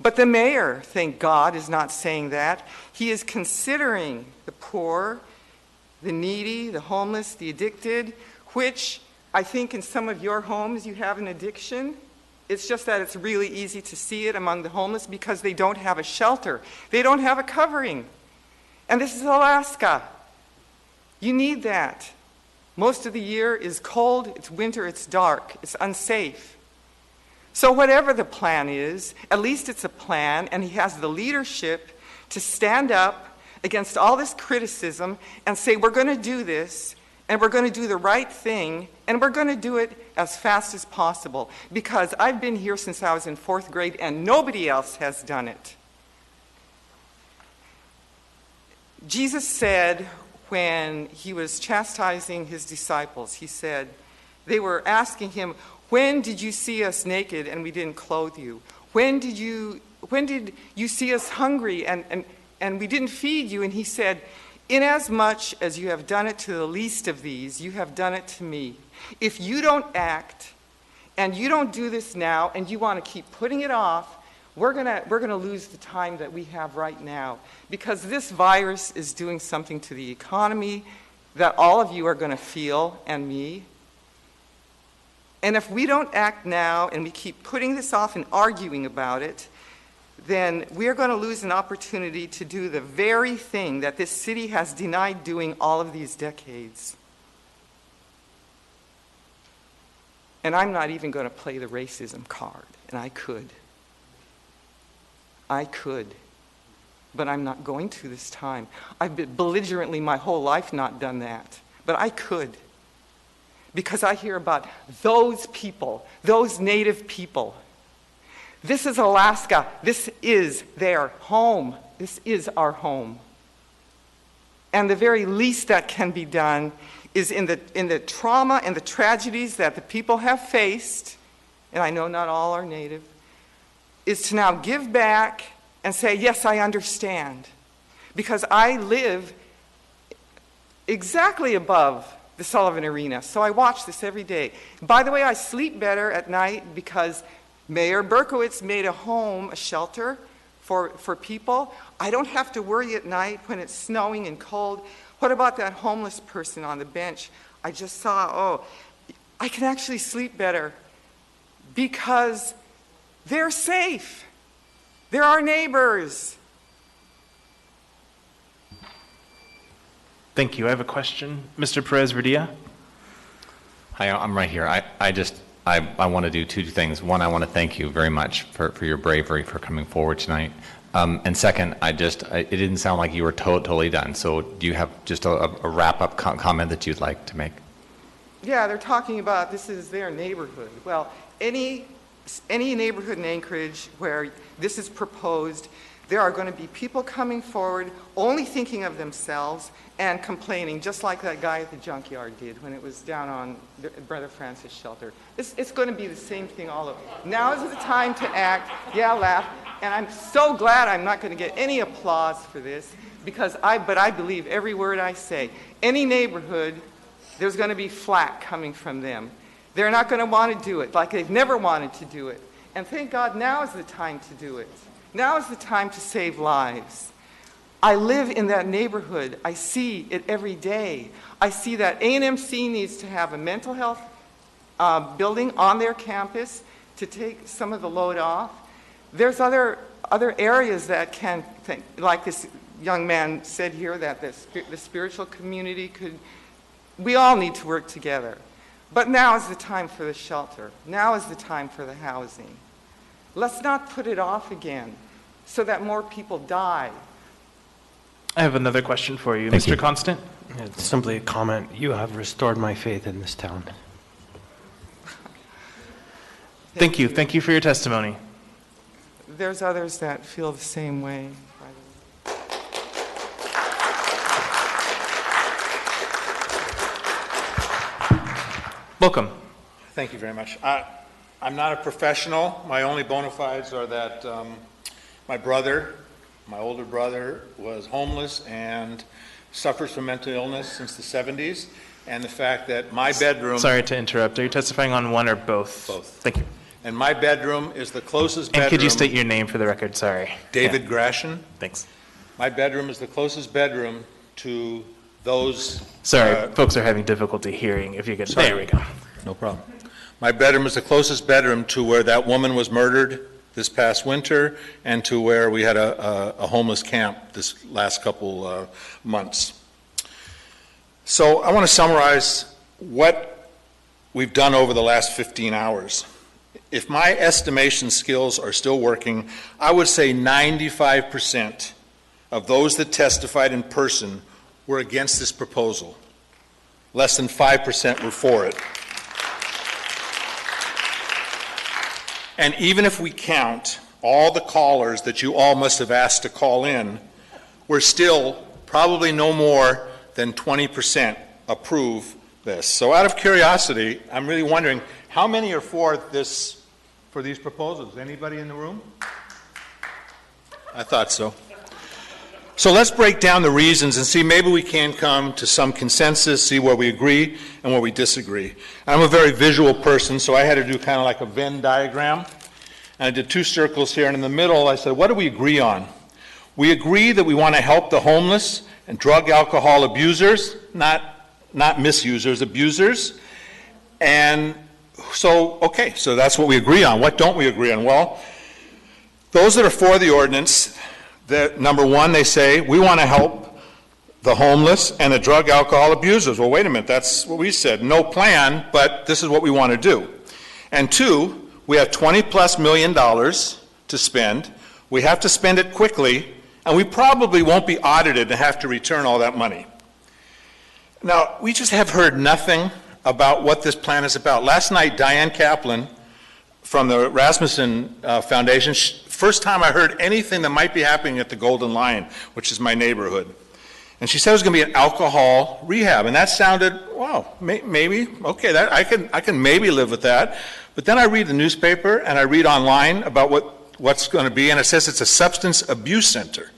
But the mayor, thank God, is not saying that. He is considering the poor, the needy, the homeless, the addicted, which I think in some of your homes you have an addiction. It's just that it's really easy to see it among the homeless because they don't have a shelter. They don't have a covering. And this is Alaska. You need that. Most of the year is cold, it's winter, it's dark, it's unsafe. So whatever the plan is, at least it's a plan, and he has the leadership to stand up against all this criticism and say, we're going to do this, and we're going to do the right thing, and we're going to do it as fast as possible. Because I've been here since I was in 4th grade, and nobody else has done it. Jesus said, when he was chastising his disciples, he said, they were asking him, when did you see us naked and we didn't clothe you? When did you see us hungry and we didn't feed you? And he said, inasmuch as you have done it to the least of these, you have done it to me. If you don't act and you don't do this now and you want to keep putting it off, we're gonna lose the time that we have right now, because this virus is doing something to the economy that all of you are going to feel, and me. And if we don't act now and we keep putting this off and arguing about it, then we are going to lose an opportunity to do the very thing that this city has denied doing all of these decades. And I'm not even going to play the racism card, and I could, but I'm not going to this time. I've been belligerently my whole life not done that, but I could, because I hear about those people, those native people. This is Alaska. This is their home. This is our home. And the very least that can be done is in the trauma and the tragedies that the people have faced, and I know not all are native, is to now give back and say, yes, I understand. Because I live exactly above the Sullivan Arena, so I watch this every day. By the way, I sleep better at night because Mayor Berkowitz made a home, a shelter for people. I don't have to worry at night when it's snowing and cold. What about that homeless person on the bench? I just saw, I can actually sleep better because they're safe. They're our neighbors. Thank you. I have a question. Mr. Perez-Verdia? Hi, I'm right here. I want to do two things. One, I want to thank you very much for your bravery for coming forward tonight. And second, it didn't sound like you were totally done. So do you have just a wrap-up comment that you'd like to make? Yeah, they're talking about this is their neighborhood. Well, any neighborhood in Anchorage where this is proposed, there are going to be people coming forward only thinking of themselves and complaining, just like that guy at the junkyard did when it was down on Brother Francis Shelter. It's going to be the same thing all over. Now is the time to act. Yeah, laugh. And I'm so glad I'm not going to get any applause for this, but I believe every word I say. Any neighborhood, there's going to be flack coming from them. They're not going to want to do it like they've never wanted to do it. And thank God now is the time to do it. Now is the time to save lives. I live in that neighborhood. I see it every day. I see that A&MC needs to have a mental health building on their campus to take some of the load off. There's other areas that can, like this young man said here, that the spiritual community could, we all need to work together. But now is the time for the shelter. Now is the time for the housing. Let's not put it off again so that more people die. I have another question for you. Thank Mr. you. Constant? It's simply a comment. You have restored my faith in this town. Thank you. Thank you for your testimony. There's others that feel the same way. Welcome. Thank you very much. I'm not a professional. My only bona fides are that my older brother, was homeless and suffers from mental illness since the 70s, and the fact that my bedroom... Sorry to interrupt. Are you testifying on one or both? Both. Thank you. And my bedroom is the closest bedroom... And could you state your name for the record? Sorry. David Yeah. Grashin. Thanks. My bedroom is the closest bedroom to those... Sorry, folks are having difficulty hearing. If you could... Sorry. There we go. No problem. My bedroom is the closest bedroom to where that woman was murdered this past winter, and to where we had a homeless camp this last couple months. So I want to summarize what we've done over the last 15 hours. If my estimation skills are still working, I would say 95% of those that testified in person were against this proposal. Less than 5% were for it. And even if we count all the callers that you all must have asked to call in, we're still probably no more than 20% approve this. So out of curiosity, I'm really wondering, how many are for these proposals? Anybody in the room? I thought so. So let's break down the reasons and see maybe we can come to some consensus, see where we agree and where we disagree. I'm a very visual person, so I had to do kind of like a Venn diagram. And I did 2 circles here, and in the middle I said, what do we agree on? We agree that we want to help the homeless and drug alcohol abusers, not misusers, abusers. And so, okay, so that's what we agree on. What don't we agree on? Well, those that are for the ordinance, number 1, they say, we want to help the homeless and the drug alcohol abusers. Well, wait a minute, that's what we said. No plan, but this is what we want to do. And 2, we have $20+ million to spend. We have to spend it quickly, and we probably won't be audited and have to return all that money. Now, we just have heard nothing about what this plan is about. Last night, Diane Kaplan from the Rasmussen Foundation, first time I heard anything that might be happening at the Golden Lion, which is my neighborhood. And she said it was going to be an alcohol rehab, and that sounded, wow, maybe, okay, I can maybe live with that. But then I read the newspaper and I read online about what's going to be, and it says it's a substance abuse center.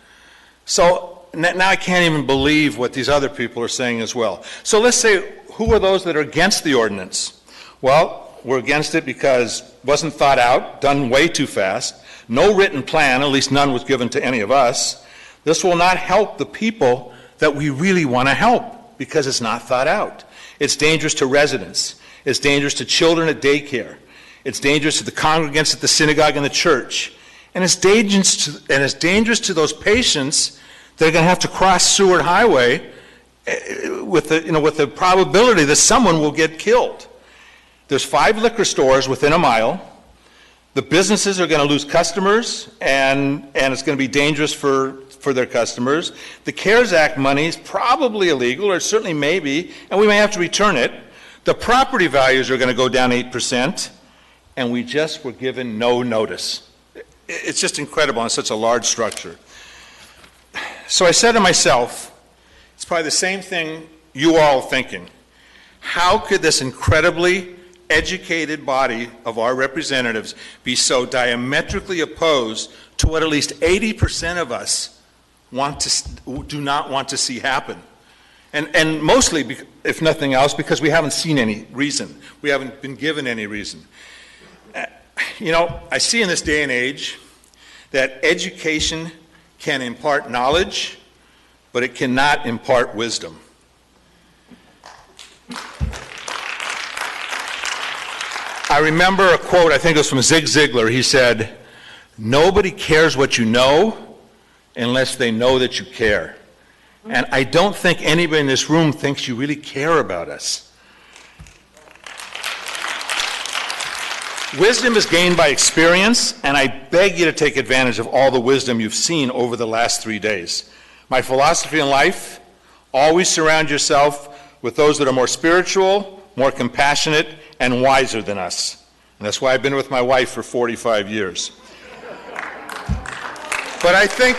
So now I can't even believe what these other people are saying as well. So let's say, who are those that are against the ordinance? Well, we're against it because it wasn't thought out, done way too fast, no written plan, at least none was given to any of us. This will not help the people that we really want to help because it's not thought out. It's dangerous to residents. It's dangerous to children at daycare. It's dangerous to the congregants at the synagogue and the church. And it's dangerous to those patients that are going to have to cross Seward Highway with the probability that someone will get killed. There's 5 liquor stores within a mile. The businesses are going to lose customers, and it's going to be dangerous for their customers. The CARES Act money is probably illegal, or certainly may be, and we may have to return it. The property values are going to go down 8%, and we just were given no notice. It's just incredible on such a large structure. So I said to myself, it's probably the same thing you all are thinking. How could this incredibly educated body of our representatives be so diametrically opposed to what at least 80% of us do not want to see happen? And mostly, if nothing else, because we haven't seen any reason. We haven't been given any reason. I see in this day and age that education can impart knowledge, but it cannot impart wisdom. I remember a quote, I think it was from Zig Ziglar. He said, "Nobody cares what you know unless they know that you care." And I don't think anybody in this room thinks you really care about us. Wisdom is gained by experience, and I beg you to take advantage of all the wisdom you've seen over the last 3 days. My philosophy in life, always surround yourself with those that are more spiritual, more compassionate, and wiser than us. And that's why I've been with my wife for 45 years. But I think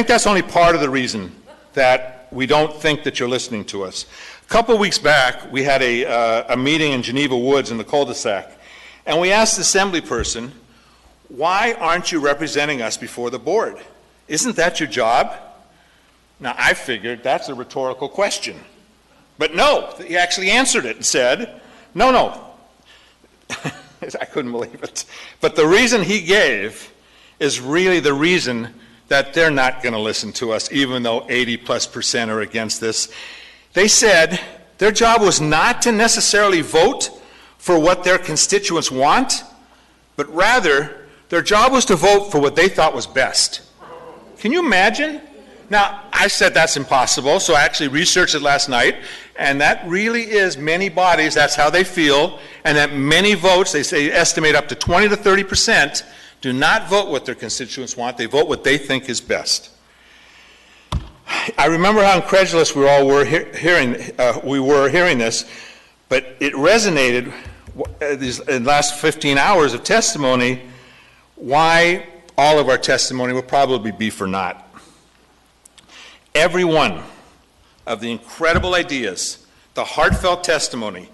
that's only part of the reason that we don't think that you're listening to us. A couple of weeks back, we had a meeting in Geneva Woods in the cul-de-sac, and we asked the assembly person, why aren't you representing us before the board? Isn't that your job? Now, I figured that's a rhetorical question. But no, he actually answered it and said, no. I couldn't believe it. But the reason he gave is really the reason that they're not going to listen to us, even though 80+% are against this. They said their job was not to necessarily vote for what their constituents want, but rather their job was to vote for what they thought was best. Can you imagine? Now, I said that's impossible, so I actually researched it last night, and that really is many bodies, that's how they feel, and that many votes, they say estimate up to 20 to 30%, do not vote what their constituents want, they vote what they think is best. I remember how incredulous we all were hearing this, but it resonated in the last 15 hours of testimony, why all of our testimony will probably be for naught. Every one of the incredible ideas, the heartfelt testimony,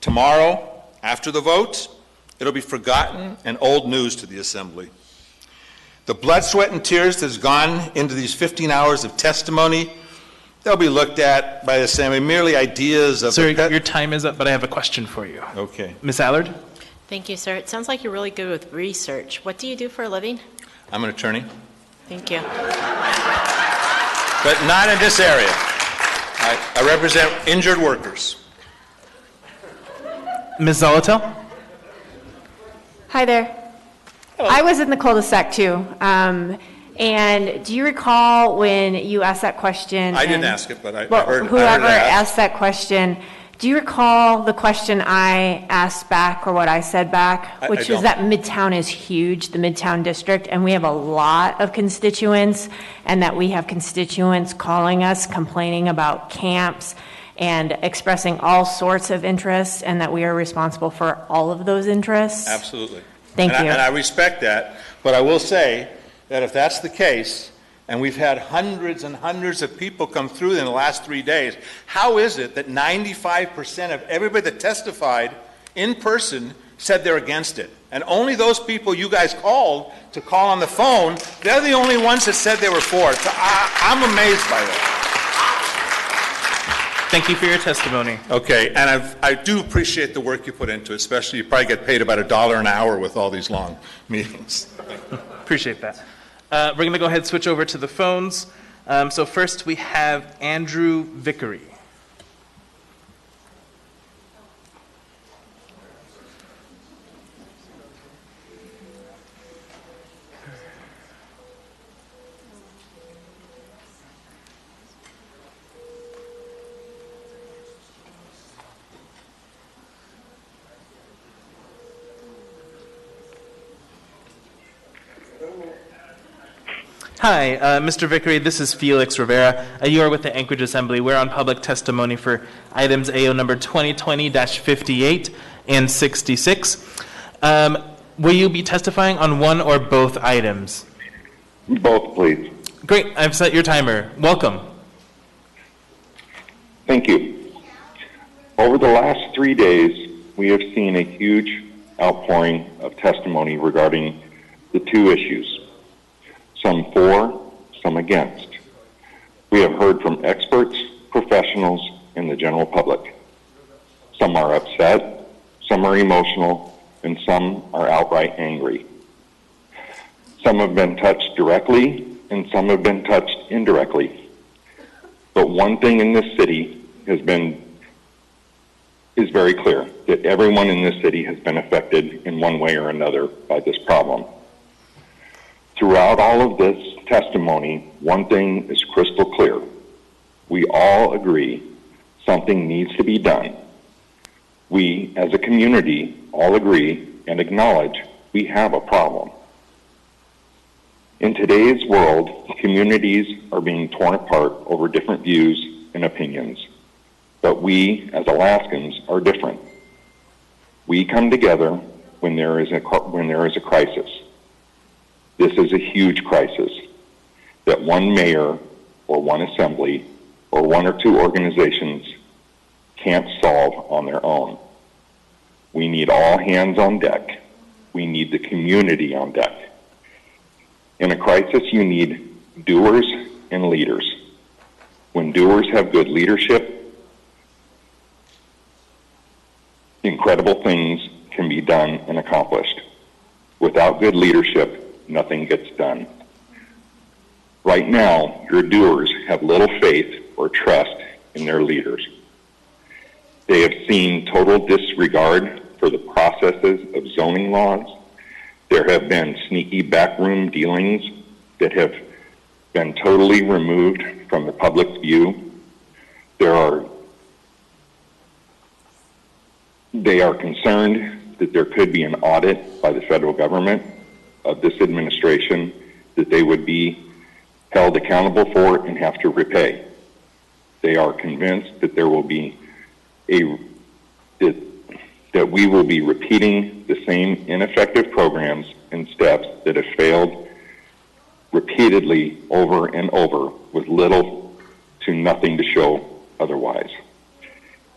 tomorrow, after the vote, it'll be forgotten and old news to the Assembly. The blood, sweat, and tears that has gone into these 15 hours of testimony, they'll be looked at by the Assembly, merely ideas of... Sir, your time is up, but I have a question for you. Okay. Ms. Allard? Thank you, sir. It sounds like you're really good with research. What do you do for a living? I'm an attorney. Thank you. But not in this area. I represent injured workers. Ms. Zolotel? Hi there. I was in the cul-de-sac too. And do you recall when you asked that question? I didn't ask it, but I heard whoever it asked. asked that question, do you recall the question I asked back or what I said back? Which was that Midtown is huge, the Midtown district, and we have a lot of constituents, and that we have constituents calling us, complaining about camps and expressing all sorts of interests, and that we are responsible for all of those interests? Absolutely. Thank you. And I respect that, but I will say that if that's the case, and we've had hundreds and hundreds of people come through in the last 3 days, how is it that 95% of everybody that testified in person said they're against it? And only those people you guys called to call on the phone, they're the only ones that said they were for it. So I'm amazed by that. Thank you for your testimony. Okay, and I do appreciate the work you put into it, especially you probably get paid about $1 an hour with all these long meetings. Appreciate that. We're going to go ahead and switch over to the phones. So first we have Andrew Vickery. Hi, Mr. Vickery, this is Felix Rivera. You are with the Anchorage Assembly. We're on public testimony for items AO number 2020-58 and 66. Will you be testifying on one or both items? Both, please. Great, I've set your timer. Welcome. Thank you. Over the last 3 days, we have seen a huge outpouring of testimony regarding the two issues. Some for, some against. We have heard from experts, professionals, and the general public. Some are upset, some are emotional, and some are outright angry. Some have been touched directly, and some have been touched indirectly. But one thing in this city is very clear, that everyone in this city has been affected in one way or another by this problem. Throughout all of this testimony, one thing is crystal clear. We all agree something needs to be done. We, as a community, all agree and acknowledge we have a problem. In today's world, communities are being torn apart over different views and opinions. But we, as Alaskans, are different. We come together when there is a crisis. This is a huge crisis that one mayor or one assembly or one or two organizations can't solve on their own. We need all hands on deck. We need the community on deck. In a crisis, you need doers and leaders. When doers have good leadership, incredible things can be done and accomplished. Without good leadership, nothing gets done. Right now, your doers have little faith or trust in their leaders. They have seen total disregard for the processes of zoning laws. There have been sneaky backroom dealings that have been totally removed from the public view. They are concerned that there could be an audit by the federal government of this administration that they would be held accountable for and have to repay. They are convinced that there will be that we will be repeating the same ineffective programs and steps that have failed repeatedly over and over with little to nothing to show otherwise.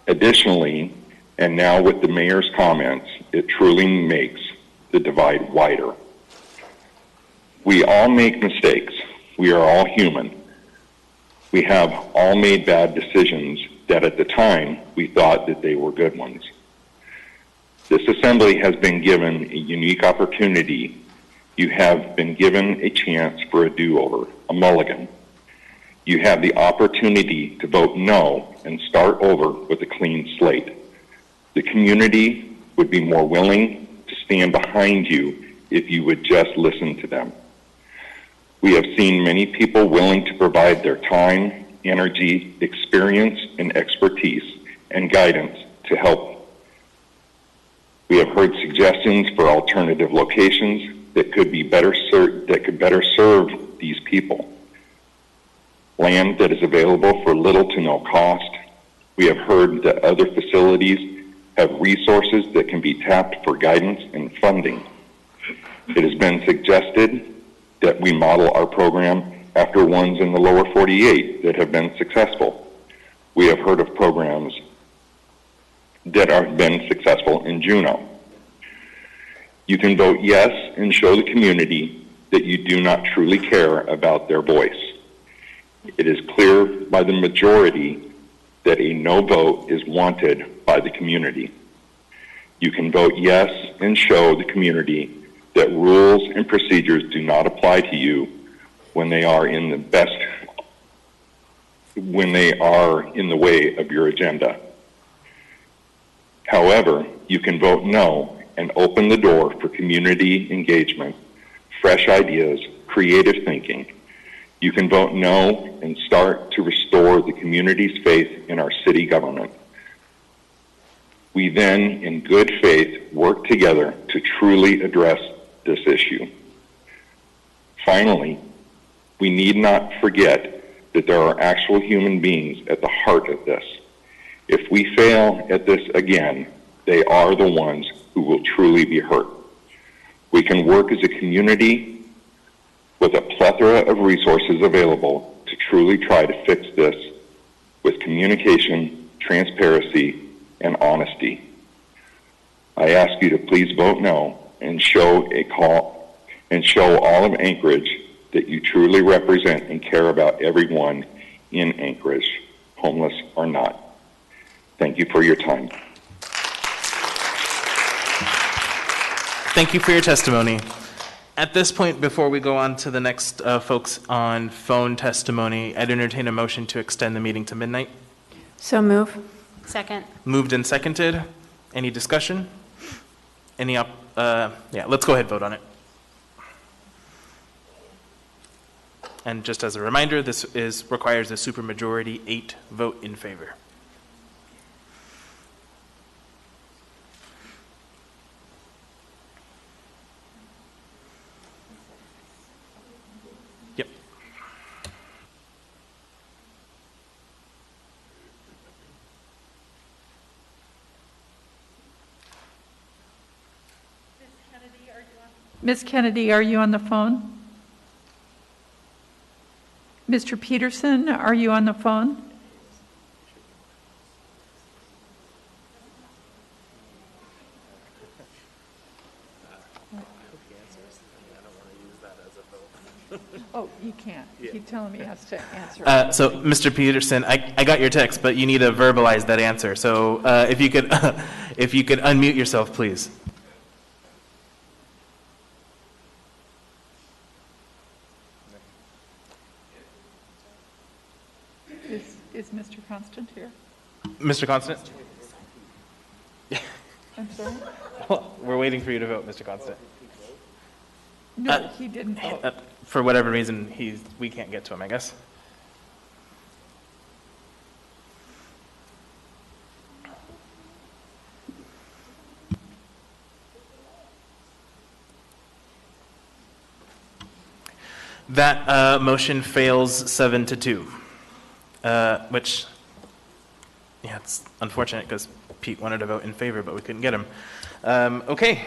Additionally, and now with the mayor's comments, it truly makes the divide wider. We all make mistakes. We are all human. We have all made bad decisions that at the time we thought that they were good ones. This assembly has been given a unique opportunity. You have been given a chance for a do-over, a mulligan. You have the opportunity to vote no and start over with a clean slate. The community would be more willing to stand behind you if you would just listen to them. We have seen many people willing to provide their time, energy, experience, and expertise and guidance to help. We have heard suggestions for alternative locations that could better serve these people. Land that is available for little to no cost. We have heard that other facilities have resources that can be tapped for guidance and funding. It has been suggested that we model our program after ones in the lower 48 that have been successful. We have heard of programs that have been successful in Juneau. You can vote yes and show the community that you do not truly care about their voice. It is clear by the majority that a no vote is wanted by the community. You can vote yes and show the community that rules and procedures do not apply to you when they are in the way of your agenda. However, you can vote no and open the door for community engagement, fresh ideas, creative thinking. You can vote no and start to restore the community's faith in our city government. We then, in good faith, work together to truly address this issue. Finally, we need not forget that there are actual human beings at the heart of this. If we fail at this again, they are the ones who will truly be hurt. We can work as a community with a plethora of resources available to truly try to fix this with communication, transparency, and honesty. I ask you to please vote no and show all of Anchorage that you truly represent and care about everyone in Anchorage, homeless or not. Thank you for your time. Thank you for your testimony. At this point, before we go on to the next folks on phone testimony, I'd entertain a motion to extend the meeting to midnight. So move. Second. Moved and seconded. Any discussion? Let's go ahead and vote on it. And just as a reminder, this requires a supermajority 8 vote in favor. Yep. Ms. Kennedy, are you on the phone? Mr. Peterson, are you on the phone? Oh, you can't. Keep telling me he has to answer. So, Mr. Peterson, I got your text, but you need to verbalize that answer. So, if you could unmute yourself, please. Is Mr. Constant here? Mr. Constant? I'm sorry? Well, we're waiting for you to vote, Mr. Constant. No, he didn't vote. For whatever reason, we can't get to him, I guess. That motion fails 7-2, which, yeah, it's unfortunate because Pete wanted to vote in favor, but we couldn't get him. Okay,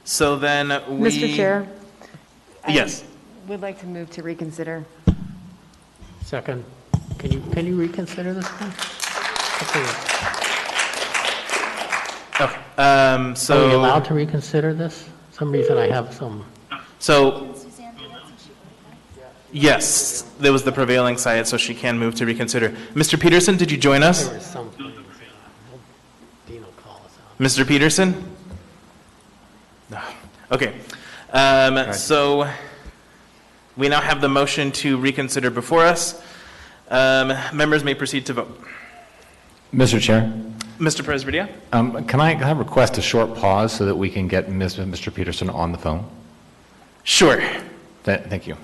so then we... Mr. Chair? Yes. I would like to move to reconsider. Second. Can you reconsider this one? Okay. So... Are we allowed to reconsider this? For some reason I have some... So... Yes, there was the prevailing side, so she can move to reconsider. Mr. Peterson, did you join us? There was some things. Dean will call us out. Mr. Peterson? No. Okay. So we now have the motion to reconsider before us. Members may proceed to vote. Mr. Chair? Mr. Presbytia? Can I request a short pause so that we can get Mr. Peterson on the phone? Sure. Thank you.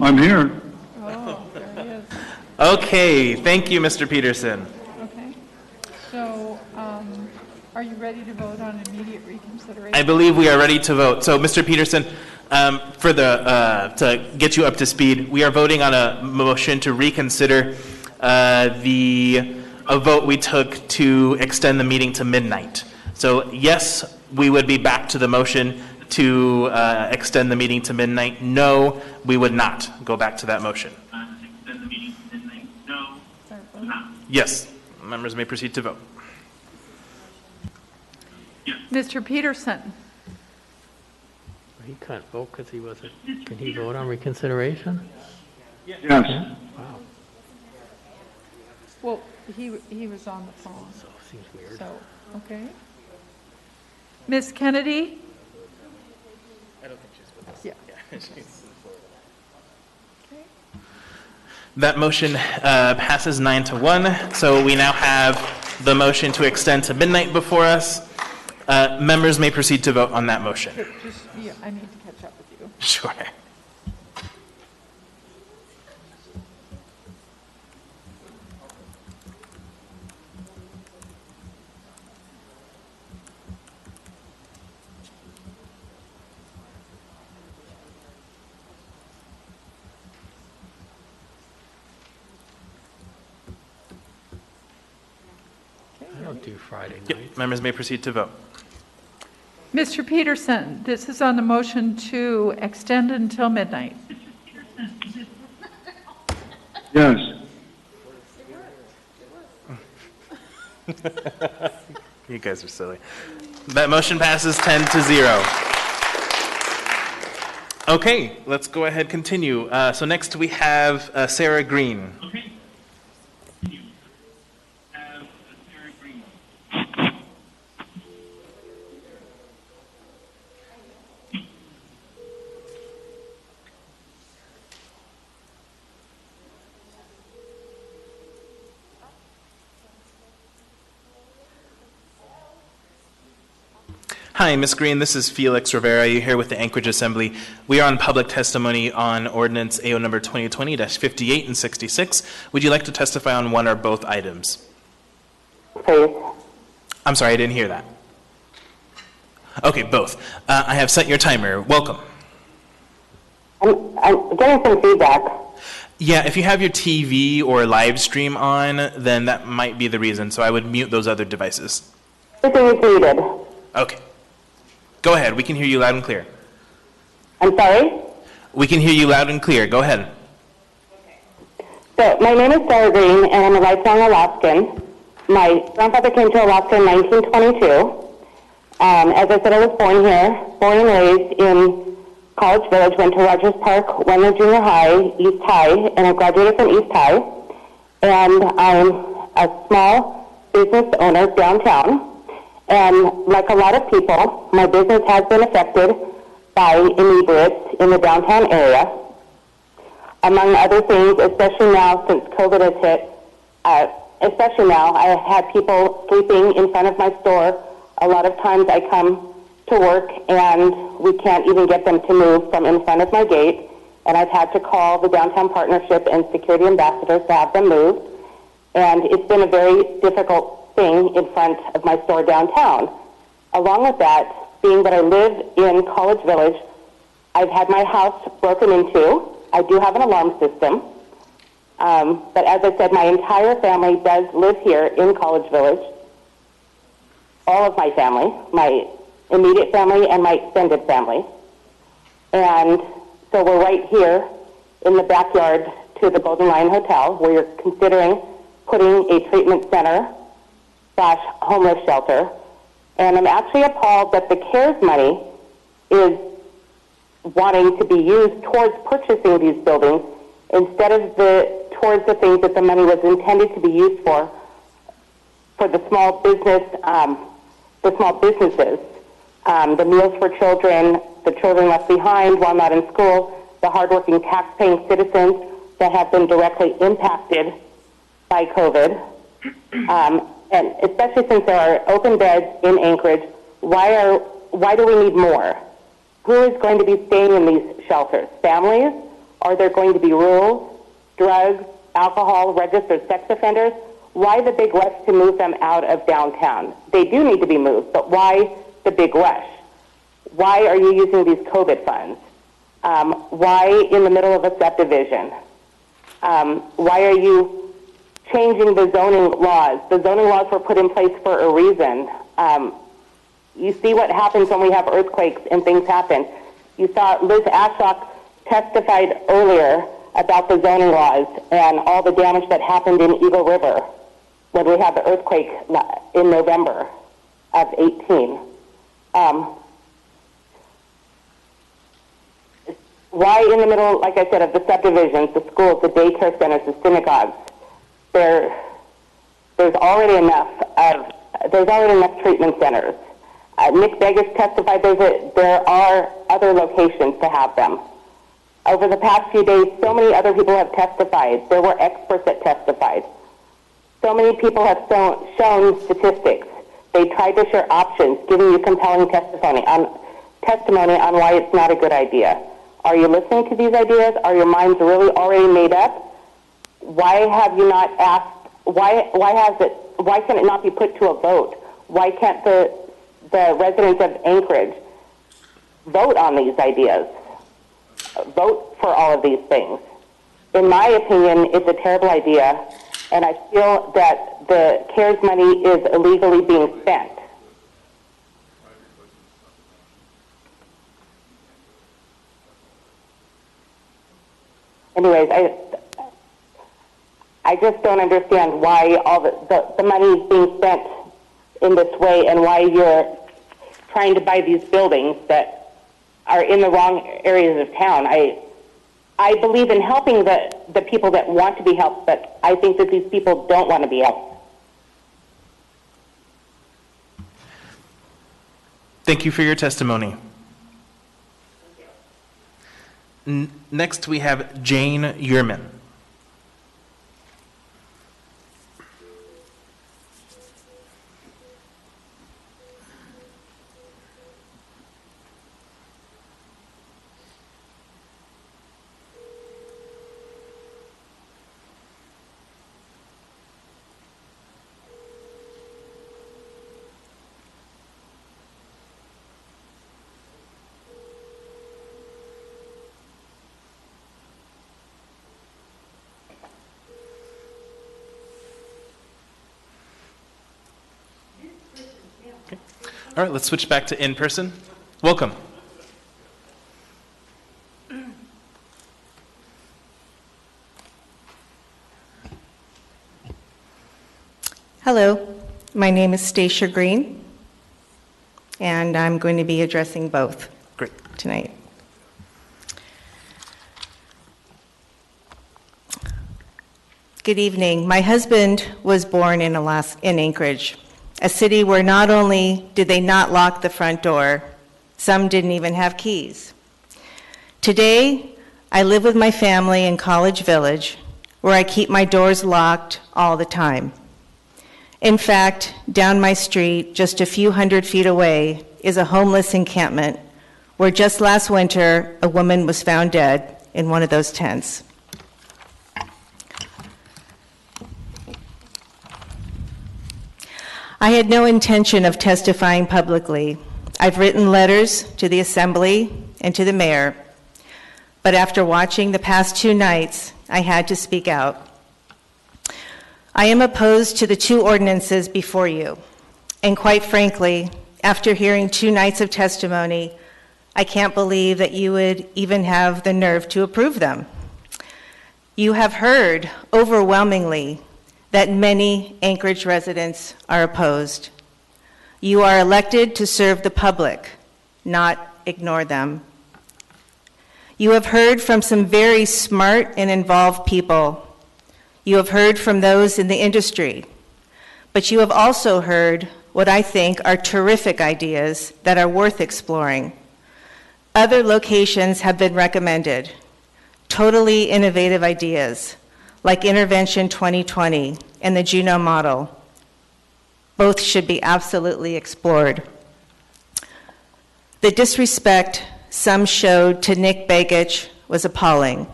I'm here. Oh, there he is. Okay, thank you, Mr. Peterson. Okay. So, are you ready to vote on immediate reconsideration? I believe we are ready to vote. So, Mr. Peterson, to get you up to speed, we are voting on a motion to reconsider a vote we took to extend the meeting to midnight. So, yes, we would be back to the motion to extend the meeting to midnight. No, we would not go back to that motion. Yes, members may proceed to vote. Mr. Peterson? He can't vote because he wasn't... Can he vote on reconsideration? Yes. Wow. Well, he was on the phone. So, seems weird. So, okay. Ms. Kennedy? I don't think she's with us. Yeah. Okay. That motion passes 9-1. So we now have the motion to extend to midnight before us. Members may proceed to vote on that motion. Yeah, I need to catch up with you. Sure. I don't do Friday nights. Yep. Members may proceed to vote. Mr. Peterson, this is on the motion to extend until midnight. Yes. You guys are silly. That motion passes 10-0. Okay, let's go ahead and continue. So next we have Sarah Green. Hi, Ms. Green. This is Felix Rivera. You're here with the Anchorage Assembly. We are on public testimony on ordinance AO number 2020-58 and 66. Would you like to testify on one or both items? I'm sorry, I didn't hear that. Okay, both. I have set your timer. Welcome. I'm getting some feedback. Yeah, if you have your TV or live stream on, then that might be the reason. So I would mute those other devices. Everything is muted. Okay. Go ahead. We can hear you loud and clear. I'm sorry? We can hear you loud and clear. Go ahead. So, my name is Sarah Green, and I'm a lifelong Alaskan. My grandfather came to Alaska in 1922. As I said, I was born here, born and raised in College Village, went to Rogers Park, Wenner Junior High, East High, and I graduated from East High. And I'm a small business owner downtown. And like a lot of people, my business has been affected by inebriates in the downtown area. Among other things, especially now since COVID has hit, especially now, I had people sleeping in front of my store. A lot of times I come to work and we can't even get them to move from in front of my gate. And I've had to call the Downtown Partnership and security ambassadors to have them moved. And it's been a very difficult thing in front of my store downtown. Along with that, being that I live in College Village, I've had my house broken into. I do have an alarm system. But as I said, my entire family does live here in College Village. All of my family, my immediate family and my extended family. And so we're right here in the backyard to the Golden Lion Hotel, where you're considering putting a treatment center / homeless shelter. And I'm actually appalled that the CARES money is wanting to be used towards purchasing these buildings instead of towards the things that the money was intended to be used for the small businesses, the meals for children, the children left behind while not in school, the hardworking tax-paying citizens that have been directly impacted by COVID. And especially since there are open beds in Anchorage, why do we need more? Who is going to be staying in these shelters? Families? Are there going to be rules, drugs, alcohol, registered sex offenders? Why the big rush to move them out of downtown? They do need to be moved, but why the big rush? Why are you using these COVID funds? Why in the middle of a subdivision? Why are you changing the zoning laws? The zoning laws were put in place for a reason. You see what happens when we have earthquakes and things happen. You saw Liz Ashok testified earlier about the zoning laws and all the damage that happened in Eagle River when we had the earthquake in November of 18. Why in the middle, like I said, of the subdivisions, the schools, the daycare centers, the synagogues, there's already enough treatment centers. Nick Beggars testified there are other locations to have them. Over the past few days, so many other people have testified. There were experts that testified. So many people have shown statistics. They tried to share options, giving you compelling testimony on why it's not a good idea. Are you listening to these ideas? Are your minds really already made up? Why have you not asked? Why can it not be put to a vote? Why can't the residents of Anchorage vote on these ideas? Vote for all of these things. In my opinion, it's a terrible idea, and I feel that the CARES money is illegally being spent. Anyways, I just don't understand why all the money is being spent in this way and why you're trying to buy these buildings that are in the wrong areas of town. I believe in helping the people that want to be helped, but I think that these people don't want to be helped. Thank you for your testimony. Next, we have Jane Uriman. All right, let's switch back to in-person. Welcome. Hello, my name is Stacia Green, and I'm going to be addressing both tonight. Good evening. My husband was born in Anchorage, a city where not only did they not lock the front door, some didn't even have keys. Today, I live with my family in College Village, where I keep my doors locked all the time. In fact, down my street, just a few hundred feet away, is a homeless encampment where just last winter, a woman was found dead in one of those tents. I had no intention of testifying publicly. I've written letters to the Assembly and to the mayor, but after watching the past 2 nights, I had to speak out. I am opposed to the 2 ordinances before you, and quite frankly, after hearing 2 nights of testimony, I can't believe that you would even have the nerve to approve them. You have heard overwhelmingly that many Anchorage residents are opposed. You are elected to serve the public, not ignore them. You have heard from some very smart and involved people. You have heard from those in the industry, but you have also heard what I think are terrific ideas that are worth exploring. Other locations have been recommended, totally innovative ideas, like Intervention 2020 and the Juneau model. Both should be absolutely explored. The disrespect some showed to Nick Begich was appalling.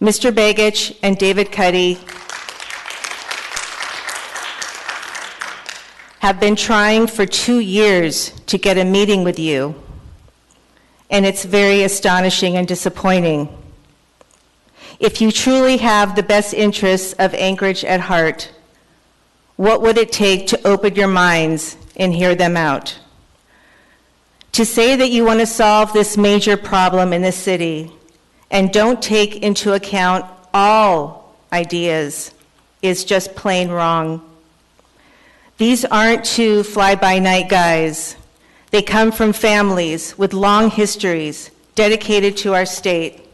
Mr. Begich and David Cuddy have been trying for 2 years to get a meeting with you, and it's very astonishing and disappointing. If you truly have the best interests of Anchorage at heart, what would it take to open your minds and hear them out? To say that you want to solve this major problem in the city and don't take into account all ideas is just plain wrong. These aren't 2 fly-by-night guys. They come from families with long histories dedicated to our state.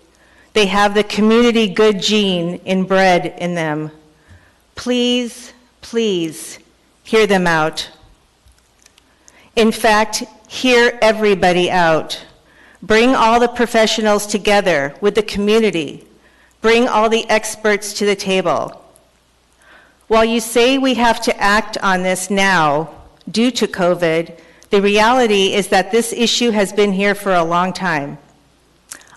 They have the community good gene inbred in them. Please, please, hear them out. In fact, hear everybody out. Bring all the professionals together with the community. Bring all the experts to the table. While you say we have to act on this now due to COVID, the reality is that this issue has been here for a long time.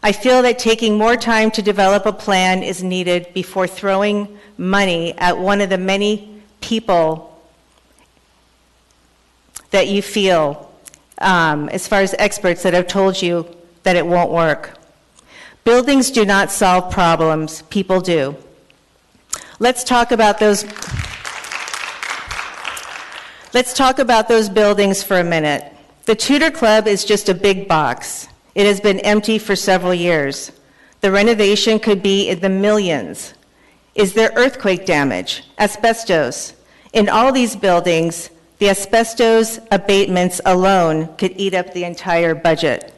I feel that taking more time to develop a plan is needed before throwing money at one of the many people that you feel, as far as experts that have told you that it won't work. Buildings do not solve problems, people do. Let's talk about those buildings for a minute. The Tudor Club is just a big box. It has been empty for several years. The renovation could be in the millions. Is there earthquake damage? Asbestos? In all these buildings, the asbestos abatements alone could eat up the entire budget.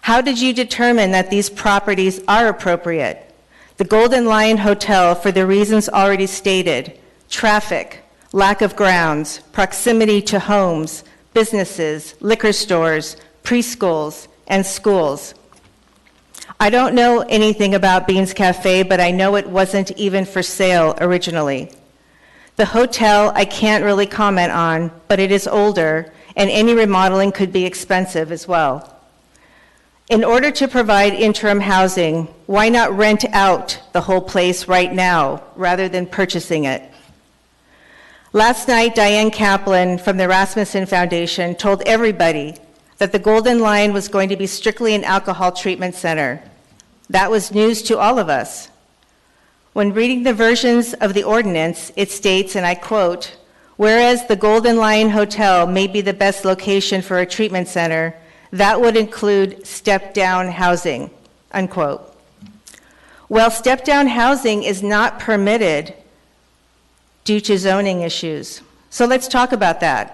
How did you determine that these properties are appropriate? The Golden Lion Hotel, for the reasons already stated, traffic, lack of grounds, proximity to homes, businesses, liquor stores, preschools, and schools. I don't know anything about Beans Cafe, but I know it wasn't even for sale originally. The hotel I can't really comment on, but it is older, and any remodeling could be expensive as well. In order to provide interim housing, why not rent out the whole place right now rather than purchasing it? Last night, Diane Kaplan from the Rasmussen Foundation told everybody that the Golden Lion was going to be strictly an alcohol treatment center. That was news to all of us. When reading the versions of the ordinance, it states, and I quote, Whereas the Golden Lion Hotel may be the best location for a treatment center, that would include step-down housing, unquote. Well, step-down housing is not permitted due to zoning issues. So let's talk about that.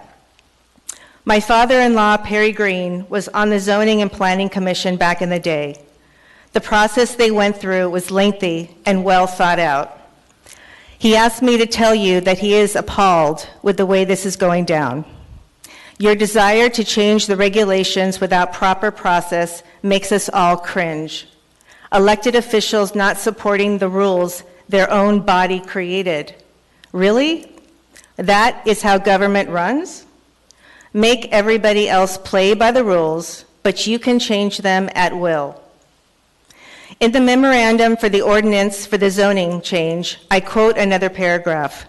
My father-in-law, Perry Green, was on the Zoning and Planning Commission back in the day. The process they went through was lengthy and well thought out. He asked me to tell you that he is appalled with the way this is going down. Your desire to change the regulations without proper process makes us all cringe. Elected officials not supporting the rules their own body created. Really? That is how government runs? Make everybody else play by the rules, but you can change them at will. In the memorandum for the ordinance for the zoning change, I quote another paragraph.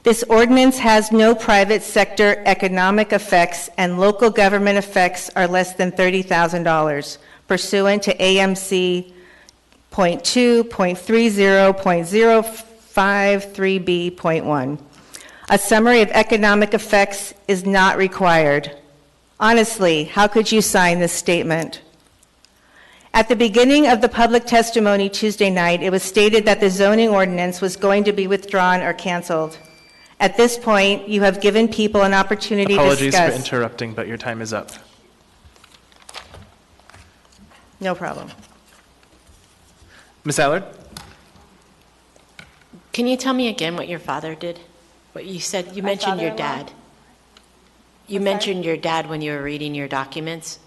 This ordinance has no private sector economic effects and local government effects are less than $30,000 pursuant to AMC .2.30.053B.1. A summary of economic effects is not required. Honestly, how could you sign this statement? At the beginning of the public testimony Tuesday night, it was stated that the zoning ordinance was going to be withdrawn or canceled. At this point, you have given people an opportunity to discuss. Apologies for interrupting, but your time is up. No problem. Ms. Allard? Can you tell me again what your father did? What you said, you mentioned your dad. You mentioned your dad when you were reading your documents.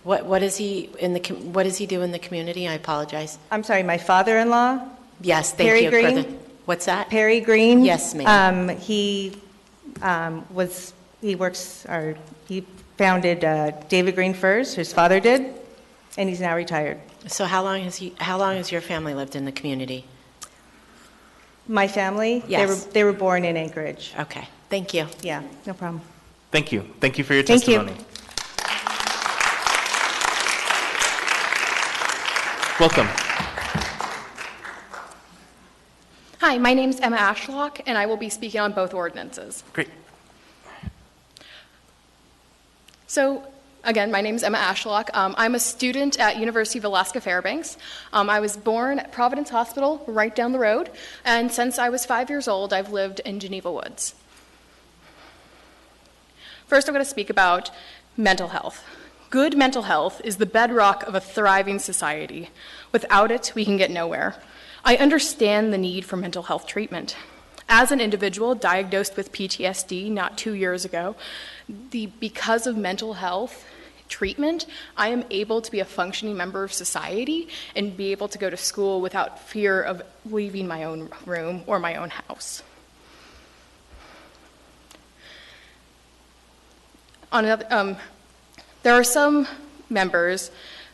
What does he do in the community? I apologize. I'm sorry, my father-in-law? Yes, thank Perry you. Green? What's that? Perry Green? Yes, ma'am. He founded David Green Furs, his father did, and he's now retired. So how long has your family lived in the community? My family? Yes. They were born in Anchorage. Okay, thank you. Yeah, no problem. Thank you. Thank you for your Thank you. testimony. Welcome. Hi, my name is Emma Ashlock, and I will be speaking on both ordinances. Great. So, again, my name is Emma Ashlock. I'm a student at University of Alaska Fairbanks. I was born at Providence Hospital, right down the road, and since I was 5 years old, I've lived in Geneva Woods. First, I'm going to speak about mental health. Good mental health is the bedrock of a thriving society. Without it, we can get nowhere. I understand the need for mental health treatment. As an individual diagnosed with PTSD not 2 years ago, because of mental health treatment, I am able to be a functioning member of society and be able to go to school without fear of leaving my own room or my own house. There are some members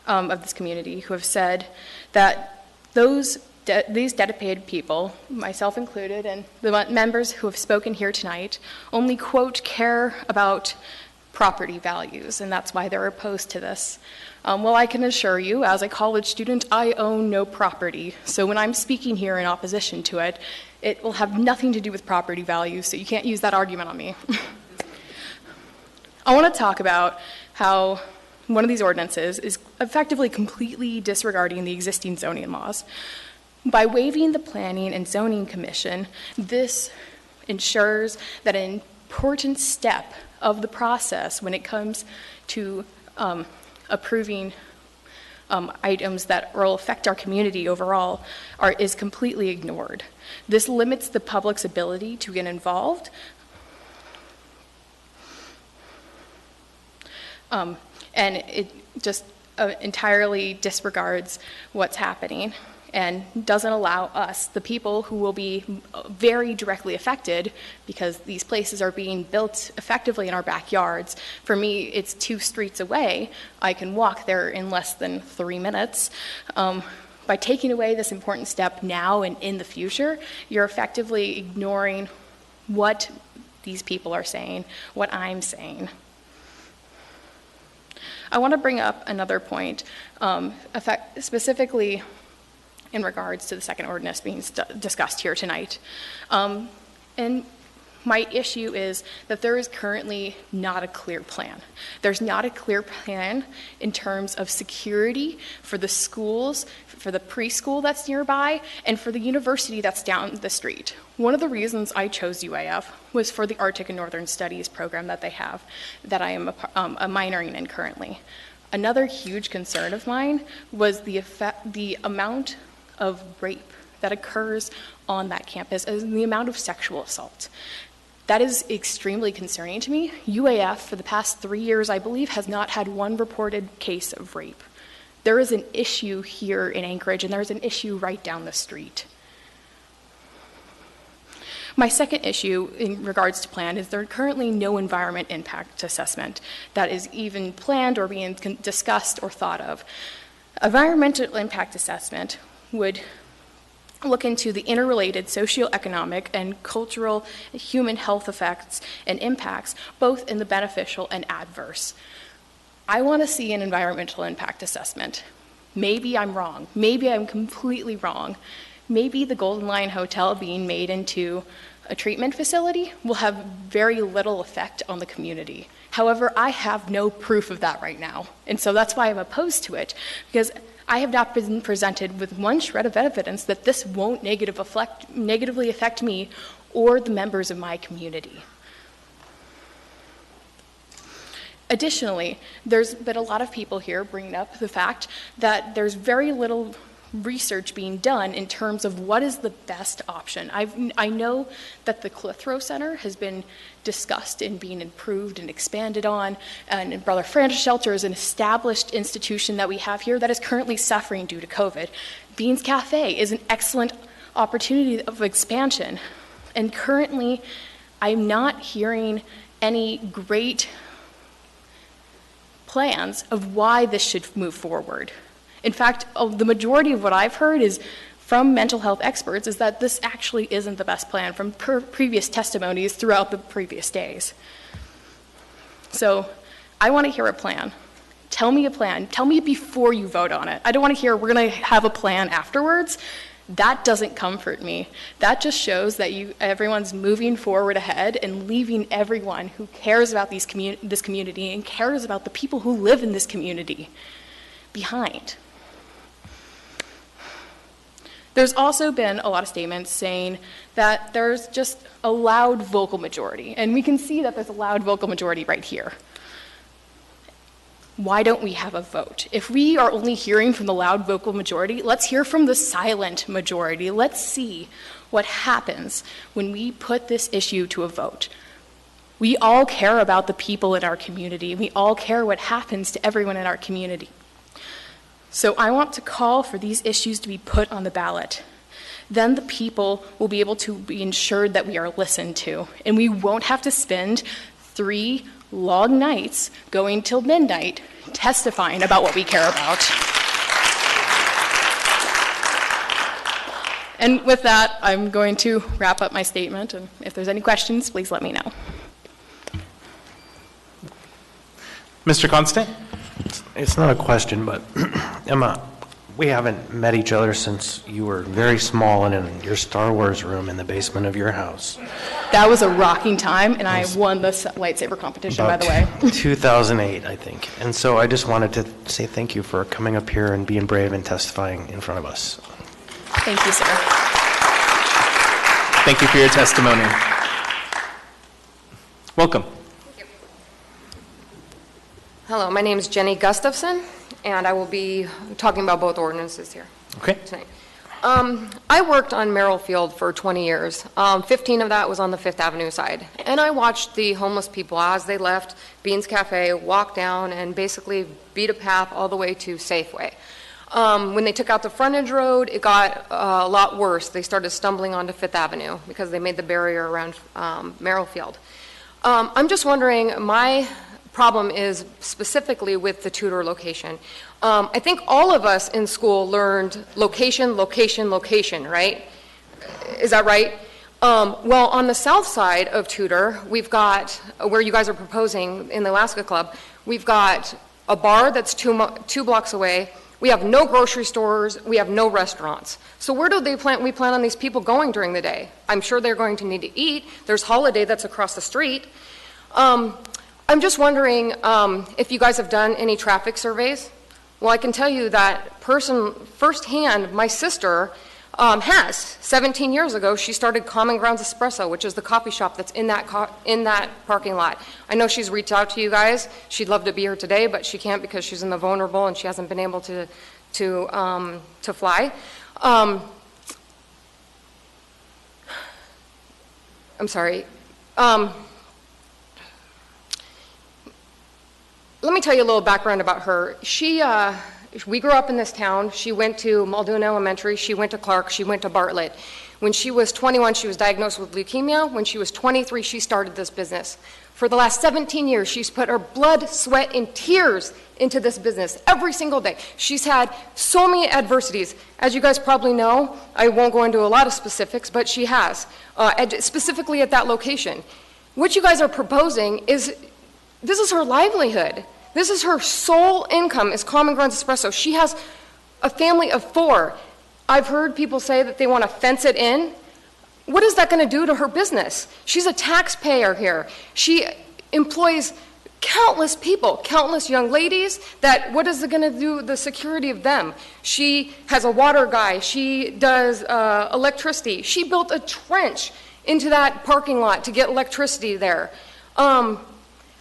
of this community who have said that these dedicated people, myself included, and the members who have spoken here tonight, only, quote, care about property values, and that's why they're opposed to this. Well, I can assure you, as a college student, I own no property, so when I'm speaking here in opposition to it, it will have nothing to do with property values, so you can't use that argument on me. I want to talk about how one of these ordinances is effectively completely disregarding the existing zoning laws. By waiving the Planning and Zoning Commission, this ensures that an important step of the process when it comes to approving items that will affect our community overall is completely ignored. This limits the public's ability to get involved. And it just entirely disregards what's happening and doesn't allow us, the people who will be very directly affected because these places are being built effectively in our backyards. For me, it's 2 streets away. I can walk there in less than 3 minutes. By taking away this important step now and in the future, you're effectively ignoring what these people are saying, what I'm saying. I want to bring up another point, specifically in regards to the second ordinance being discussed here tonight. And My issue is that there is currently not a clear plan. There's not a clear plan in terms of security for the schools, for the preschool that's nearby, and for the university that's down the street. One of the reasons I chose UAF was for the Arctic and Northern Studies program that they have, that I am a minoring in currently. Another huge concern of mine was the amount of rape that occurs on that campus and the amount of sexual assault. That is extremely concerning to me. UAF, for the past 3 years, I believe, has not had one reported case of rape. There is an issue here in Anchorage, and there is an issue right down the street. My second issue in regards to plan is there currently no environment impact assessment that is even planned or being discussed or thought of. Environmental impact assessment would look into the interrelated socioeconomic and cultural and human health effects and impacts, both in the beneficial and adverse. I want to see an environmental impact assessment. Maybe I'm wrong. Maybe I'm completely wrong. Maybe the Golden Lion Hotel being made into a treatment facility will have very little effect on the community. However, I have no proof of that right now. And so that's why I'm opposed to it, because I have not been presented with one shred of evidence that this won't negatively affect me or the members of my community. Additionally, there's been a lot of people here bringing up the fact that there's very little research being done in terms of what is the best option. I know that the Clitheroe Center has been discussed and being improved and expanded on, and Brother Francis Shelter is an established institution that we have here that is currently suffering due to COVID. Beans Cafe is an excellent opportunity of expansion, and currently I'm not hearing any great plans of why this should move forward. In fact, the majority of what I've heard is from mental health experts is that this actually isn't the best plan from previous testimonies throughout the previous days. So I want to hear a plan. Tell me a plan. Tell me before you vote on it. I don't want to hear we're going to have a plan afterwards. That doesn't comfort me. That just shows that everyone's moving forward ahead and leaving everyone who cares about this community and cares about the people who live in this community behind. There's also been a lot of statements saying that there's just a loud vocal majority, and we can see that there's a loud vocal majority right here. Why don't we have a vote? If we are only hearing from the loud vocal majority, let's hear from the silent majority. Let's see what happens when we put this issue to a vote. We all care about the people in our community. We all care what happens to everyone in our community. So I want to call for these issues to be put on the ballot. Then the people will be able to be ensured that we are listened to, and we won't have to spend 3 long nights going till midnight testifying about what we care about. And with that, I'm going to wrap up my statement, and if there's any questions, please let me know. Mr. Constant? It's not a question, but Emma, we haven't met each other since you were very small and in your Star Wars room in the basement of your house. That was a rocking time, and I won the lightsaber competition, by the way. 2008, I think. And so I just wanted to say thank you for coming up here and being brave and testifying in front of us. Thank you, sir. Thank you for your testimony. Welcome. Hello, my name is Jenny Gustafson, and I will be talking about both ordinances here tonight. I worked on Merrill Field for 20 years. 15 of that was on the Fifth Avenue side. And I watched the homeless people as they left Beans Cafe walk down and basically beat a path all the way to Safeway. When they took out the frontage road, it got a lot worse. They started stumbling onto Fifth Avenue because they made the barrier around Merrill Field. I'm just wondering, my problem is specifically with the Tudor location. I think all of us in school learned location, location, location, right? Is that right? Well, on the south side of Tudor, we've got, where you guys are proposing in the Alaska Club, we've got a bar that's two blocks away, We have no grocery stores. We have no restaurants. So where do we plan on these people going during the day? I'm sure they're going to need to eat. There's Holiday that's across the street. I'm just wondering if you guys have done any traffic surveys. Well, I can tell you that firsthand, my sister has. 17 years ago, she started Common Grounds Espresso, which is the coffee shop that's in that parking lot. I know she's reached out to you guys. She'd love to be here today, but she can't because she's in the vulnerable and she hasn't been able to fly. I'm sorry. Let me tell you a little background about her. We grew up in this town. She went to Muldoon Elementary. She went to Clark. She went to Bartlett. When she was 21, she was diagnosed with leukemia. When she was 23, she started this business. For the last 17 years, she's put her blood, sweat, and tears into this business every single day. She's had so many adversities. As you guys probably know, I won't go into a lot of specifics, but she has, specifically at that location. What you guys are proposing is, this is her livelihood. This is her sole income, is Common Grounds Espresso. She has a family of 4. I've heard people say that they want to fence it in. What is that going to do to her business? She's a taxpayer here. She employs countless people, countless young ladies, that what is it going to do the security of them? She has a water guy. She does electricity. She built a trench into that parking lot to get electricity there.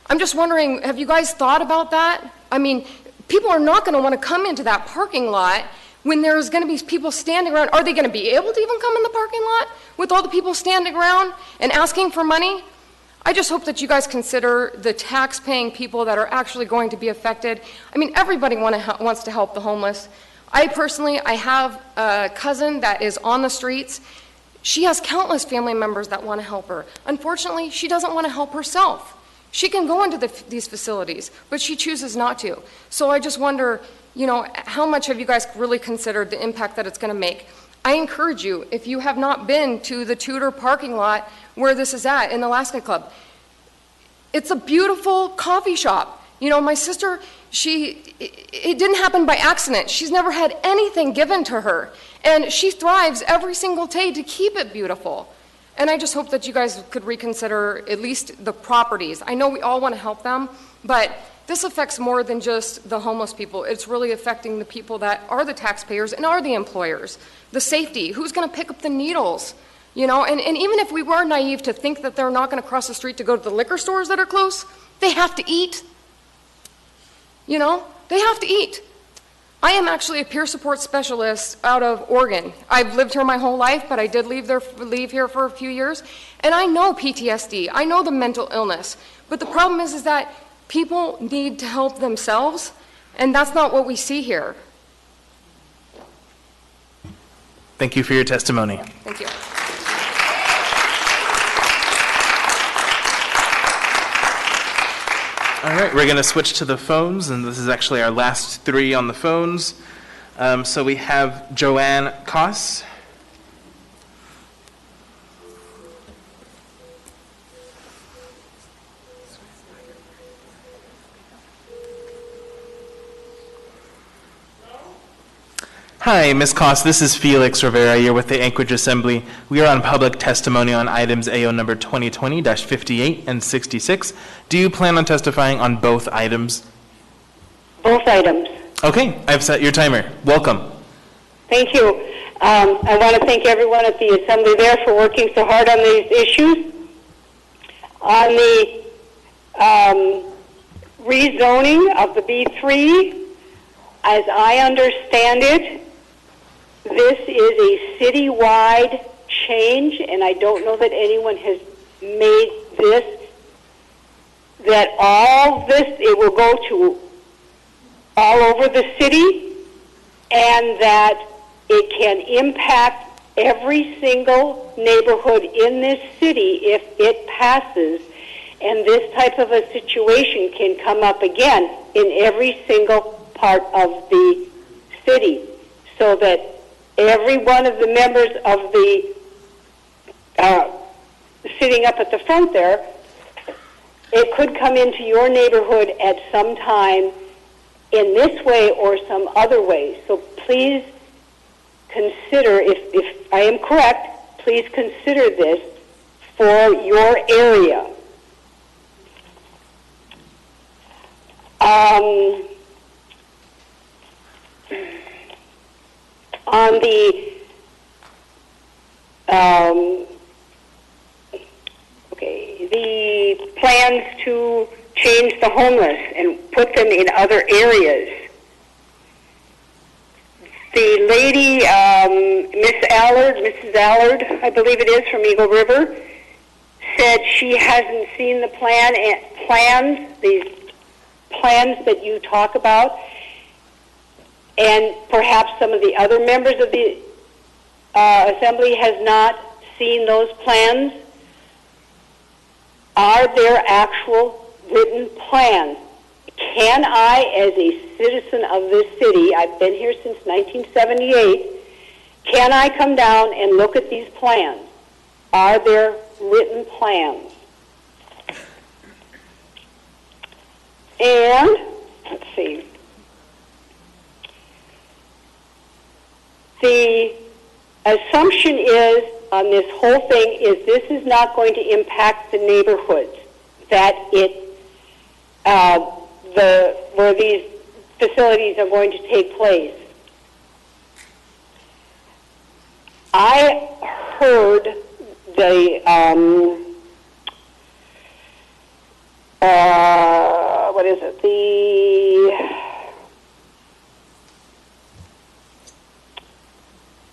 I'm just wondering, have you guys thought about that? I mean, people are not going to want to come into that parking lot when there's going to be people standing around. Are they going to be able to even come in the parking lot with all the people standing around and asking for money? I just hope that you guys consider the tax-paying people that are actually going to be affected. I mean, everybody wants to help the homeless. I have a cousin that is on the streets. She has countless family members that want to help her. Unfortunately, she doesn't want to help herself. She can go into these facilities, but she chooses not to. So I just wonder, how much have you guys really considered the impact that it's going to make? I encourage you, if you have not been to the Tudor parking lot where this is at in the Alaska Club, it's a beautiful coffee shop. My sister, it didn't happen by accident. She's never had anything given to her. And she thrives every single day to keep it beautiful. And I just hope that you guys could reconsider at least the properties. I know we all want to help them, but this affects more than just the homeless people. It's really affecting the people that are the taxpayers and are the employers. The safety, who's going to pick up the needles? And even if we were naive to think that they're not going to cross the street to go to the liquor stores that are close, they have to eat. They have to eat. I am actually a peer support specialist out of Oregon. I've lived here my whole life, but I did leave here for a few years. And I know PTSD. I know the mental illness. But the problem is that people need to help themselves, and that's not what we see here. Thank you for your testimony. Thank you. All right, we're going to switch to the phones, and this is actually our last 3 on the phones. So we have Joanne Koss. Hi, Ms. Koss, this is Felix Rivera. You're with the Anchorage Assembly. We are on public testimony on items AO number 2020-58 and 66. Do you plan on testifying on both items? Both items. Okay, I've set your timer. Welcome. Thank you. I want to thank everyone at the Assembly there for working so hard on these issues. On the rezoning of the B3, as I understand it, this is a citywide change, and I don't know that anyone has made this, that all this, it will go to all over the city, and that it can impact every single neighborhood in this city if it passes. And this type of a situation can come up again in every single part of the city, so that every one of the members of the sitting up at the front there, it could come into your neighborhood at some time in this way or some other way. So please consider, if I am correct, please consider this for your area. On the the plans to change the homeless and put them in other areas. The lady, Mrs. Allard, I believe it is, from Eagle River, said she hasn't seen the these plans that you talk about, and perhaps some of the other members of the Assembly has not seen those plans. Are there actual written plans? Can I, as a citizen of this city, I've been here since 1978, can I come down and look at these plans? Are there written plans? And, let's see, the assumption is, on this whole thing, is this is not going to impact the neighborhoods, that where these facilities are going to take place. I heard the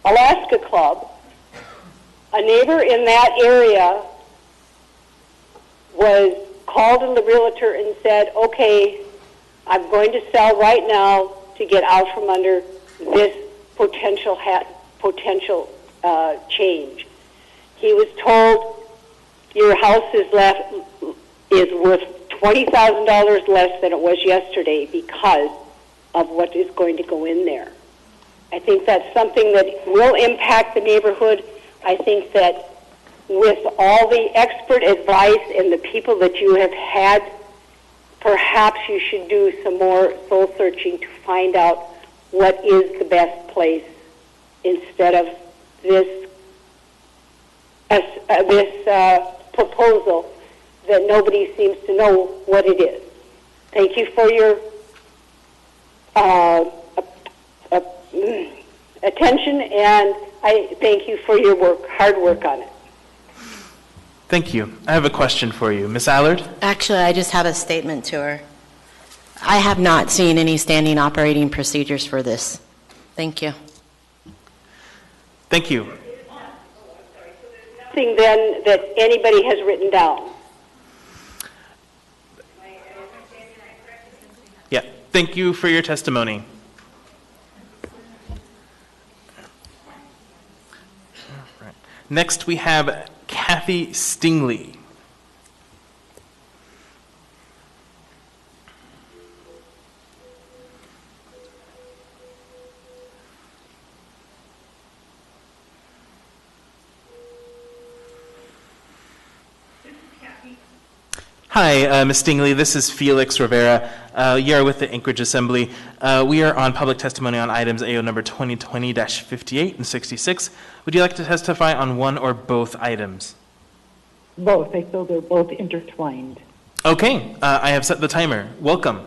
Alaska Club. A neighbor in that area was called a realtor and said, okay, I'm going to sell right now to get out from under this potential change. He was told your house is worth $20,000 less than it was yesterday because of what is going to go in there. I think that's something that will impact the neighborhood. I think that with all the expert advice and the people that you have had, perhaps you should do some more soul searching to find out what is the best place instead of this proposal that nobody seems to know what it is. Thank you for your attention, and I thank you for your hard work on it. Thank you. I have a question for you. Ms. Allard? Actually, I just have a statement to her. I have not seen any standing operating procedures for this. Thank you. Thank you. Nothing then that anybody has written down. Yeah. Thank you for your testimony. Next, we have Kathy Stingley. Hi, Ms. Stingley. This is Felix Rivera. You are with the Anchorage Assembly. We are on public testimony on items AO number 2020-58 and 66. Would you like to testify on one or both items? Both. I feel they're both intertwined. Okay. I have set the timer. Welcome.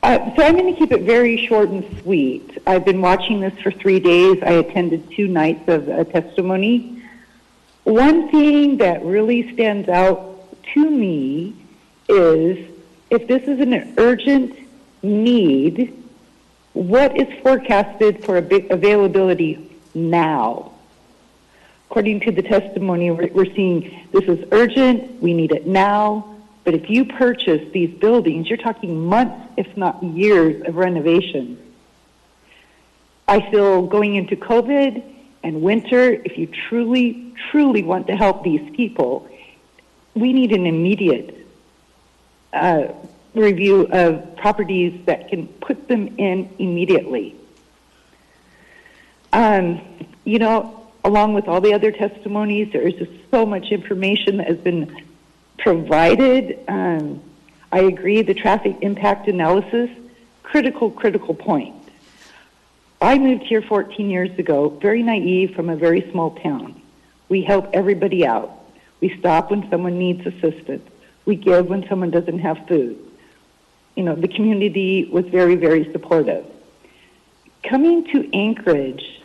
So I'm going to keep it very short and sweet. I've been watching this for 3 days. I attended 2 nights of testimony. One thing that really stands out to me is if this is an urgent need, what is forecasted for availability now? According to the testimony, we're seeing this is urgent, we need it now, but if you purchase these buildings, you're talking months, if not years, of renovation. I feel going into COVID and winter, if you truly, truly want to help these people, we need an immediate review of properties that can put them in immediately. You know, along with all the other testimonies, there is just so much information that has been provided. I agree the traffic impact analysis, critical point. I moved here 14 years ago, very naive from a very small town. We help everybody out. We stop when someone needs assistance. We give when someone doesn't have food. You know, the community was very, very supportive. Coming to Anchorage,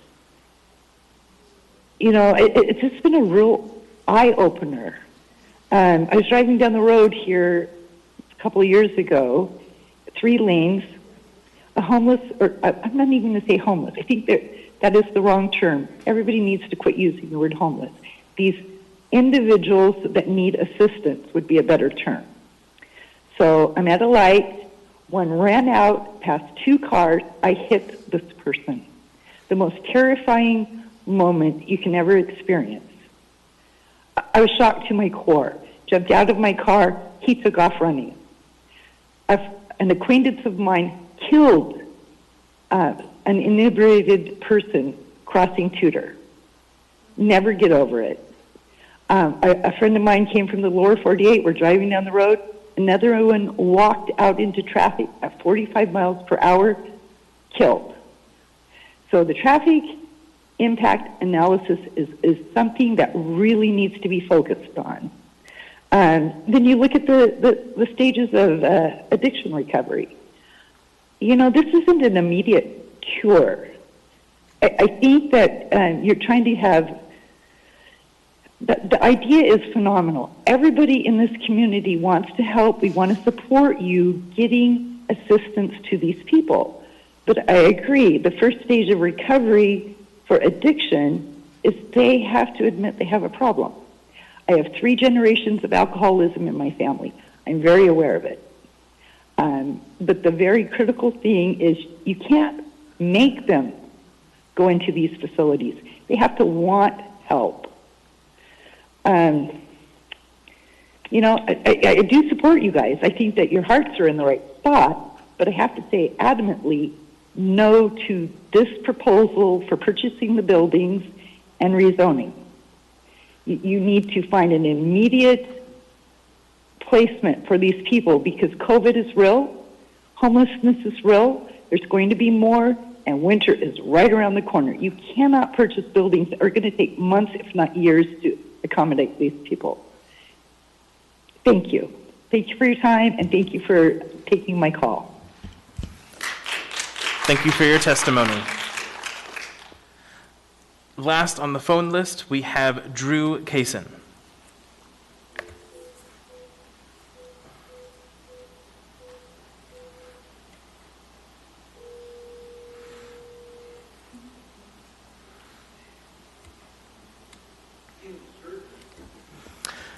you know, it's just been a real eye-opener. I was driving down the road here a couple of years ago, 3 lanes, a homeless, or I'm not even going to say homeless. I think that is the wrong term. Everybody needs to quit using the word homeless. These individuals that need assistance would be a better term. So I'm at a light. One ran out past 2 cars. I hit this person. The most terrifying moment you can ever experience. I was shocked to my core. Jumped out of my car. He took off running. An acquaintance of mine killed an inebriated person crossing Tudor. Never get over it. A friend of mine came from the lower 48. We're driving down the road. Another one walked out into traffic at 45 miles per hour, killed. So the traffic impact analysis is something that really needs to be focused on. Then you look at the stages of addiction recovery. You know, this isn't an immediate cure. I think that you're trying to have, the idea is phenomenal. Everybody in this community wants to help. We want to support you getting assistance to these people. But I agree, the first stage of recovery for addiction is they have to admit they have a problem. I have 3 generations of alcoholism in my family. I'm very aware of it. But the very critical thing is you can't make them go into these facilities. They have to want help. You know, I do support you guys. I think that your hearts are in the right spot, but I have to say adamantly no to this proposal for purchasing the buildings and rezoning. You need to find an immediate placement for these people because COVID is real, homelessness is real, there's going to be more, and winter is right around the corner. You cannot purchase buildings that are going to take months, if not years, to accommodate these people. Thank you. Thank you for your time, and thank you for taking my call. Thank you for your testimony. Last on the phone list, we have Drew Kaysen.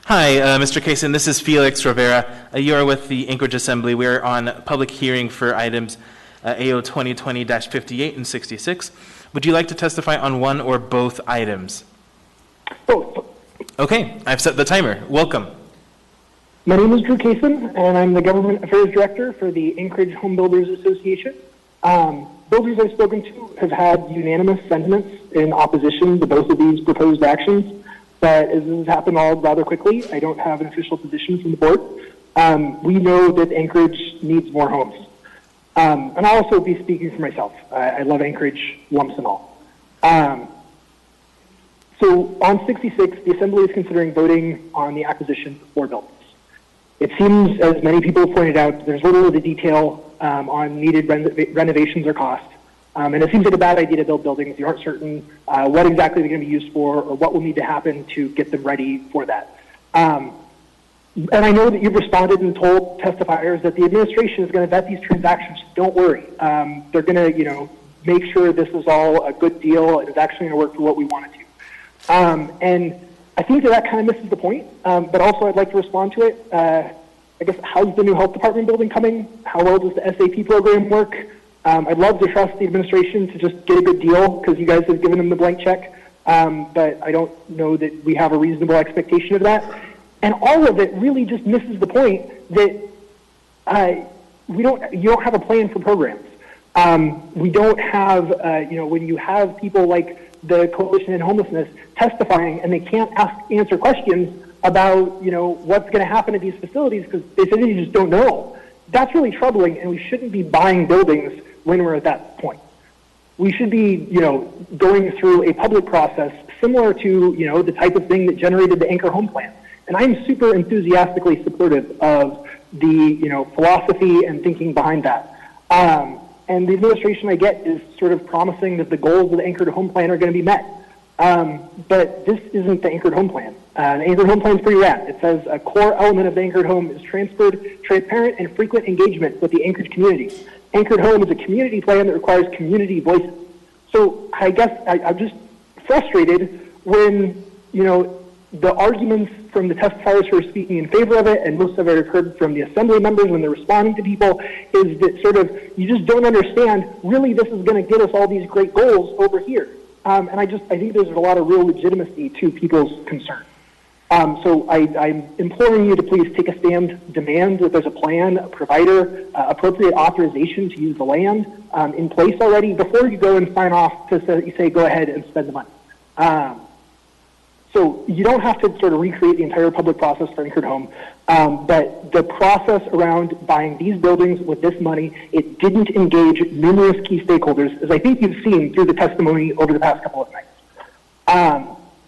Hi, Mr. Kaysen. This is Felix Rivera. You are with the Anchorage Assembly. We are on public hearing for items AO 2020-58 and 66. Would you like to testify on one or both items? Both. Okay, I've set the timer. Welcome. My name is Drew Kaysen, and I'm the Government Affairs Director for the Anchorage Home Builders Association. Builders I've spoken to have had unanimous sentiments in opposition to both of these proposed actions. But as this has happened all rather quickly, I don't have an official position from the board. We know that Anchorage needs more homes. And I'll also be speaking for myself. I love Anchorage, lumps and all. So on 66, the Assembly is considering voting on the acquisition of 4 buildings. It seems, as many people have pointed out, there's little of the detail on needed renovations or cost. And it seems like a bad idea to build buildings. You aren't certain what exactly they're going to be used for or what will need to happen to get them ready for that. And I know that you've responded and told testifiers that the administration is going to vet these transactions. Don't worry. They're going to, make sure this is all a good deal and is actually going to work for what we want it to. And I think that kind of misses the point. But also I'd like to respond to it. I guess, how's the new health department building coming? How well does the SAP program work? I'd love to trust the administration to just get a good deal because you guys have given them the blank check, but I don't know that we have a reasonable expectation of that. And all of it really just misses the point that you don't have a plan for programs. We don't have, when you have people like the Coalition in Homelessness testifying and they can't answer questions about, what's going to happen to these facilities because they said they just don't know. That's really troubling, and we shouldn't be buying buildings when we're at that point. We should be, going through a public process similar to, the type of thing that generated the Anchor Home Plan. And I'm super enthusiastically supportive of the, philosophy and thinking behind that. And the administration I get is sort of promising that the goals of the Anchored Home Plan are going to be met. But this isn't the Anchored Home Plan. The Anchored Home Plan is pretty rad. It says a core element of the Anchored Home is transparent and frequent engagement with the anchored community. Anchored Home is a community plan that requires community voices. So I guess I'm just frustrated when, the arguments from the testifiers who are speaking in favor of it, and most of it I've heard from the assembly members when they're responding to people, is that sort of, you just don't understand, really this is going to get us all these great goals over here. And I think there's a lot of real legitimacy to people's concern. So I'm imploring you to please take a stand, demand that there's a plan, a provider, appropriate authorization to use the land in place already before you go and sign off to say go ahead and spend the money. So you don't have to sort of recreate the entire public process for Anchored Home, but the process around buying these buildings with this money, it didn't engage numerous key stakeholders, as I think you've seen through the testimony over the past couple of nights.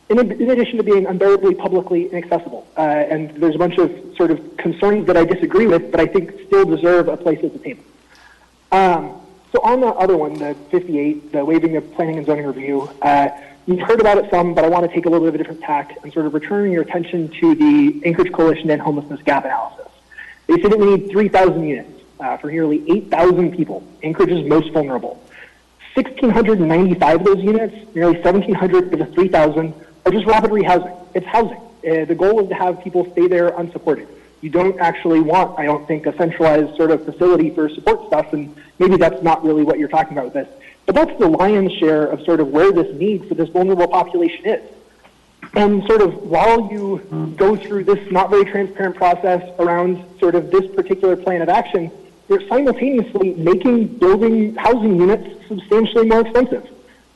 In addition to being unbearably publicly inaccessible, and there's a bunch of sort of concerns that I disagree with, but I think still deserve a place at the table. So on the other one, the 58, the waiving of planning and zoning review, you've heard about it some, but I want to take a little bit of a different tack and sort of return your attention to the Anchorage Coalition and Homelessness Gap Analysis. They say that we need 3,000 units for nearly 8,000 people, Anchorage's most vulnerable. 1,695 of those units, nearly 1,700 of the 3,000, are just rapid rehousing. It's housing. The goal is to have people stay there unsupported. You don't actually want, I don't think, a centralized sort of facility for support stuff, and maybe that's not really what you're talking about with this. But that's the lion's share of sort of where this need for this vulnerable population is. And sort of while you go through this not very transparent process around sort of this particular plan of action, you're simultaneously making building housing units substantially more expensive.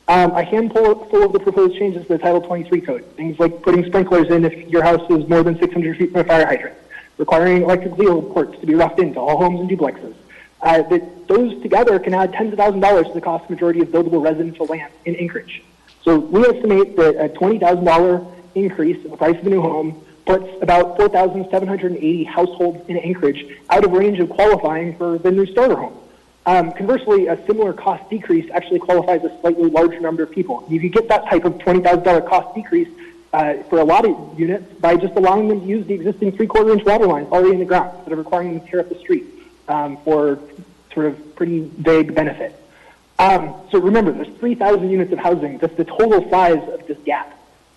A handful of the proposed changes to the Title 23 code, things like putting sprinklers in if your house is more than 600 feet from a fire hydrant, requiring electric vehicle ports to be roughed into all homes and duplexes. That those together can add tens of thousands of dollars to the cost majority of buildable residential land in Anchorage. So we estimate that a $20,000 increase in the price of a new home puts about 4,780 households in Anchorage out of range of qualifying for the new starter home. Conversely, a similar cost decrease actually qualifies a slightly larger number of people. You could get that type of $20,000 cost decrease for a lot of units by just allowing them to use the existing 3/4-inch water lines already in the ground instead of requiring them to tear up the street for sort of pretty vague benefit. So remember, there's 3,000 units of housing. That's the total size of this gap.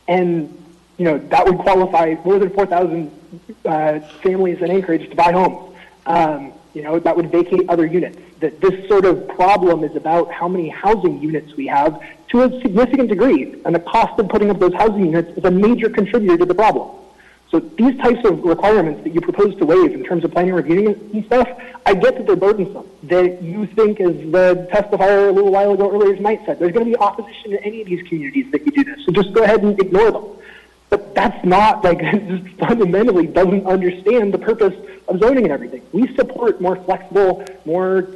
And, that would qualify more than 4,000 families in Anchorage to buy homes. That would vacate other units. That this sort of problem is about how many housing units we have to a significant degree, and the cost of putting up those housing units is a major contributor to the problem. So these types of requirements that you propose to waive in terms of planning, reviewing and stuff, I get that they're burdensome. That you think, as the testifier a little while ago earlier tonight said, there's going to be opposition in any of these communities that you do this. So just go ahead and ignore them. But that's not, just fundamentally doesn't understand the purpose of zoning and everything. We support more flexible, more,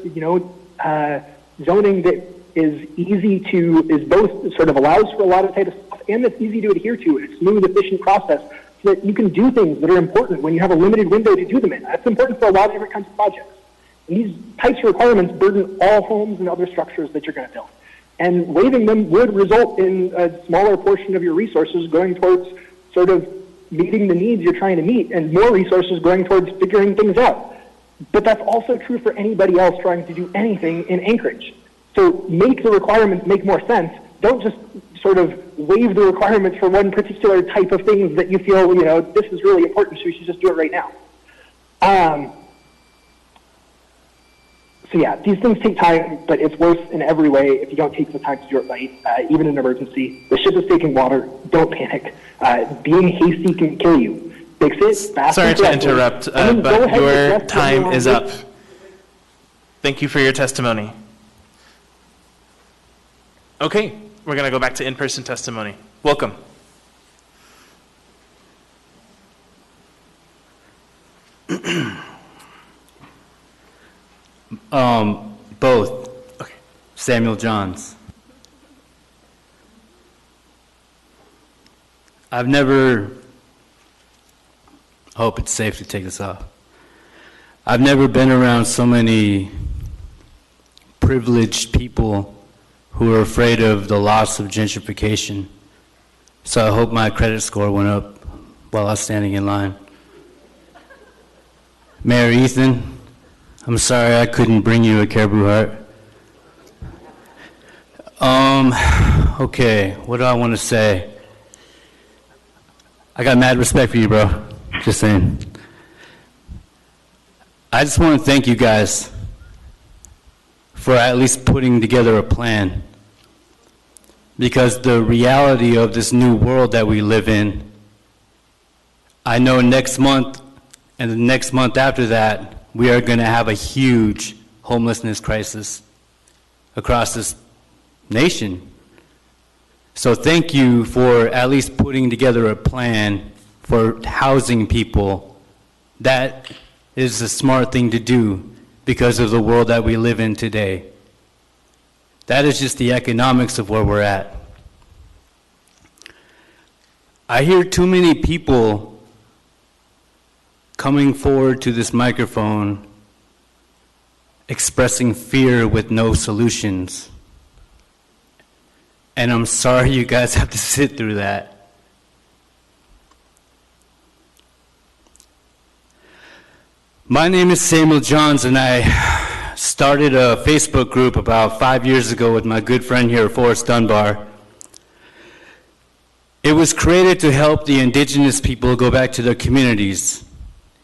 zoning that is both sort of allows for a lot of type of stuff and that's easy to adhere to. It's a smooth, efficient process so that you can do things that are important when you have a limited window to do them in. That's important for a lot of different kinds of projects. And these types of requirements burden all homes and other structures that you're going to build. And waiving them would result in a smaller portion of your resources going towards sort of meeting the needs you're trying to meet and more resources going towards figuring things out. But that's also true for anybody else trying to do anything in Anchorage. So make the requirements make more sense. Don't just sort of waive the requirements for one particular type of things that you feel, this is really important, so we should just do it right now. So yeah, these things take time, but it's worse in every way if you don't take the time to do it right, even in an emergency. The ship is taking water. Don't panic. Being hasty can kill you. Fix it fast. Sorry to interrupt, but your time is up. Thank you for your testimony. Okay, we're going to go back to in-person testimony. Welcome. Both. Okay. Samuel Johns. I've never, I hope it's safe to take this off. I've never been around so many privileged people who are afraid of the loss of gentrification. So I hope my credit score went up while I was standing in line. Mayor Ethan, I'm sorry I couldn't bring you a caribou heart. Okay, what do I want to say? I got mad respect for you, bro. Just saying. I just want to thank you guys for at least putting together a plan. Because the reality of this new world that we live in, I know next month and the next month after that, we are going to have a huge homelessness crisis across this nation. So thank you for at least putting together a plan for housing people. That is a smart thing to do because of the world that we live in today. That is just the economics of where we're at. I hear too many people coming forward to this microphone expressing fear with no solutions. And I'm sorry you guys have to sit through that. My name is Samuel Johns, and I started a Facebook group about 5 years ago with my good friend here, Forrest Dunbar. It was created to help the indigenous people go back to their communities.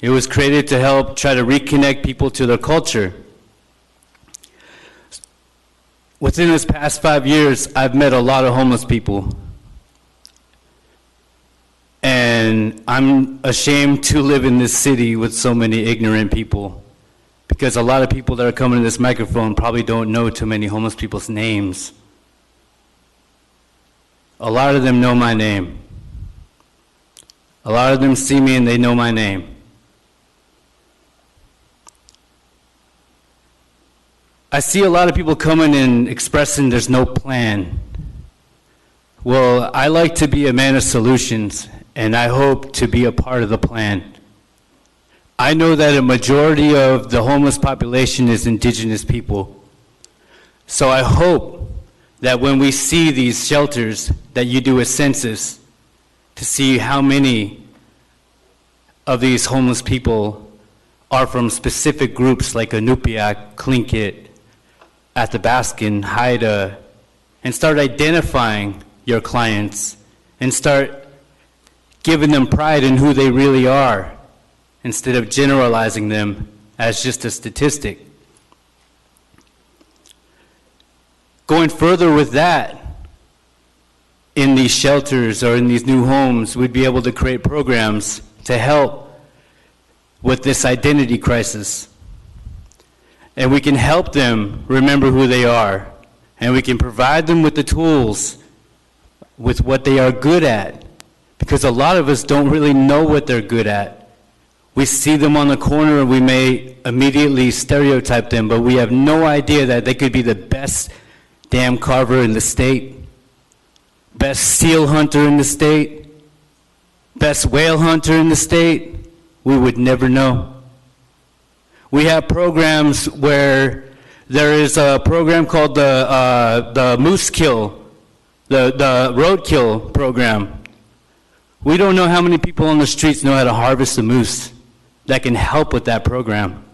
It was created to help try to reconnect people to their culture. Within this past 5 years, I've met a lot of homeless people. And I'm ashamed to live in this city with so many ignorant people. Because a lot of people that are coming to this microphone probably don't know too many homeless people's names. A lot of them know my name. A lot of them see me and they know my name. I see a lot of people coming and expressing there's no plan. Well, I like to be a man of solutions, and I hope to be a part of the plan. I know that a majority of the homeless population is indigenous people. So I hope that when we see these shelters, that you do a census to see how many of these homeless people are from specific groups like Inupiaq, Tlingit, Athabascan, Haida, and start identifying your clients and start giving them pride in who they really are instead of generalizing them as just a statistic. Going further with that, in these shelters or in these new homes, we'd be able to create programs to help with this identity crisis. And we can help them remember who they are. And we can provide them with the tools with what they are good at. Because a lot of us don't really know what they're good at. We see them on the corner and we may immediately stereotype them, but we have no idea that they could be the best dam carver in the state, best seal hunter in the state, best whale hunter in the state. We would never know. We have programs where there is a program called the Moose Kill, the Roadkill program. We don't know how many people on the streets know how to harvest a moose that can help with that program.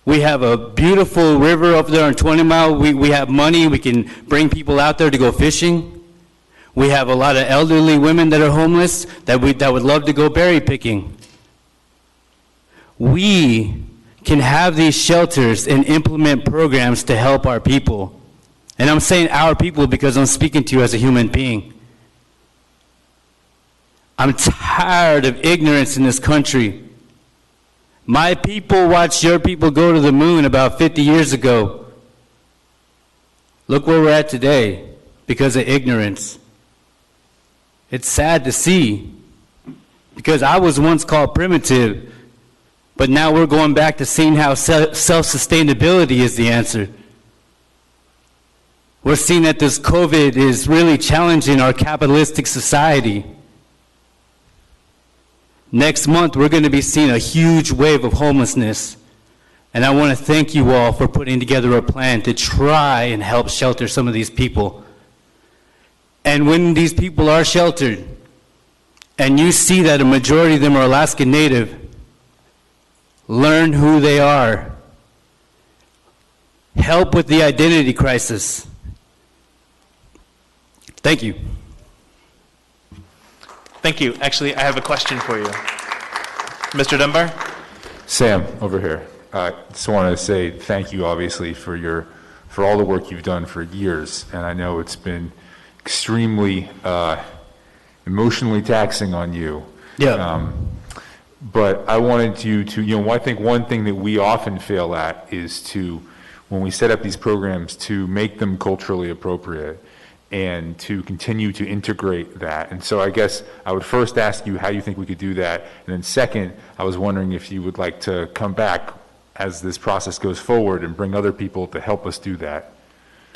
We have a beautiful river over there on 20 Mile. We have money. We can bring people out there to go fishing. We have a lot of elderly women that are homeless that would love to go berry picking. We can have these shelters and implement programs to help our people. And I'm saying our people because I'm speaking to you as a human being. I'm tired of ignorance in this country. My people watched your people go to the moon about 50 years ago. Look where we're at today because of ignorance. It's sad to see because I was once called primitive, But now we're going back to seeing how self-sustainability is the answer. We're seeing that this COVID is really challenging our capitalistic society. Next month, we're going to be seeing a huge wave of homelessness. And I want to thank you all for putting together a plan to try and help shelter some of these people. And when these people are sheltered, and you see that a majority of them are Alaska Native, learn who they are. Help with the identity crisis. Thank you. Thank you. Actually, I have a question for you. Mr. Dunbar? Sam, over here. I just wanted to say thank you, obviously, for all the work you've done for years. And I know it's been extremely emotionally taxing on you. Yeah. But I wanted you to, I think one thing that we often fail at is to, when we set up these programs, to make them culturally appropriate and to continue to integrate that. And so I guess I would first ask you how you think we could do that. And then second, I was wondering if you would like to come back as this process goes forward and bring other people to help us do that.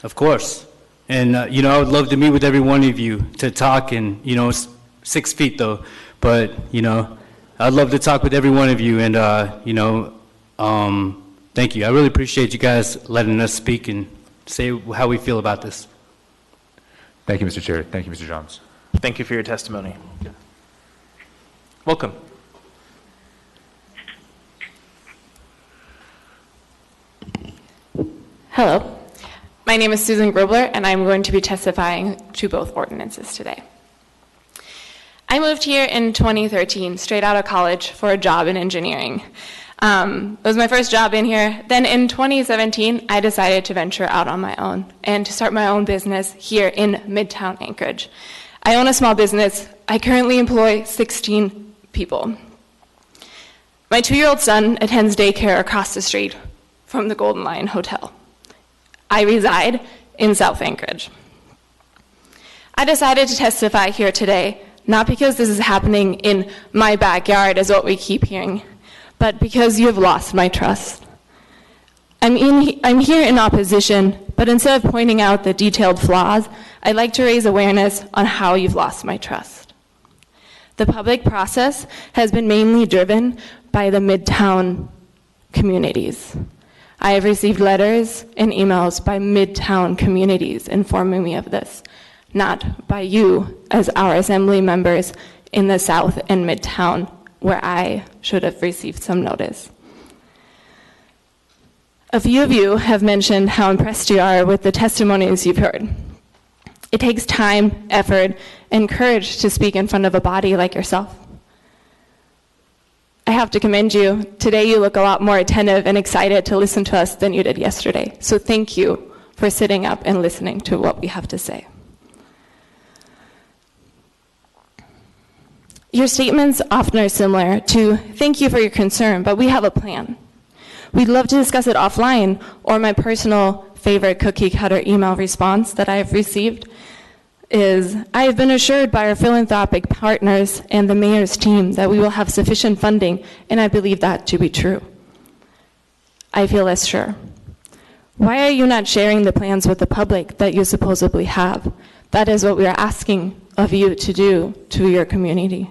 Of course. And, I would love to meet with every one of you to talk, and, it's 6 feet though, but, I'd love to talk with every one of you, and, thank you. I really appreciate you guys letting us speak and say how we feel about this. Thank you, Mr. Chair. Thank you, Mr. Johns. Thank you for your testimony. Welcome. Hello. My name is Susan Grobler, and I'm going to be testifying to both ordinances today. I moved here in 2013, straight out of college, for a job in engineering. It was my first job in here. Then in 2017, I decided to venture out on my own and to start my own business here in Midtown Anchorage. I own a small business. I currently employ 16 people. My 2-year-old son attends daycare across the street from the Golden Lion Hotel. I reside in South Anchorage. I decided to testify here today, not because this is happening in my backyard, as what we keep hearing, but because you have lost my trust. I'm here in opposition, but instead of pointing out the detailed flaws, I'd like to raise awareness on how you've lost my trust. The public process has been mainly driven by the Midtown communities. I have received letters and emails by Midtown communities informing me of this, not by you as our assembly members in the South and Midtown, where I should have received some notice. A few of you have mentioned how impressed you are with the testimonies you've heard. It takes time, effort, and courage to speak in front of a body like yourself. I have to commend you. Today you look a lot more attentive and excited to listen to us than you did yesterday. So thank you for sitting up and listening to what we have to say. Your statements often are similar to, thank you for your concern, but we have a plan. We'd love to discuss it offline, or my personal favorite cookie cutter email response that I have received is, I have been assured by our philanthropic partners and the mayor's team that we will have sufficient funding, and I believe that to be true. I feel less sure. Why are you not sharing the plans with the public that you supposedly have? That is what we are asking of you to do to your community.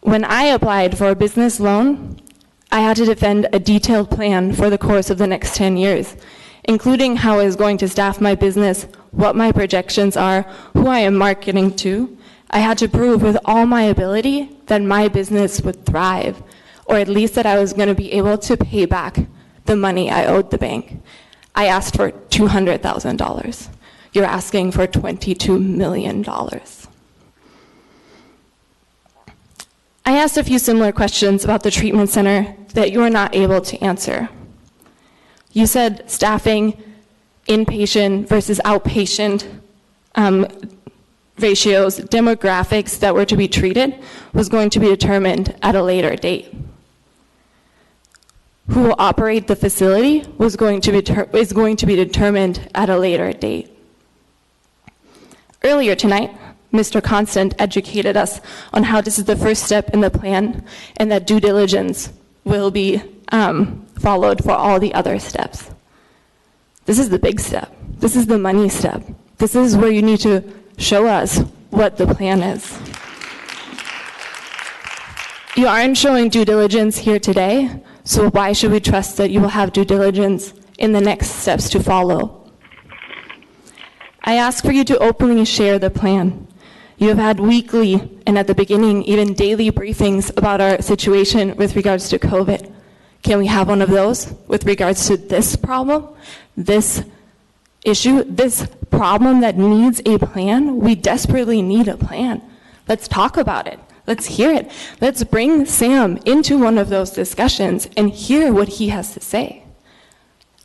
When I applied for a business loan, I had to defend a detailed plan for the course of the next 10 years, including how I was going to staff my business, what my projections are, who I am marketing to. I had to prove with all my ability that my business would thrive, or at least that I was going to be able to pay back the money I owed the bank. I asked for $200,000. You're asking for $22 million. I asked a few similar questions about the treatment center that you were not able to answer. You said staffing, inpatient versus outpatient ratios, demographics that were to be treated was going to be determined at a later date. Who will operate the facility is going to be determined at a later date. Earlier tonight, Mr. Constant educated us on how this is the first step in the plan and that due diligence will be followed for all the other steps. This is the big step. This is the money step. This is where you need to show us what the plan is. You aren't showing due diligence here today, so why should we trust that you will have due diligence in the next steps to follow? I ask for you to openly share the plan. You have had weekly, and at the beginning, even daily briefings about our situation with regards to COVID. Can we have one of those with regards to this problem, this issue, this problem that needs a plan? We desperately need a plan. Let's talk about it. Let's hear it. Let's bring Sam into one of those discussions and hear what he has to say.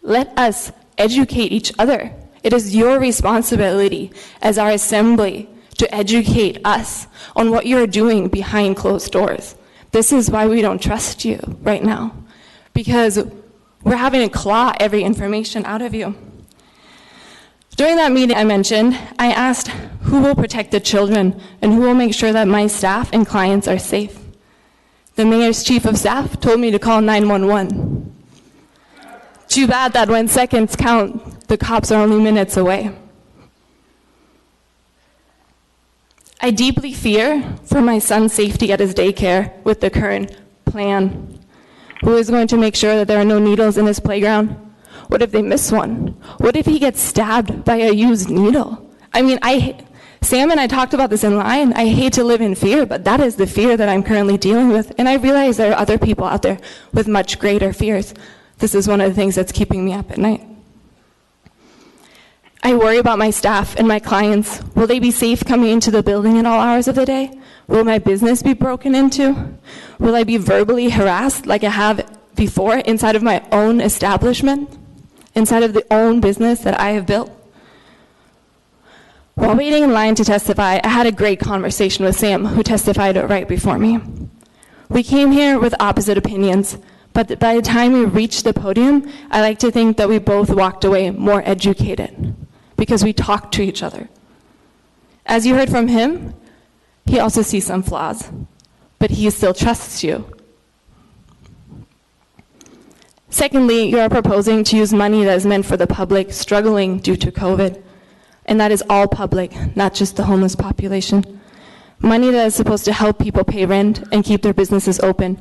Let us educate each other. It is your responsibility as our assembly to educate us on what you're doing behind closed doors. This is why we don't trust you right now, because we're having to claw every information out of you. During that meeting I mentioned, I asked who will protect the children and who will make sure that my staff and clients are safe. The mayor's chief of staff told me to call 911. Too bad that when seconds count, the cops are only minutes away. I deeply fear for my son's safety at his daycare with the current plan. Who is going to make sure that there are no needles in his playground? What if they miss one? What if he gets stabbed by a used needle? I mean, Sam and I talked about this in line. I hate to live in fear, but that is the fear that I'm currently dealing with. And I realize there are other people out there with much greater fears. This is one of the things that's keeping me up at night. I worry about my staff and my clients. Will they be safe coming into the building at all hours of the day? Will my business be broken into? Will I be verbally harassed like I have before inside of my own establishment? Inside of the own business that I have built? While waiting in line to testify, I had a great conversation with Sam, who testified right before me. We came here with opposite opinions, but by the time we reached the podium, I like to think that we both walked away more educated, because we talked to each other. As you heard from him, he also sees some flaws, but he still trusts you. Secondly, you are proposing to use money that is meant for the public struggling due to COVID, and that is all public, not just the homeless population. Money that is supposed to help people pay rent and keep their businesses open.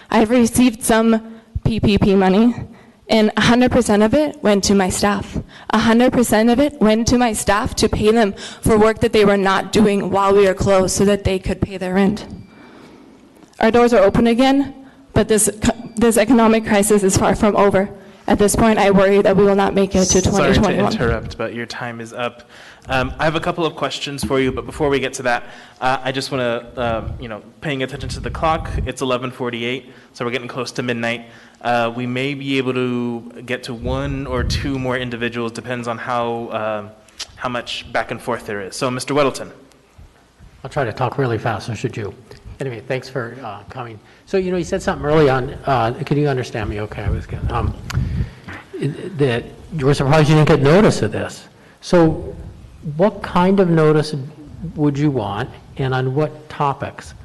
I have received some PPP money, and 100% of it went to my staff. 100% of it went to my staff to pay them for work that they were not doing while we were closed so that they could pay their rent. Our doors are open again, but this economic crisis is far from over. At this point, I worry that we will not make it to 2021. Sorry to interrupt, but your time is up. I have a couple of questions for you, but before we get to that, I just want to, paying attention to the clock, it's 11:48, so we're getting close to midnight. We may be able to get to one or two more individuals, depends on how much back and forth there is. So, Mr. Weddleton. I'll try to talk really fast, so should you. Anyway, thanks for coming. So, you said something early on. Can you understand me okay? I was going that you were surprised you didn't get notice of this. So what kind of notice would you want, and on what topics?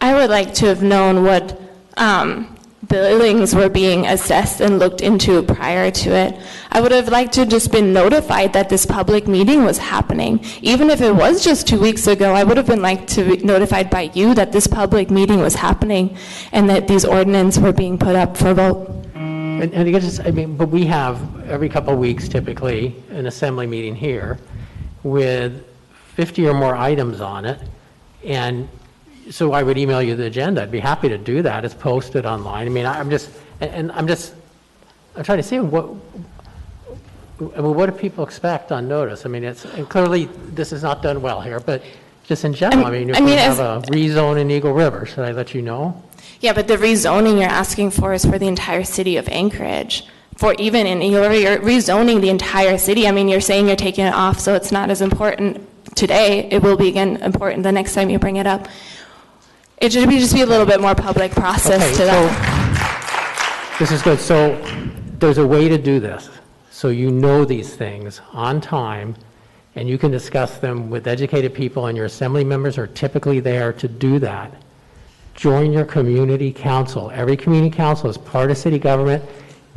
I would like to have known what buildings were being assessed and looked into prior to it. I would have liked to have just been notified that this public meeting was happening. Even if it was just 2 weeks ago, I would have been like to be notified by you that this public meeting was happening and that these ordinances were being put up for vote. And I mean, but we have every couple of weeks typically an assembly meeting here with 50 or more items on it, and so I would email you the agenda. I'd be happy to do that. It's posted online. I mean, I'm trying to see what do people expect on notice? I mean, and clearly this is not done well here, but just in general, if we have a rezone in Eagle River, should I let you know? Yeah, but the rezoning you're asking for is for the entire city of Anchorage. For even in Eagle River, you're rezoning the entire city. I mean, you're saying you're taking it off, so it's not as important today. It will be again important the next time you bring it up. It should just be a little bit more public process to that. This is good. So there's a way to do this, so you know these things on time, and you can discuss them with educated people, and your assembly members are typically there to do that. Join your community council. Every community council is part of city government.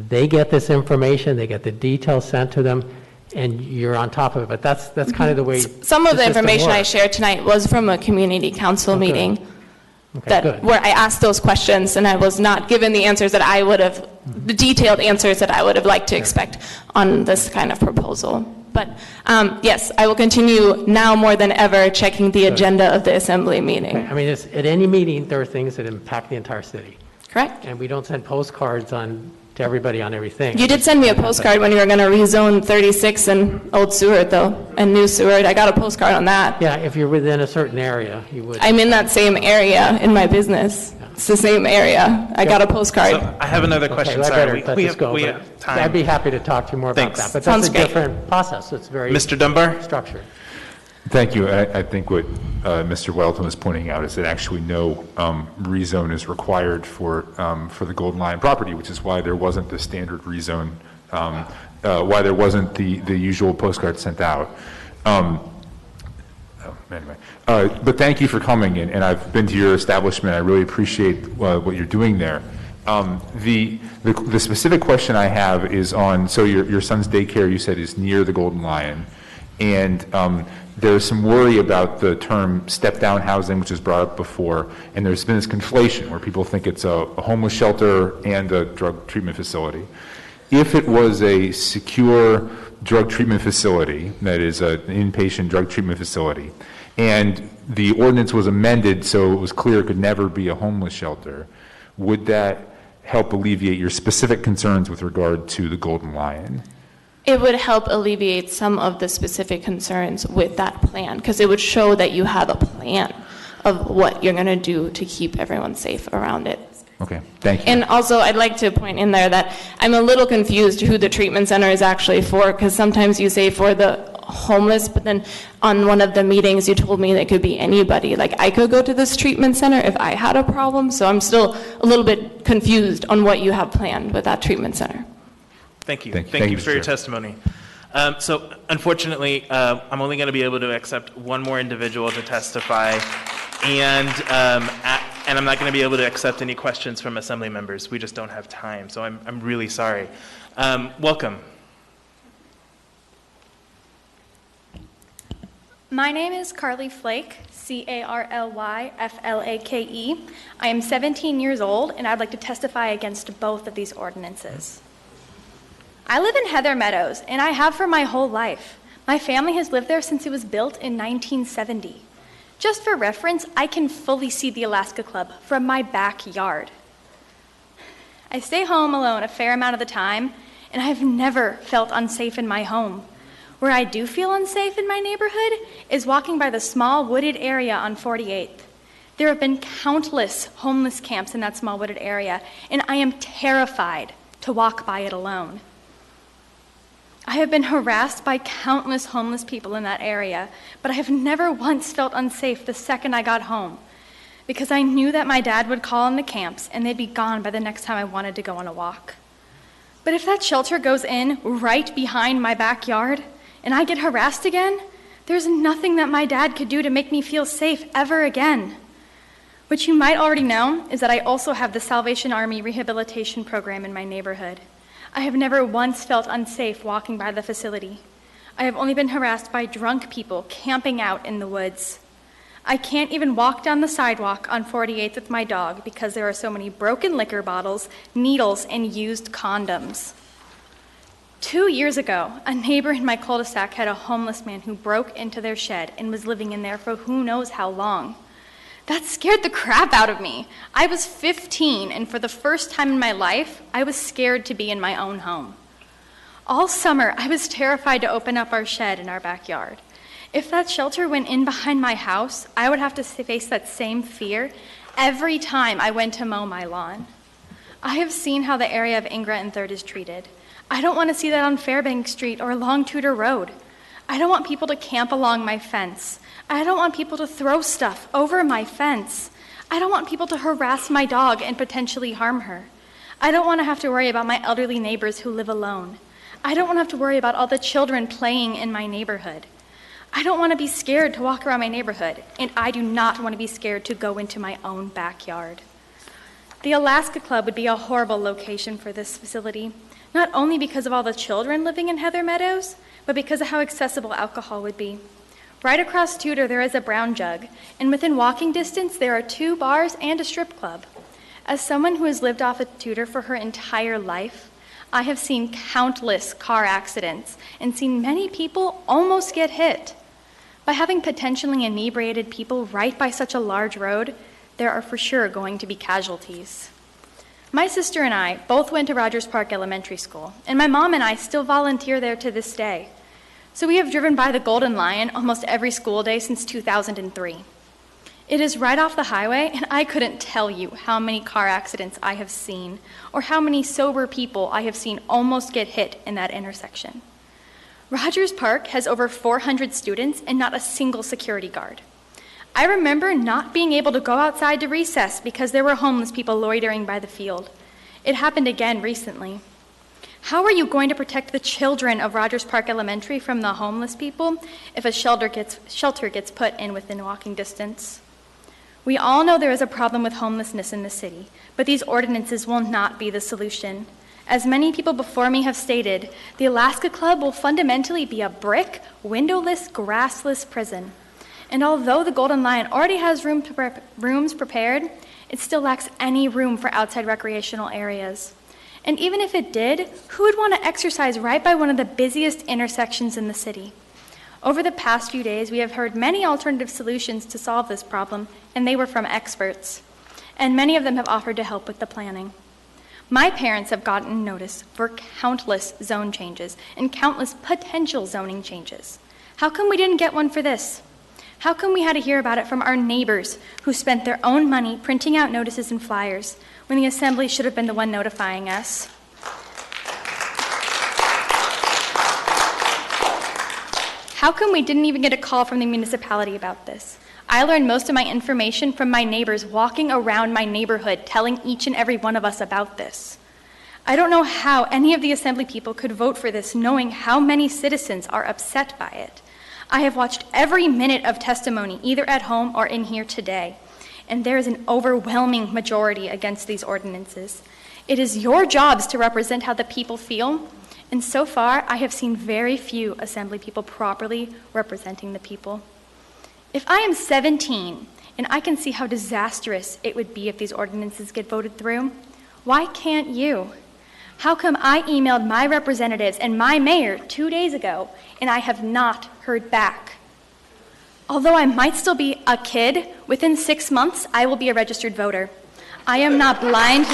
They get this information, they get the details sent to them, and you're on top of it. But that's kind of the way Some of the system information I works. shared tonight was from a community council meeting good. where I asked those questions, and I was not given the answers that I would have, the detailed answers that I would have liked to expect on this kind of proposal. But yes, I will continue now more than ever checking the agenda of the assembly meeting. I mean, at any meeting, there are things that impact the entire city. Correct. And we don't send postcards to everybody on everything. You did send me a postcard when you were going to rezone 36 and Old Seward, though, and New Seward. I got a postcard on that. Yeah, if you're within a certain area, you would. I'm in that same area in my business. It's the same area. I got a postcard. So I have another question. Okay, well, I Sorry, better let we this go, have but time. I'd be happy to talk to you more Thanks. about that. But Sounds that's a great. different process. It's very Mr. Dunbar? structured. Thank you. I think what Mr. Welton was pointing out is that actually no rezone is required for the Golden Lion property, which is why there wasn't the standard rezone, why there wasn't the usual postcard sent out. Anyway, but thank you for coming in, and I've been to your establishment. I really appreciate what you're doing there. The specific question I have is on, so your son's daycare, you said, is near the Golden Lion, and there's some worry about the term step-down housing, which was brought up before, and there's been this conflation where people think it's a homeless shelter and a drug treatment facility. If it was a secure drug treatment facility, that is an inpatient drug treatment facility, and the ordinance was amended so it was clear it could never be a homeless shelter, would that help alleviate your specific concerns with regard to the Golden Lion? It would help alleviate some of the specific concerns with that plan, because it would show that you have a plan of what you're going to do to keep everyone safe around it. Okay, thank you. And also, I'd like to point in there that I'm a little confused who the treatment center is actually for, because sometimes you say for the homeless, but then on one of the meetings you told me that could be anybody. Like, I could go to this treatment center if I had a problem, so I'm still a little bit confused on what you have planned with that treatment center. Thank you. Thank Thank you, you for your Mr. testimony. So unfortunately, I'm only going to be able to accept one more individual to testify, and I'm not going to be able to accept any questions from assembly members. We just don't have time, so I'm really sorry. Welcome. My name is Carly Flake, C-A-R-L-Y-F-L-A-K-E. I am 17 years old, and I'd like to testify against both of these ordinances. I live in Heather Meadows, and I have for my whole life. My family has lived there since it was built in 1970. Just for reference, I can fully see the Alaska Club from my backyard. I stay home alone a fair amount of the time, and I've never felt unsafe in my home. Where I do feel unsafe in my neighborhood is walking by the small wooded area on 48th. There have been countless homeless camps in that small wooded area, and I am terrified to walk by it alone. I have been harassed by countless homeless people in that area, but I have never once felt unsafe the second I got home, because I knew that my dad would call in the camps and they'd be gone by the next time I wanted to go on a walk. But if that shelter goes in right behind my backyard and I get harassed again, there's nothing that my dad could do to make me feel safe ever again. What you might already know is that I also have the Salvation Army rehabilitation program in my neighborhood. I have never once felt unsafe walking by the facility. I have only been harassed by drunk people camping out in the woods. I can't even walk down the sidewalk on 48th with my dog because there are so many broken liquor bottles, needles, and used condoms. 2 years ago, a neighbor in my cul-de-sac had a homeless man who broke into their shed and was living in there for who knows how long. That scared the crap out of me. I was 15, and for the first time in my life, I was scared to be in my own home. All summer, I was terrified to open up our shed in our backyard. If that shelter went in behind my house, I would have to face that same fear every time I went to mow my lawn. I have seen how the area of Ingra and 3rd is treated. I don't want to see that on Fairbanks Street or along Tudor Road. I don't want people to camp along my fence. I don't want people to throw stuff over my fence. I don't want people to harass my dog and potentially harm her. I don't want to have to worry about my elderly neighbors who live alone. I don't want to have to worry about all the children playing in my neighborhood. I don't want to be scared to walk around my neighborhood, and I do not want to be scared to go into my own backyard. The Alaska Club would be a horrible location for this facility, not only because of all the children living in Heather Meadows, but because of how accessible alcohol would be. Right across Tudor, there is a Brown Jug, and within walking distance, there are 2 bars and a strip club. As someone who has lived off of Tudor for her entire life, I have seen countless car accidents and seen many people almost get hit. By having potentially inebriated people right by such a large road, there are for sure going to be casualties. My sister and I both went to Rogers Park Elementary School, and my mom and I still volunteer there to this day. So we have driven by the Golden Lion almost every school day since 2003. It is right off the highway, and I couldn't tell you how many car accidents I have seen, or how many sober people I have seen almost get hit in that intersection. Rogers Park has over 400 students and not a single security guard. I remember not being able to go outside to recess because there were homeless people loitering by the field. It happened again recently. How are you going to protect the children of Rogers Park Elementary from the homeless people if a shelter gets put in within walking distance? We all know there is a problem with homelessness in the city, but these ordinances will not be the solution. As many people before me have stated, the Alaska Club will fundamentally be a brick, windowless, grassless prison. And although the Golden Lion already has rooms prepared, it still lacks any room for outside recreational areas. And even if it did, who would want to exercise right by one of the busiest intersections in the city? Over the past few days, we have heard many alternative solutions to solve this problem, and they were from experts. And many of them have offered to help with the planning. My parents have gotten notice for countless zone changes and countless potential zoning changes. How come we didn't get one for this? How come we had to hear about it from our neighbors who spent their own money printing out notices and flyers when the assembly should have been the one notifying us? How come we didn't even get a call from the municipality about this? I learned most of my information from my neighbors walking around my neighborhood telling each and every one of us about this. I don't know how any of the assembly people could vote for this knowing how many citizens are upset by it. I have watched every minute of testimony either at home or in here today, and there is an overwhelming majority against these ordinances. It is your jobs to represent how the people feel, and so far I have seen very few assembly people properly representing the people. If I am 17 and I can see how disastrous it would be if these ordinances get voted through, why can't you? How come I emailed my representatives and my mayor 2 days ago and I have not heard back? Although I might still be a kid, within 6 months I will be a registered voter. I am not blind.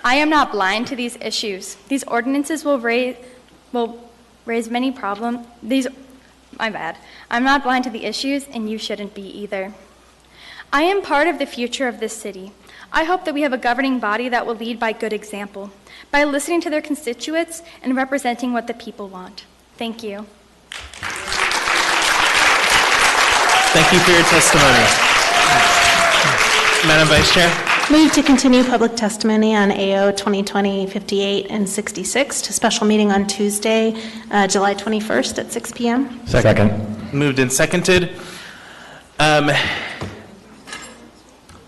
I am not blind to these issues. These ordinances will raise many problems. My bad. I'm not blind to the issues, and you shouldn't be either. I am part of the future of this city. I hope that we have a governing body that will lead by good example, by listening to their constituents and representing what the people want. Thank you. Thank you for your testimony. Madam Vice Chair? Move to continue public testimony on AO 2020-58 and 66 to special meeting on Tuesday, July 21st at 6 p.m. Second. Moved and seconded.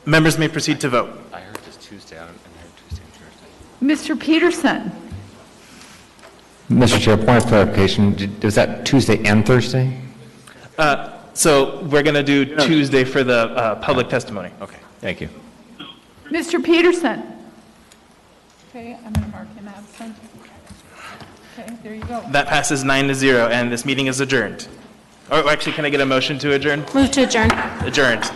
Members may proceed to vote. I heard this Tuesday. I heard Tuesday and Thursday. Mr. Peterson? Mr. Chair, point of clarification, was that Tuesday and Thursday? So we're going to do Tuesday for the public testimony. Okay, thank you. Mr. Peterson? Okay, I'm going to mark him absent. Okay, there you go. That passes 9-0, and this meeting is adjourned. Or actually, can I get a motion to adjourn? Move to adjourn. Adjourned.